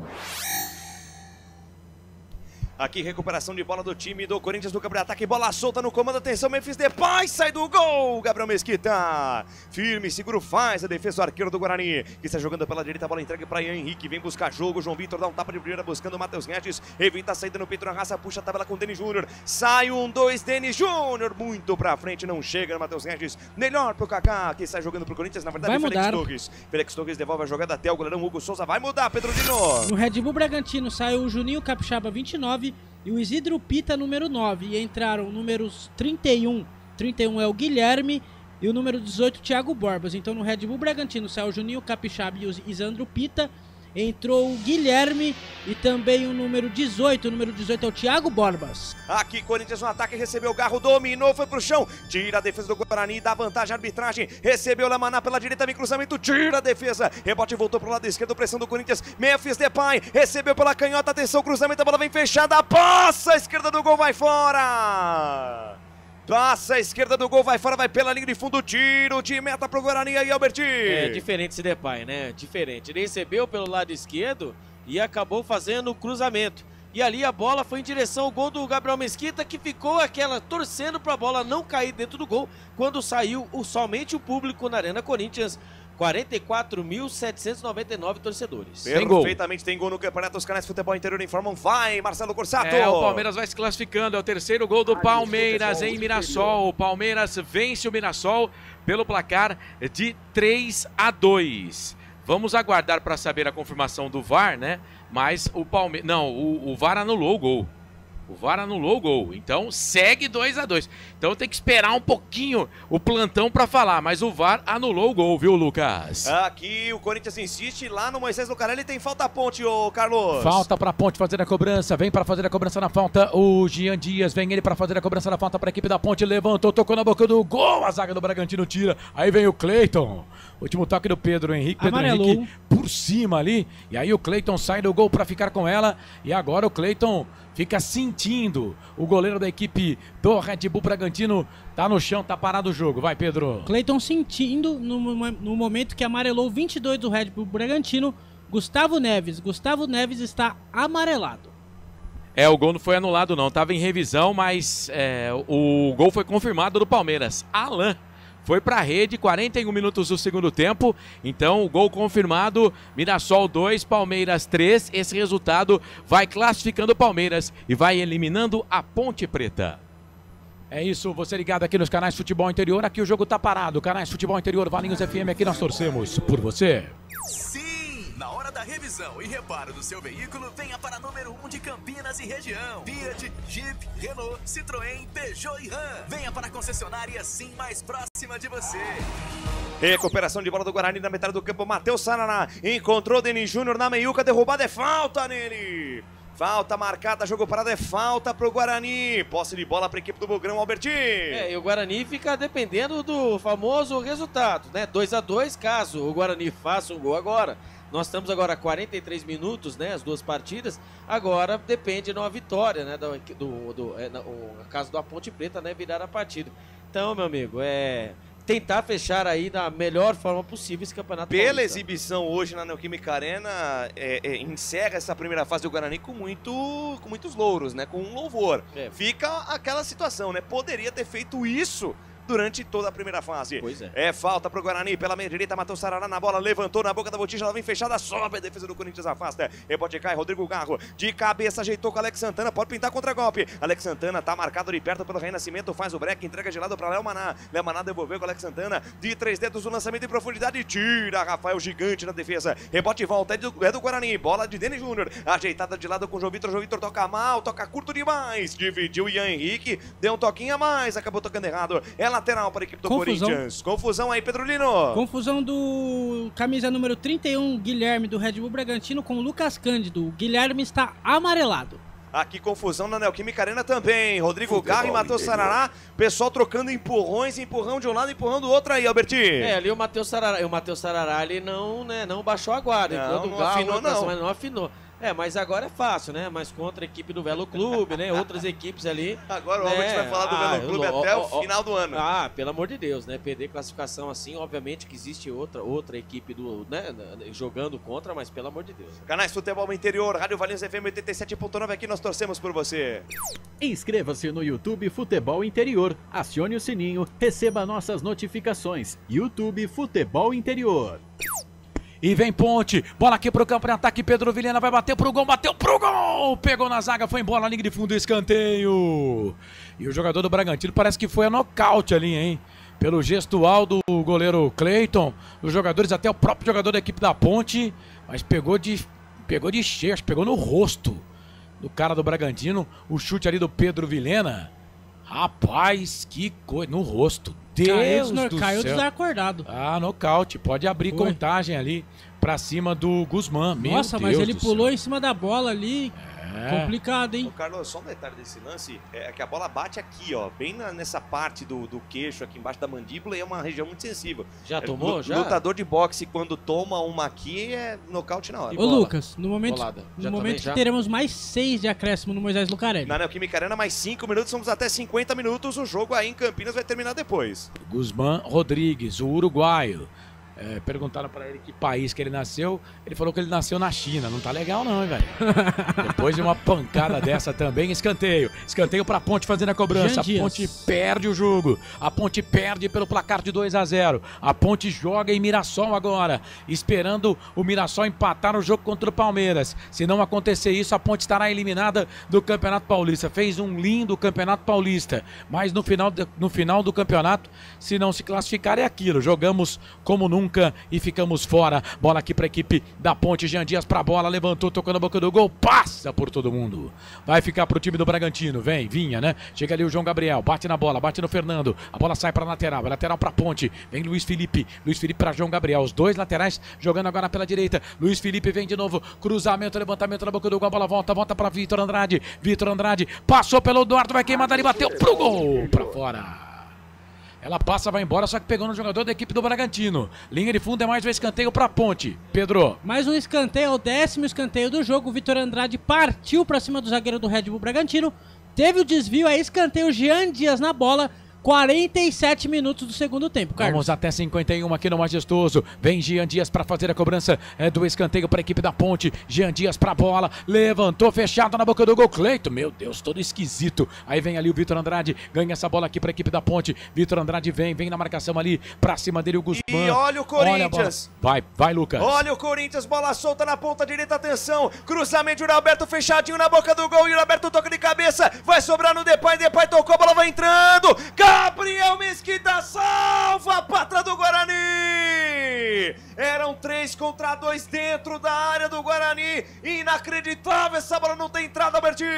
Aqui, recuperação de bola do time do Corinthians no campo de ataque. Bola solta no comando. Atenção, Memphis Depay. Sai do gol. Gabriel Mesquita. Firme, seguro, faz a defesa do arqueiro do Guarani. Que está jogando pela direita. A bola entregue para Ian Henrique. Vem buscar jogo. João Vitor dá um tapa de primeira buscando o Matheus Regis. Evita a saída no peito na raça. Puxa a tabela com o Denis Júnior. Sai 1-2. Denis Júnior. Muito pra frente. Não chega no Matheus Regis. Melhor pro Kaká. Que sai jogando pro Corinthians. Na verdade, Félix Torres. Félix Torres devolve a jogada até o goleirão Hugo Souza. Vai mudar, Pedro Dino. No Red Bull Bragantino saiu o Juninho Capixaba 29. E o Isidro Pita, número 9. E entraram números 31. 31 é o Guilherme. E o número 18, Thiago Borbas. Então no Red Bull Bragantino saiu o Juninho Capixaba e o Isandro Pita. entrou o Guilherme e também o número 18. O número 18 é o Thiago Borbas. Aqui, Corinthians no ataque, recebeu o Garro, dominou, foi pro chão, tira a defesa do Guarani, dá vantagem à arbitragem, recebeu o Lamaná pela direita, vem cruzamento, tira a defesa, rebote voltou pro lado esquerdo, pressão do Corinthians, Memphis Depay, recebeu pela canhota, atenção, cruzamento, a bola vem fechada, passa a esquerda do gol, vai fora! Passa a esquerda do gol, vai fora, vai pela linha de fundo, tiro de meta pro Guarani aí, Albertinho. É diferente esse Depay, né? Diferente. Ele recebeu pelo lado esquerdo e acabou fazendo o cruzamento. E ali a bola foi em direção ao gol do Gabriel Mesquita, que ficou aquela torcendo para a bola não cair dentro do gol, quando saiu somente o público na Arena Corinthians. 44.799 torcedores. Perfeitamente, tem gol no Campeonato. Os canais de futebol interior informam. Vai, Marcelo Corsato. O Palmeiras vai se classificando. É o terceiro gol do Palmeiras em Mirassol. O Palmeiras vence o Mirassol pelo placar de 3-2. Vamos aguardar para saber a confirmação do VAR, né? Mas o Palmeiras... Não, o VAR anulou o gol. O VAR anulou o gol, então segue 2-2. Então tem que esperar um pouquinho o plantão para falar, mas o VAR anulou o gol, viu, Lucas? Aqui o Corinthians insiste, lá no Moisés Lucarelli tem falta a Ponte, ô Carlos. Falta pra Ponte fazer a cobrança, vem para fazer a cobrança na falta o Gian Dias, vem ele para fazer a cobrança na falta para a equipe da Ponte, levantou, tocou na boca do gol, a zaga do Bragantino tira, aí vem o Cleiton, último toque do Pedro Henrique por cima ali, e aí o Cleiton sai do gol para ficar com ela, e agora o Cleiton fica sentindo o goleiro da equipe do Red Bull Bragantino. Tá no chão, tá parado o jogo. Vai, Pedro. Cleiton sentindo no momento que amarelou 22 do Red Bull Bragantino, Gustavo Neves. Gustavo Neves está amarelado. O gol não foi anulado não, tava em revisão, mas o gol foi confirmado do Palmeiras. Alan foi para a rede, 41 minutos do segundo tempo. Então, o gol confirmado, Mirassol 2, Palmeiras 3. Esse resultado vai classificando o Palmeiras e vai eliminando a Ponte Preta. É isso, você ligado aqui nos canais Futebol Interior. Aqui o jogo tá parado. Canais Futebol Interior, Valinhos FM, aqui nós torcemos por você. Sim! Na hora da revisão e reparo do seu veículo, venha para número 1 de Campinas e região. Fiat, Jeep, Renault, Citroën, Peugeot e Ram. Venha para a concessionária Sim mais próxima de você. Recuperação de bola do Guarani na metade do campo. Matheus Saraná encontrou Denis Júnior na meiuca, derrubada, é falta nele. Falta marcada, jogo parado, é falta pro Guarani. Posse de bola para a equipe do Bugrão, Albertinho. E o Guarani fica dependendo do famoso resultado, né? 2-2, caso o Guarani faça um gol agora. Nós estamos agora a 43 minutos, né? As duas partidas. Agora depende de uma vitória, né? No caso da Ponte Preta, né? Virar a partida. Então, meu amigo, tentar fechar aí da melhor forma possível esse campeonato. Pela exibição hoje na Neoquímica Arena, encerra essa primeira fase do Guarani com muitos louros, né? Com um louvor. Fica aquela situação, né? Poderia ter feito isso durante toda a primeira fase. Pois é. É falta pro Guarani, pela meia direita, Matheus Saraná na bola, levantou na boca da botija, ela vem fechada, sobe a defesa do Corinthians, afasta. Rebote cai, Rodrigo Garro, de cabeça, ajeitou com Alex Santana, pode pintar contra-golpe. Alex Santana tá marcado de perto pelo Rei Nascimento, faz o break, entrega de lado pra Léo Maná. Léo Maná devolveu com Alex Santana, de 3 dedos, o lançamento em profundidade, tira Rafael Gigante na defesa. Rebote e volta, é do Guarani, bola de Denis Júnior, ajeitada de lado com o João Vitor toca mal, toca curto demais, dividiu o Ian Henrique, deu um toquinho a mais, acabou tocando errado. É lateral para a equipe do Corinthians. Confusão aí, Pedro Lino. Confusão do camisa número 31, Guilherme, do Red Bull Bragantino, com o Lucas Cândido. O Guilherme está amarelado. Aqui confusão na Neoquímica Arena também. Rodrigo Garro e Matheus Saraná. Pessoal trocando empurrões, empurrão de um lado, empurrão do outro aí, Albertinho. Ali o Matheus Sarará, ele não baixou a guarda. Não afinou, não. Mas não afinou. Mas agora é fácil, né? Mas contra a equipe do Velo Clube, né? Outras equipes ali. Agora o Albert vai falar do Velo Clube até o final do ano. Pelo amor de Deus, né? Perder classificação assim, obviamente que existe outra equipe jogando contra, mas pelo amor de Deus. Canais Futebol Interior, Rádio Valinhos FM 87.9, aqui nós torcemos por você. Inscreva-se no YouTube Futebol Interior, acione o sininho, receba nossas notificações. YouTube Futebol Interior. E vem Ponte, bola aqui pro campo de ataque, Pedro Vilhena vai bater pro gol, bateu pro gol, pegou na zaga, foi embora, linha de fundo, escanteio. E o jogador do Bragantino parece que foi a nocaute ali, hein? Pelo gestual do goleiro Cleiton, os jogadores, até o próprio jogador da equipe da Ponte, mas pegou de cheio, pegou no rosto do cara do Bragantino, o chute ali do Pedro Vilhena. Rapaz, que coisa, no rosto. Deus do céu. Caiu desacordado. Nocaute. Pode abrir contagem ali pra cima do Guzmán. Nossa, mas ele pulou em cima da bola ali. Complicado, hein? Ô, Carlos, só um detalhe desse lance, é que a bola bate aqui, ó, bem nessa parte do queixo, aqui embaixo da mandíbula, e é uma região muito sensível. Já tomou? Já? Lutador de boxe, quando toma uma aqui, é nocaute na hora. Ô, Lucas, no momento que teremos mais 6 de acréscimo no Moisés Lucarelli. Na Neoquímica Arena, mais 5 minutos, somos até 50 minutos, o jogo aí em Campinas vai terminar depois. Guzmán Rodrigues, o uruguaio. Perguntaram pra ele que país que ele nasceu. Ele falou que ele nasceu na China. Não tá legal não, hein, velho? Depois de uma pancada dessa também, escanteio. Escanteio pra Ponte fazendo a cobrança. A Ponte perde o jogo. A Ponte perde pelo placar de 2-0. A Ponte joga em Mirassol agora, esperando o Mirassol empatar o jogo contra o Palmeiras. Se não acontecer isso, a Ponte estará eliminada do Campeonato Paulista. Fez um lindo Campeonato Paulista, mas no final do campeonato, se não se classificar, é aquilo. Jogamos como nunca e ficamos fora. Bola aqui pra equipe da Ponte. Jean Dias pra bola, levantou, tocou na boca do gol, passa por todo mundo. Vai ficar pro time do Bragantino. Vinha, né? Chega ali o João Gabriel, bate na bola, bate no Fernando. A bola sai pra lateral, lateral pra Ponte. Vem Luiz Felipe pra João Gabriel. Os dois laterais jogando agora pela direita. Luiz Felipe vem de novo, cruzamento, levantamento na boca do gol, a bola volta pra Vitor Andrade. Vitor Andrade passou pelo Eduardo, vai queimar dali, bateu pro gol, pra fora. Ela passa, vai embora, só que pegou no jogador da equipe do Bragantino. Linha de fundo é mais um escanteio pra Ponte. Pedro. Mais um escanteio, é o 10º escanteio do jogo. O Vitor Andrade partiu pra cima do zagueiro do Red Bull Bragantino. Teve o desvio, é escanteio, Jean Dias na bola. 47 minutos do segundo tempo, Carlos. Vamos até 51 aqui no Majestoso. Vem Jean Dias para fazer a cobrança do escanteio para a equipe da Ponte. Jean Dias para a bola, levantou, fechado na boca do gol. Cleiton, meu Deus, todo esquisito. Aí vem ali o Vitor Andrade, ganha essa bola aqui para a equipe da Ponte. Vitor Andrade vem na marcação ali, para cima dele o Guzmán. E olha o Corinthians. Vai, Lucas. Olha o Corinthians, bola solta na ponta direita, atenção. Cruzamento de Yuri Alberto, fechadinho na boca do gol. Yuri Alberto toca de cabeça, vai sobrar no Depay tocou, a bola vai entrando. Gabriel Mesquita salva a pátria do Guarani! Eram 3 contra 2 dentro da área do Guarani. Inacreditável, essa bola não tem entrada, Albertinho!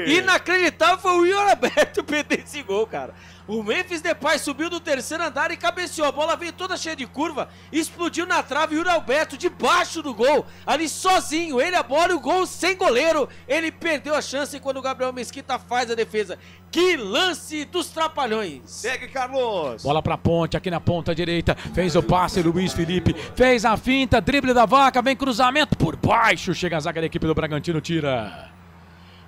Inacreditável foi o Yuri Alberto perder esse gol, cara. O Memphis Depay subiu do terceiro andar e cabeceou. A bola veio toda cheia de curva, explodiu na trave. Yuri Alberto debaixo do gol, ali sozinho. Ele a bola e o gol sem goleiro. Ele perdeu a chance quando o Gabriel Mesquita faz a defesa. Que lance dos Trapalhões. Segue, Carlos. Bola pra Ponte, aqui na ponta direita. Fez o passe, Luiz Felipe. Fez a finta, drible da vaca. Vem cruzamento por baixo. Chega a zaga da equipe do Bragantino, tira.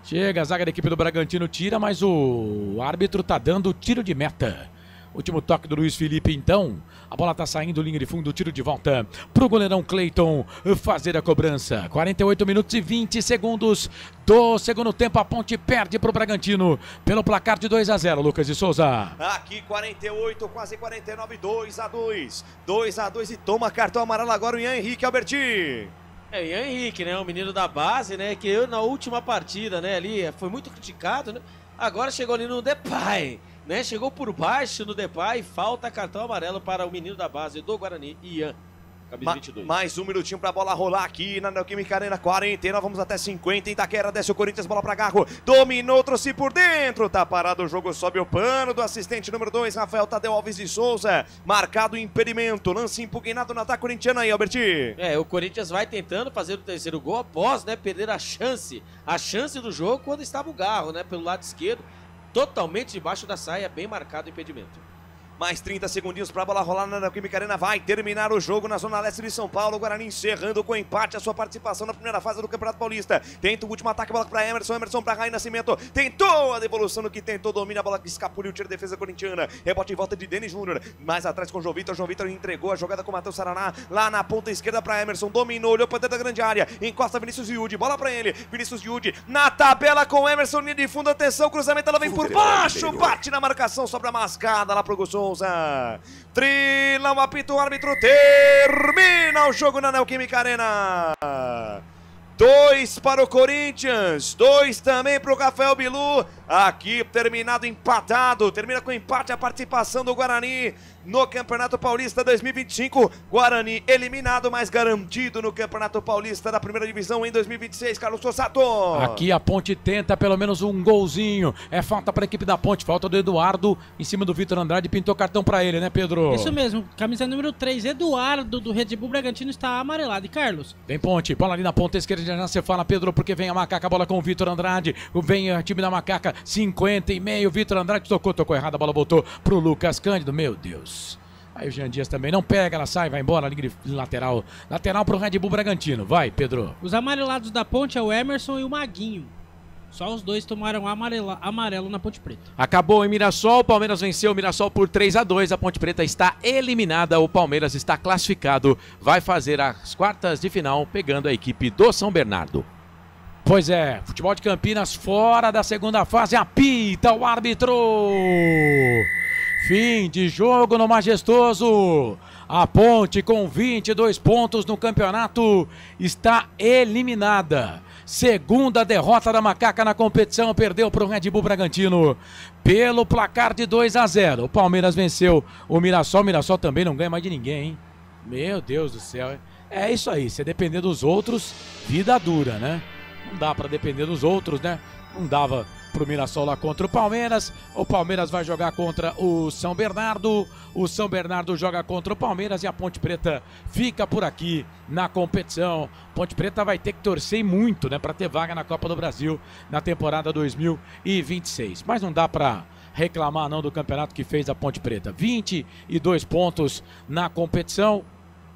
Chega a zaga da equipe do Bragantino, tira, mas o árbitro tá dando tiro de meta. Último toque do Luiz Felipe, então. A bola tá saindo, linha de fundo, tiro de volta pro goleirão Cleiton fazer a cobrança. 48 minutos e 20 segundos do segundo tempo. A Ponte perde pro Bragantino pelo placar de 2-0, Lucas de Souza. Aqui 48, quase 49, 2-2. 2-2 e toma cartão amarelo agora o Ian Henrique, Alberti. Ian Henrique, né, o menino da base, né, que eu na última partida, né, ali foi muito criticado, né, agora chegou ali no Depay, né, chegou por baixo no Depay, falta cartão amarelo para o menino da base do Guarani, Ian. Mais um minutinho pra bola rolar aqui na Neoquímica Arena, 49, vamos até 50, Itaquera, desce o Corinthians, bola pra Garro, dominou, trouxe por dentro, tá parado o jogo, sobe o pano do assistente número 2, Rafael Tadeu Alves de Souza, marcado o impedimento, lance impugnado no ataque corintiano aí, Alberti. O Corinthians vai tentando fazer o terceiro gol após, né, perder a chance do jogo quando estava o Garro, né, pelo lado esquerdo, totalmente debaixo da saia, bem marcado o impedimento. Mais 30 segundinhos para a bola rolar na Neoquímica Arena. Vai terminar o jogo na Zona Leste de São Paulo. O Guarani encerrando com empate a sua participação na primeira fase do Campeonato Paulista. Tenta o último ataque, bola para Emerson. Emerson para Raí Nascimento. Tentou a devolução no que tentou. Domina a bola que escapuliu. Tira a defesa corintiana. Rebote em volta de Denis Júnior. Mais atrás com o João Vitor. João Vitor entregou a jogada com o Matheus Saraná. Lá na ponta esquerda para Emerson. Dominou. Olhou para dentro da grande área. Encosta Vinícius Yudi. Bola para ele. Vinícius Yudi na tabela com Emerson. Linha de fundo. Atenção. Cruzamento. Ela vem por baixo. Bate na marcação. Sobra a mascada lá pro Hugo Souza. Trila o apito, o árbitro termina o jogo na Neoquímica Arena. 2 para o Corinthians, 2 também para o Rafael Bilu. Aqui terminado empatado, termina com empate a participação do Guarani no Campeonato Paulista 2025. Guarani eliminado, mas garantido no Campeonato Paulista da primeira divisão em 2026. Carlos Tossato. Aqui a Ponte tenta pelo menos um golzinho. É falta para a equipe da Ponte. Falta do Eduardo em cima do Vitor Andrade. Pintou cartão para ele, né, Pedro? Isso mesmo. Camisa número 3. Eduardo do Red Bull Bragantino está amarelado. E Carlos? Vem Ponte. Bola ali na ponta esquerda. Já você fala, Pedro, porque vem a Macaca. Bola com o Vitor Andrade. Vem o time da Macaca. 50,5. Vitor Andrade tocou errado. A bola voltou pro Lucas Cândido. Meu Deus. Aí o Jean Dias também não pega, ela sai, vai embora, liga de lateral. Lateral pro Red Bull Bragantino. Vai, Pedro. Os amarelados da Ponte é o Emerson e o Maguinho. Só os dois tomaram amarelo na Ponte Preta. Acabou em Mirassol, o Palmeiras venceu o Mirassol por 3-2. A Ponte Preta está eliminada, o Palmeiras está classificado. Vai fazer as quartas de final, pegando a equipe do São Bernardo. Pois é, futebol de Campinas fora da segunda fase, apita o árbitro. Fim de jogo no Majestoso. A Ponte com 22 pontos no campeonato está eliminada. Segunda derrota da Macaca na competição, perdeu para o Red Bull Bragantino pelo placar de 2-0. O Palmeiras venceu o Mirassol. O Mirassol também não ganha mais de ninguém, hein? Meu Deus do céu. É isso aí, se depender dos outros, vida dura, né? Não dá para depender dos outros, né? Não dava pro Mirassol lá contra o Palmeiras. O Palmeiras vai jogar contra o São Bernardo. O São Bernardo joga contra o Palmeiras e a Ponte Preta fica por aqui na competição. Ponte Preta vai ter que torcer muito, né, para ter vaga na Copa do Brasil na temporada 2026. Mas não dá para reclamar não do campeonato que fez a Ponte Preta. 22 pontos na competição.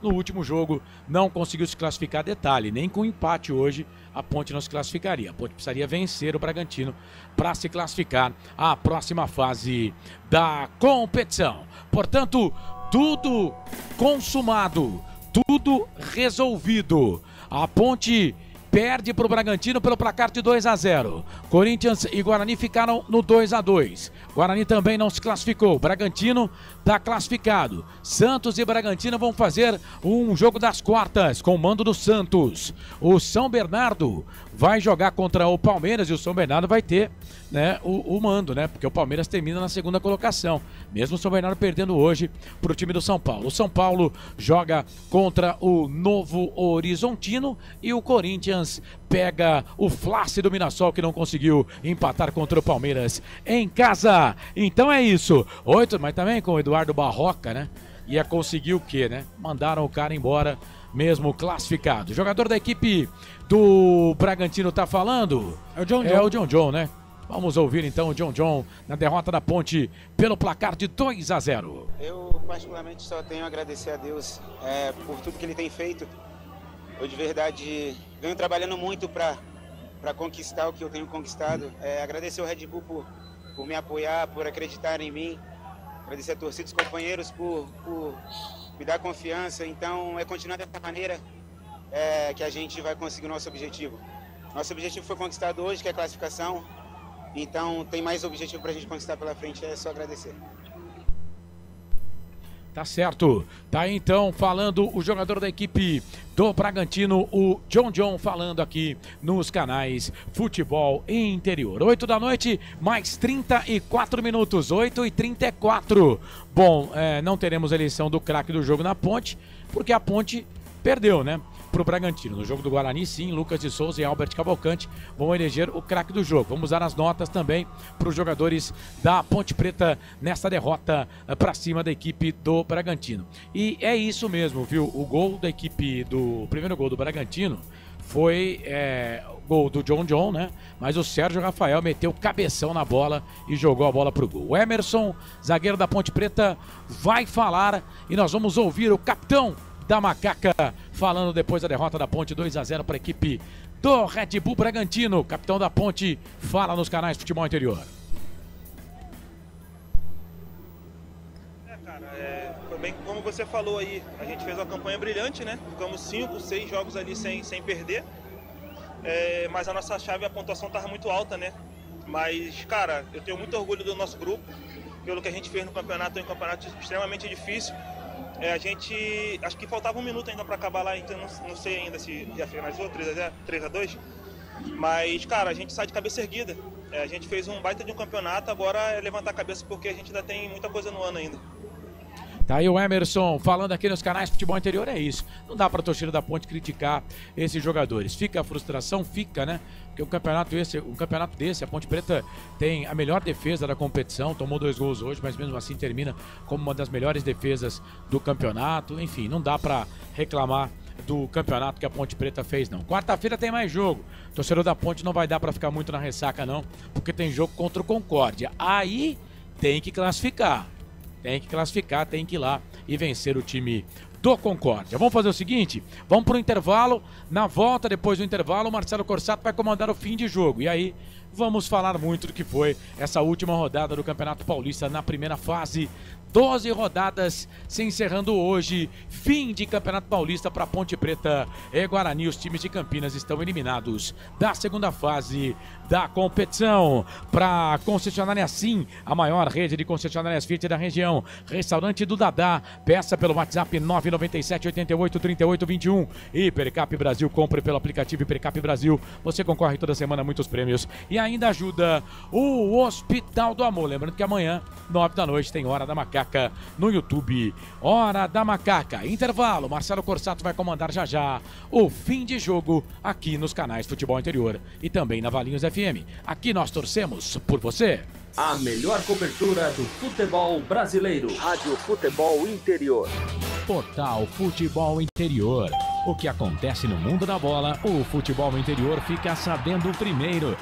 No último jogo não conseguiu se classificar, detalhe, nem com empate hoje a Ponte não se classificaria. A Ponte precisaria vencer o Bragantino para se classificar à próxima fase da competição. Portanto, tudo consumado, tudo resolvido. A Ponte perde para o Bragantino pelo placar de 2-0. Corinthians e Guarani ficaram no 2-2. Guarani também não se classificou. Bragantino está classificado. Santos e Bragantino vão fazer um jogo das quartas com o mando do Santos. O São Bernardo vai jogar contra o Palmeiras e o São Bernardo vai ter, né, o mando, né? Porque o Palmeiras termina na segunda colocação. Mesmo o São Bernardo perdendo hoje para o time do São Paulo. O São Paulo joga contra o Novo Horizontino e o Corinthians pega o Flácido Mirassol, que não conseguiu empatar contra o Palmeiras em casa. Então é isso. 8, mas também com o Eduardo Barroca, né? Ia conseguir o quê, né? Mandaram o cara embora, mesmo classificado. O jogador da equipe do Bragantino tá falando? É o John John. É o John John, né? Vamos ouvir então o John John na derrota da Ponte pelo placar de 2-0. Eu particularmente só tenho a agradecer a Deus por tudo que ele tem feito. Eu de verdade venho trabalhando muito para conquistar o que eu tenho conquistado. Agradecer ao Red Bull por me apoiar, por acreditar em mim. Agradecer a torcida, os companheiros por me dar confiança. Então é continuar dessa maneira que a gente vai conseguir o nosso objetivo. Nosso objetivo foi conquistado hoje, que é a classificação. Então tem mais objetivo para a gente conquistar pela frente, é só agradecer. Tá certo. Tá aí então falando o jogador da equipe do Bragantino, o John John, falando aqui nos canais Futebol Interior. 8 da noite, mais 34 minutos, 8h34. Bom, não teremos eleição do craque do jogo na Ponte, porque a Ponte perdeu, né? Pro Bragantino. No jogo do Guarani, sim, Lucas de Souza e Albert Cavalcante vão eleger o craque do jogo. Vamos dar as notas também para os jogadores da Ponte Preta nessa derrota para cima da equipe do Bragantino. E é isso mesmo, viu? O gol da equipe o primeiro gol do Bragantino foi o gol do John John, né? Mas o Sérgio Rafael meteu cabeção na bola e jogou a bola pro gol. O Emerson, zagueiro da Ponte Preta, vai falar e nós vamos ouvir o capitão da Macaca falando depois da derrota da Ponte 2-0 para a equipe do Red Bull Bragantino. Capitão da Ponte fala nos canais Futebol Interior. Foi bem como você falou aí, a gente fez uma campanha brilhante, né? Ficamos 5, 6 jogos ali sem perder, mas a nossa chave, a pontuação estava muito alta, né? Mas, cara, eu tenho muito orgulho do nosso grupo, pelo que a gente fez no campeonato, é um campeonato extremamente difícil. Acho que faltava um minuto ainda para acabar lá, então não sei ainda se já finalizou 3-2. Mas, cara, a gente sai de cabeça erguida. A gente fez um baita de um campeonato, agora é levantar a cabeça porque a gente ainda tem muita coisa no ano ainda. Tá aí o Emerson falando aqui nos canais Futebol Interior, é isso. Não dá pra torcida da Ponte criticar esses jogadores. Fica a frustração, fica, né? Porque um campeonato desse, a Ponte Preta tem a melhor defesa da competição, tomou 2 gols hoje, mas mesmo assim termina como uma das melhores defesas do campeonato. Enfim, não dá pra reclamar do campeonato que a Ponte Preta fez, não. Quarta-feira tem mais jogo. O torcedor da Ponte não vai dar pra ficar muito na ressaca, não, porque tem jogo contra o Concórdia. Aí tem que classificar. Tem que ir lá e vencer o time do Concórdia. Vamos fazer o seguinte, vamos pro intervalo. Na volta, depois do intervalo, o Marcelo Corsato vai comandar o fim de jogo. E aí, vamos falar muito do que foi essa última rodada do Campeonato Paulista na primeira fase. 12 rodadas se encerrando hoje. Fim de Campeonato Paulista para Ponte Preta e Guarani. Os times de Campinas estão eliminados da segunda fase da competição. Para concessionária Sim, a maior rede de concessionárias Fiat da região. Restaurante do Dadá. Peça pelo WhatsApp 997 88 38 21. Hipercap Brasil. Compre pelo aplicativo Hipercap Brasil. Você concorre toda semana a muitos prêmios. E ainda ajuda o Hospital do Amor. Lembrando que amanhã, 9 da noite, tem Hora da Macaca no YouTube. Hora da Macaca. Intervalo. Marcelo Corsato vai comandar já o fim de jogo aqui nos canais Futebol Interior e também na Valinhos FM. Aqui nós torcemos por você. A melhor cobertura do futebol brasileiro. Rádio Futebol Interior. Portal Futebol Interior. O que acontece no mundo da bola, o Futebol Interior fica sabendo primeiro.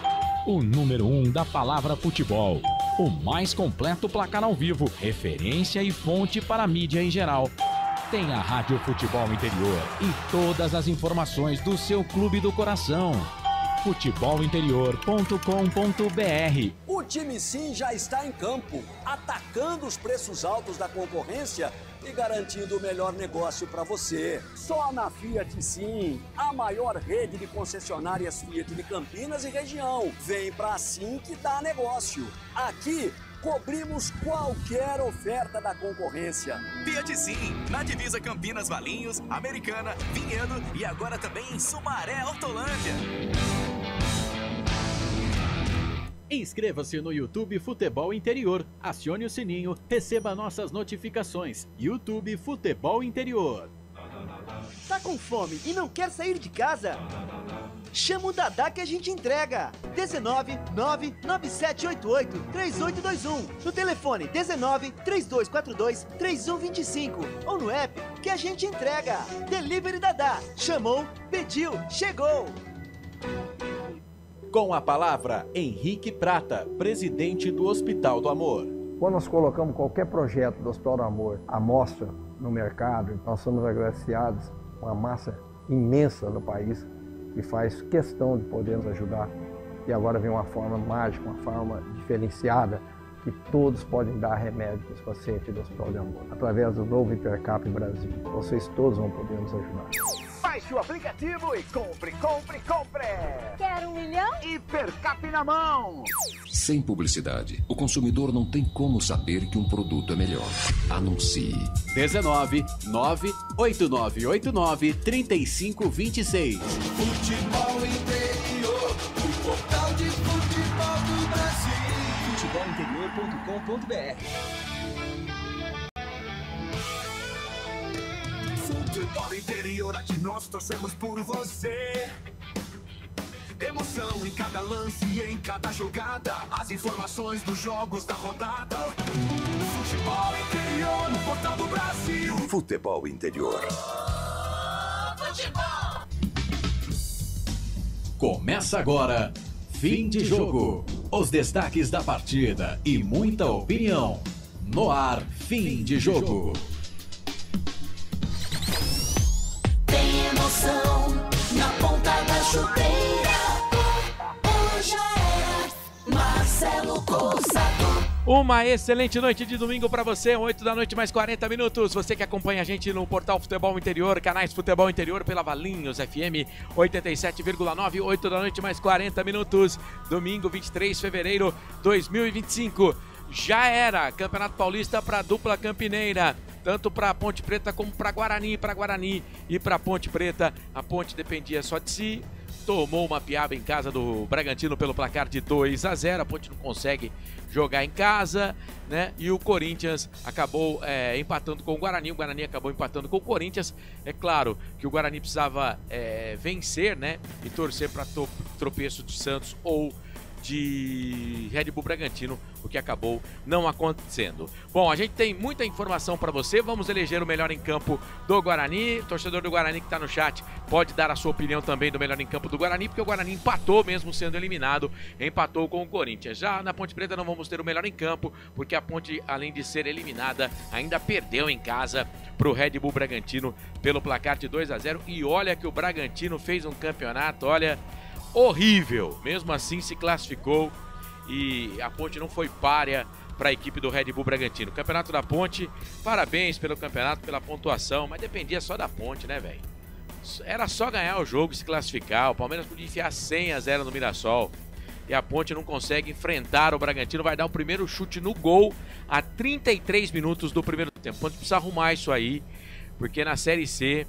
O número 1 da palavra futebol. O mais completo placar ao vivo, referência e fonte para a mídia em geral. Tem a Rádio Futebol Interior e todas as informações do seu clube do coração. futebolinterior.com.br. O time Sim já está em campo, atacando os preços altos da concorrência e garantindo o melhor negócio para você. Só na Fiat Sim, a maior rede de concessionárias Fiat de Campinas e região. Vem pra Sim que dá negócio. Aqui cobrimos qualquer oferta da concorrência. Fiat Sim, na divisa Campinas, Valinhos, Americana, Vinhedo e agora também em Sumaré, Hortolândia. Inscreva-se no YouTube Futebol Interior, acione o sininho, receba nossas notificações. YouTube Futebol Interior. Tá com fome e não quer sair de casa? Chama o Dadá que a gente entrega. 19 99788 3821. No telefone 19 3242 3125. Ou no app que a gente entrega. Delivery Dadá. Chamou, pediu, chegou. Com a palavra, Henrique Prata, presidente do Hospital do Amor. Quando nós colocamos qualquer projeto do Hospital do Amor à mostra no mercado, nós somos agraciados com uma massa imensa no país que faz questão de poder nos ajudar. E agora vem uma forma mágica, uma forma diferenciada, que todos podem dar remédio para os pacientes do Hospital do Amor. Através do novo Hipercap Brasil, vocês todos vão poder nos ajudar. Baixe o aplicativo e compre, compre, compre! Quer 1 milhão? Hipercap na mão! Sem publicidade, o consumidor não tem como saber que um produto é melhor. Anuncie. 19 98989 3526. Futebol Interior, o portal de futebol do Brasil. futebolinterior.com.br. Futebol Interior, aqui nós torcemos por você. Emoção em cada lance e em cada jogada. As informações dos jogos da rodada. Futebol Interior no portal do Brasil. Futebol Interior. Futebol. Começa agora, fim de jogo. Os destaques da partida e muita opinião. No ar, fim de jogo. Tem emoção na ponta da chuteira. Hoje é Marcelo Corsato. Uma excelente noite de domingo para você, 8 da noite mais 40 minutos. Você que acompanha a gente no portal Futebol Interior, canais Futebol Interior pela Valinhos FM 87,9, 8 da noite mais 40 minutos. Domingo 23 de fevereiro 2025. Já era Campeonato Paulista para a dupla campineira, tanto para Ponte Preta como para Guarani e para Ponte Preta. A Ponte dependia só de si. tomou uma piaba em casa do Bragantino pelo placar de 2-0. A Ponte não consegue jogar em casa, né? E o Corinthians acabou empatando com o Guarani. O Guarani acabou empatando com o Corinthians. É claro que o Guarani precisava vencer, né? E torcer para tropeço de Santos ou de Red Bull Bragantino, o que acabou não acontecendo. Bom, a gente tem muita informação para você. Vamos eleger o melhor em campo do Guarani. O torcedor do Guarani que está no chat pode dar a sua opinião também do melhor em campo do Guarani, porque o Guarani empatou mesmo sendo eliminado, empatou com o Corinthians. Já na Ponte Preta não vamos ter o melhor em campo, porque a Ponte, além de ser eliminada, ainda perdeu em casa para o Red Bull Bragantino pelo placar de 2-0. E olha que o Bragantino fez um campeonato, olha, horrível. Mesmo assim se classificou e a Ponte não foi párea para a equipe do Red Bull Bragantino. Campeonato da Ponte, parabéns pelo campeonato, pela pontuação, mas dependia só da Ponte, né, velho? Era só ganhar o jogo e se classificar. O Palmeiras podia enfiar 100-0 no Mirassol e a Ponte não consegue enfrentar o Bragantino. Vai dar o primeiro chute no gol a 33 minutos do primeiro tempo. A Ponte precisa arrumar isso aí, porque na Série C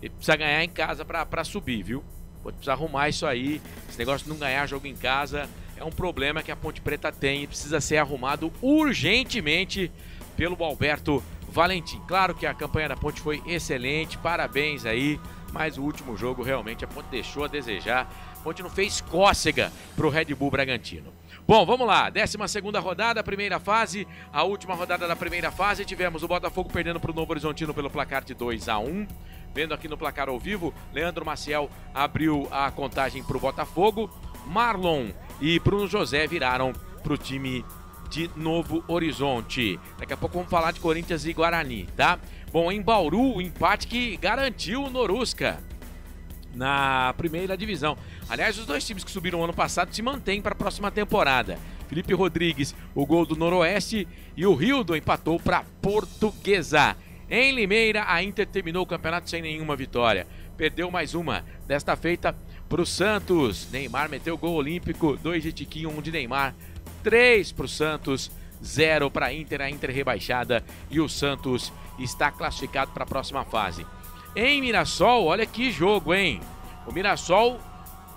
ele precisa ganhar em casa para subir, viu? Precisa arrumar isso aí. Esse negócio de não ganhar jogo em casa é um problema que a Ponte Preta tem e precisa ser arrumado urgentemente pelo Alberto Valentim. Claro que a campanha da Ponte foi excelente, parabéns aí, mas o último jogo realmente a Ponte deixou a desejar. A Ponte não fez cócega pro Red Bull Bragantino. Bom, vamos lá, 12ª rodada, primeira fase, a última rodada da primeira fase. Tivemos o Botafogo perdendo pro Novo Horizontino pelo placar de 2-1. Vendo aqui no placar ao vivo, Leandro Maciel abriu a contagem para o Botafogo. Marlon e Bruno José viraram para o time de Novo Horizonte. Daqui a pouco vamos falar de Corinthians e Guarani, tá? Bom, em Bauru, o empate que garantiu o Norusca na primeira divisão. Aliás, os dois times que subiram ano passado se mantêm para a próxima temporada. Felipe Rodrigues, o gol do Noroeste, e o Rildo empatou para a Portuguesa. Em Limeira, a Inter terminou o campeonato sem nenhuma vitória. Perdeu mais uma, desta feita para o Santos. Neymar meteu gol olímpico, 2 de Tiquinho, 1 de Neymar. 3 para o Santos, 0 para a Inter rebaixada. E o Santos está classificado para a próxima fase. Em Mirassol, olha que jogo, hein? O Mirassol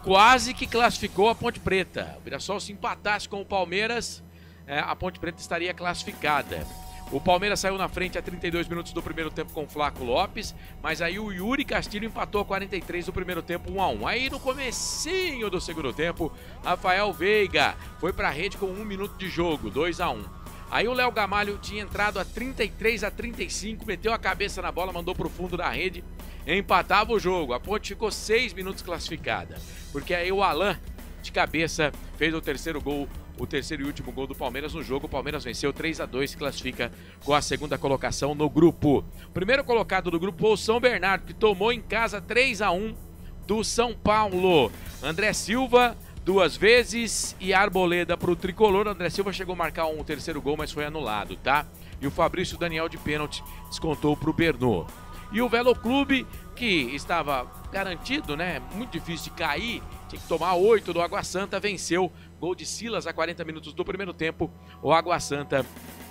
quase que classificou a Ponte Preta. O Mirassol, se empatasse com o Palmeiras, a Ponte Preta estaria classificada. O Palmeiras saiu na frente a 32 minutos do primeiro tempo com o Flaco Lopes, mas aí o Yuri Castilho empatou a 43 do primeiro tempo, 1-1. Aí no comecinho do segundo tempo, Rafael Veiga foi para a rede com 1 minuto de jogo, 2-1. Aí o Léo Gamalho tinha entrado a 33-35, meteu a cabeça na bola, mandou para o fundo da rede, empatava o jogo. A Ponte ficou 6 minutos classificada, porque aí o Alain, de cabeça, fez o terceiro gol, o terceiro e último gol do Palmeiras no jogo. O Palmeiras venceu 3-2, se classifica com a segunda colocação no grupo. O primeiro colocado do grupo foi o São Bernardo, que tomou em casa 3-1 do São Paulo. André Silva 2 vezes e Arboleda para o tricolor. André Silva chegou a marcar um terceiro gol, mas foi anulado, tá? E o Fabrício Daniel de pênalti descontou para o Bernô. E o Velo Clube, que estava garantido, né? Muito difícil de cair, tinha que tomar 8 do Água Santa, venceu. Gol de Silas a 40 minutos do primeiro tempo. O Água Santa,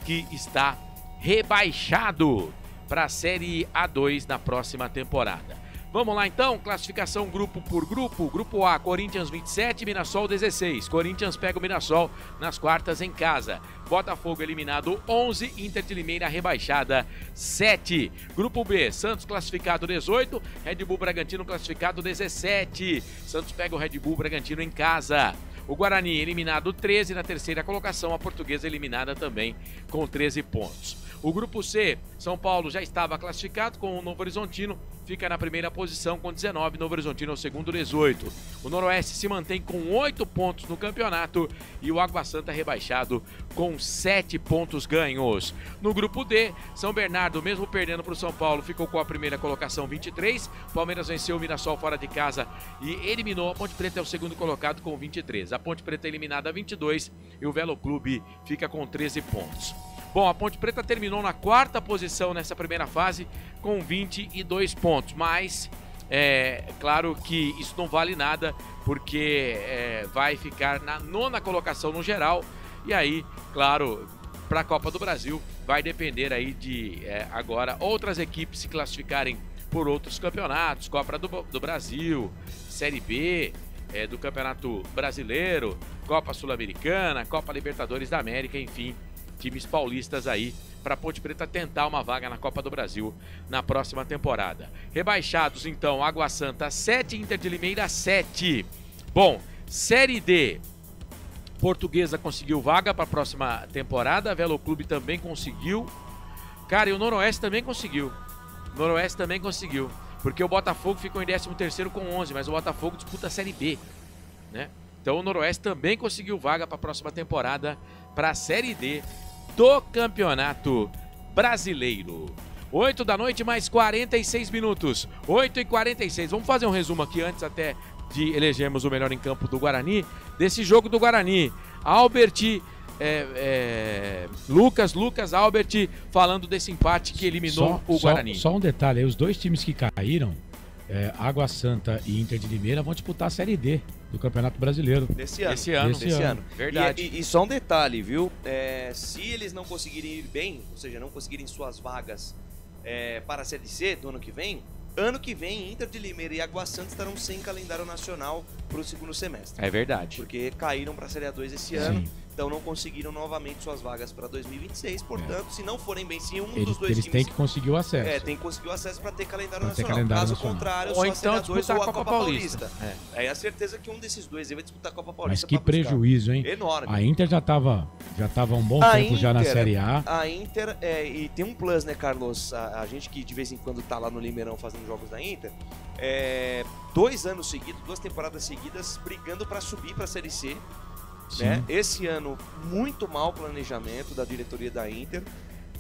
que está rebaixado para a Série A2 na próxima temporada. Vamos lá então, classificação grupo por grupo. Grupo A, Corinthians 27, Mirassol 16. Corinthians pega o Mirassol nas quartas em casa. Botafogo eliminado 11, Inter de Limeira rebaixada 7. Grupo B, Santos classificado 18, Red Bull Bragantino classificado 17. Santos pega o Red Bull Bragantino em casa. O Guarani eliminado 13 na terceira colocação, a Portuguesa eliminada também com 13 pontos. O grupo C, São Paulo já estava classificado com o Novo Horizontino, fica na primeira posição com 19, Novo Horizontino é o segundo, 18. O Noroeste se mantém com 8 pontos no campeonato e o Água Santa rebaixado com 7 pontos ganhos. No grupo D, São Bernardo, mesmo perdendo para o São Paulo, ficou com a primeira colocação 23. Palmeiras venceu o Mirassol fora de casa e eliminou a Ponte Preta, é o segundo colocado com 23. A Ponte Preta eliminada 22 e o Velo Clube fica com 13 pontos. Bom, a Ponte Preta terminou na 4ª posição nessa primeira fase com 22 pontos, mas claro que isso não vale nada, porque vai ficar na 9ª colocação no geral, e aí, claro, para a Copa do Brasil vai depender aí de agora outras equipes se classificarem por outros campeonatos, Copa do Brasil, Série B, do Campeonato Brasileiro, Copa Sul-Americana, Copa Libertadores da América, enfim, times paulistas aí para Ponte Preta tentar uma vaga na Copa do Brasil na próxima temporada. Rebaixados então, Água Santa 7, Inter de Limeira 7. Bom, Série D, Portuguesa conseguiu vaga para a próxima temporada, Velo Clube também conseguiu. Cara, e o Noroeste também conseguiu. Porque o Botafogo ficou em 13º com 11, mas o Botafogo disputa a Série B, né? Então o Noroeste também conseguiu vaga para a próxima temporada para a Série D do Campeonato Brasileiro. 8 da noite, mais 46 minutos. 8h46. Vamos fazer um resumo aqui antes até de elegermos o melhor em campo do Guarani. Desse jogo do Guarani. Albert, Lucas, Albert, falando desse empate que eliminou o Guarani. Só um detalhe aí, os dois times que caíram, Água Santa e Inter de Limeira, vão disputar a Série D do Campeonato Brasileiro. Desse ano. Verdade. E só um detalhe, viu? Se eles não conseguirem ir bem, ou seja, não conseguirem suas vagas para a Série C do ano que vem, Inter de Limeira e Água Santa estarão sem calendário nacional para o segundo semestre. É verdade. Porque caíram para a Série A2 esse ano. Então não conseguiram novamente suas vagas para 2026, portanto, se não forem bem sim, dos dois times... Eles têm que conseguir o acesso. Tem que conseguir o acesso para ter calendário nacional. Caso contrário, só a Série A2 ou a Copa Paulista. É a certeza que um desses dois vai disputar a Copa Paulista. Mas que prejuízo, hein? Enorme. A Inter já estava um bom tempo já na Série A. A Inter, e tem um plus, né, Carlos? A gente que de vez em quando tá lá no Limeirão fazendo jogos da Inter, 2 anos seguidos, 2 temporadas seguidas, brigando para subir para a Série C. Né? Esse ano, muito mau planejamento da diretoria da Inter,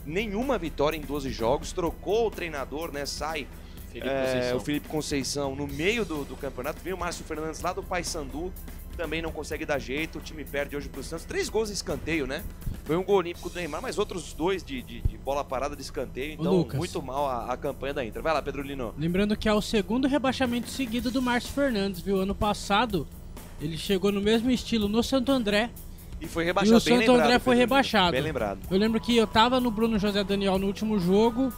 nenhuma vitória em 12 jogos, trocou o treinador, né? Sai o Felipe Conceição no meio do campeonato, vem o Márcio Fernandes lá do Paysandu, também não consegue dar jeito, o time perde hoje pro Santos, 3 gols de escanteio, né? Foi um gol olímpico do Neymar, mas outros 2 de bola parada de escanteio, então muito mal a campanha da Inter. Vai lá, Pedro Lino. Lembrando que é o segundo rebaixamento seguido do Márcio Fernandes, viu? Ano passado ele chegou no mesmo estilo no Santo André. E foi rebaixado. E o Santo André foi rebaixado. Bem lembrado. Eu lembro que eu tava no Bruno José Daniel no último jogo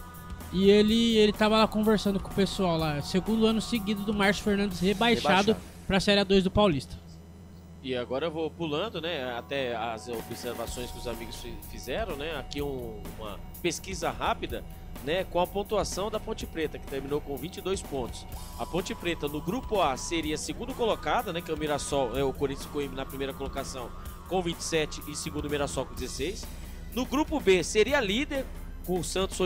e ele tava lá conversando com o pessoal lá. Segundo ano seguido do Márcio Fernandes rebaixado pra Série A2 do Paulista. E agora eu vou pulando, né, até as observações que os amigos fizeram, né? Aqui uma pesquisa rápida, né, com a pontuação da Ponte Preta, que terminou com 22 pontos. A Ponte Preta no grupo A seria segundo colocada, né, que é o Mirassol, o Corinthians ficou na primeira colocação com 27 e segundo o Mirassol com 16. No grupo B seria líder, com o Santos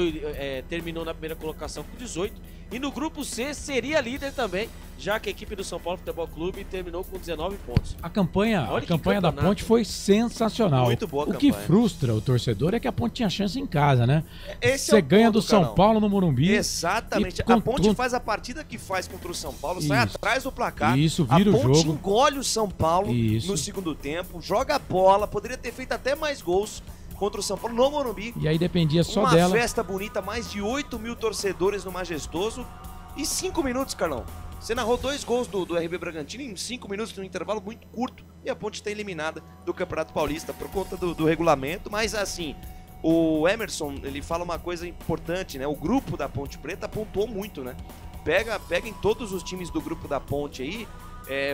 terminou na primeira colocação com 18. E no grupo C seria líder também, já que a equipe do São Paulo Futebol Clube terminou com 19 pontos. A campanha da Ponte foi sensacional. Muito boa a campanha. O que frustra o torcedor é que a Ponte tinha chance em casa, né? Você ganha do São Paulo no Morumbi. Exatamente. A Ponte faz a partida que faz contra o São Paulo, sai atrás do placar. Isso, vira o jogo. A Ponte engole o São Paulo no segundo tempo, joga a bola, poderia ter feito até mais gols contra o São Paulo no Morumbi. E aí dependia só dela. Uma festa bonita, mais de 8 mil torcedores no Majestoso. E 5 minutos, Carlão. Você narrou 2 gols do RB Bragantino em 5 minutos, num intervalo muito curto. E a Ponte está eliminada do Campeonato Paulista por conta do regulamento. Mas assim, o Emerson, ele fala uma coisa importante, né? O grupo da Ponte Preta pontuou muito, né? Peguem todos os times do grupo da Ponte aí.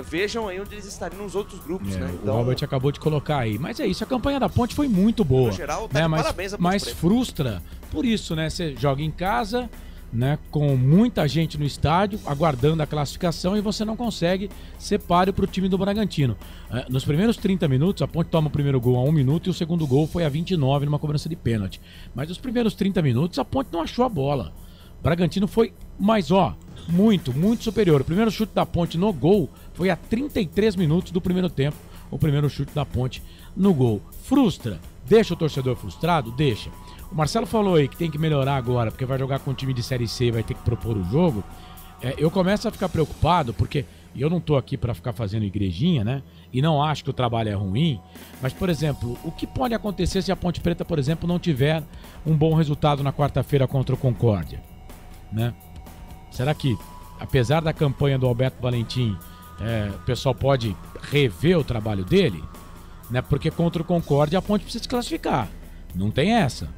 Vejam aí onde eles estariam nos outros grupos, né? Então, o Robert acabou de colocar aí. Mas é isso, a campanha da Ponte foi muito boa. No geral, né? Parabéns a Ponte mas Preta. Frustra por isso, né? Você joga em casa, né? Com muita gente no estádio, aguardando a classificação, e você não consegue ser páreo para o time do Bragantino. Nos primeiros 30 minutos, a Ponte toma o primeiro gol a 1 minuto e o segundo gol foi a 29 numa cobrança de pênalti. Mas nos primeiros 30 minutos, a Ponte não achou a bola. O Bragantino foi mais, muito superior. O primeiro chute da Ponte no gol foi a 33 minutos do primeiro tempo. O primeiro chute da Ponte no gol. Frustra. Deixa o torcedor frustrado? Deixa. O Marcelo falou aí que tem que melhorar agora, porque vai jogar com um time de Série C e vai ter que propor o jogo. Eu começo a ficar preocupado, porque eu não tô aqui para ficar fazendo igrejinha, né? E não acho que o trabalho é ruim. Mas, por exemplo, o que pode acontecer se a Ponte Preta, por exemplo, não tiver um bom resultado na quarta-feira contra o Concórdia, né? Será que, apesar da campanha do Alberto Valentim, o pessoal pode rever o trabalho dele? Né? Porque contra o Concórdia a Ponte precisa se classificar. Não tem essa.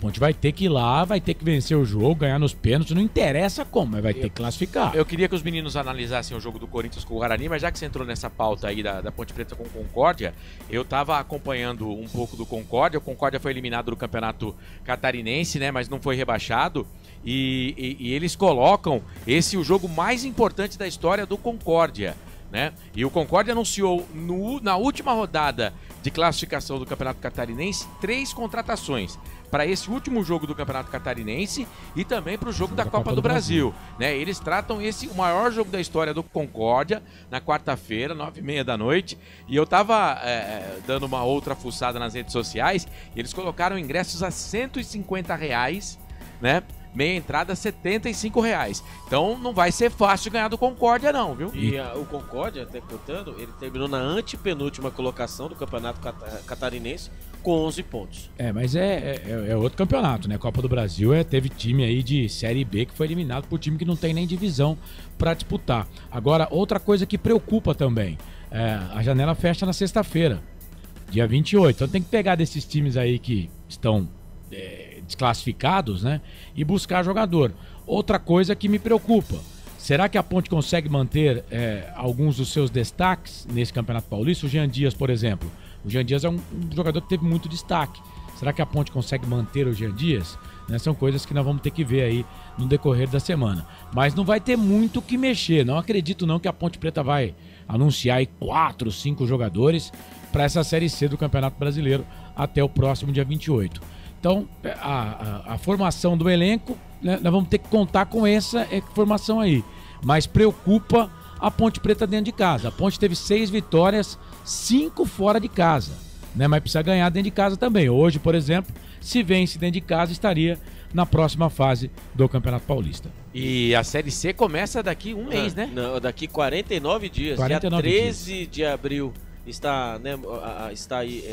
Ponte vai ter que ir lá, vai ter que vencer o jogo, ganhar nos pênaltis, não interessa como, mas vai ter que classificar. Eu queria que os meninos analisassem o jogo do Corinthians com o Guarani, mas já que você entrou nessa pauta aí da Ponte Preta com o Concórdia, eu tava acompanhando um pouco do Concórdia. O Concórdia foi eliminado do Campeonato Catarinense, né, mas não foi rebaixado. E eles colocam esse o jogo mais importante da história do Concórdia, né? E o Concórdia anunciou na última rodada de classificação do Campeonato Catarinense 3 contratações para esse último jogo do Campeonato Catarinense e também para o jogo da Copa do Brasil, né? Eles tratam esse o maior jogo da história do Concórdia na quarta-feira, 9h30 da noite, e eu tava dando uma outra fuçada nas redes sociais e eles colocaram ingressos a R$150, né? Meia entrada R$75. Então não vai ser fácil ganhar do Concórdia não, viu? E o Concórdia, até contando, ele terminou na antepenúltima colocação do Campeonato Catarinense com 11 pontos. Mas é outro campeonato, né? Copa do Brasil teve time aí de Série B que foi eliminado por time que não tem nem divisão para disputar. Agora, outra coisa que preocupa também, a janela fecha na sexta-feira, dia 28. Então tem que pegar desses times aí que estão desclassificados, né? E buscar jogador. Outra coisa que me preocupa, será que a Ponte consegue manter alguns dos seus destaques nesse Campeonato Paulista? O Jean Dias, por exemplo. O Jean Dias é um jogador que teve muito destaque. Será que a Ponte consegue manter o Jean Dias? Né? São coisas que nós vamos ter que ver aí no decorrer da semana. Mas não vai ter muito o que mexer. Não acredito não que a Ponte Preta vai anunciar aí 4, 5 jogadores para essa Série C do Campeonato Brasileiro até o próximo dia 28. Então, a formação do elenco, né, nós vamos ter que contar com essa formação aí. Mas preocupa a Ponte Preta dentro de casa. A Ponte teve 6 vitórias, 5 fora de casa, né? Mas precisa ganhar dentro de casa também. Hoje, por exemplo, se vence dentro de casa, estaria na próxima fase do Campeonato Paulista. E a Série C começa daqui um mês, né? Não, daqui 49 dias. 49 dia 13 de abril está aí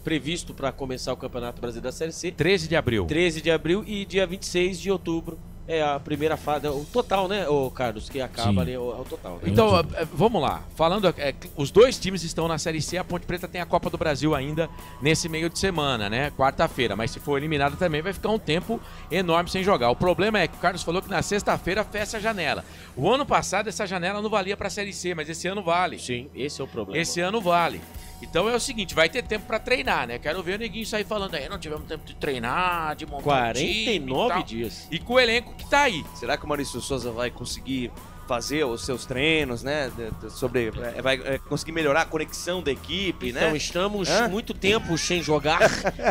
previsto para começar o Campeonato Brasileiro da Série C. 13 de abril. 13 de abril e dia 26 de outubro. É a primeira fase, o total, né, o Carlos, que acaba ali, o total. Né? Então, vamos lá. Falando, os dois times estão na Série C, a Ponte Preta tem a Copa do Brasil ainda nesse meio de semana, né, quarta-feira. Mas se for eliminado também vai ficar um tempo enorme sem jogar. O problema é que o Carlos falou que na sexta-feira fecha a janela. O ano passado essa janela não valia para a Série C, mas esse ano vale. Sim, esse é o problema. Esse ano vale. Então é o seguinte, vai ter tempo pra treinar, né? Quero ver o neguinho sair falando aí, não tivemos tempo de treinar, de montar 49 dias. E com o elenco que tá aí. Será que o Maurício Souza vai conseguir fazer os seus treinos, né? Vai conseguir melhorar a conexão da equipe, né? Então, estamos muito tempo sem jogar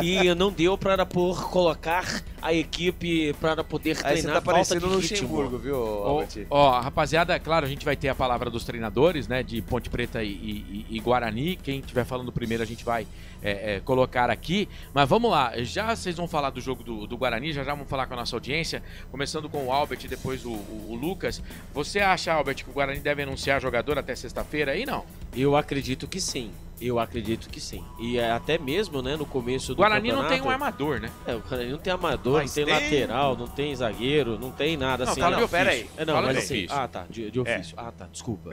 e não deu para colocar a equipe para poder treinar. Aí você tá parecendo no Luxemburgo, viu, Albert? Ó, rapaziada, claro, a gente vai ter a palavra dos treinadores, né? De Ponte Preta e Guarani. Quem estiver falando primeiro a gente vai colocar aqui. Mas vamos lá, já vocês vão falar do jogo do Guarani, já vamos falar com a nossa audiência, começando com o Albert e depois o Lucas. Você acha, Albert, que o Guarani deve anunciar jogador até sexta-feira aí, não? Eu acredito que sim. Eu acredito que sim. E até mesmo, né, no começo do Guarani campeonato... não tem um armador, né? O Guarani não tem armador, não tem lateral, não tem zagueiro, não tem nada assim. Fala de ofício. Pera aí. Fala de ofício. Ah, tá, de ofício. Ah, tá, desculpa.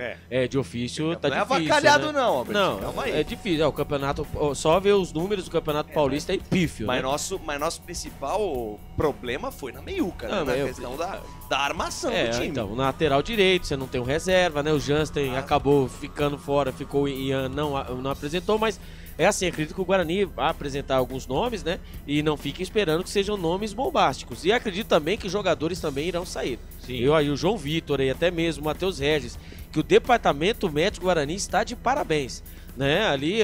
De ofício tá não difícil, é avacalhado né? não, Albert. Não, calma aí. é difícil. O campeonato, só ver os números do Campeonato Paulista é pífio, mas né? nosso principal problema foi na meiuca, né? Na questão da armação do time. Então, na lateral direito, você não tem um reserva, né? O Jansen acabou ficando fora, ficou e não apresentou, mas é assim, acredito que o Guarani vai apresentar alguns nomes, né? E não fiquem esperando que sejam nomes bombásticos. E acredito também que jogadores também irão sair. Sim. Eu aí, o João Vitor e até mesmo o Matheus Regis, que o departamento médico Guarani está de parabéns, né? Ali,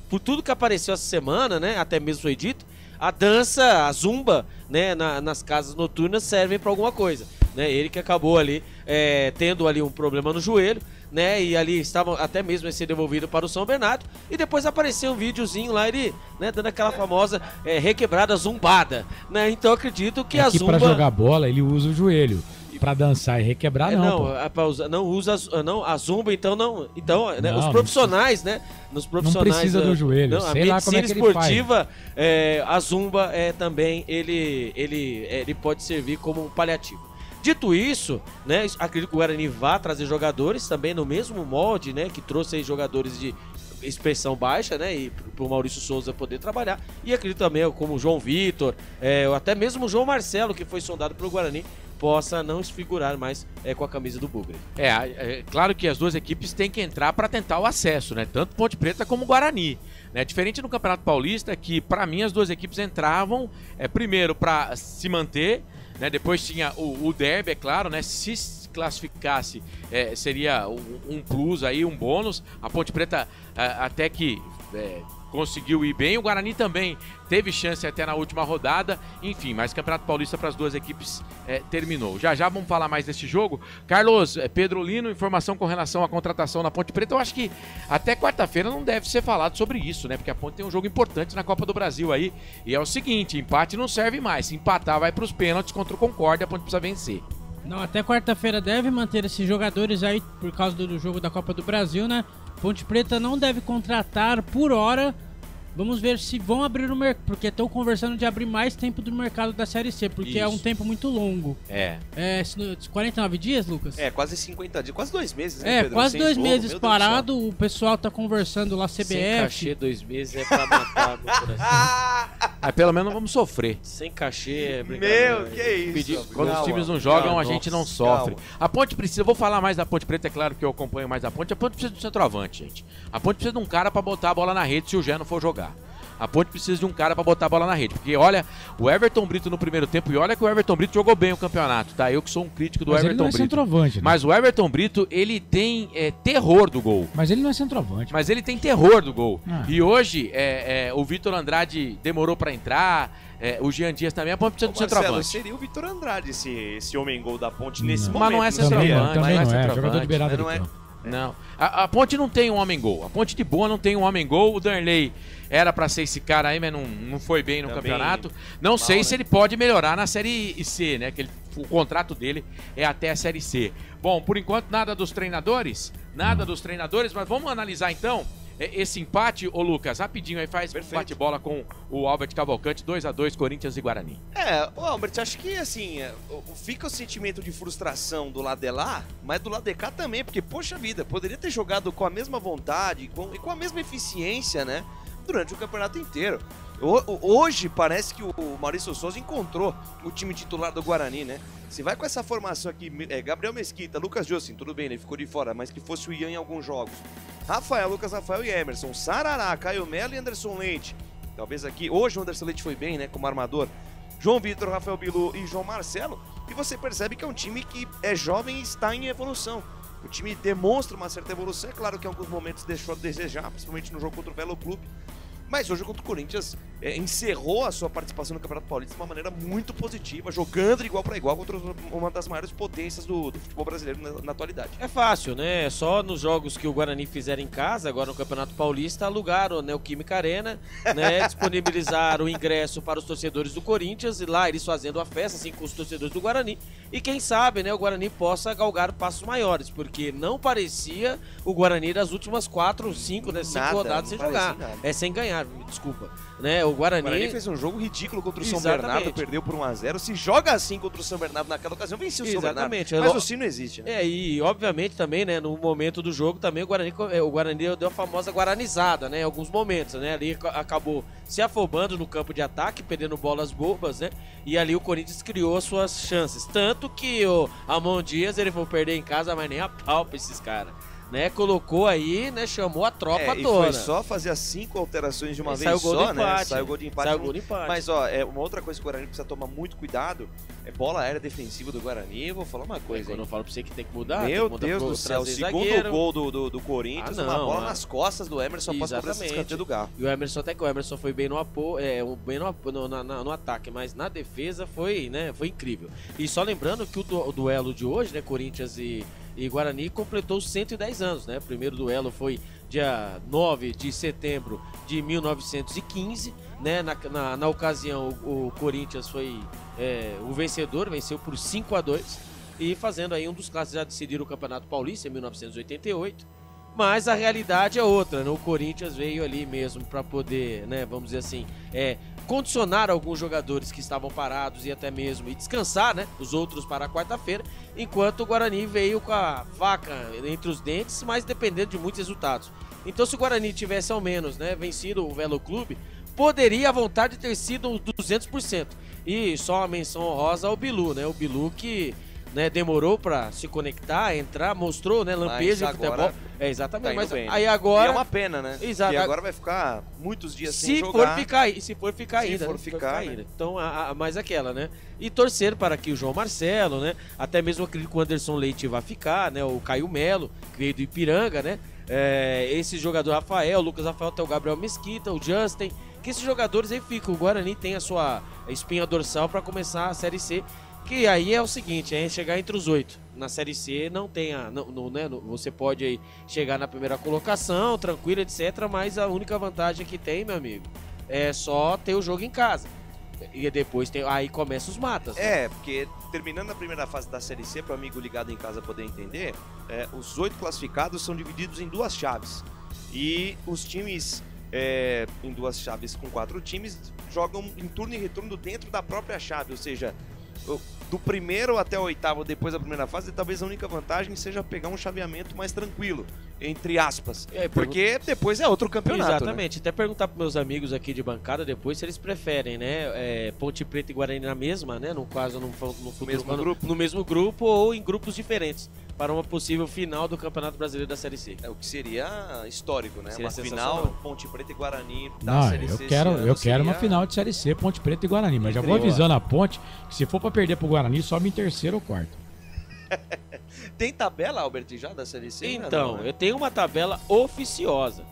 por tudo que apareceu essa semana, né? Até mesmo foi dito, a dança, a zumba, né? Nas casas noturnas servem para alguma coisa, né? Ele que acabou ali tendo ali um problema no joelho, né, e ali estavam até mesmo ser devolvido para o São Bernardo, e depois apareceu um videozinho lá, ele, né, dando aquela famosa requebrada zumbada, né, então acredito que a zumba... pra jogar bola ele usa o joelho, pra dançar e requebrar não, a zumba então não, né, os profissionais, né, nos profissionais... Não precisa do joelho, sei lá como é que ele esportiva, a zumba também, ele pode servir como um paliativo. Dito isso, né, acredito que o Guarani vai trazer jogadores também no mesmo molde, né, que trouxe aí jogadores expressão baixa, né? E pro Maurício Souza poder trabalhar. E acredito também, como o João Vitor, até mesmo o João Marcelo, que foi sondado pelo Guarani, possa não se figurar mais com a camisa do Bugre. Claro que as duas equipes têm que entrar para tentar o acesso, né? Tanto Ponte Preta como o Guarani. Né? Diferente no Campeonato Paulista, que para mim as duas equipes entravam primeiro para se manter, né? Depois tinha o derby, é claro, né? Se classificasse seria um plus aí, um bônus. A Ponte Preta até que conseguiu ir bem, o Guarani também teve chance até na última rodada, enfim, mas Campeonato Paulista para as duas equipes terminou. Já vamos falar mais desse jogo. Carlos, Pedro Lino, informação com relação à contratação na Ponte Preta, eu acho que até quarta-feira não deve ser falado sobre isso, né, porque a Ponte tem um jogo importante na Copa do Brasil aí, e é o seguinte, empate não serve mais, se empatar vai para os pênaltis contra o Concórdia, a Ponte precisa vencer. Não, até quarta-feira deve manter esses jogadores aí por causa do jogo da Copa do Brasil, né? Ponte Preta não deve contratar por hora. Vamos ver se vão abrir o mercado, porque estão conversando de abrir mais tempo do mercado da Série C, porque é um tempo muito longo. 49 dias, Lucas? Quase 50 dias, quase 2 meses, né, Pedro? Quase 2 meses parado, o pessoal tá conversando lá, CBF. Sem cachê, 2 meses é pra matar meu coração. Pelo menos não vamos sofrer. Sem cachê é brincadeira. Meu, que isso? Quando os times não jogam, a gente não sofre. A Ponte precisa, vou falar mais da Ponte Preta, é claro que eu acompanho mais a Ponte precisa de um centroavante, gente. A Ponte precisa de um cara pra botar a bola na rede se o Gé não for jogar. A Ponte precisa de um cara pra botar a bola na rede. Porque olha, o Everton Brito no primeiro tempo, e olha que o Everton Brito jogou bem o campeonato, tá? Eu que sou um crítico do Everton Brito. Mas ele não é centroavante, né? Mas o Everton Brito, ele tem terror do gol. Mas ele não é centroavante. Mas ele tem terror do gol. E hoje, o Vitor Andrade demorou pra entrar, o Jean Dias também, a Ponte precisa de centroavante. Seria o Vitor Andrade esse homem-gol da Ponte nesse momento. Mas não é centroavante. Também não é, jogador de beirada do campo. Não, a Ponte não tem um homem-gol. A Ponte de boa não tem um homem-gol. O Darley era pra ser esse cara aí, mas não foi bem no campeonato. Não sei se ele pode melhorar na Série C, né? Que o contrato dele é até a Série C. Bom, por enquanto nada dos treinadores. Mas vamos analisar então esse empate, ô Lucas, rapidinho aí, faz bate-bola com o Albert Cavalcante, 2-2, Corinthians e Guarani. Albert, acho que assim, fica o sentimento de frustração do lado de lá, mas do lado de cá também, porque, poxa vida, poderia ter jogado com a mesma vontade e com a mesma eficiência, né, durante o campeonato inteiro. Hoje parece que o Maurício Souza encontrou o time titular do Guarani, né? Se vai com essa formação aqui, Gabriel Mesquita, Lucas Jossin, tudo bem, ele ficou de fora, mas que fosse o Ian em alguns jogos. Lucas Rafael e Emerson, Sarará, Caio Melo e Anderson Leite. Talvez aqui, hoje o Anderson Leite foi bem, né, como armador. João Vitor, Rafael Bilu e João Marcelo. E você percebe que é um time que é jovem e está em evolução. O time demonstra uma certa evolução, é claro que em alguns momentos deixou a desejar, principalmente no jogo contra o Belo Clube. Mas hoje contra o Corinthians encerrou a sua participação no Campeonato Paulista de uma maneira muito positiva, jogando de igual para igual contra uma das maiores potências do futebol brasileiro na atualidade. É fácil, né? Só nos jogos que o Guarani fizer em casa, agora no Campeonato Paulista, alugaram a Neoquímica Arena, né? Disponibilizaram o ingresso para os torcedores do Corinthians, e lá eles fazendo a festa, assim, com os torcedores do Guarani. E quem sabe, né, o Guarani possa galgar passos maiores, porque não parecia o Guarani das últimas 4 ou 5, né, 5 rodadas sem jogar. Sem ganhar, desculpa. Né, o Guarani fez um jogo ridículo contra o São Bernardo, perdeu por 1-0. Se joga assim contra o São Bernardo naquela ocasião, venceu o São Bernardo. Mas o Sino existe, né? E obviamente também, né, no momento do jogo também o Guarani deu a famosa guaranizada, né, em alguns momentos, né? Ali acabou se afobando no campo de ataque, perdendo bolas bobas, né? E ali o Corinthians criou suas chances. Tanto que o Amon Dias, ele foi perder em casa, mas nem a pau pra esses caras. Né, colocou aí, né, chamou a tropa toda. E foi só fazer as 5 alterações de uma vez só, né? Saiu gol de empate. Mas, uma outra coisa que o Guarani precisa tomar muito cuidado é bola aérea defensiva do Guarani. Eu vou falar uma coisa, quando eu falo pra você que tem que mudar, meu Deus do céu, o segundo gol do Corinthians, uma bola nas costas do Emerson após a cobrança de escanteio do Garro. E o Emerson, até que o Emerson foi bem no apoio, bem no ataque, mas na defesa foi, né, foi incrível. E só lembrando que o duelo de hoje, né, Corinthians e Guarani completou 110 anos, né? O primeiro duelo foi dia 9 de setembro de 1915, né? Na ocasião, o Corinthians foi o vencedor, venceu por 5-2 e fazendo aí um dos clássicos já decidir o Campeonato Paulista em 1988. Mas a realidade é outra, né? O Corinthians veio ali mesmo para poder, né, vamos dizer assim, condicionar alguns jogadores que estavam parados e até mesmo descansar, né, os outros para a quarta-feira, enquanto o Guarani veio com a faca entre os dentes, mas dependendo de muitos resultados. Então, se o Guarani tivesse ao menos, né, vencido o Velo Clube, poderia à vontade ter sido 200%. E só uma menção honrosa ao Bilu, né? O Bilu que, né, demorou pra se conectar, entrar, mostrou, né, lampejo de futebol. É, exatamente. Tá mas bem, aí né? agora... E é uma pena, né? Exato. E agora vai ficar muitos dias sem se jogar. Se for ficar ainda. Se for ficar, né? ainda. Então, mais aquela, né? E torcer para que o João Marcelo, né? Até mesmo acredito que o Anderson Leite vai ficar, né? O Caio Melo, que veio do Ipiranga, né? Esse jogador Rafael, o Lucas Rafael, até o Gabriel Mesquita, o Justin, que esses jogadores aí ficam. O Guarani tem a sua espinha dorsal para começar a Série C, que aí é o seguinte, é chegar entre os 8. Na Série C não tem você pode aí chegar na primeira colocação, tranquilo, etc. Mas a única vantagem que tem, meu amigo, é só ter o jogo em casa. E depois aí começa os matas. Né? Porque terminando a primeira fase da Série C, para o amigo ligado em casa poder entender, os 8 classificados são divididos em 2 chaves. E os times em 2 chaves com 4 times jogam em turno e retorno dentro da própria chave, ou seja, do primeiro até o 8º depois da primeira fase, talvez a única vantagem seja pegar um chaveamento mais tranquilo, entre aspas, porque depois é outro campeonato. Exatamente, né? Até perguntar para meus amigos aqui de bancada depois se eles preferem, né, Ponte Preta e Guarani na mesma, né, no caso no mesmo grupo ou em grupos diferentes, para uma possível final do Campeonato Brasileiro da Série C. O que seria histórico, né? Seria uma final Ponte Preta e Guarani da Não, Série C. Eu quero uma final de Série C, Ponte Preta e Guarani, mas já vou avisando a Ponte que se for para perder pro Guarani, sobe em terceiro ou quarto. Tem tabela, Albert, já da Série C? Então, eu tenho uma tabela oficiosa.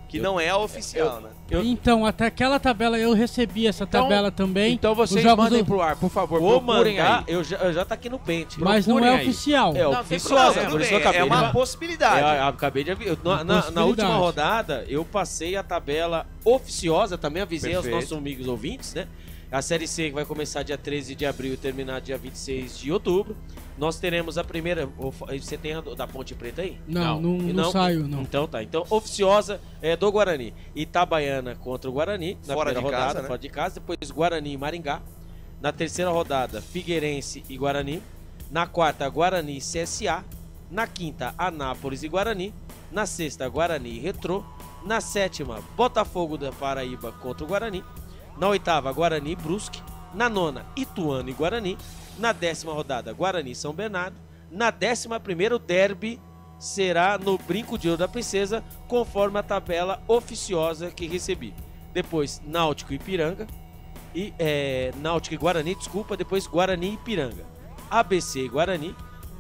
Que não é a oficial, né? Então, até aquela tabela eu recebi essa tabela também. Então vocês mandem pro ar, por favor, vou procurem mandar, aí. Eu já tá aqui no pente. Mas não é oficial. É oficiosa, por isso eu acabei uma possibilidade. Acabei de na última rodada, eu passei a tabela oficiosa, também avisei aos nossos amigos ouvintes, né? A Série C vai começar dia 13 de abril e terminar dia 26 de outubro. Nós teremos a primeira... Você tem a da Ponte Preta aí? Não saiu, não. Então tá. Então, oficiosa é do Guarani. Itabaiana contra o Guarani. Na primeira rodada, fora de casa. Depois Guarani e Maringá. Na terceira rodada, Figueirense e Guarani. Na quarta, Guarani e CSA. Na quinta, Anápolis e Guarani. Na sexta, Guarani e Retrô. Na sétima, Botafogo da Paraíba contra o Guarani. Na oitava, Guarani e Brusque. Na nona, Ituano e Guarani. Na 10ª rodada, Guarani e São Bernardo. Na 11ª, o derby será no Brinco de Ouro da Princesa, conforme a tabela oficiosa que recebi. Depois, Náutico e Ipiranga. Náutico e Guarani, desculpa. Depois, Guarani e Ipiranga. ABC e Guarani.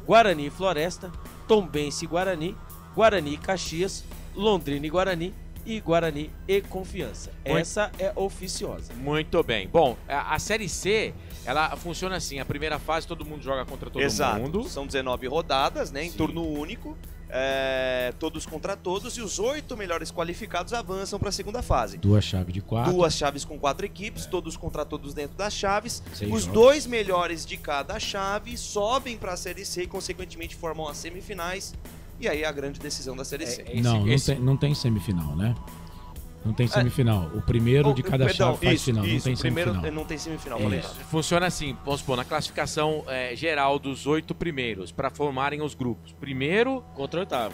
Guarani e Floresta. Tombense e Guarani. Guarani e Caxias. Londrina e Guarani. E Guarani e Confiança. Essa é oficiosa. Muito bem. Bom, a Série C, ela funciona assim. A primeira fase todo mundo joga contra todo mundo. São 19 rodadas, né? Em turno único. Todos contra todos. E os 8 melhores qualificados avançam para a segunda fase. 2 chaves de 4. 2 chaves com 4 equipes. Todos contra todos dentro das chaves. 6 os jogos. 2 melhores de cada chave sobem para a Série C e consequentemente formam as semifinais. E aí a grande decisão da Série C. Não tem semifinal, né? Não tem semifinal. O primeiro de cada chave faz final. Não tem semifinal. Não tem semifinal. Funciona assim, vamos supor, na classificação geral dos 8 primeiros, para formarem os grupos. Primeiro contra o 8º.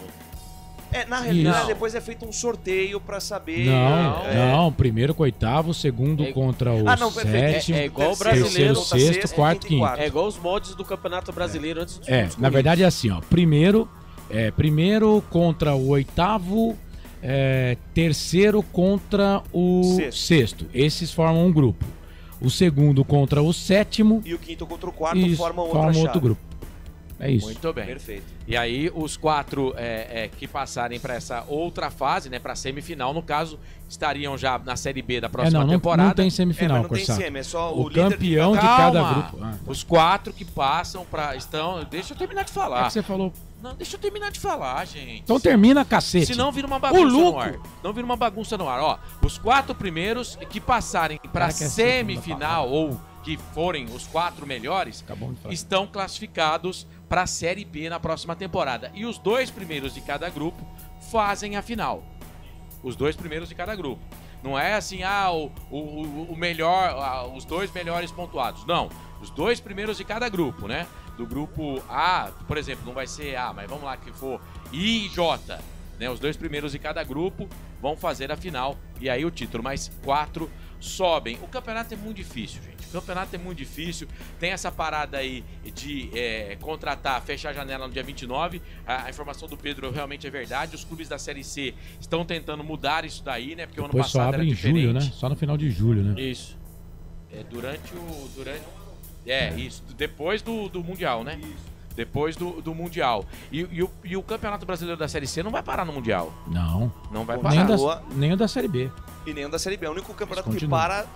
Na realidade, depois é feito um sorteio para saber... Não, primeiro com o 8º, segundo contra o 7º, é igual o brasileiro, terceiro, sexto, quarto, quinto. É igual os moldes do Campeonato Brasileiro antes dos na verdade é assim, ó. Primeiro contra o 8º, terceiro contra o sexto. Esses formam um grupo. O segundo contra o 7º. E o quinto contra o 4º formam outro grupo. É isso. Muito bem. Perfeito. E aí os 4 que passarem para essa outra fase, né, para semifinal, no caso, estariam já na Série B da próxima temporada. Não tem semifinal, não tem semi, é só o campeão de cada grupo. Os 4 que passam deixa eu terminar de falar. É que você falou. Não, deixa eu terminar de falar, gente. Então termina, cacete. Senão vira uma bagunça no ar. Não vira uma bagunça no ar. Ó, os 4 primeiros que passarem para semifinal ou que forem os 4 melhores estão classificados para a Série B na próxima temporada. E os 2 primeiros de cada grupo fazem a final. Os 2 primeiros de cada grupo. Não é assim, o melhor, os 2 melhores pontuados. Não, os 2 primeiros de cada grupo, né? Do grupo A, por exemplo, não vai ser A, mas vamos lá que for I e J. né? Os 2 primeiros de cada grupo vão fazer a final e aí o título, mais 4 sobem. O campeonato é muito difícil, gente. O campeonato é muito difícil. Tem essa parada aí de contratar, fechar a janela no dia 29. A informação do Pedro realmente é verdade. Os clubes da Série C estão tentando mudar isso daí, né? Porque o ano Depois passado só abre era em diferente. julho, né? Só no final de julho, né? Isso. Isso. Depois do Mundial, né? Isso. Depois do Mundial. E o Campeonato Brasileiro da Série C não vai parar no Mundial. Não. Não vai parar. Nem o da Série B. E nem o da Série B. O único campeonato que para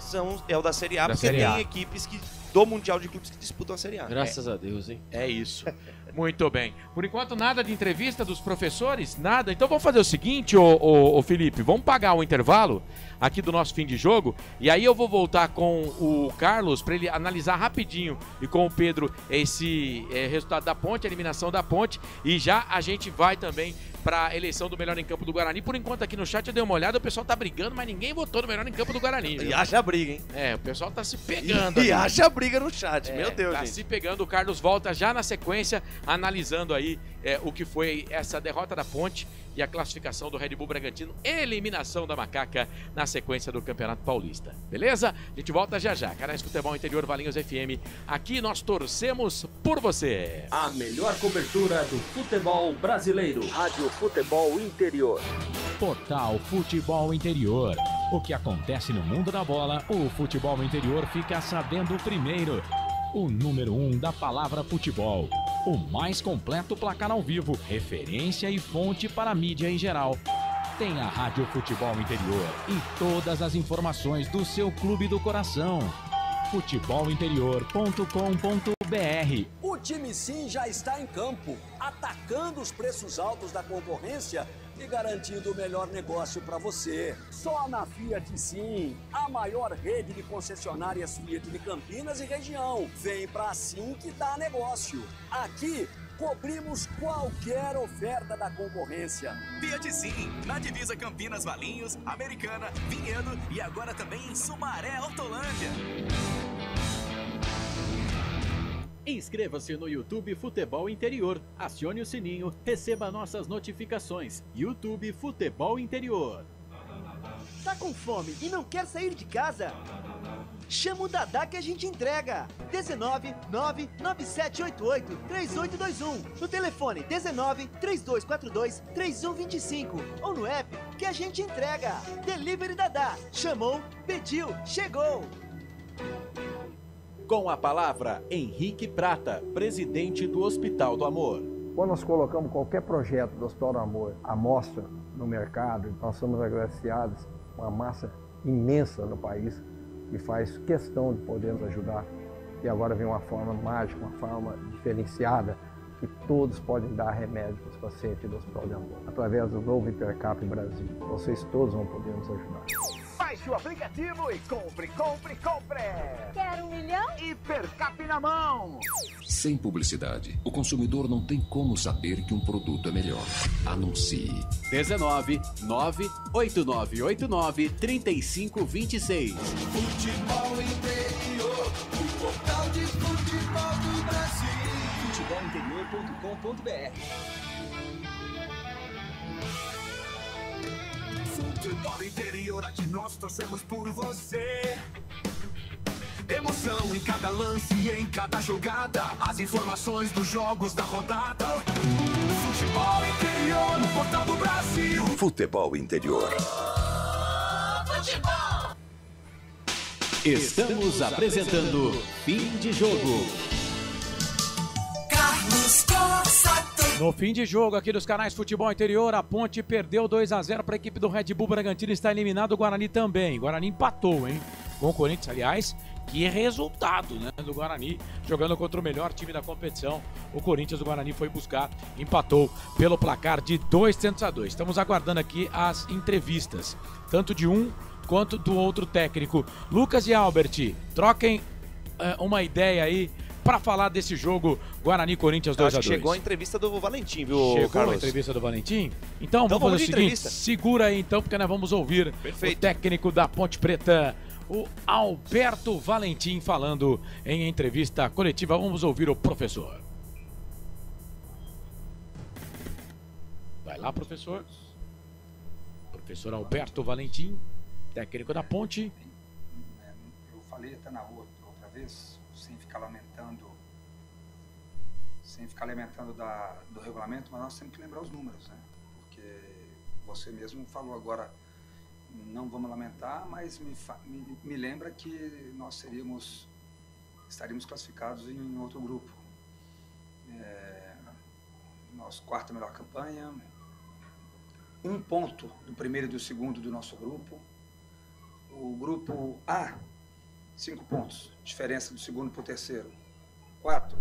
é o da Série A, porque tem equipes do Mundial de Clubes que disputam a Série A. Graças a Deus, hein? É isso. Muito bem. Por enquanto, nada de entrevista dos professores? Nada? Então vamos fazer o seguinte, ô Felipe, vamos pagar o intervalo aqui do nosso fim de jogo, e aí eu vou voltar com o Carlos para ele analisar rapidinho, e com o Pedro, esse resultado da Ponte, a eliminação da Ponte, e já a gente vai também para a eleição do melhor em campo do Guarani. Por enquanto aqui no chat eu dei uma olhada, o pessoal tá brigando, mas ninguém votou no melhor em campo do Guarani. Viu? E haja briga, hein? O pessoal tá se pegando. E haja briga no chat, meu Deus, tá gente. se pegando. O Carlos volta já na sequência, analisando aí o que foi essa derrota da Ponte e a classificação do Red Bull Bragantino, eliminação da Macaca na sequência do Campeonato Paulista. Beleza? A gente volta já já. Canais Futebol Interior, Valinhos FM. Aqui nós torcemos por você. A melhor cobertura do futebol brasileiro. Rádio Futebol Interior. Portal Futebol Interior. O que acontece no mundo da bola, o Futebol Interior fica sabendo primeiro. O número 1 da palavra futebol. O mais completo placar ao vivo, referência e fonte para a mídia em geral. Tem a Rádio Futebol Interior e todas as informações do seu clube do coração. futebolinterior.com.br. O time Sim já está em campo, atacando os preços altos da concorrência e garantindo o melhor negócio para você. Só na Fiat Sim, a maior rede de concessionárias Fiat de Campinas e região. Vem pra Sim que dá negócio. Aqui cobrimos qualquer oferta da concorrência. Fiat Sim, na divisa Campinas, Valinhos, Americana, Vinhedo e agora também em Sumaré, Autolândia. Inscreva-se no YouTube Futebol Interior, acione o sininho, receba nossas notificações. YouTube Futebol Interior. Tá com fome e não quer sair de casa? Chama o Dadá que a gente entrega. 19 99788 3821. No telefone 19 3242 3125. Ou no app que a gente entrega. Delivery Dadá. Chamou, pediu, chegou. Com a palavra, Henrique Prata, presidente do Hospital do Amor. Quando nós colocamos qualquer projeto do Hospital do Amor à mostra no mercado, nós somos agraciados com uma massa imensa no país que faz questão de poder nos ajudar. E agora vem uma forma mágica, uma forma diferenciada, que todos podem dar remédio para os pacientes do Hospital do Amor. Através do novo Hipercap Brasil. Vocês todos vão poder nos ajudar. Baixe o aplicativo e compre, compre, compre! Quer 1 milhão? Hipercap na mão! Sem publicidade, o consumidor não tem como saber que um produto é melhor. Anuncie. 19 98989 3526. Futebol Interior, o portal de futebol do Brasil. futebolinterior.com.br. Futebol Interior, aqui nós torcemos por você. Emoção em cada lance e em cada jogada. As informações dos jogos da rodada. Futebol Interior, no portal do Brasil. Futebol Interior. Futebol. Estamos apresentando Fim de Jogo. Carlos Costa. No fim de jogo aqui dos canais Futebol Interior, a Ponte perdeu 2-0 para a equipe do Red Bull Bragantino, está eliminado. O Guarani também. O Guarani empatou, hein? Com o Corinthians, aliás. Que resultado, né, do Guarani, jogando contra o melhor time da competição. O Corinthians do Guarani foi buscar, empatou pelo placar de 2-2. Estamos aguardando aqui as entrevistas, tanto de um quanto do outro técnico. Lucas e Albert, troquem uma ideia aí para falar desse jogo Guarani-Corinthians 2-2. Chegou a entrevista do Valentim, viu, Chegou Carlos? a entrevista do Valentim? Então vamos fazer o seguinte, segura aí então, porque nós vamos ouvir o técnico da Ponte Preta, o Alberto Valentim, falando em entrevista coletiva. Vamos ouvir o professor. Vai lá, professor. Professor Alberto Valentim, técnico da Ponte. Eu falei até na outra vez, sem ficar lamentando do regulamento, mas nós temos que lembrar os números, né? Porque você mesmo falou agora, não vamos lamentar, mas me lembra que nós estaríamos classificados em outro grupo. Nossa quarta melhor campanha, 1 ponto do primeiro e do segundo do nosso grupo. O grupo A, 5 pontos, diferença do segundo para o terceiro. 4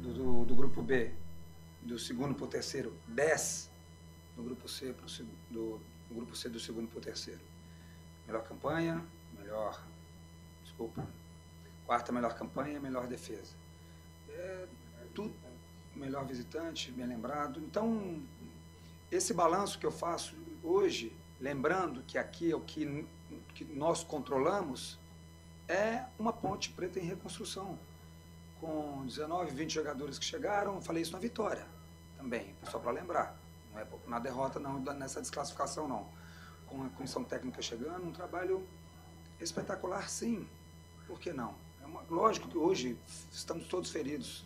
do grupo B, do segundo para o terceiro. 10 do grupo C do grupo C do segundo para o terceiro. Melhor campanha, quarta melhor campanha, melhor defesa. Tudo melhor visitante, bem lembrado. Então, esse balanço que eu faço hoje, lembrando que aqui é o que nós controlamos, é uma Ponte Preta em reconstrução. Com 19, 20 jogadores que chegaram, eu falei isso na vitória também, só para lembrar. Não é na derrota, não, nessa desclassificação, não. Com a comissão técnica chegando, um trabalho espetacular, sim. Por que não? Lógico que hoje estamos todos feridos.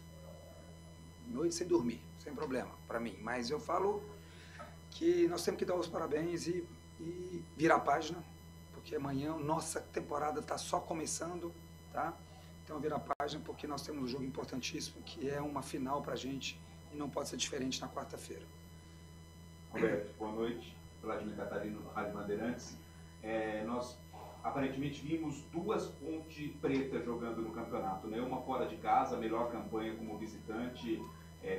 Noite sem dormir, sem problema, para mim. Mas eu falo que nós temos que dar os parabéns e virar a página, porque amanhã nossa temporada está só começando, tá? Então virar a página porque nós temos um jogo importantíssimo, que é uma final para a gente e não pode ser diferente na quarta-feira. Roberto, boa noite. Vladimir Catarino, Rádio Bandeirantes. Nós aparentemente vimos 2 Ponte Preta jogando no campeonato, né? Uma fora de casa, melhor campanha como visitante,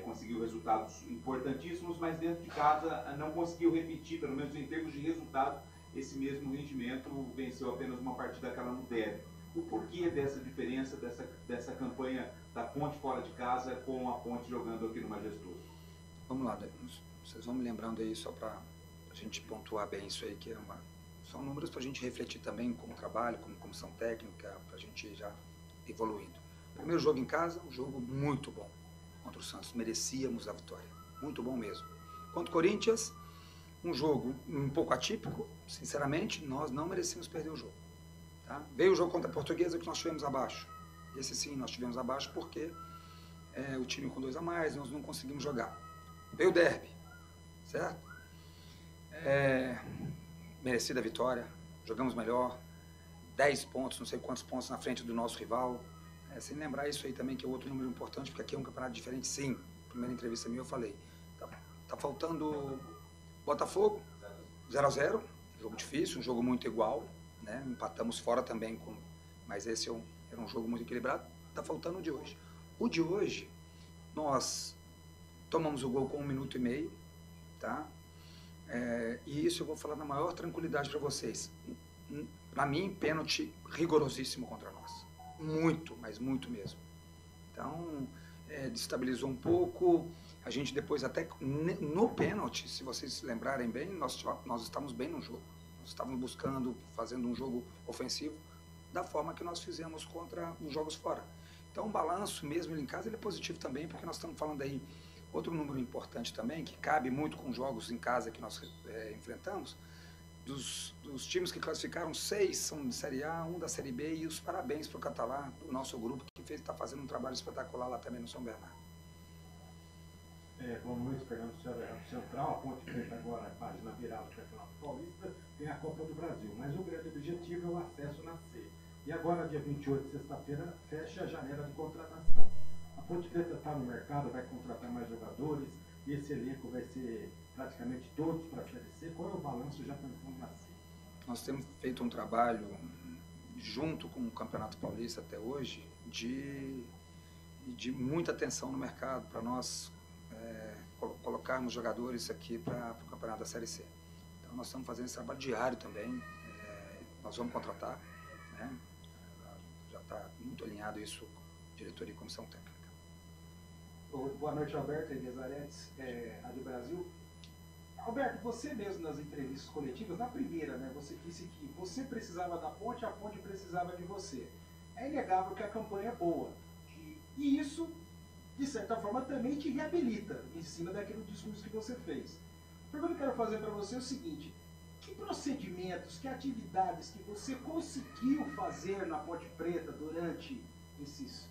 conseguiu resultados importantíssimos, mas dentro de casa não conseguiu repetir, pelo menos em termos de resultado, esse mesmo rendimento, venceu apenas uma partida aquela no derby. O porquê dessa diferença, dessa campanha da Ponte fora de casa com a Ponte jogando aqui no Majestoso? Vamos lá, vocês vão me lembrando aí só para a gente pontuar bem isso aí, que são números para a gente refletir também como trabalho, como comissão técnica, para a gente já evoluindo. Primeiro jogo em casa, um jogo muito bom contra o Santos, merecíamos a vitória, muito bom mesmo. Contra o Corinthians, um jogo um pouco atípico, sinceramente, nós não merecíamos perder o jogo. Tá? Veio o jogo contra a Portuguesa que nós tivemos abaixo, esse sim nós tivemos abaixo porque o time com 2 a mais, nós não conseguimos jogar. Veio o derby, certo? Merecida a vitória, jogamos melhor, 10 pontos, não sei quantos pontos na frente do nosso rival. Sem lembrar isso aí também, que é outro número importante, porque aqui é um campeonato diferente, sim. Primeira entrevista minha eu falei. Tá faltando Botafogo, 0-0, jogo difícil, um jogo muito igual, né? Empatamos fora também, mas esse era um jogo muito equilibrado. Tá faltando o de hoje. O de hoje, nós tomamos o gol com 1 minuto e meio, tá? E isso eu vou falar na maior tranquilidade para vocês. Para mim, pênalti rigorosíssimo contra nós. Muito, mas muito mesmo. Então, destabilizou um pouco. A gente depois até no pênalti, se vocês se lembrarem bem, nós estávamos bem no jogo. Nós estávamos buscando, fazendo um jogo ofensivo da forma que nós fizemos contra os jogos fora. Então, o balanço mesmo em casa ele é positivo também, porque nós estamos falando aí outro número importante também, que cabe muito com jogos em casa que nós enfrentamos, dos times que classificaram, 6 são de Série A, 1 da Série B, e os parabéns para o Catalá, do nosso grupo, que está fazendo um trabalho espetacular lá também no São Bernardo. Boa noite, Fernando Central. A Ponte Preta agora, página virada do Campeonato Paulista, tem a Copa do Brasil, mas o grande objetivo é o acesso na C. E agora, dia 28, sexta-feira, fecha a janela de contratação. A Ponte Preta está no mercado, vai contratar mais jogadores, e esse elenco vai ser praticamente todos para a Série C. Qual é o balanço já pensando na C? Nós temos feito um trabalho junto com o Campeonato Paulista até hoje de muita atenção no mercado para nós colocarmos jogadores aqui para o Campeonato da Série C. Então nós estamos fazendo esse trabalho diário também, nós vamos contratar, né? Já está muito alinhado isso, diretoria e comissão técnica. Boa noite, Alberto, Elias Aretes, Rádio Brasil. Alberto, você mesmo nas entrevistas coletivas, na primeira, né, você disse que você precisava da Ponte, a Ponte precisava de você. É inegável que a campanha é boa. E isso, de certa forma, também te reabilita em cima daquele discurso que você fez. A pergunta que eu quero fazer para você é o seguinte: Que procedimentos, que atividades que você conseguiu fazer na Ponte Preta durante esses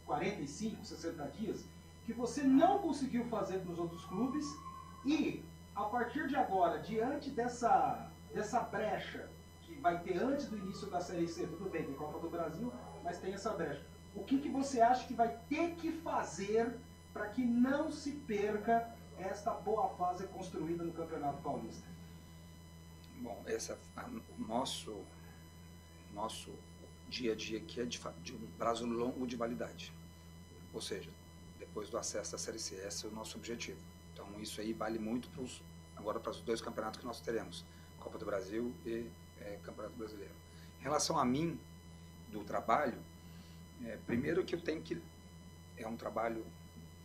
45, 60 dias, que você não conseguiu fazer nos outros clubes e, a partir de agora, diante dessa brecha que vai ter antes do início da Série C, tudo bem, tem Copa do Brasil, mas tem essa brecha. O que você acha que vai ter que fazer para que não se perca esta boa fase construída no Campeonato Paulista? Bom, o nosso dia a dia aqui é de um prazo longo de validade. Ou seja, depois do acesso à Série C, esse é o nosso objetivo. Então isso aí vale muito agora para os 2 campeonatos que nós teremos, Copa do Brasil e Campeonato Brasileiro. Em relação a mim, do trabalho, primeiro que eu tenho que... É um trabalho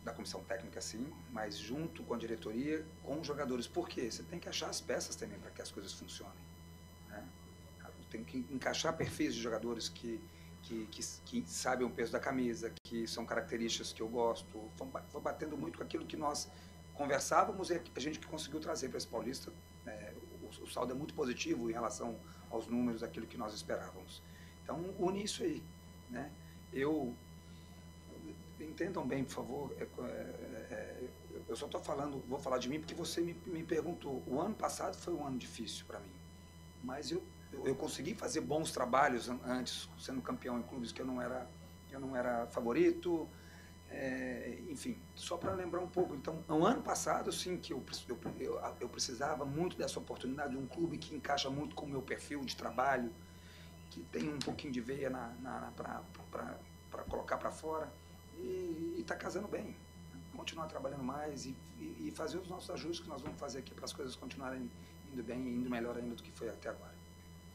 da comissão técnica, sim, mas junto com a diretoria, com os jogadores. Por quê? Você tem que achar as peças também para que as coisas funcionem, né? Tem que encaixar perfis de jogadores que sabem o peso da camisa, que são características que eu gosto. Vou batendo muito com aquilo que nós conversávamos e a gente que conseguiu trazer para esse Paulista. O saldo é muito positivo em relação aos números, aquilo que nós esperávamos. Então, une isso aí, né? Entendam bem, por favor, eu só estou vou falar de mim porque você me perguntou. O ano passado foi um ano difícil para mim, mas eu consegui fazer bons trabalhos antes, sendo campeão em clubes que eu não era favorito, enfim, só para lembrar um pouco. Então, no ano passado, sim, que eu precisava muito dessa oportunidade de um clube que encaixa muito com o meu perfil de trabalho, que tem um pouquinho de veia para colocar para fora. E está casando bem. Continuar trabalhando mais e fazer os nossos ajustes que nós vamos fazer aqui para as coisas continuarem indo bem e indo melhor ainda do que foi até agora.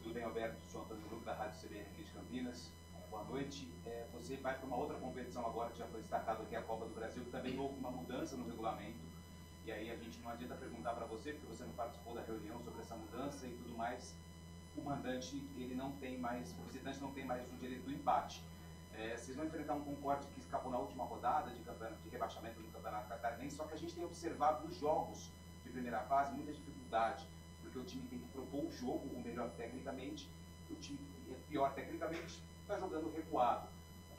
Tudo bem, Alberto? Sou Antônio Grupo da Rádio CBN aqui de Campinas. Boa noite. Você vai para uma outra competição agora que já foi destacado aqui, a Copa do Brasil, que também houve uma mudança no regulamento. E aí a gente não adianta perguntar para você, porque você não participou da reunião sobre essa mudança e tudo mais. O mandante, ele não tem mais, o visitante não tem mais o direito do empate. Vocês vão enfrentar um Concórdia que escapou na última rodada de rebaixamento do Campeonato Catarinense, só que a gente tem observado nos jogos de primeira fase muita dificuldade, porque o time tem que propor o jogo, o melhor tecnicamente, o time é pior tecnicamente, está jogando recuado.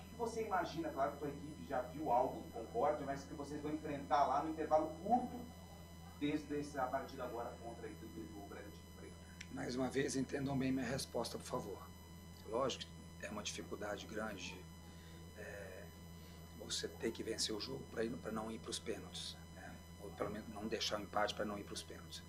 O que você imagina? Claro que a tua equipe já viu algo do Concórdia, mas que vocês vão enfrentar lá no intervalo curto, desde essa partida agora contra a equipe do Bragantino Preto. Mais uma vez, entendam bem minha resposta, por favor. Lógico que é uma dificuldade grande você ter que vencer o jogo para não ir para os pênaltis, né? Ou pelo menos não deixar o empate para não ir para os pênaltis.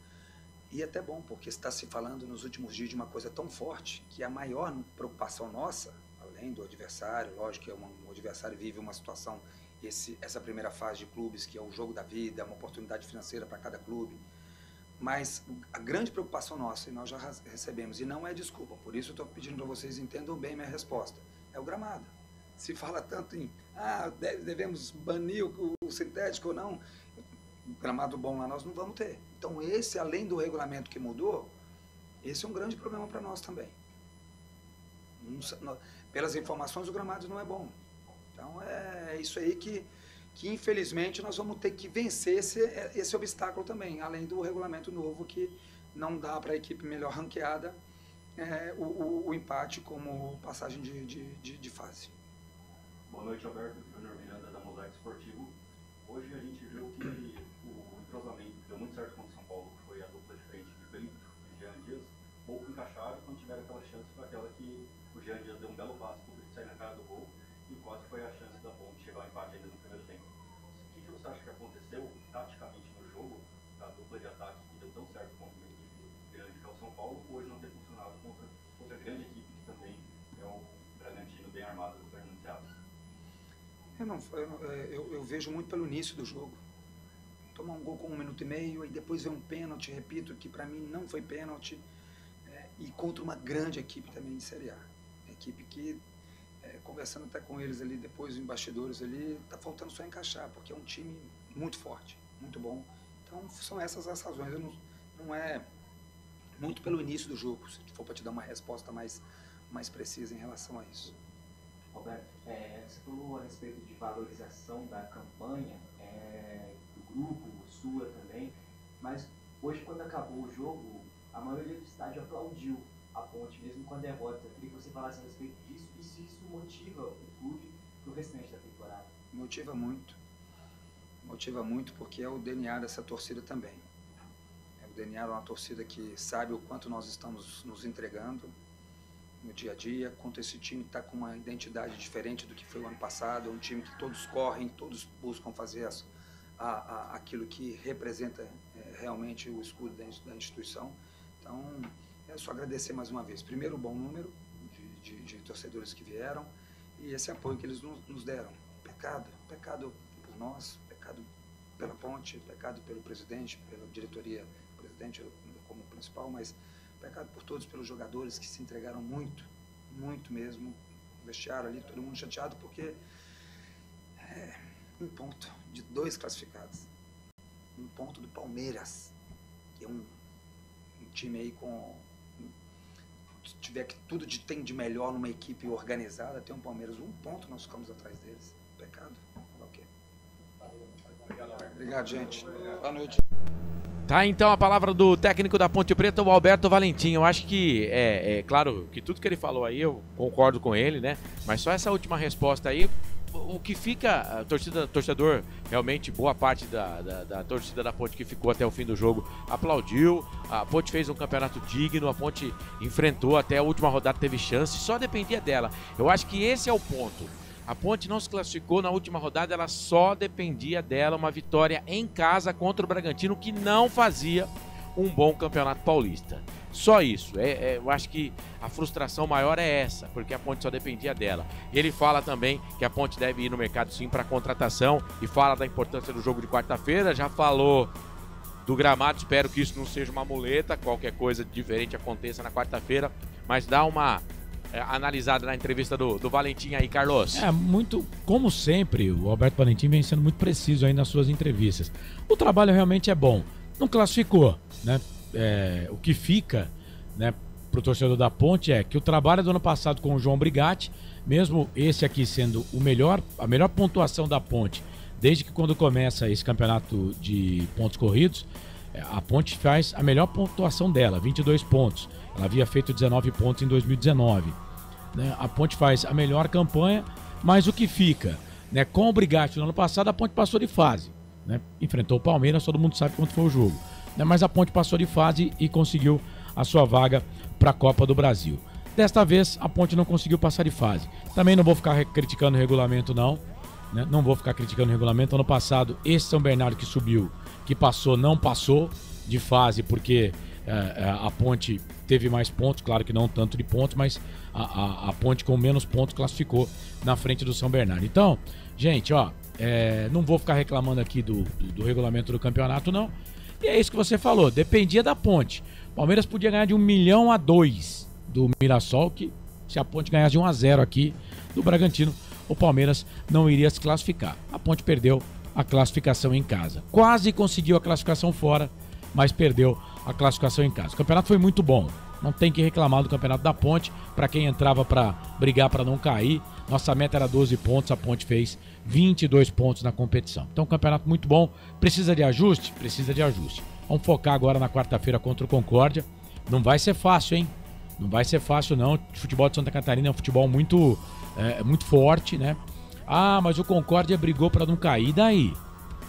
E é até bom, porque está se falando nos últimos dias de uma coisa tão forte que a maior preocupação nossa, além do adversário, lógico que o adversário vive uma situação, essa primeira fase de clubes, que é o jogo da vida, é uma oportunidade financeira para cada clube, mas a grande preocupação nossa, e nós já recebemos, e não é desculpa, por isso eu estou pedindo para vocês entendam bem minha resposta, é o gramado. Se fala tanto em, devemos banir o sintético ou não, gramado bom lá nós não vamos ter. Então esse, além do regulamento que mudou, esse é um grande problema para nós também. Pelas informações, o gramado não é bom. Então é isso aí que infelizmente nós vamos ter que vencer esse obstáculo também, além do regulamento novo que não dá para a equipe melhor ranqueada o empate como passagem de fase. Boa noite, Alberto. Júnior Miranda, da Mosaico Esportivo. Hoje a gente viu que o entrosamento deu muito certo contra o São Paulo, que foi a dupla de frente de Brito e Jean Dias, pouco encaixaram quando tiveram aquela chance, foi aquela que o Jean Dias deu um belo passe para o Brito sair na cara do gol e quase foi a chance da Ponte chegar ao empate ainda no primeiro tempo. O que você acha que aconteceu taticamente no jogo, da dupla de ataque que deu tão certo contra uma equipe grande que é o São Paulo, hoje não ter funcionado contra outra grande equipe que também é o Bragantino bem armado do Fernando Thiago? Eu vejo muito pelo início do jogo. Tomar um gol com 1 minuto e meio, aí depois vem um pênalti, repito, que para mim não foi pênalti, e contra uma grande equipe também de Série A. Equipe que, conversando até com eles ali, depois em bastidores ali, tá faltando só encaixar, porque é um time muito forte, muito bom. Então são essas as razões. Não é muito pelo início do jogo, se for para te dar uma resposta mais precisa em relação a isso. Roberto, você falou a respeito de valorização da campanha, do grupo, sua também, mas hoje quando acabou o jogo, a maioria do estádio aplaudiu a Ponte, mesmo com a derrota. Eu queria que você falasse a respeito disso e se isso motiva o clube para o restante da temporada. Motiva muito porque é o DNA dessa torcida também. O DNA é uma torcida que sabe o quanto nós estamos nos entregando no dia a dia, quanto esse time está com uma identidade diferente do que foi o ano passado, é um time que todos correm, todos buscam fazer aquilo que representa realmente o escudo da instituição. Então, é só agradecer mais uma vez. Primeiro, o bom número de torcedores que vieram e esse apoio que eles nos deram. Pecado por nós, pecado pela Ponte, pecado pelo presidente, pela diretoria, presidente como principal, mas pecado por todos, pelos jogadores que se entregaram muito mesmo. O vestiário ali, todo mundo chateado porque um ponto de 2 classificados. Um ponto do Palmeiras, que é um time aí com... Se tiver que tudo tem de melhor numa equipe organizada, tem um Palmeiras, 1 ponto nós ficamos atrás deles. Pecado. Ok. Obrigado, gente. Boa noite. Tá, então a palavra do técnico da Ponte Preta, o Alberto Valentim. Eu acho que claro que tudo que ele falou aí eu concordo com ele, né? Mas só essa última resposta aí, o que fica, a torcedor, realmente boa parte da torcida da Ponte que ficou até o fim do jogo aplaudiu. A Ponte fez um campeonato digno, a Ponte enfrentou até a última rodada, teve chance, só dependia dela. Eu acho que esse é o ponto. A Ponte não se classificou na última rodada, ela só dependia dela, uma vitória em casa contra o Bragantino, que não fazia um bom campeonato paulista. Só isso. Eu acho que a frustração maior é essa, porque a Ponte só dependia dela. Ele fala também que a Ponte deve ir no mercado sim para contratação e fala da importância do jogo de quarta-feira, já falou do gramado, espero que isso não seja uma muleta, qualquer coisa diferente aconteça na quarta-feira, mas dá uma analisada na entrevista do Valentim aí, Carlos. Muito, como sempre, o Alberto Valentim vem sendo muito preciso aí nas suas entrevistas. O trabalho realmente é bom. Não classificou, né? O que fica, né, pro torcedor da Ponte é que o trabalho do ano passado com o João Brigatti, mesmo esse aqui sendo a melhor pontuação da Ponte, desde que quando começa esse campeonato de pontos corridos, a Ponte faz a melhor pontuação dela, 22 pontos. Ela havia feito 19 pontos em 2019. Né? A Ponte faz a melhor campanha, mas o que fica, né, com o Brigatti no ano passado, a Ponte passou de fase. Né? Enfrentou o Palmeiras, todo mundo sabe quanto foi o jogo. Né? Mas a Ponte passou de fase e conseguiu a sua vaga para a Copa do Brasil. Desta vez, a Ponte não conseguiu passar de fase. Também não vou ficar criticando o regulamento, não. Né? Não vou ficar criticando o regulamento. Ano passado, esse São Bernardo que subiu, que passou, não passou de fase, porque a Ponte teve mais pontos, claro que não tanto de pontos, mas a Ponte com menos pontos classificou na frente do São Bernardo. Então, gente, não vou ficar reclamando aqui do regulamento do campeonato, não. E é isso que você falou, dependia da Ponte. Palmeiras podia ganhar de 1 milhão a 2 do Mirassol, que se a Ponte ganhasse de 1-0 aqui do Bragantino, o Palmeiras não iria se classificar. A Ponte perdeu a classificação em casa. Quase conseguiu a classificação fora, mas perdeu a classificação em casa. O campeonato foi muito bom. Não tem que reclamar do campeonato da Ponte. Para quem entrava para brigar para não cair, nossa meta era 12 pontos, a Ponte fez 22 pontos na competição. Então, um campeonato muito bom. Precisa de ajuste? Precisa de ajuste. Vamos focar agora na quarta-feira contra o Concórdia. Não vai ser fácil, hein? Não vai ser fácil, não. O futebol de Santa Catarina é um futebol muito forte, né? Ah, mas o Concórdia brigou para não cair. E daí?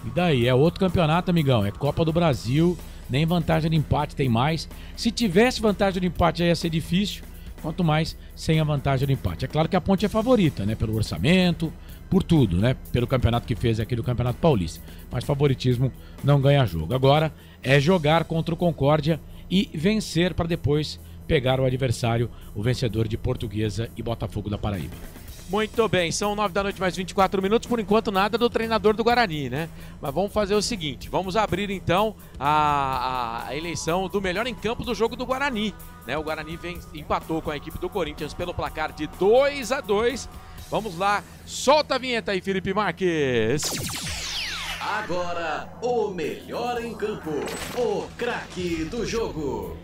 E daí? É outro campeonato, amigão. É Copa do Brasil. Nem vantagem de empate tem mais. Se tivesse vantagem de empate já ia ser difícil. Quanto mais sem a vantagem de empate. É claro que a Ponte é favorita, né? Pelo orçamento, por tudo, né? Pelo campeonato que fez aqui do Campeonato Paulista. Mas favoritismo não ganha jogo. Agora é jogar contra o Concórdia e vencer para depois pegar o adversário, o vencedor de Portuguesa e Botafogo da Paraíba. Muito bem, são 9 da noite mais 24 minutos, por enquanto nada do treinador do Guarani, né? Mas vamos fazer o seguinte, vamos abrir então a eleição do melhor em campo do jogo do Guarani, né? O Guarani empatou com a equipe do Corinthians pelo placar de 2-2. Vamos lá, solta a vinheta aí, Felipe Marques. Agora, o melhor em campo, o craque do jogo.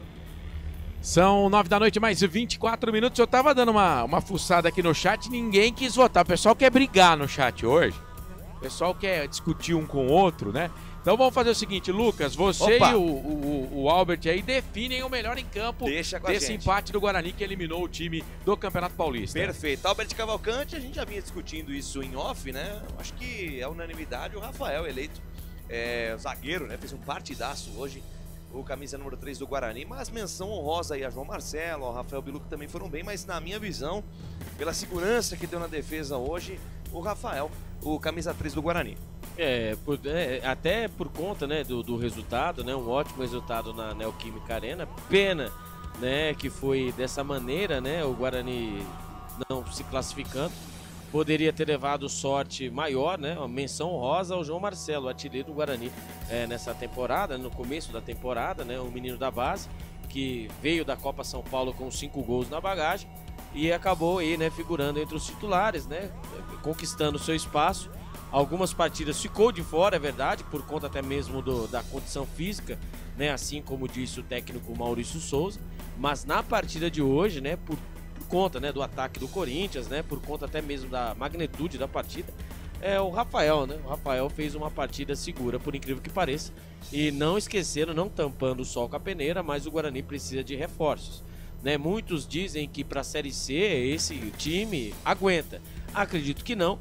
São 9 da noite, mais 24 minutos. Eu tava dando uma fuçada aqui no chat, ninguém quis votar. O pessoal quer brigar no chat hoje. O pessoal quer discutir um com o outro, né? Então vamos fazer o seguinte, Lucas, você Opa. e o Albert aí definem o melhor em campo desse empate do Guarani que eliminou o time do Campeonato Paulista. Perfeito. Albert Cavalcante, a gente já vinha discutindo isso em off, né? Acho que é unanimidade o Rafael eleito zagueiro, né? Fez um partidaço hoje, o camisa número 3 do Guarani, mas menção honrosa aí a João Marcelo, ao Rafael Bilu, que também foram bem, mas na minha visão, pela segurança que deu na defesa hoje, o Rafael, o camisa 3 do Guarani. Até por conta, né, do resultado, né, um ótimo resultado na Neoquímica Arena. Pena, né, que foi dessa maneira, né, o Guarani não se classificando. Poderia ter levado sorte maior, né? Uma menção honrosa ao João Marcelo, artilheiro do Guarani nessa temporada, no começo da temporada, né? Um menino da base que veio da Copa São Paulo com 5 gols na bagagem e acabou aí, né, figurando entre os titulares, né? Conquistando seu espaço. Algumas partidas ficou de fora, é verdade, por conta até mesmo da condição física, né? Assim como disse o técnico Maurício Souza. Mas na partida de hoje, né? Por conta, né, do ataque do Corinthians, né, por conta até mesmo da magnitude da partida, o Rafael, né, o Rafael fez uma partida segura, por incrível que pareça, e não esqueceram, não tampando o sol com a peneira, mas o Guarani precisa de reforços, né, muitos dizem que para a Série C esse time aguenta, acredito que não.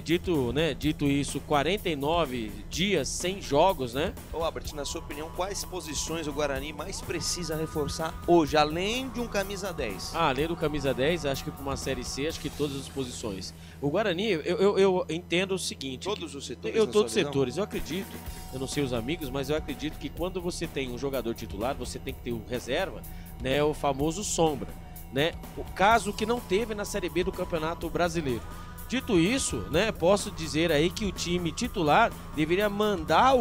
Dito isso, 49 dias sem jogos, né? Ô Albert, na sua opinião, quais posições o Guarani mais precisa reforçar hoje, além de um camisa 10? Além do camisa 10, acho que para uma Série C, acho que todas as posições. O Guarani, eu entendo o seguinte... Todos os setores? Todos os setores. Eu acredito, eu não sei os amigos, mas eu acredito que quando você tem um jogador titular, você tem que ter um reserva, né? O famoso sombra, né? O caso que não teve na Série B do Campeonato Brasileiro. Dito isso, né, posso dizer aí que o time titular deveria mandar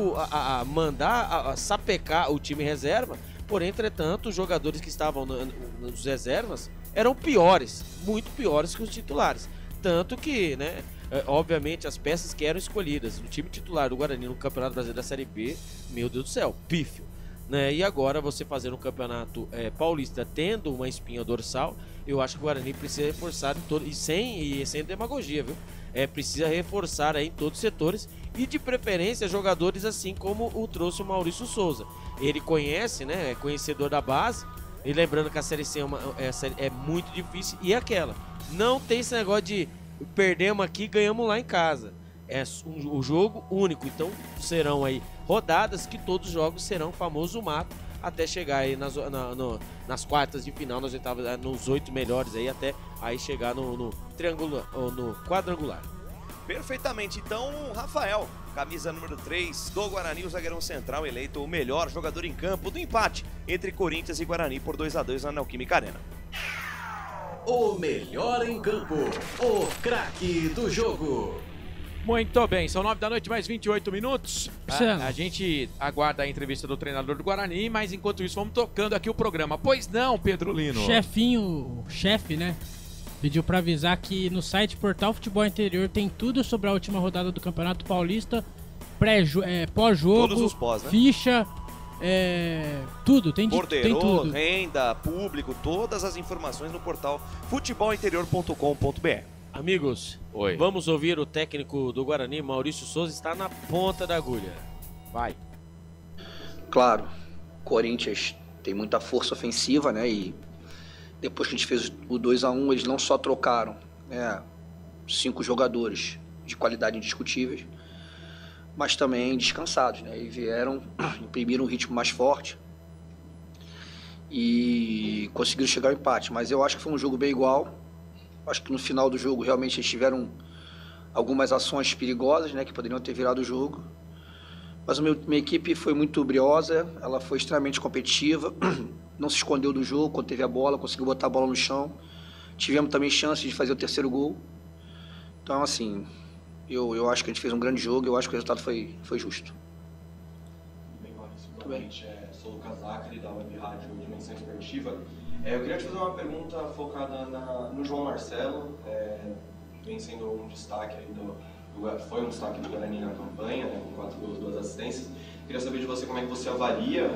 sapecar o time reserva, porém, entretanto, os jogadores que estavam nos reservas eram piores, muito piores que os titulares. Tanto que, né, obviamente, as peças que eram escolhidas no time titular do Guarani no Campeonato Brasileiro da Série B, meu Deus do céu, pífio. Né? E agora você fazer um campeonato paulista tendo uma espinha dorsal, eu acho que o Guarani precisa reforçar em todo, e sem demagogia, viu? Precisa reforçar aí em todos os setores e de preferência jogadores assim como o trouxe o Maurício Souza. Ele conhece, né? É conhecedor da base, e lembrando que a Série C é muito difícil, e aquela, não tem esse negócio de perdemos aqui, ganhamos lá em casa. É um jogo único, então serão aí rodadas que todos os jogos serão famoso mato até chegar aí nas quartas de final, nas oitavas, nos 8 melhores aí, até aí chegar no triangular, ou no quadrangular. Perfeitamente, então Rafael, camisa número 3 do Guarani, o zagueirão central eleito o melhor jogador em campo do empate entre Corinthians e Guarani por 2-2 na Neoquímica Arena. O melhor em campo, o craque do jogo. Muito bem, são 9 da noite, mais 28 minutos. A gente aguarda a entrevista do treinador do Guarani, mas enquanto isso vamos tocando aqui o programa. Pois não, Pedro Lino? O chefe, né, pediu para avisar que no site Portal Futebol Interior tem tudo sobre a última rodada do Campeonato Paulista, pós-jogo, todos os pós, né? Ficha, tudo, tem tudo. Renda, público, todas as informações no portal futebolinterior.com.br. Amigos, oi. Vamos ouvir o técnico do Guarani, Maurício Souza, está na ponta da agulha. Vai. Claro, o Corinthians tem muita força ofensiva, né? E depois que a gente fez o 2-1, eles não só trocaram 5 jogadores de qualidade indiscutíveis, mas também descansados, né? E vieram, imprimiram um ritmo mais forte e conseguiram chegar ao empate. Mas eu acho que foi um jogo bem igual. Acho que no final do jogo realmente eles tiveram algumas ações perigosas, né, que poderiam ter virado o jogo. Mas a minha equipe foi muito briosa, ela foi extremamente competitiva, não se escondeu do jogo quando teve a bola, conseguiu botar a bola no chão. Tivemos também chance de fazer o terceiro gol. Então, assim, eu acho que a gente fez um grande jogo, eu acho que o resultado foi justo. Bem, Maurício, boa noite. Sou o Lucas Acre, da Web Rádio Dimensão Esportiva. Eu queria te fazer uma pergunta focada no João Marcelo, vem sendo um destaque aí foi um destaque do Guarani na campanha, né, com 4 gols, 2 assistências. Queria saber de você como é que você avalia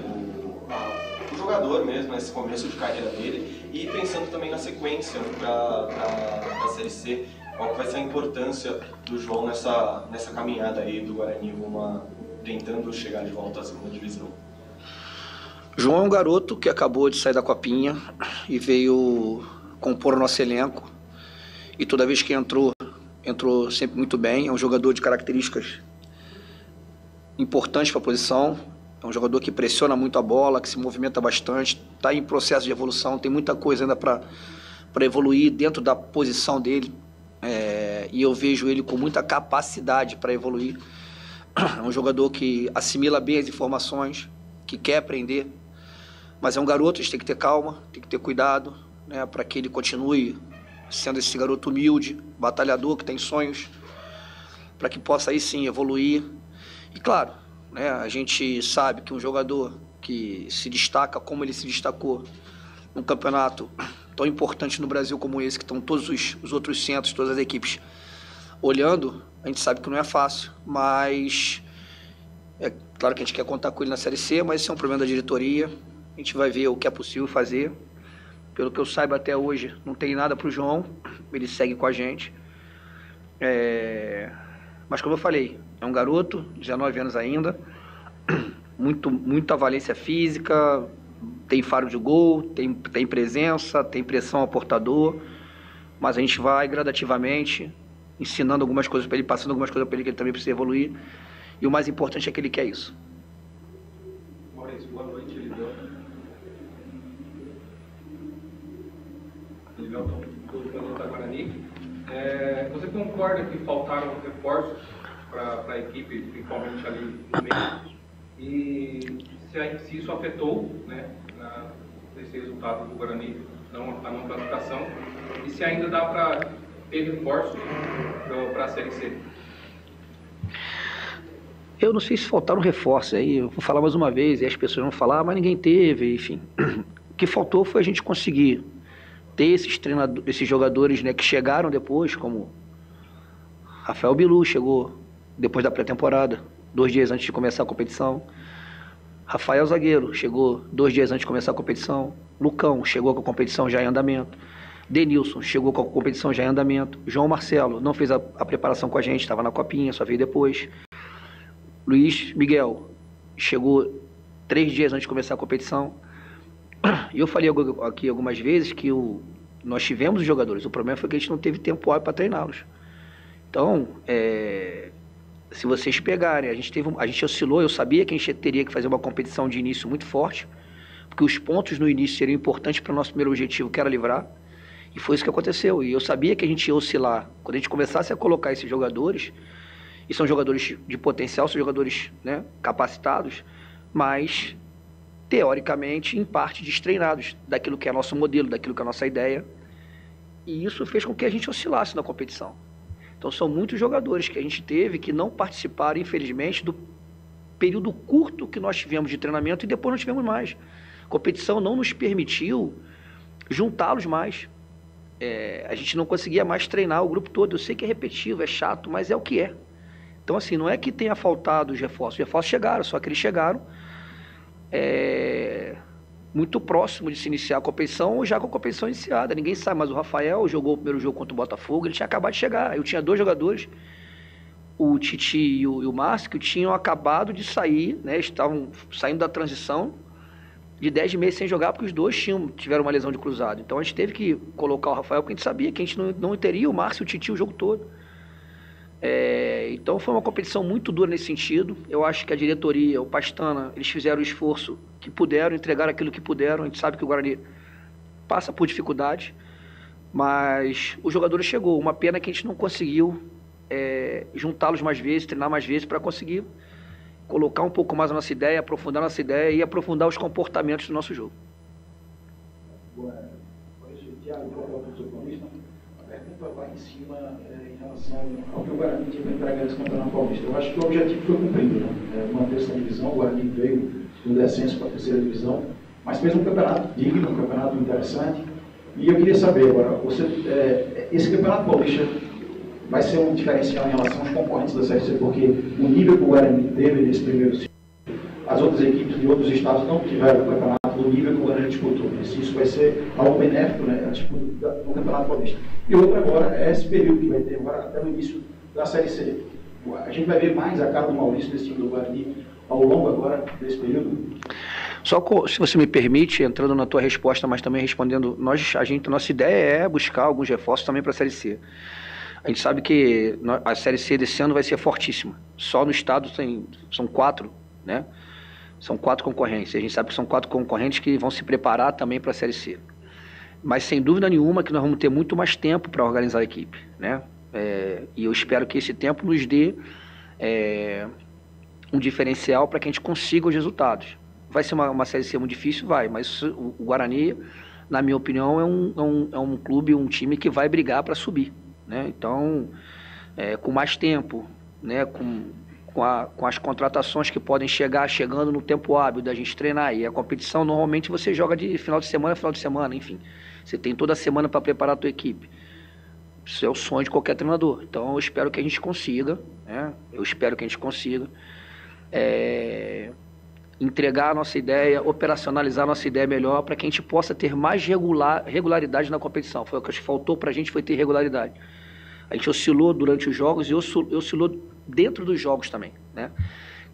o jogador mesmo, esse começo de carreira dele, e pensando também na sequência para a Série C, qual que vai ser a importância do João nessa caminhada aí do Guarani rumo a tentando chegar de volta à segunda divisão? João é um garoto que acabou de sair da Copinha e veio compor o nosso elenco. E toda vez que entrou sempre muito bem. É um jogador de características importantes para a posição. É um jogador que pressiona muito a bola, que se movimenta bastante, está em processo de evolução, tem muita coisa ainda para evoluir dentro da posição dele. E eu vejo ele com muita capacidade para evoluir. É um jogador que assimila bem as informações, que quer aprender, mas é um garoto, a gente tem que ter calma, tem que ter cuidado, né, para que ele continue sendo esse garoto humilde, batalhador, que tem sonhos, para que possa aí sim evoluir. E claro, né, a gente sabe que um jogador que se destaca como ele se destacou num campeonato tão importante no Brasil como esse, que estão todos os outros centros, todas as equipes olhando, a gente sabe que não é fácil, mas é claro que a gente quer contar com ele na Série C, mas esse é um problema da diretoria, a gente vai ver o que é possível fazer. Pelo que eu saiba até hoje, não tem nada para o João, ele segue com a gente. Mas como eu falei, é um garoto, 19 anos ainda, muita valência física, tem faro de gol, tem presença, tem pressão ao portador, mas a gente vai gradativamente ensinando algumas coisas para ele, passando algumas coisas para ele que ele também precisa evoluir, e o mais importante é que ele quer isso. Maurício, boa noite, Elivelton, do Planeta Guarani. Você concorda que faltaram reforços para a equipe, principalmente ali no meio? E se isso afetou, né, nesse resultado do Guarani, a não classificação, e se ainda dá para ter reforços para a Série C? Eu não sei se faltaram reforços, aí eu vou falar mais uma vez, e as pessoas vão falar, mas ninguém teve, enfim. O que faltou foi a gente conseguir ter esses jogadores, né, que chegaram depois, como Rafael Bilu chegou depois da pré-temporada, 2 dias antes de começar a competição. Rafael Zagueiro chegou 2 dias antes de começar a competição. Lucão chegou com a competição já em andamento. Denilson chegou com a competição já em andamento. João Marcelo não fez a preparação com a gente, estava na Copinha, só veio depois. Luiz Miguel chegou 3 dias antes de começar a competição. E eu falei aqui algumas vezes que nós tivemos os jogadores, o problema foi que a gente não teve tempo hábil para treiná-los. Então, se vocês pegarem, a gente oscilou, eu sabia que a gente teria que fazer uma competição de início muito forte, porque os pontos no início seriam importantes para o nosso primeiro objetivo, que era livrar, e foi isso que aconteceu. E eu sabia que a gente ia oscilar. Quando a gente começasse a colocar esses jogadores, e são jogadores de potencial, são jogadores, né, capacitados, mas teoricamente, em parte, destreinados daquilo que é nosso modelo, daquilo que é a nossa ideia. E isso fez com que a gente oscilasse na competição. Então, são muitos jogadores que a gente teve que não participaram, infelizmente, do período curto que nós tivemos de treinamento e depois não tivemos mais. A competição não nos permitiu juntá-los mais. A gente não conseguia mais treinar o grupo todo. Eu sei que é repetitivo, é chato, mas é o que é. Então, assim, não é que tenha faltado os reforços chegaram, só que eles chegaram muito próximo de se iniciar a competição ou já com a competição iniciada. Ninguém sabe, mas o Rafael jogou o primeiro jogo contra o Botafogo, ele tinha acabado de chegar. Eu tinha 2 jogadores, o Titi e o Márcio, que tinham acabado de sair, né, estavam saindo da transição de 10 meses sem jogar, porque os 2 tiveram uma lesão de cruzado. Então a gente teve que colocar o Rafael, porque a gente sabia que a gente não teria o Márcio e o Titi o jogo todo. Então foi uma competição muito dura nesse sentido. Eu acho que a diretoria, o Pastana, eles fizeram o esforço que puderam, entregaram aquilo que puderam. A gente sabe que o Guarani passa por dificuldade, mas os jogadores chegou. Uma pena que a gente não conseguiu juntá-los mais vezes, treinar mais vezes para conseguir colocar um pouco mais a nossa ideia, aprofundar a nossa ideia e aprofundar os comportamentos do nosso jogo. Lá em cima em relação ao que o Guarani tinha para entregar nesse Campeonato Paulista. Eu acho que o objetivo foi cumprido, né? Manter essa divisão, o Guarani veio do descenso para a 3ª divisão, mas fez um campeonato digno, um campeonato interessante. E eu queria saber agora, esse Campeonato Paulista vai ser um diferencial em relação aos concorrentes da Série C, porque o nível que o Guarani teve nesse primeiro ciclo, as outras equipes de outros estados não tiveram o campeonato do nível que o Guarani disputou. Se isso vai ser algo benéfico, né, a disputa do Campeonato Paulista. E outra agora é esse período que vai ter agora até no início da Série C. A gente vai ver mais a cara do Maurício desse time do Guarani ao longo agora desse período? Só se você me permite, entrando na tua resposta, mas também respondendo, nossa ideia é buscar alguns reforços também para a Série C. A gente sabe que a Série C desse ano vai ser fortíssima. Só no estado são 4, né? São 4 concorrentes. A gente sabe que são 4 concorrentes que vão se preparar também para a Série C. Mas sem dúvida nenhuma que nós vamos ter muito mais tempo para organizar a equipe, né? E eu espero que esse tempo nos dê um diferencial para que a gente consiga os resultados. Vai ser uma Série C muito difícil? Vai, mas o Guarani, na minha opinião, é um clube, um time que vai brigar para subir, né? Então, com mais tempo, né? Com as contratações que podem chegando no tempo hábil da gente treinar, e a competição normalmente você joga de final de semana, enfim. Você tem toda a semana para preparar a tua equipe. Isso é o sonho de qualquer treinador. Então eu espero que a gente consiga, né? Entregar a nossa ideia, operacionalizar a nossa ideia melhor para que a gente possa ter mais regularidade na competição. Foi o que faltou para a gente, foi ter regularidade. A gente oscilou durante os jogos e oscilou dentro dos jogos também, né?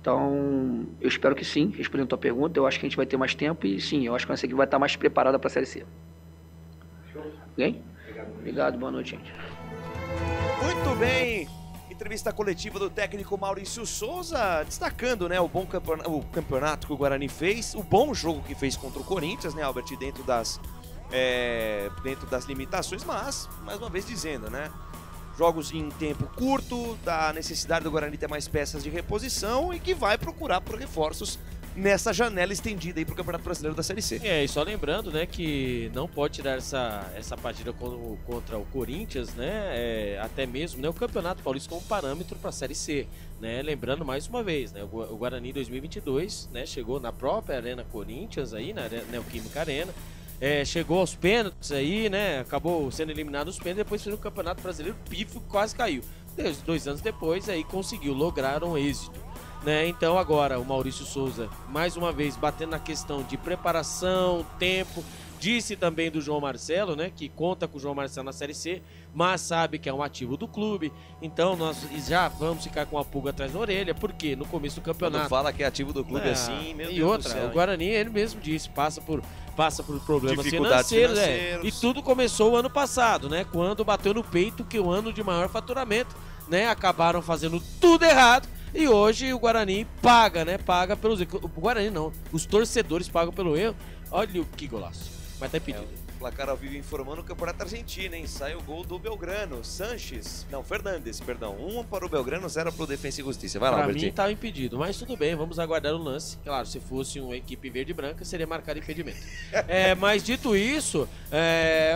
Então, eu espero que sim, respondendo a tua pergunta, eu acho que a gente vai ter mais tempo e sim, eu acho que a nossa equipe vai estar mais preparada para a Série C. Ok? Obrigado, boa noite, gente. Muito bem! Entrevista coletiva do técnico Maurício Souza, destacando, né, o campeonato que o Guarani fez, o bom jogo que fez contra o Corinthians, né, Albert, dentro das limitações, mas, mais uma vez dizendo, né, jogos em tempo curto, da necessidade do Guarani ter mais peças de reposição e que vai procurar por reforços nessa janela estendida aí pro Campeonato Brasileiro da Série C. E só lembrando, né, que não pode tirar essa partida contra o Corinthians, né, até mesmo, né, o Campeonato Paulista como parâmetro para a Série C, né, lembrando mais uma vez, né, o Guarani 2022, né, chegou na própria Arena Corinthians aí, na Neoquímica Arena, chegou aos pênaltis aí, né, acabou sendo eliminado nos pênaltis, depois fez o Campeonato Brasileiro, pífio, quase caiu. 2 anos depois aí conseguiu, lograram êxito. Né? Então agora o Maurício Souza, mais uma vez, batendo na questão de preparação, tempo, disse também do João Marcelo, né, que conta com o João Marcelo na Série C, mas sabe que é um ativo do clube, então nós já vamos ficar com a pulga atrás da orelha, porque no começo do campeonato... Quando fala que é ativo do clube assim, meu Deus e outra, do céu, o Guarani, ele mesmo disse, passa por problemas dificuldades financeiros. E tudo começou o ano passado, né, quando bateu no peito que o ano de maior faturamento, né, acabaram fazendo tudo errado. E hoje o Guarani paga, né? Paga pelos erros. O Guarani não, os torcedores pagam pelo erro. Olha o que golaço. Mas tá impedido. Placar ao vivo informando o Campeonato Argentino, hein? Sai o gol do Belgrano. Fernandes, perdão. 1 para o Belgrano, 0 para o Defensa e Justiça. Vai lá, Pra Bertinho. mim tava impedido, mas tudo bem, vamos aguardar o lance. Claro, se fosse uma equipe verde e branca, seria marcado impedimento. Mas dito isso,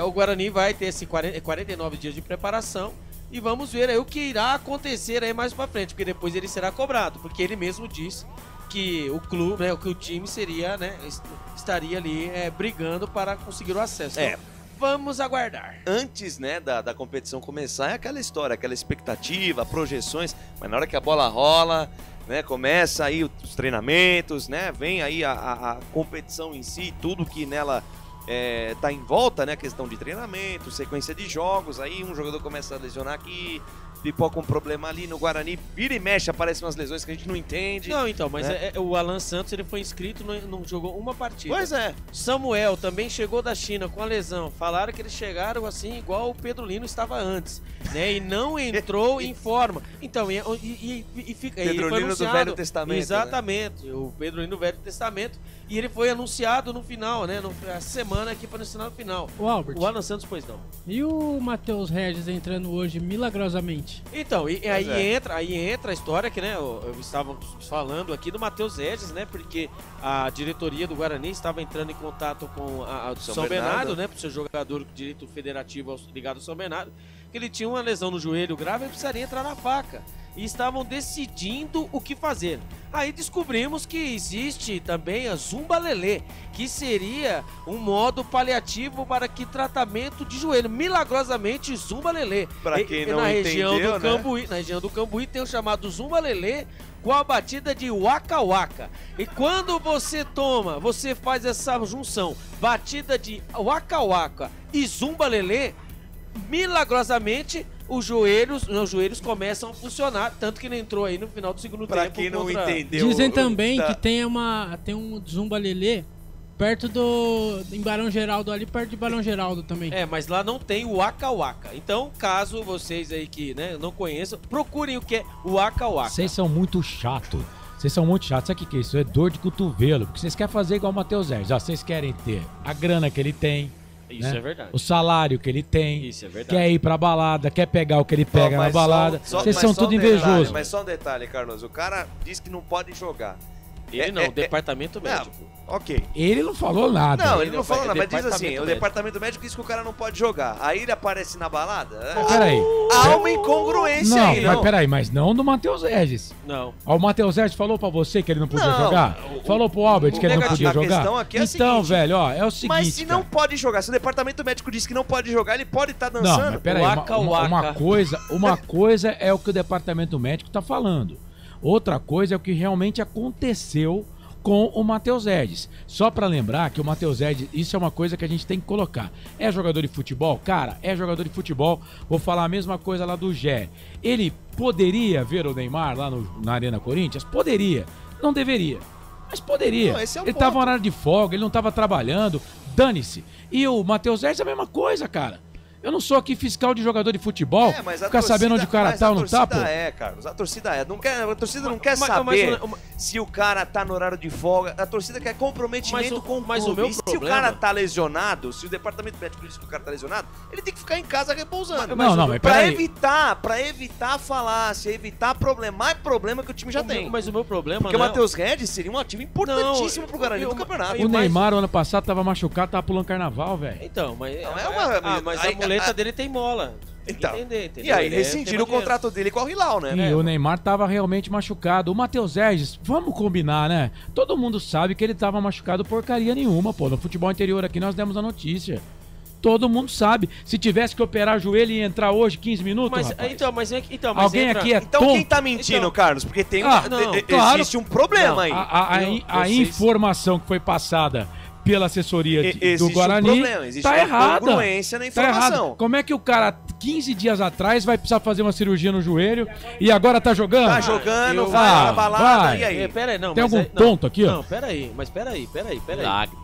o Guarani vai ter esse 49 dias de preparação. E vamos ver aí o que irá acontecer aí mais pra frente, porque depois ele será cobrado, porque ele mesmo disse que o clube, né, que o time seria, né, estaria ali brigando para conseguir o acesso. Então, vamos aguardar. Antes, né, da competição começar, é aquela história, aquela expectativa, projeções, mas na hora que a bola rola, né, começa aí os treinamentos, né, vem aí a competição em si, tudo que nela tá em volta, né, a questão de treinamento, sequência de jogos, aí um jogador começa a lesionar aqui, pipoca um problema ali no Guarani, vira e mexe, aparecem umas lesões que a gente não entende. Não, então, mas né? O Alan Santos, ele foi inscrito, não jogou uma partida. Pois é. Samuel também chegou da China com a lesão. Falaram que eles chegaram assim, igual o Pedro Lino estava antes, né? E não entrou em forma. Então, e fica aí. Pedro Lino do Velho Testamento. Exatamente, né? O Pedro Lino do Velho Testamento. E ele foi anunciado no final, né? A semana aqui para anunciar no final. O Albert. O Alan Santos, pois não. E o Matheus Regis entrando hoje milagrosamente? Então, aí entra a história que, né, estávamos falando aqui do Matheus Regis, né, porque a diretoria do Guarani estava entrando em contato com a do São Bernardo, né, pro seu jogador de direito federativo ligado ao São Bernardo, que ele tinha uma lesão no joelho grave e precisaria entrar na faca. E estavam decidindo o que fazer. Aí descobrimos que existe também a Zumba Lelê, que seria um modo paliativo para que tratamento de joelho. Milagrosamente, Zumba Lelê. Para quem não na entendeu, região do né? Cambuí, na região do Cambuí tem o chamado Zumba Lelê com a batida de Waka Waka. E quando você faz essa junção, batida de Waka Waka e Zumba Lelê, milagrosamente os joelhos começam a funcionar, tanto que ele entrou aí no final do segundo tempo. Pra quem não entendeu... Dizem também que tem um Zumba Lelê perto em Barão Geraldo, ali perto de Barão Geraldo também. Mas lá não tem o Waka Waka. Então, caso vocês aí que não conheçam, procurem o que é o Waka Waka. Vocês são muito chato. Vocês são muito chatos. Sabe o que é isso? É dor de cotovelo. Porque vocês querem fazer igual o Matheus Herges. Vocês querem ter a grana que ele tem. Isso é verdade. O salário que ele tem. Isso é verdade. Quer ir pra balada, quer pegar o que ele pega na balada. Vocês são tudo invejosos. Mas só um detalhe, Carlos. O cara diz que não pode jogar. Ele não, o departamento médico. Ok. Ele não falou nada. Não, ele não falou nada, mas diz assim, o departamento médico diz que o cara não pode jogar. Aí ele aparece na balada. Peraí. Há uma incongruência aí, Mas peraí, mas não do Matheus Herges. Não. O Matheus Herges falou pra você que ele não podia jogar? Falou pro Albert que ele não podia jogar? A questão aqui é a então, seguinte, velho, ó, é o seguinte. Mas se não pode jogar, se o departamento médico diz que não pode jogar, ele pode estar dançando. Não, mas peraí, uma coisa é o que o departamento médico tá falando. Outra coisa é o que realmente aconteceu com o Matheus Herges. Só pra lembrar que o Matheus Herges, isso é uma coisa que a gente tem que colocar. É jogador de futebol? Cara, é jogador de futebol. Vou falar a mesma coisa lá do Gé. Ele poderia ver o Neymar lá na Arena Corinthians? Poderia. Não deveria. Mas poderia. Não, esse é o ele ponto. tava em horário de folga, ele não tava trabalhando. Dane-se. E o Matheus Herges é a mesma coisa, cara. Eu não sou aqui fiscal de jogador de futebol, ficar sabendo onde o cara tá ou não tá, pô. Carlos, a torcida a torcida não quer saber se o cara tá no horário de folga, a torcida quer comprometimento com o clube. Se o cara tá lesionado, se o departamento médico diz que o cara tá lesionado, ele tem que ficar em casa repousando. Mas Pra evitar falácia, evitar problema, mais problema que o time já tem. Mas o meu problema porque o Matheus Regis seria um ativo importantíssimo pro Guarani do campeonato. O Neymar, o ano passado, tava machucado, tava pulando carnaval, velho. Então, mas... mas a muleta dele tem mola. Então, entendeu? E aí rescindiram o contrato dele com o Hilal, né? E o Neymar tava realmente machucado. O Matheus Herges, vamos combinar, né? Todo mundo sabe que ele tava machucado porcaria nenhuma, pô. No futebol interior aqui nós demos a notícia. Todo mundo sabe. Se tivesse que operar joelho e entrar hoje 15 minutos, mas, rapaz. mas alguém aqui é Então tonto? quem tá mentindo, Carlos? Porque tem claro. existe um problema aí. A informação que foi passada pela assessoria do Guarani existe tá errada. Incongruência na informação. Tá errado. Como é que o cara 15 dias atrás vai precisar fazer uma cirurgia no joelho e agora tá jogando? Tá jogando, vai na balada, e aí? Peraí, não. Tem algum tonto aqui, ó? Não, peraí.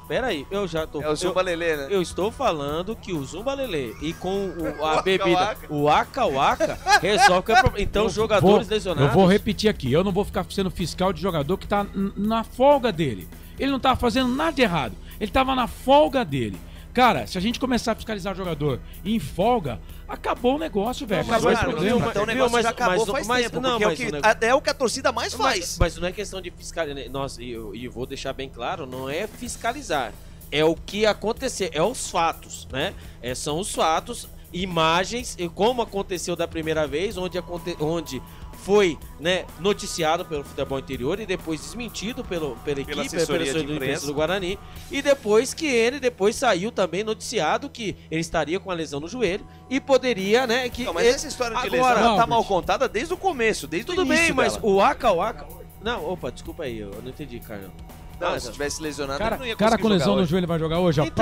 Peraí, eu já tô... É o Zumba Lelê, né? Eu estou falando que o Zumba Lelê e com a bebida, o Waka Waka, resolve o problema. Então, os jogadores lesionados... Eu vou repetir aqui. Eu não vou ficar sendo fiscal de jogador que tá na folga dele. Ele não tava fazendo nada de errado. Ele tava na folga dele. Cara, se a gente começar a fiscalizar o jogador em folga, acabou o negócio, velho. Acabou esse problema. Então o negócio já acabou faz tempo, porque é o que a torcida mais faz. Mas não é questão de fiscalizar. Nossa, e vou deixar bem claro, não é fiscalizar. É o que acontecer, é os fatos, né? São os fatos, imagens, como aconteceu da primeira vez, onde foi, né, noticiado pelo futebol interior e depois desmentido pela equipe, pela assessoria de imprensa do Guarani, e depois que ele saiu também noticiado que ele estaria com a lesão no joelho e poderia, né, que... Não, mas essa história de lesão tá mal contada desde o começo, desde o início. Tudo bem, mas dela. o Waka Waka... Não, opa, desculpa aí, eu não entendi, Carlos. Não, se tivesse lesionado, ele não ia conseguir cara com lesão jogar no joelho vai jogar hoje, ó. Então...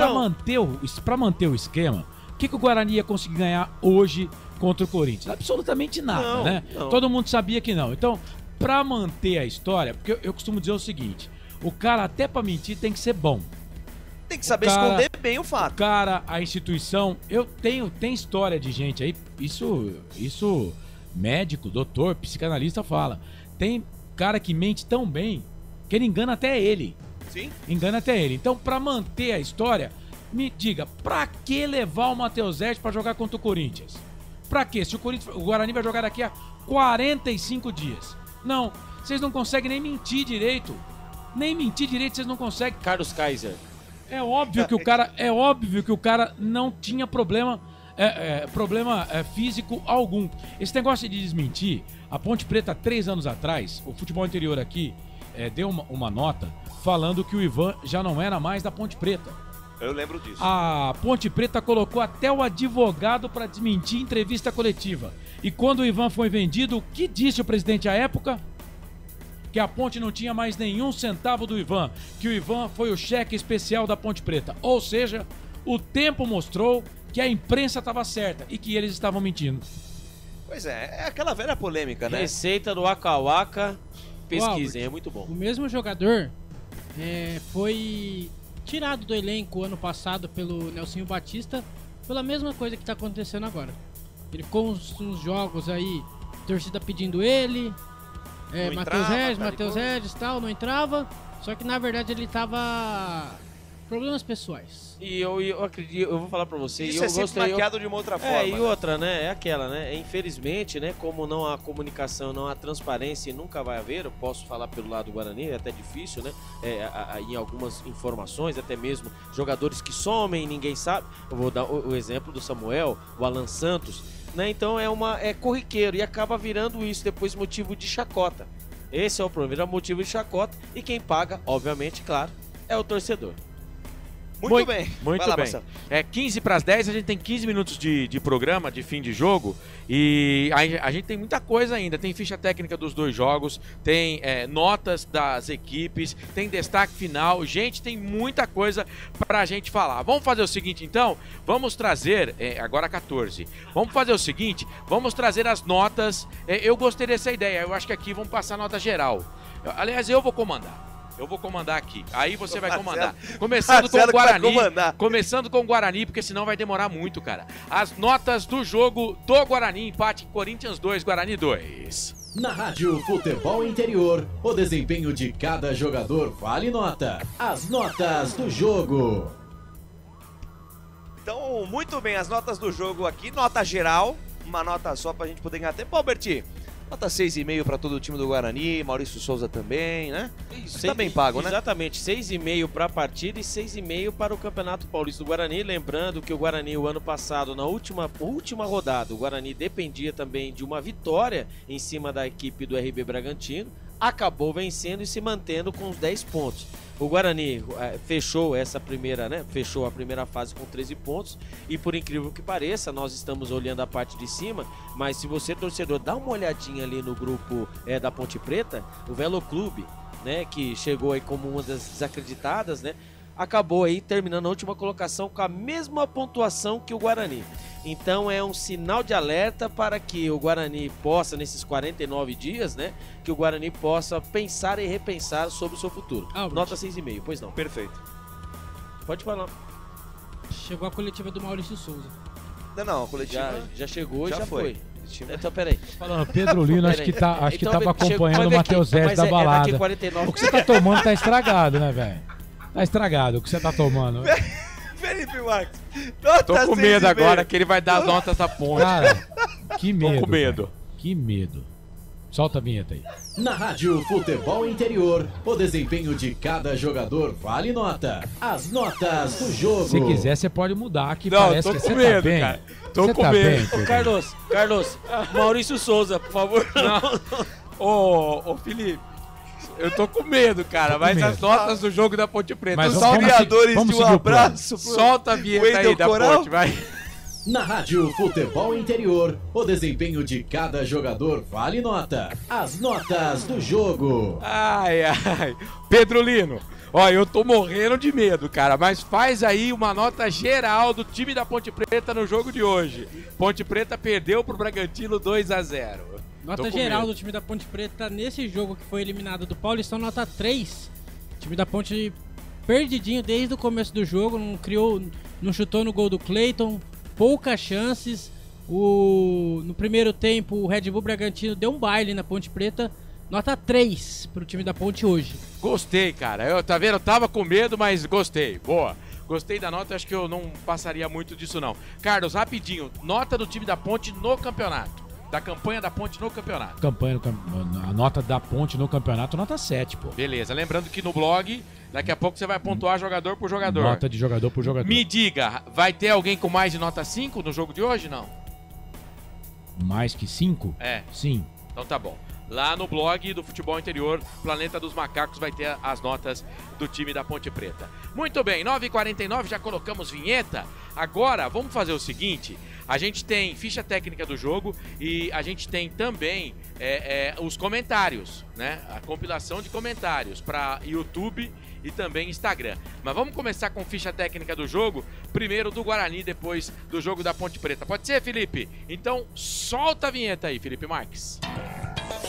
Pra manter o esquema, o que o Guarani ia conseguir ganhar hoje contra o Corinthians? Absolutamente nada, né? Não. Todo mundo sabia que não. Então, pra manter a história, porque eu costumo dizer o seguinte, o cara até pra mentir tem que ser bom. Tem que saber esconder bem o fato. O cara, a instituição, tem história de gente aí, isso médico, doutor, psicanalista fala. Tem cara que mente tão bem que ele engana até ele. Sim. Engana até ele. Então, pra manter a história, me diga, pra que levar o Matheus Herges pra jogar contra o Corinthians? Pra quê? Se o Guarani vai jogar daqui a 45 dias. Não, vocês não conseguem nem mentir direito. Nem mentir direito vocês não conseguem. Carlos Kaiser. É óbvio que o cara não tinha problema físico algum. Esse negócio de desmentir, a Ponte Preta 3 anos atrás, o futebol interior aqui deu uma nota falando que o Ivan já não era mais da Ponte Preta. Eu lembro disso. A Ponte Preta colocou até o advogado para desmentir em entrevista coletiva. E quando o Ivan foi vendido, o que disse o presidente à época? Que a Ponte não tinha mais nenhum centavo do Ivan. Que o Ivan foi o cheque especial da Ponte Preta. Ou seja, o tempo mostrou que a imprensa estava certa e que eles estavam mentindo. Pois é aquela velha polêmica, né? Receita do Waka Waka, pesquisem, é muito bom. O mesmo jogador foi tirado do elenco ano passado pelo Nelsinho Batista pela mesma coisa que está acontecendo agora. Ele ficou uns jogos aí, torcida pedindo ele, Matheus Regis e tal, não entrava, só que na verdade ele tava problemas pessoais. E eu acredito, eu vou falar pra você. Isso é sempre maquiado de uma outra forma. E outra, né? É aquela, né? Infelizmente, né? Como não há comunicação, não há transparência e nunca vai haver, eu posso falar pelo lado do Guarani, é até difícil, né? Em algumas informações, até mesmo jogadores que somem, ninguém sabe. Eu vou dar o exemplo do Samuel, o Alan Santos, né? Então é corriqueiro e acaba virando isso depois motivo de chacota. Esse é o problema, é motivo de chacota e quem paga, obviamente, claro, é o torcedor. Muito bem. Muito lá, bem. Marcelo. 15 para as 10, a gente tem 15 minutos de programa, de fim de jogo. E a gente tem muita coisa ainda. Tem ficha técnica dos dois jogos, tem notas das equipes, tem destaque final. Gente, tem muita coisa para a gente falar. Vamos fazer o seguinte, então? Vamos trazer, agora 14. Vamos fazer o seguinte, vamos trazer as notas. Eu gostei dessa ideia, eu acho que aqui vamos passar nota geral. Aliás, eu vou comandar. Eu vou comandar aqui. Aí você vai comandar. Começando com o Guarani. Começando com o Guarani, porque senão vai demorar muito, cara. As notas do jogo do Guarani. Empate Corinthians 2, Guarani 2. Na Rádio Futebol Interior, o desempenho de cada jogador vale nota. As notas do jogo. Então, muito bem, as notas do jogo aqui. Nota geral. Uma nota só pra gente poder ganhar tempo. Ó, Berti. Nota 6,5 para todo o time do Guarani, Maurício Souza também, né? Isso tá bem pago, né? Exatamente, 6,5 para a partida e 6,5 para o Campeonato Paulista do Guarani. Lembrando que o Guarani, o ano passado, na última rodada, o Guarani dependia também de uma vitória em cima da equipe do RB Bragantino. Acabou vencendo e se mantendo com os 10 pontos. O Guarani fechou essa primeira, né? Fechou a primeira fase com 13 pontos. E por incrível que pareça, nós estamos olhando a parte de cima. Mas se você, torcedor, dá uma olhadinha ali no grupo da Ponte Preta, o Velo Clube, né? Que chegou aí como uma das desacreditadas, né? Acabou aí terminando a última colocação com a mesma pontuação que o Guarani. Então é um sinal de alerta para que o Guarani possa, nesses 49 dias, né? Que o Guarani possa pensar e repensar sobre o seu futuro. Nota 6,5, pois não. Perfeito. Pode falar. Chegou a coletiva do Maurício Souza. Não, a coletiva já chegou e já foi. Time. Então, peraí. Falando, Pedro Lino, acho que tava acompanhando o Matheus Regis da balada. 49. O que você tá tomando tá estragado, né, velho? Tá estragado o que você tá tomando. Felipe Marques. Tô com medo agora que ele vai dar as notas da ponte. Cara, que medo. Tô com medo. Cara. Que medo. Solta a vinheta aí. Na Rádio Futebol Interior, o desempenho de cada jogador vale nota. As notas do jogo. Se quiser, você pode mudar, que não, parece tô que com você medo, tá bem. cara. Tô você com tá medo. Bem, Carlos, Maurício Souza, por favor. Ô, Felipe. Eu tô com medo, cara, mas as notas do jogo da Ponte Preta. Mas os criadores de um abraço. Solta a vinheta aí da Ponte, vai. Na Rádio Futebol Interior, o desempenho de cada jogador vale nota. As notas do jogo. Ai. Pedro Lino, ó, eu tô morrendo de medo, cara, mas faz aí uma nota geral do time da Ponte Preta no jogo de hoje. Ponte Preta perdeu pro Bragantino 2-0. Nota geral do time da Ponte Preta nesse jogo que foi eliminado do Paulistão, nota 3. O time da Ponte perdidinho desde o começo do jogo, não chutou no gol do Cleiton, poucas chances. No primeiro tempo o Red Bull Bragantino deu um baile na Ponte Preta. Nota 3 pro time da Ponte hoje. Gostei, cara. Tá vendo? Eu tava com medo, mas gostei. Boa. Gostei da nota, acho que eu não passaria muito disso não. Carlos, rapidinho, nota do time da Ponte no campeonato. Da campanha da Ponte no campeonato. A nota da Ponte no campeonato, nota 7, pô. Beleza, lembrando que no blog, daqui a pouco você vai pontuar jogador por jogador. Nota de jogador por jogador. Me diga, vai ter alguém com mais de nota 5 no jogo de hoje, não? Mais que 5? É. Sim. Então tá bom. Lá no blog do Futebol Interior, Planeta dos Macacos, vai ter as notas do time da Ponte Preta. Muito bem, 9h49, já colocamos vinheta. Agora, vamos fazer o seguinte. A gente tem ficha técnica do jogo e a gente tem também os comentários, né? A compilação de comentários para YouTube e também Instagram. Mas vamos começar com ficha técnica do jogo, primeiro do Guarani, depois do jogo da Ponte Preta. Pode ser, Felipe? Então solta a vinheta aí, Felipe Marques.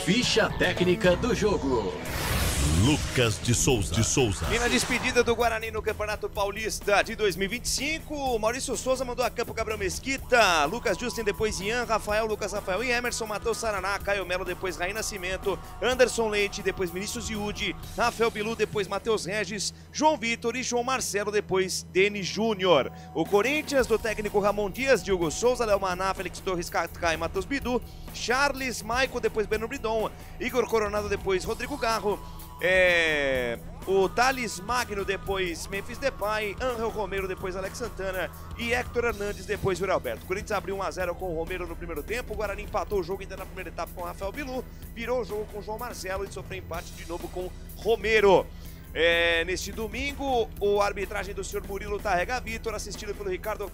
Ficha técnica do jogo. Lucas de Souza. E na despedida do Guarani no Campeonato Paulista de 2025, Maurício Souza mandou a campo Gabriel Mesquita, Lucas Justin, depois Ian, Rafael, Lucas Rafael e Emerson, Matheus Saraná, Caio Melo, depois Raí Nascimento, Anderson Leite, depois Vinícius Iude, Rafael Bilu, depois Matheus Regis, João Vitor e João Marcelo, depois Denis Júnior. O Corinthians, do técnico Ramon Dias, Diogo Souza, Léo Maná, Felix Torres, Kaká e Matheus Bidu, Charles, Maico, depois Beno Bridon, Igor Coronado, depois Rodrigo Garro, o Thales Magno, depois Memphis Depay, Angel Romero, depois Alex Santana e Héctor Hernandes, depois Yuri Alberto. O Corinthians abriu 1-0 com o Romero no primeiro tempo, o Guarani empatou o jogo ainda na primeira etapa com o Rafael Bilu, virou o jogo com o João Marcelo e sofreu empate de novo com Romero. Neste domingo, a arbitragem do senhor Murilo Tarrega Vitor, assistido pelo Ricardo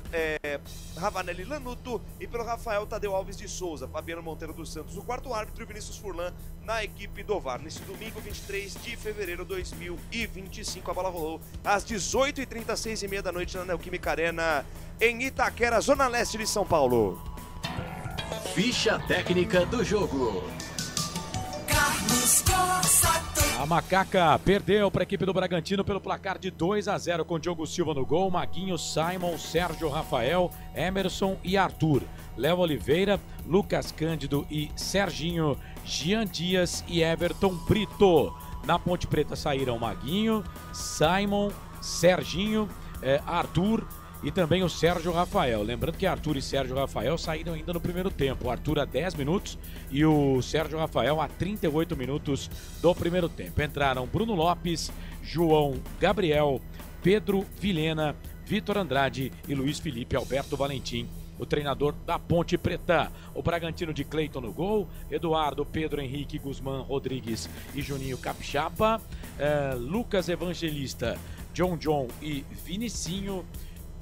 Ravanelli Lanuto e pelo Rafael Tadeu Alves de Souza, Fabiano Monteiro dos Santos, o quarto árbitro, e Vinícius Furlan na equipe do VAR. Neste domingo, 23 de fevereiro de 2025, a bola rolou às 18h30, 6h30 da noite na Neoquímica Arena, em Itaquera, zona leste de São Paulo. Ficha técnica do jogo. Carlos Costa. A Macaca perdeu para a equipe do Bragantino pelo placar de 2-0 com Diogo Silva no gol, Maguinho, Simon, Sérgio Rafael, Emerson e Arthur, Léo Oliveira, Lucas Cândido e Serginho, Jean Dias e Everton Brito. Na Ponte Preta saíram Maguinho, Simon, Serginho, Arthur e também o Sérgio Rafael. Lembrando que Arthur e Sérgio Rafael saíram ainda no primeiro tempo. O Arthur a 10 minutos e o Sérgio Rafael a 38 minutos do primeiro tempo. Entraram Bruno Lopes, João Gabriel, Pedro Vilhena, Vitor Andrade e Luiz Felipe Alberto Valentim, o treinador da Ponte Preta. O Bragantino de Cleiton no gol, Eduardo, Pedro Henrique, Guzmán Rodrigues e Juninho Capixaba, Lucas Evangelista, John e Vinicinho,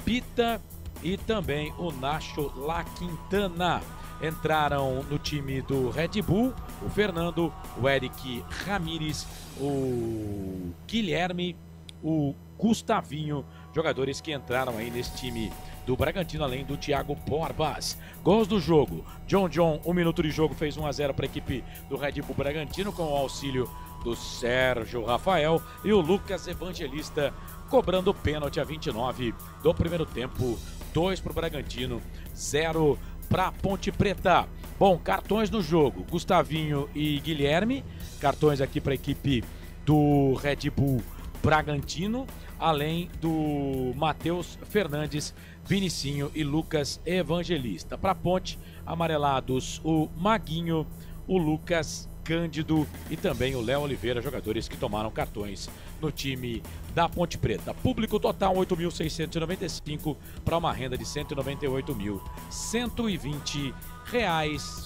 Pita e também o Nacho La Quintana. Entraram no time do Red Bull o Fernando, o Eric Ramírez, o Guilherme, o Gustavinho, jogadores que entraram aí nesse time do Bragantino, além do Thiago Borbas. Gols do jogo: John, 1 minuto de jogo, fez 1-0 para a equipe do Red Bull Bragantino com o auxílio do Sérgio Rafael, e o Lucas Evangelista cobrando o pênalti a 29 do primeiro tempo. 2 para o Bragantino, 0 para a Ponte Preta. Bom, cartões no jogo: Gustavinho e Guilherme, cartões aqui para a equipe do Red Bull Bragantino, além do Matheus Fernandes, Vinicinho e Lucas Evangelista. Para a Ponte, amarelados o Maguinho, o Lucas Cândido e também o Léo Oliveira, jogadores que tomaram cartões no time da Ponte Preta. Público total 8.695 para uma renda de R$ 198.120.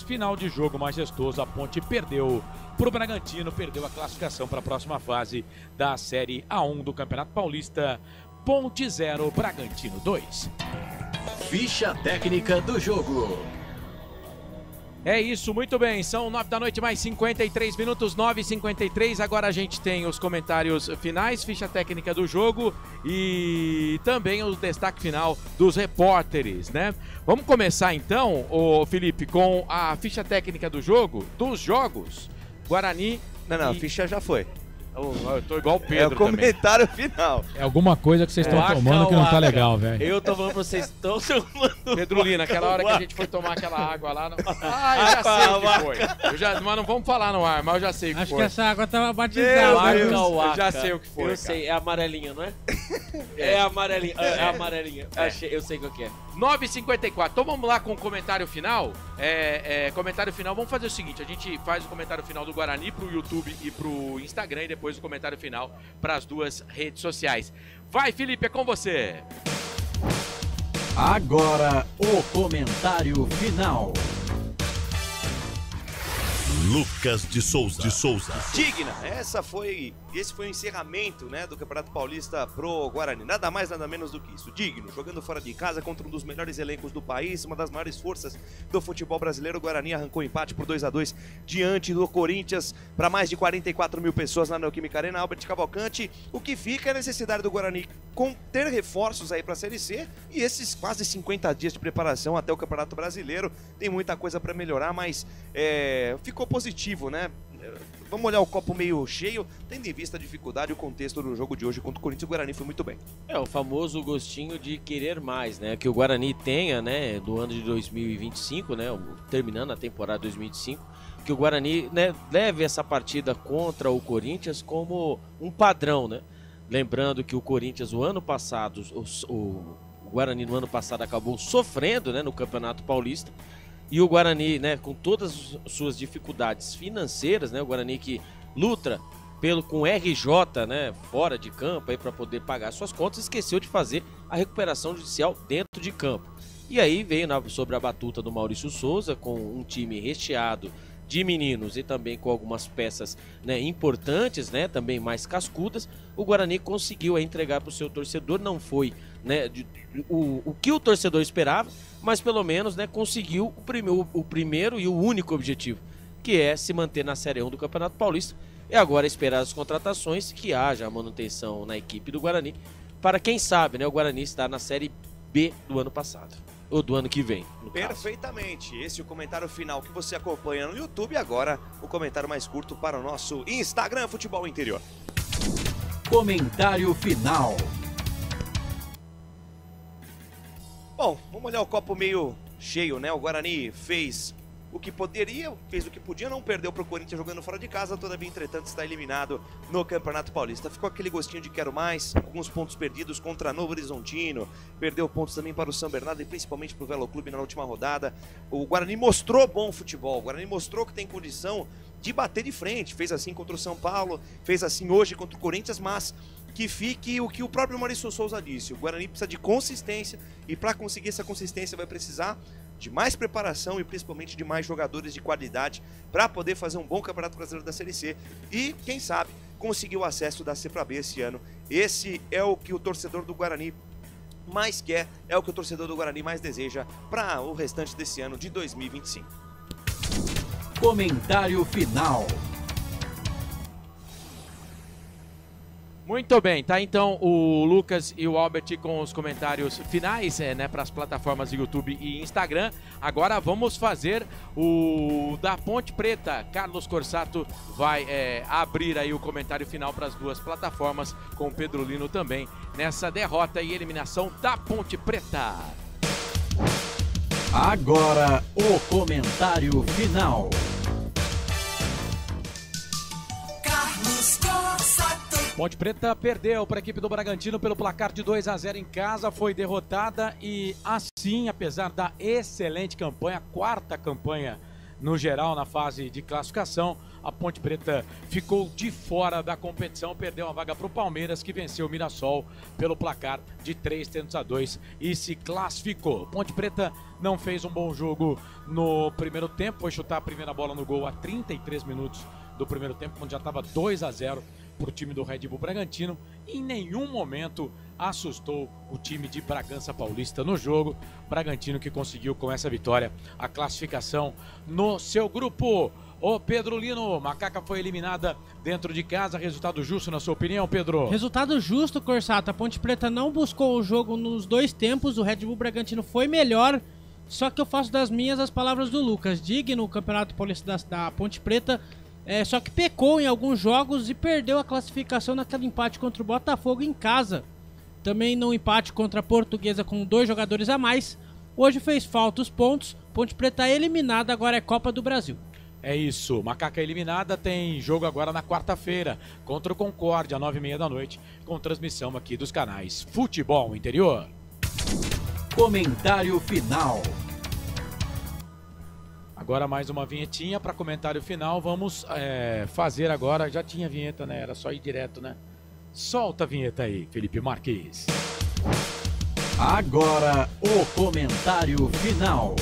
Final de jogo majestoso. A Ponte perdeu para o Bragantino, perdeu a classificação para a próxima fase da Série A1 do Campeonato Paulista. Ponte 0, Bragantino 2. Ficha técnica do jogo. É isso, muito bem, são 9 da noite mais 53 minutos, 9h53, agora a gente tem os comentários finais, ficha técnica do jogo e também o destaque final dos repórteres, né? Vamos começar então, Felipe, com a ficha técnica do jogo, dos jogos, Guarani... Não, a ficha já foi. Eu tô igual o Pedro. É o comentário final. É alguma coisa que vocês estão tomando que não tá legal, velho. Eu tô falando pra vocês, estão tomando. Pedrolina, aquela hora que a gente foi tomar aquela água lá. Eu já sei o que foi. Mas não vamos falar no ar, mas eu já sei o que foi. Acho que essa água tava batizada. Eu já sei o que foi. Eu sei, é amarelinha, não é? É amarelinha. É amarelinha. Eu sei qual que é. 9h54. Então vamos lá com o comentário final. Comentário final, vamos fazer o seguinte: a gente faz o comentário final do Guarani pro YouTube e pro Instagram e depois o comentário final para as duas redes sociais. Vai, Felipe, é com você. Agora o comentário final. Lucas de Souza. Digna, esse foi o encerramento, né, do Campeonato Paulista pro Guarani. Nada mais, nada menos do que isso. Digno, jogando fora de casa contra um dos melhores elencos do país, uma das maiores forças do futebol brasileiro. O Guarani arrancou empate por 2-2 diante do Corinthians para mais de 44 mil pessoas na Neoquímica Arena, Albert Cavalcante. O que fica é a necessidade do Guarani ter reforços aí para a Série C e esses quase 50 dias de preparação até o Campeonato Brasileiro. Tem muita coisa para melhorar, mas ficou positivo, né? Vamos olhar o copo meio cheio, tendo em vista a dificuldade e o contexto do jogo de hoje contra o Corinthians. O Guarani foi muito bem. É o famoso gostinho de querer mais, né? Que o Guarani tenha, né, do ano de 2025, né, terminando a temporada 2025, que o Guarani, né, leve essa partida contra o Corinthians como um padrão, né? Lembrando que o Corinthians, o ano passado, o Guarani no ano passado acabou sofrendo, né, no Campeonato Paulista. E o Guarani, né, com todas as suas dificuldades financeiras, né, o Guarani que luta com RJ, né, fora de campo para poder pagar suas contas, esqueceu de fazer a recuperação judicial dentro de campo. E aí veio sobre a batuta do Maurício Souza, com um time recheado de meninos e também com algumas peças, né, importantes, né, também mais cascudas. O Guarani conseguiu entregar para o seu torcedor, não foi, né, o que o torcedor esperava, mas pelo menos, né, conseguiu o primeiro e o único objetivo, que é se manter na Série 1 do Campeonato Paulista. E agora esperar as contratações, que haja a manutenção na equipe do Guarani, para quem sabe, né, o Guarani estar na Série B do ano passado. Ou do ano que vem, no Perfeitamente. Caso. Esse é o comentário final que você acompanha no YouTube. Agora, o comentário mais curto para o nosso Instagram Futebol Interior. Comentário final. Bom, vamos olhar o copo meio cheio, né? O Guarani fez o que poderia, fez o que podia, não perdeu para o Corinthians jogando fora de casa, todavia, entretanto, está eliminado no Campeonato Paulista. Ficou aquele gostinho de quero mais, alguns pontos perdidos contra Novo Horizontino, perdeu pontos também para o São Bernardo e principalmente para o Velo Clube na última rodada. O Guarani mostrou bom futebol, o Guarani mostrou que tem condição de bater de frente, fez assim contra o São Paulo, fez assim hoje contra o Corinthians, mas que fique o que o próprio Maurício Souza disse, o Guarani precisa de consistência e para conseguir essa consistência vai precisar de mais preparação e principalmente de mais jogadores de qualidade para poder fazer um bom Campeonato Brasileiro da Série C e, quem sabe, conseguir o acesso da C para B esse ano. Esse é o que o torcedor do Guarani mais quer, é o que o torcedor do Guarani mais deseja para o restante desse ano de 2025. Comentário final. Muito bem, tá então o Lucas e o Albert com os comentários finais, né, para as plataformas YouTube e Instagram. Agora vamos fazer o da Ponte Preta. Carlos Corsato vai abrir aí o comentário final para as duas plataformas, com o Pedro Lino também, nessa derrota e eliminação da Ponte Preta. Agora o comentário final. Carlos Corsato. Ponte Preta perdeu para a equipe do Bragantino pelo placar de 2-0 em casa, foi derrotada e assim, apesar da excelente campanha, quarta campanha no geral na fase de classificação, a Ponte Preta ficou de fora da competição, perdeu a vaga para o Palmeiras, que venceu o Mirassol pelo placar de 3-2 e se classificou. Ponte Preta não fez um bom jogo no primeiro tempo, foi chutar a primeira bola no gol a 33 minutos do primeiro tempo, quando já estava 2-0 para o time do Red Bull Bragantino. Em nenhum momento assustou o time de Bragança Paulista no jogo. Bragantino que conseguiu com essa vitória a classificação no seu grupo. Ô Pedro Lino, Macaca foi eliminada dentro de casa, resultado justo na sua opinião, Pedro? Resultado justo, Corsato. A Ponte Preta não buscou o jogo nos dois tempos, o Red Bull Bragantino foi melhor, só que eu faço das minhas as palavras do Lucas. Digno o Campeonato Paulista da Ponte Preta, só que pecou em alguns jogos e perdeu a classificação naquele empate contra o Botafogo em casa. Também no empate contra a Portuguesa com 2 jogadores a mais. Hoje fez falta os pontos, Ponte Preta eliminada, agora é Copa do Brasil. É isso, Macaca eliminada, tem jogo agora na quarta-feira contra o Concórdia, às 9h30 da noite, com transmissão aqui dos canais Futebol Interior. Comentário final. Agora mais uma vinhetinha para comentário final, vamos fazer agora, já tinha vinheta, né? Era só ir direto, né? Solta a vinheta aí, Felipe Marques. Agora o comentário final.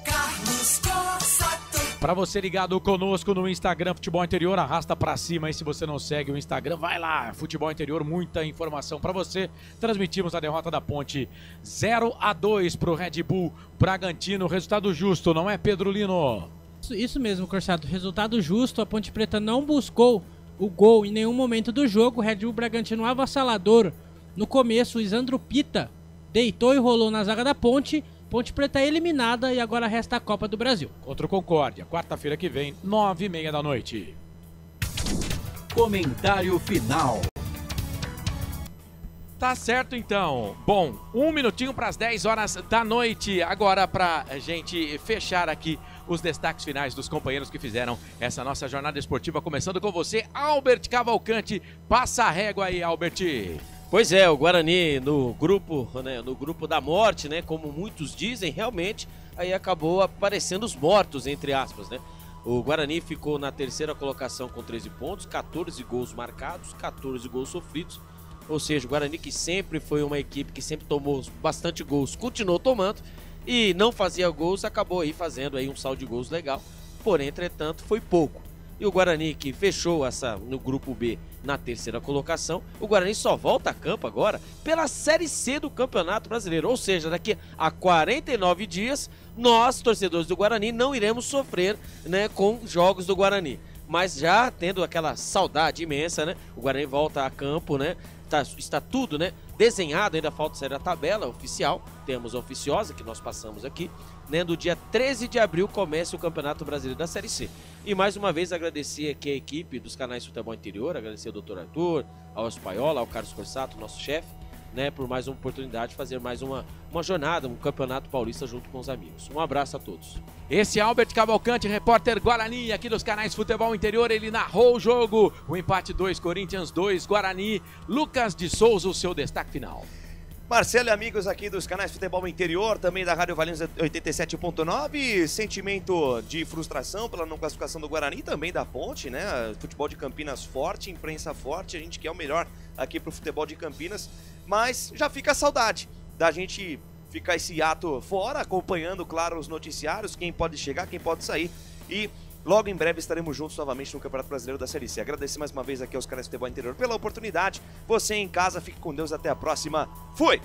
Carlos Corsato. Para você ligado conosco no Instagram Futebol Interior, arrasta para cima aí se você não segue o Instagram, vai lá, Futebol Interior, muita informação para você. Transmitimos a derrota da Ponte 0-2 pro Red Bull Bragantino, resultado justo, não é, Pedro Lino? Isso mesmo, Corsato, resultado justo, a Ponte Preta não buscou o gol em nenhum momento do jogo, Red Bull Bragantino avassalador. No começo, o Isandro Pita deitou e rolou na zaga da Ponte. Ponte Preta é eliminada e agora resta a Copa do Brasil. Contra o Concórdia, quarta-feira que vem, 9h30 da noite. Comentário final. Tá certo então. Bom, 1 minutinho para as 10 horas da noite. Agora pra gente fechar aqui os destaques finais dos companheiros que fizeram essa nossa jornada esportiva. Começando com você, Albert Cavalcante. Passa a régua aí, Albert. Pois é, o Guarani no grupo, né, no grupo da morte, né, como muitos dizem, realmente, aí acabou aparecendo os mortos, entre aspas, né. O Guarani ficou na terceira colocação com 13 pontos, 14 gols marcados, 14 gols sofridos, ou seja, o Guarani, que sempre foi uma equipe que sempre tomou bastante gols, continuou tomando e não fazia gols, acabou aí fazendo aí um saldo de gols legal, porém, entretanto, foi pouco. E o Guarani, que fechou no grupo B na terceira colocação, o Guarani só volta a campo agora pela Série C do Campeonato Brasileiro. Ou seja, daqui a 49 dias, nós, torcedores do Guarani, não iremos sofrer, né, com jogos do Guarani. Mas já tendo aquela saudade imensa, né, o Guarani volta a campo, né, está tudo, né, desenhado, ainda falta sair a tabela oficial, temos a oficiosa que nós passamos aqui, né, no dia 13 de abril começa o Campeonato Brasileiro da Série C. E mais uma vez agradecer aqui a equipe dos canais Futebol Interior, agradecer ao Dr. Arthur, ao Espaiola, ao Carlos Corsato, nosso chefe, né, por mais uma oportunidade de fazer mais uma jornada, um Campeonato Paulista junto com os amigos. Um abraço a todos. Esse é Albert Cavalcante, repórter Guarani, aqui dos canais Futebol Interior, ele narrou o jogo, o empate 2, Corinthians 2, Guarani. Lucas de Souza, o seu destaque final. Marcelo e amigos aqui dos canais Futebol Interior, também da Rádio Valinhos 87.9, sentimento de frustração pela não classificação do Guarani, também da Ponte, né? Futebol de Campinas forte, imprensa forte, a gente quer o melhor aqui pro futebol de Campinas, mas já fica a saudade da gente ficar esse ato fora, acompanhando, claro, os noticiários, quem pode chegar, quem pode sair, e logo em breve estaremos juntos novamente no Campeonato Brasileiro da Série C. Agradecer mais uma vez aqui aos canais Futebol Interior pela oportunidade. Você em casa, fique com Deus, até a próxima. Fui!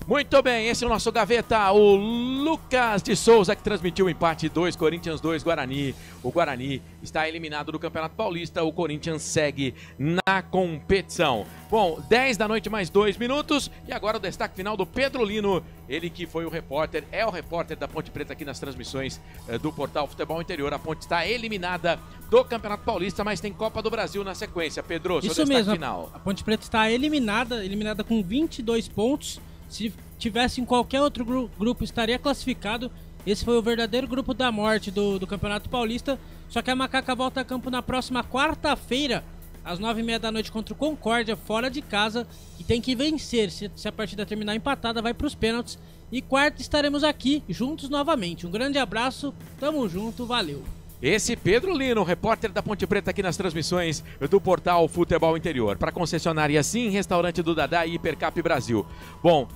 Muito bem, esse é o nosso Gaveta, o Lucas de Souza, que transmitiu o empate 2, Corinthians 2, Guarani. O Guarani está eliminado do Campeonato Paulista, o Corinthians segue na competição. Bom, 10 da noite mais 2 minutos e agora o destaque final do Pedro Lino, ele que foi o repórter, é o repórter da Ponte Preta aqui nas transmissões do portal Futebol Interior. A Ponte está eliminada do Campeonato Paulista, mas tem Copa do Brasil na sequência. Pedro, seu Isso destaque mesmo, final. A Ponte Preta está eliminada com 22 pontos. Se tivesse em qualquer outro grupo, estaria classificado. Esse foi o verdadeiro grupo da morte do Campeonato Paulista. Só que a Macaca volta a campo na próxima quarta-feira, às 9h30 da noite, contra o Concórdia, fora de casa. E tem que vencer. Se a partida terminar empatada, vai para os pênaltis. E quarta estaremos aqui, juntos novamente. Um grande abraço, tamo junto, valeu. Esse Pedro Lino, repórter da Ponte Preta aqui nas transmissões do portal Futebol Interior. Para concessionária Sim, restaurante do Dadá e Hipercap Brasil. Bom,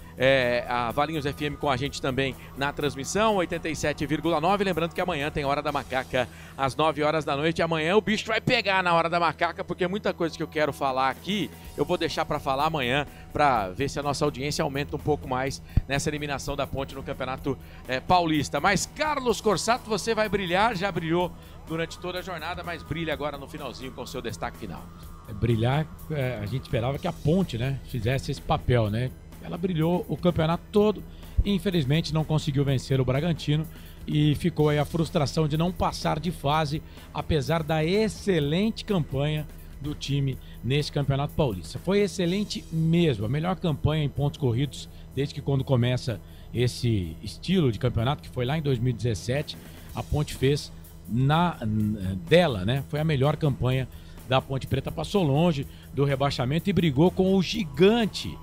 a Valinhos FM com a gente também na transmissão, 87,9. Lembrando que amanhã tem Hora da Macaca, às 9 horas da noite. Amanhã o bicho vai pegar na Hora da Macaca, porque muita coisa que eu quero falar aqui, eu vou deixar para falar amanhã, para ver se a nossa audiência aumenta um pouco mais nessa eliminação da Ponte no Campeonato Paulista. Mas Carlos Corsato, você vai brilhar, já brilhou durante toda a jornada, mas brilha agora no finalzinho com o seu destaque final. Brilhar, a gente esperava que a Ponte, né, fizesse esse papel, né? Ela brilhou o campeonato todo e infelizmente não conseguiu vencer o Bragantino e ficou aí a frustração de não passar de fase, apesar da excelente campanha do time nesse Campeonato Paulista. Foi excelente mesmo, a melhor campanha em pontos corridos desde que quando começa esse estilo de campeonato, que foi lá em 2017, a Ponte fez dela, né? Foi a melhor campanha da Ponte Preta, passou longe do rebaixamento e brigou com o gigante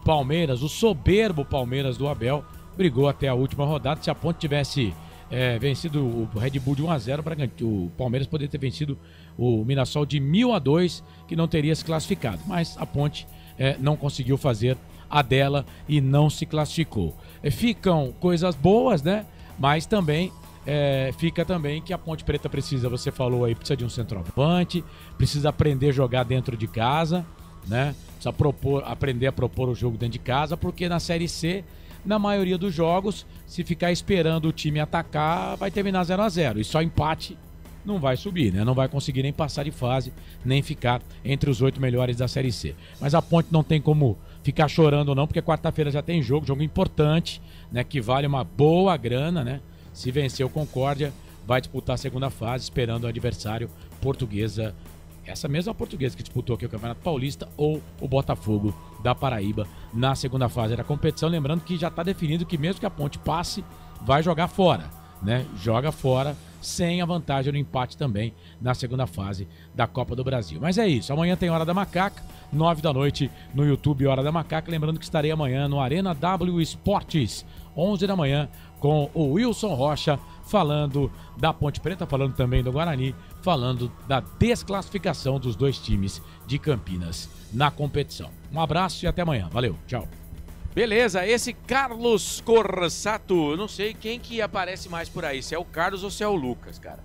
Palmeiras, o soberbo Palmeiras do Abel, brigou até a última rodada. Se a Ponte tivesse vencido o Red Bull de 1-0, o Palmeiras poderia ter vencido o Mirassol de 1.000-2, que não teria se classificado, mas a Ponte não conseguiu fazer a dela e não se classificou. Ficam coisas boas, né? Mas também fica também que a Ponte Preta precisa, você falou aí, precisa de um centroavante, precisa aprender a jogar dentro de casa, né? Precisa aprender a propor o jogo dentro de casa, porque na Série C, na maioria dos jogos, se ficar esperando o time atacar, vai terminar 0-0. E só empate não vai subir, né? Não vai conseguir nem passar de fase, nem ficar entre os 8 melhores da Série C. Mas a Ponte não tem como ficar chorando não, porque quarta-feira já tem jogo importante, né? Que vale uma boa grana, né? Se vencer o Concórdia, vai disputar a segunda fase, esperando o adversário Portuguesa, essa mesma Portuguesa que disputou aqui o Campeonato Paulista, ou o Botafogo da Paraíba na segunda fase da competição. Lembrando que já está definido que mesmo que a Ponte passe, vai jogar fora, né? Joga fora, sem a vantagem no empate também na segunda fase da Copa do Brasil. Mas é isso, amanhã tem Hora da Macaca, 9 da noite no YouTube Hora da Macaca. Lembrando que estarei amanhã no Arena W Esportes, 11 da manhã, com o Wilson Rocha, falando da Ponte Preta, falando também do Guarani, falando da desclassificação dos 2 times de Campinas na competição. Um abraço e até amanhã. Valeu, tchau. Beleza, esse Carlos Corsato, eu não sei quem que aparece mais por aí, se é o Carlos ou se é o Lucas, cara.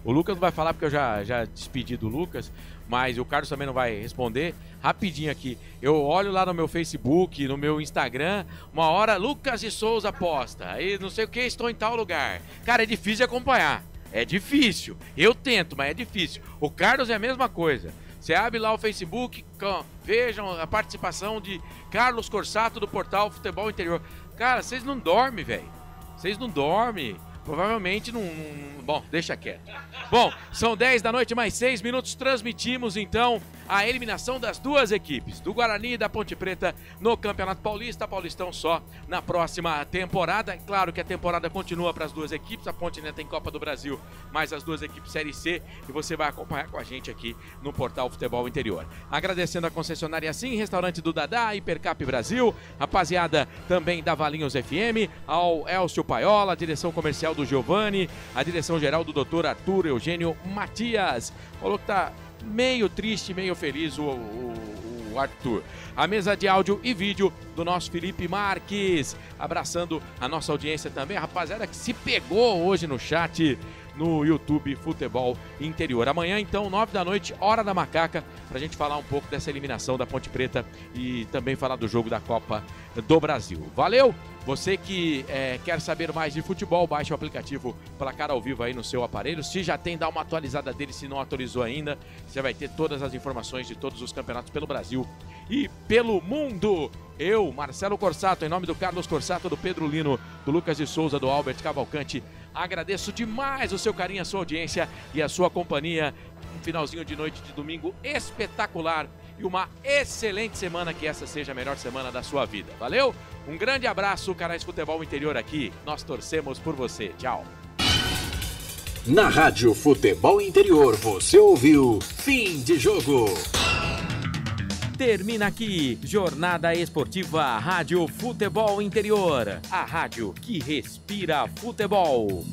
O Lucas não vai falar porque eu já despedi do Lucas, mas o Carlos também não vai responder. Rapidinho aqui, eu olho lá no meu Facebook, no meu Instagram, uma hora Lucas de Souza posta, aí não sei o que, estou em tal lugar. Cara, é difícil de acompanhar, é difícil. Eu tento, mas é difícil. O Carlos é a mesma coisa. Você abre lá o Facebook, vejam a participação de Carlos Corsato do portal Futebol Interior. Cara, vocês não dormem, velho. Vocês não dormem. Provavelmente não... Bom, deixa quieto. Bom, são 10 da noite, mais 6 minutos. Transmitimos, então, a eliminação das 2 equipes, do Guarani e da Ponte Preta, no Campeonato Paulista. Paulistão só na próxima temporada. É claro que a temporada continua para as 2 equipes. A Ponte ainda tem Copa do Brasil, mas as 2 equipes Série C. E você vai acompanhar com a gente aqui no portal Futebol Interior. Agradecendo a concessionária Sim, restaurante do Dadá, Hipercap Brasil, rapaziada também da Valinhos FM, ao Elcio Paiola, a direção comercial do Giovanni, a direção geral do Dr. Arthur Eugênio Matias. Falou que tá meio triste, meio feliz o Arthur. A mesa de áudio e vídeo do nosso Felipe Marques. Abraçando a nossa audiência também, a rapaziada que se pegou hoje no chat no YouTube Futebol Interior. Amanhã, então, 9 da noite, Hora da Macaca, pra gente falar um pouco dessa eliminação da Ponte Preta e também falar do jogo da Copa do Brasil. Valeu! Você que quer saber mais de futebol, baixe o aplicativo Placar ao Vivo aí no seu aparelho. Se já tem, dá uma atualizada dele, se não atualizou ainda. Você vai ter todas as informações de todos os campeonatos pelo Brasil e pelo mundo. Eu, Marcelo Corsato, em nome do Carlos Corsato, do Pedro Lino, do Lucas de Souza, do Albert Cavalcante, agradeço demais o seu carinho, a sua audiência e a sua companhia. Um finalzinho de noite de domingo espetacular e uma excelente semana, que essa seja a melhor semana da sua vida. Valeu? Um grande abraço, canais Futebol Interior aqui. Nós torcemos por você. Tchau. Na Rádio Futebol Interior, você ouviu Fim de Jogo. Termina aqui, Jornada Esportiva Rádio Futebol Interior. A rádio que respira futebol.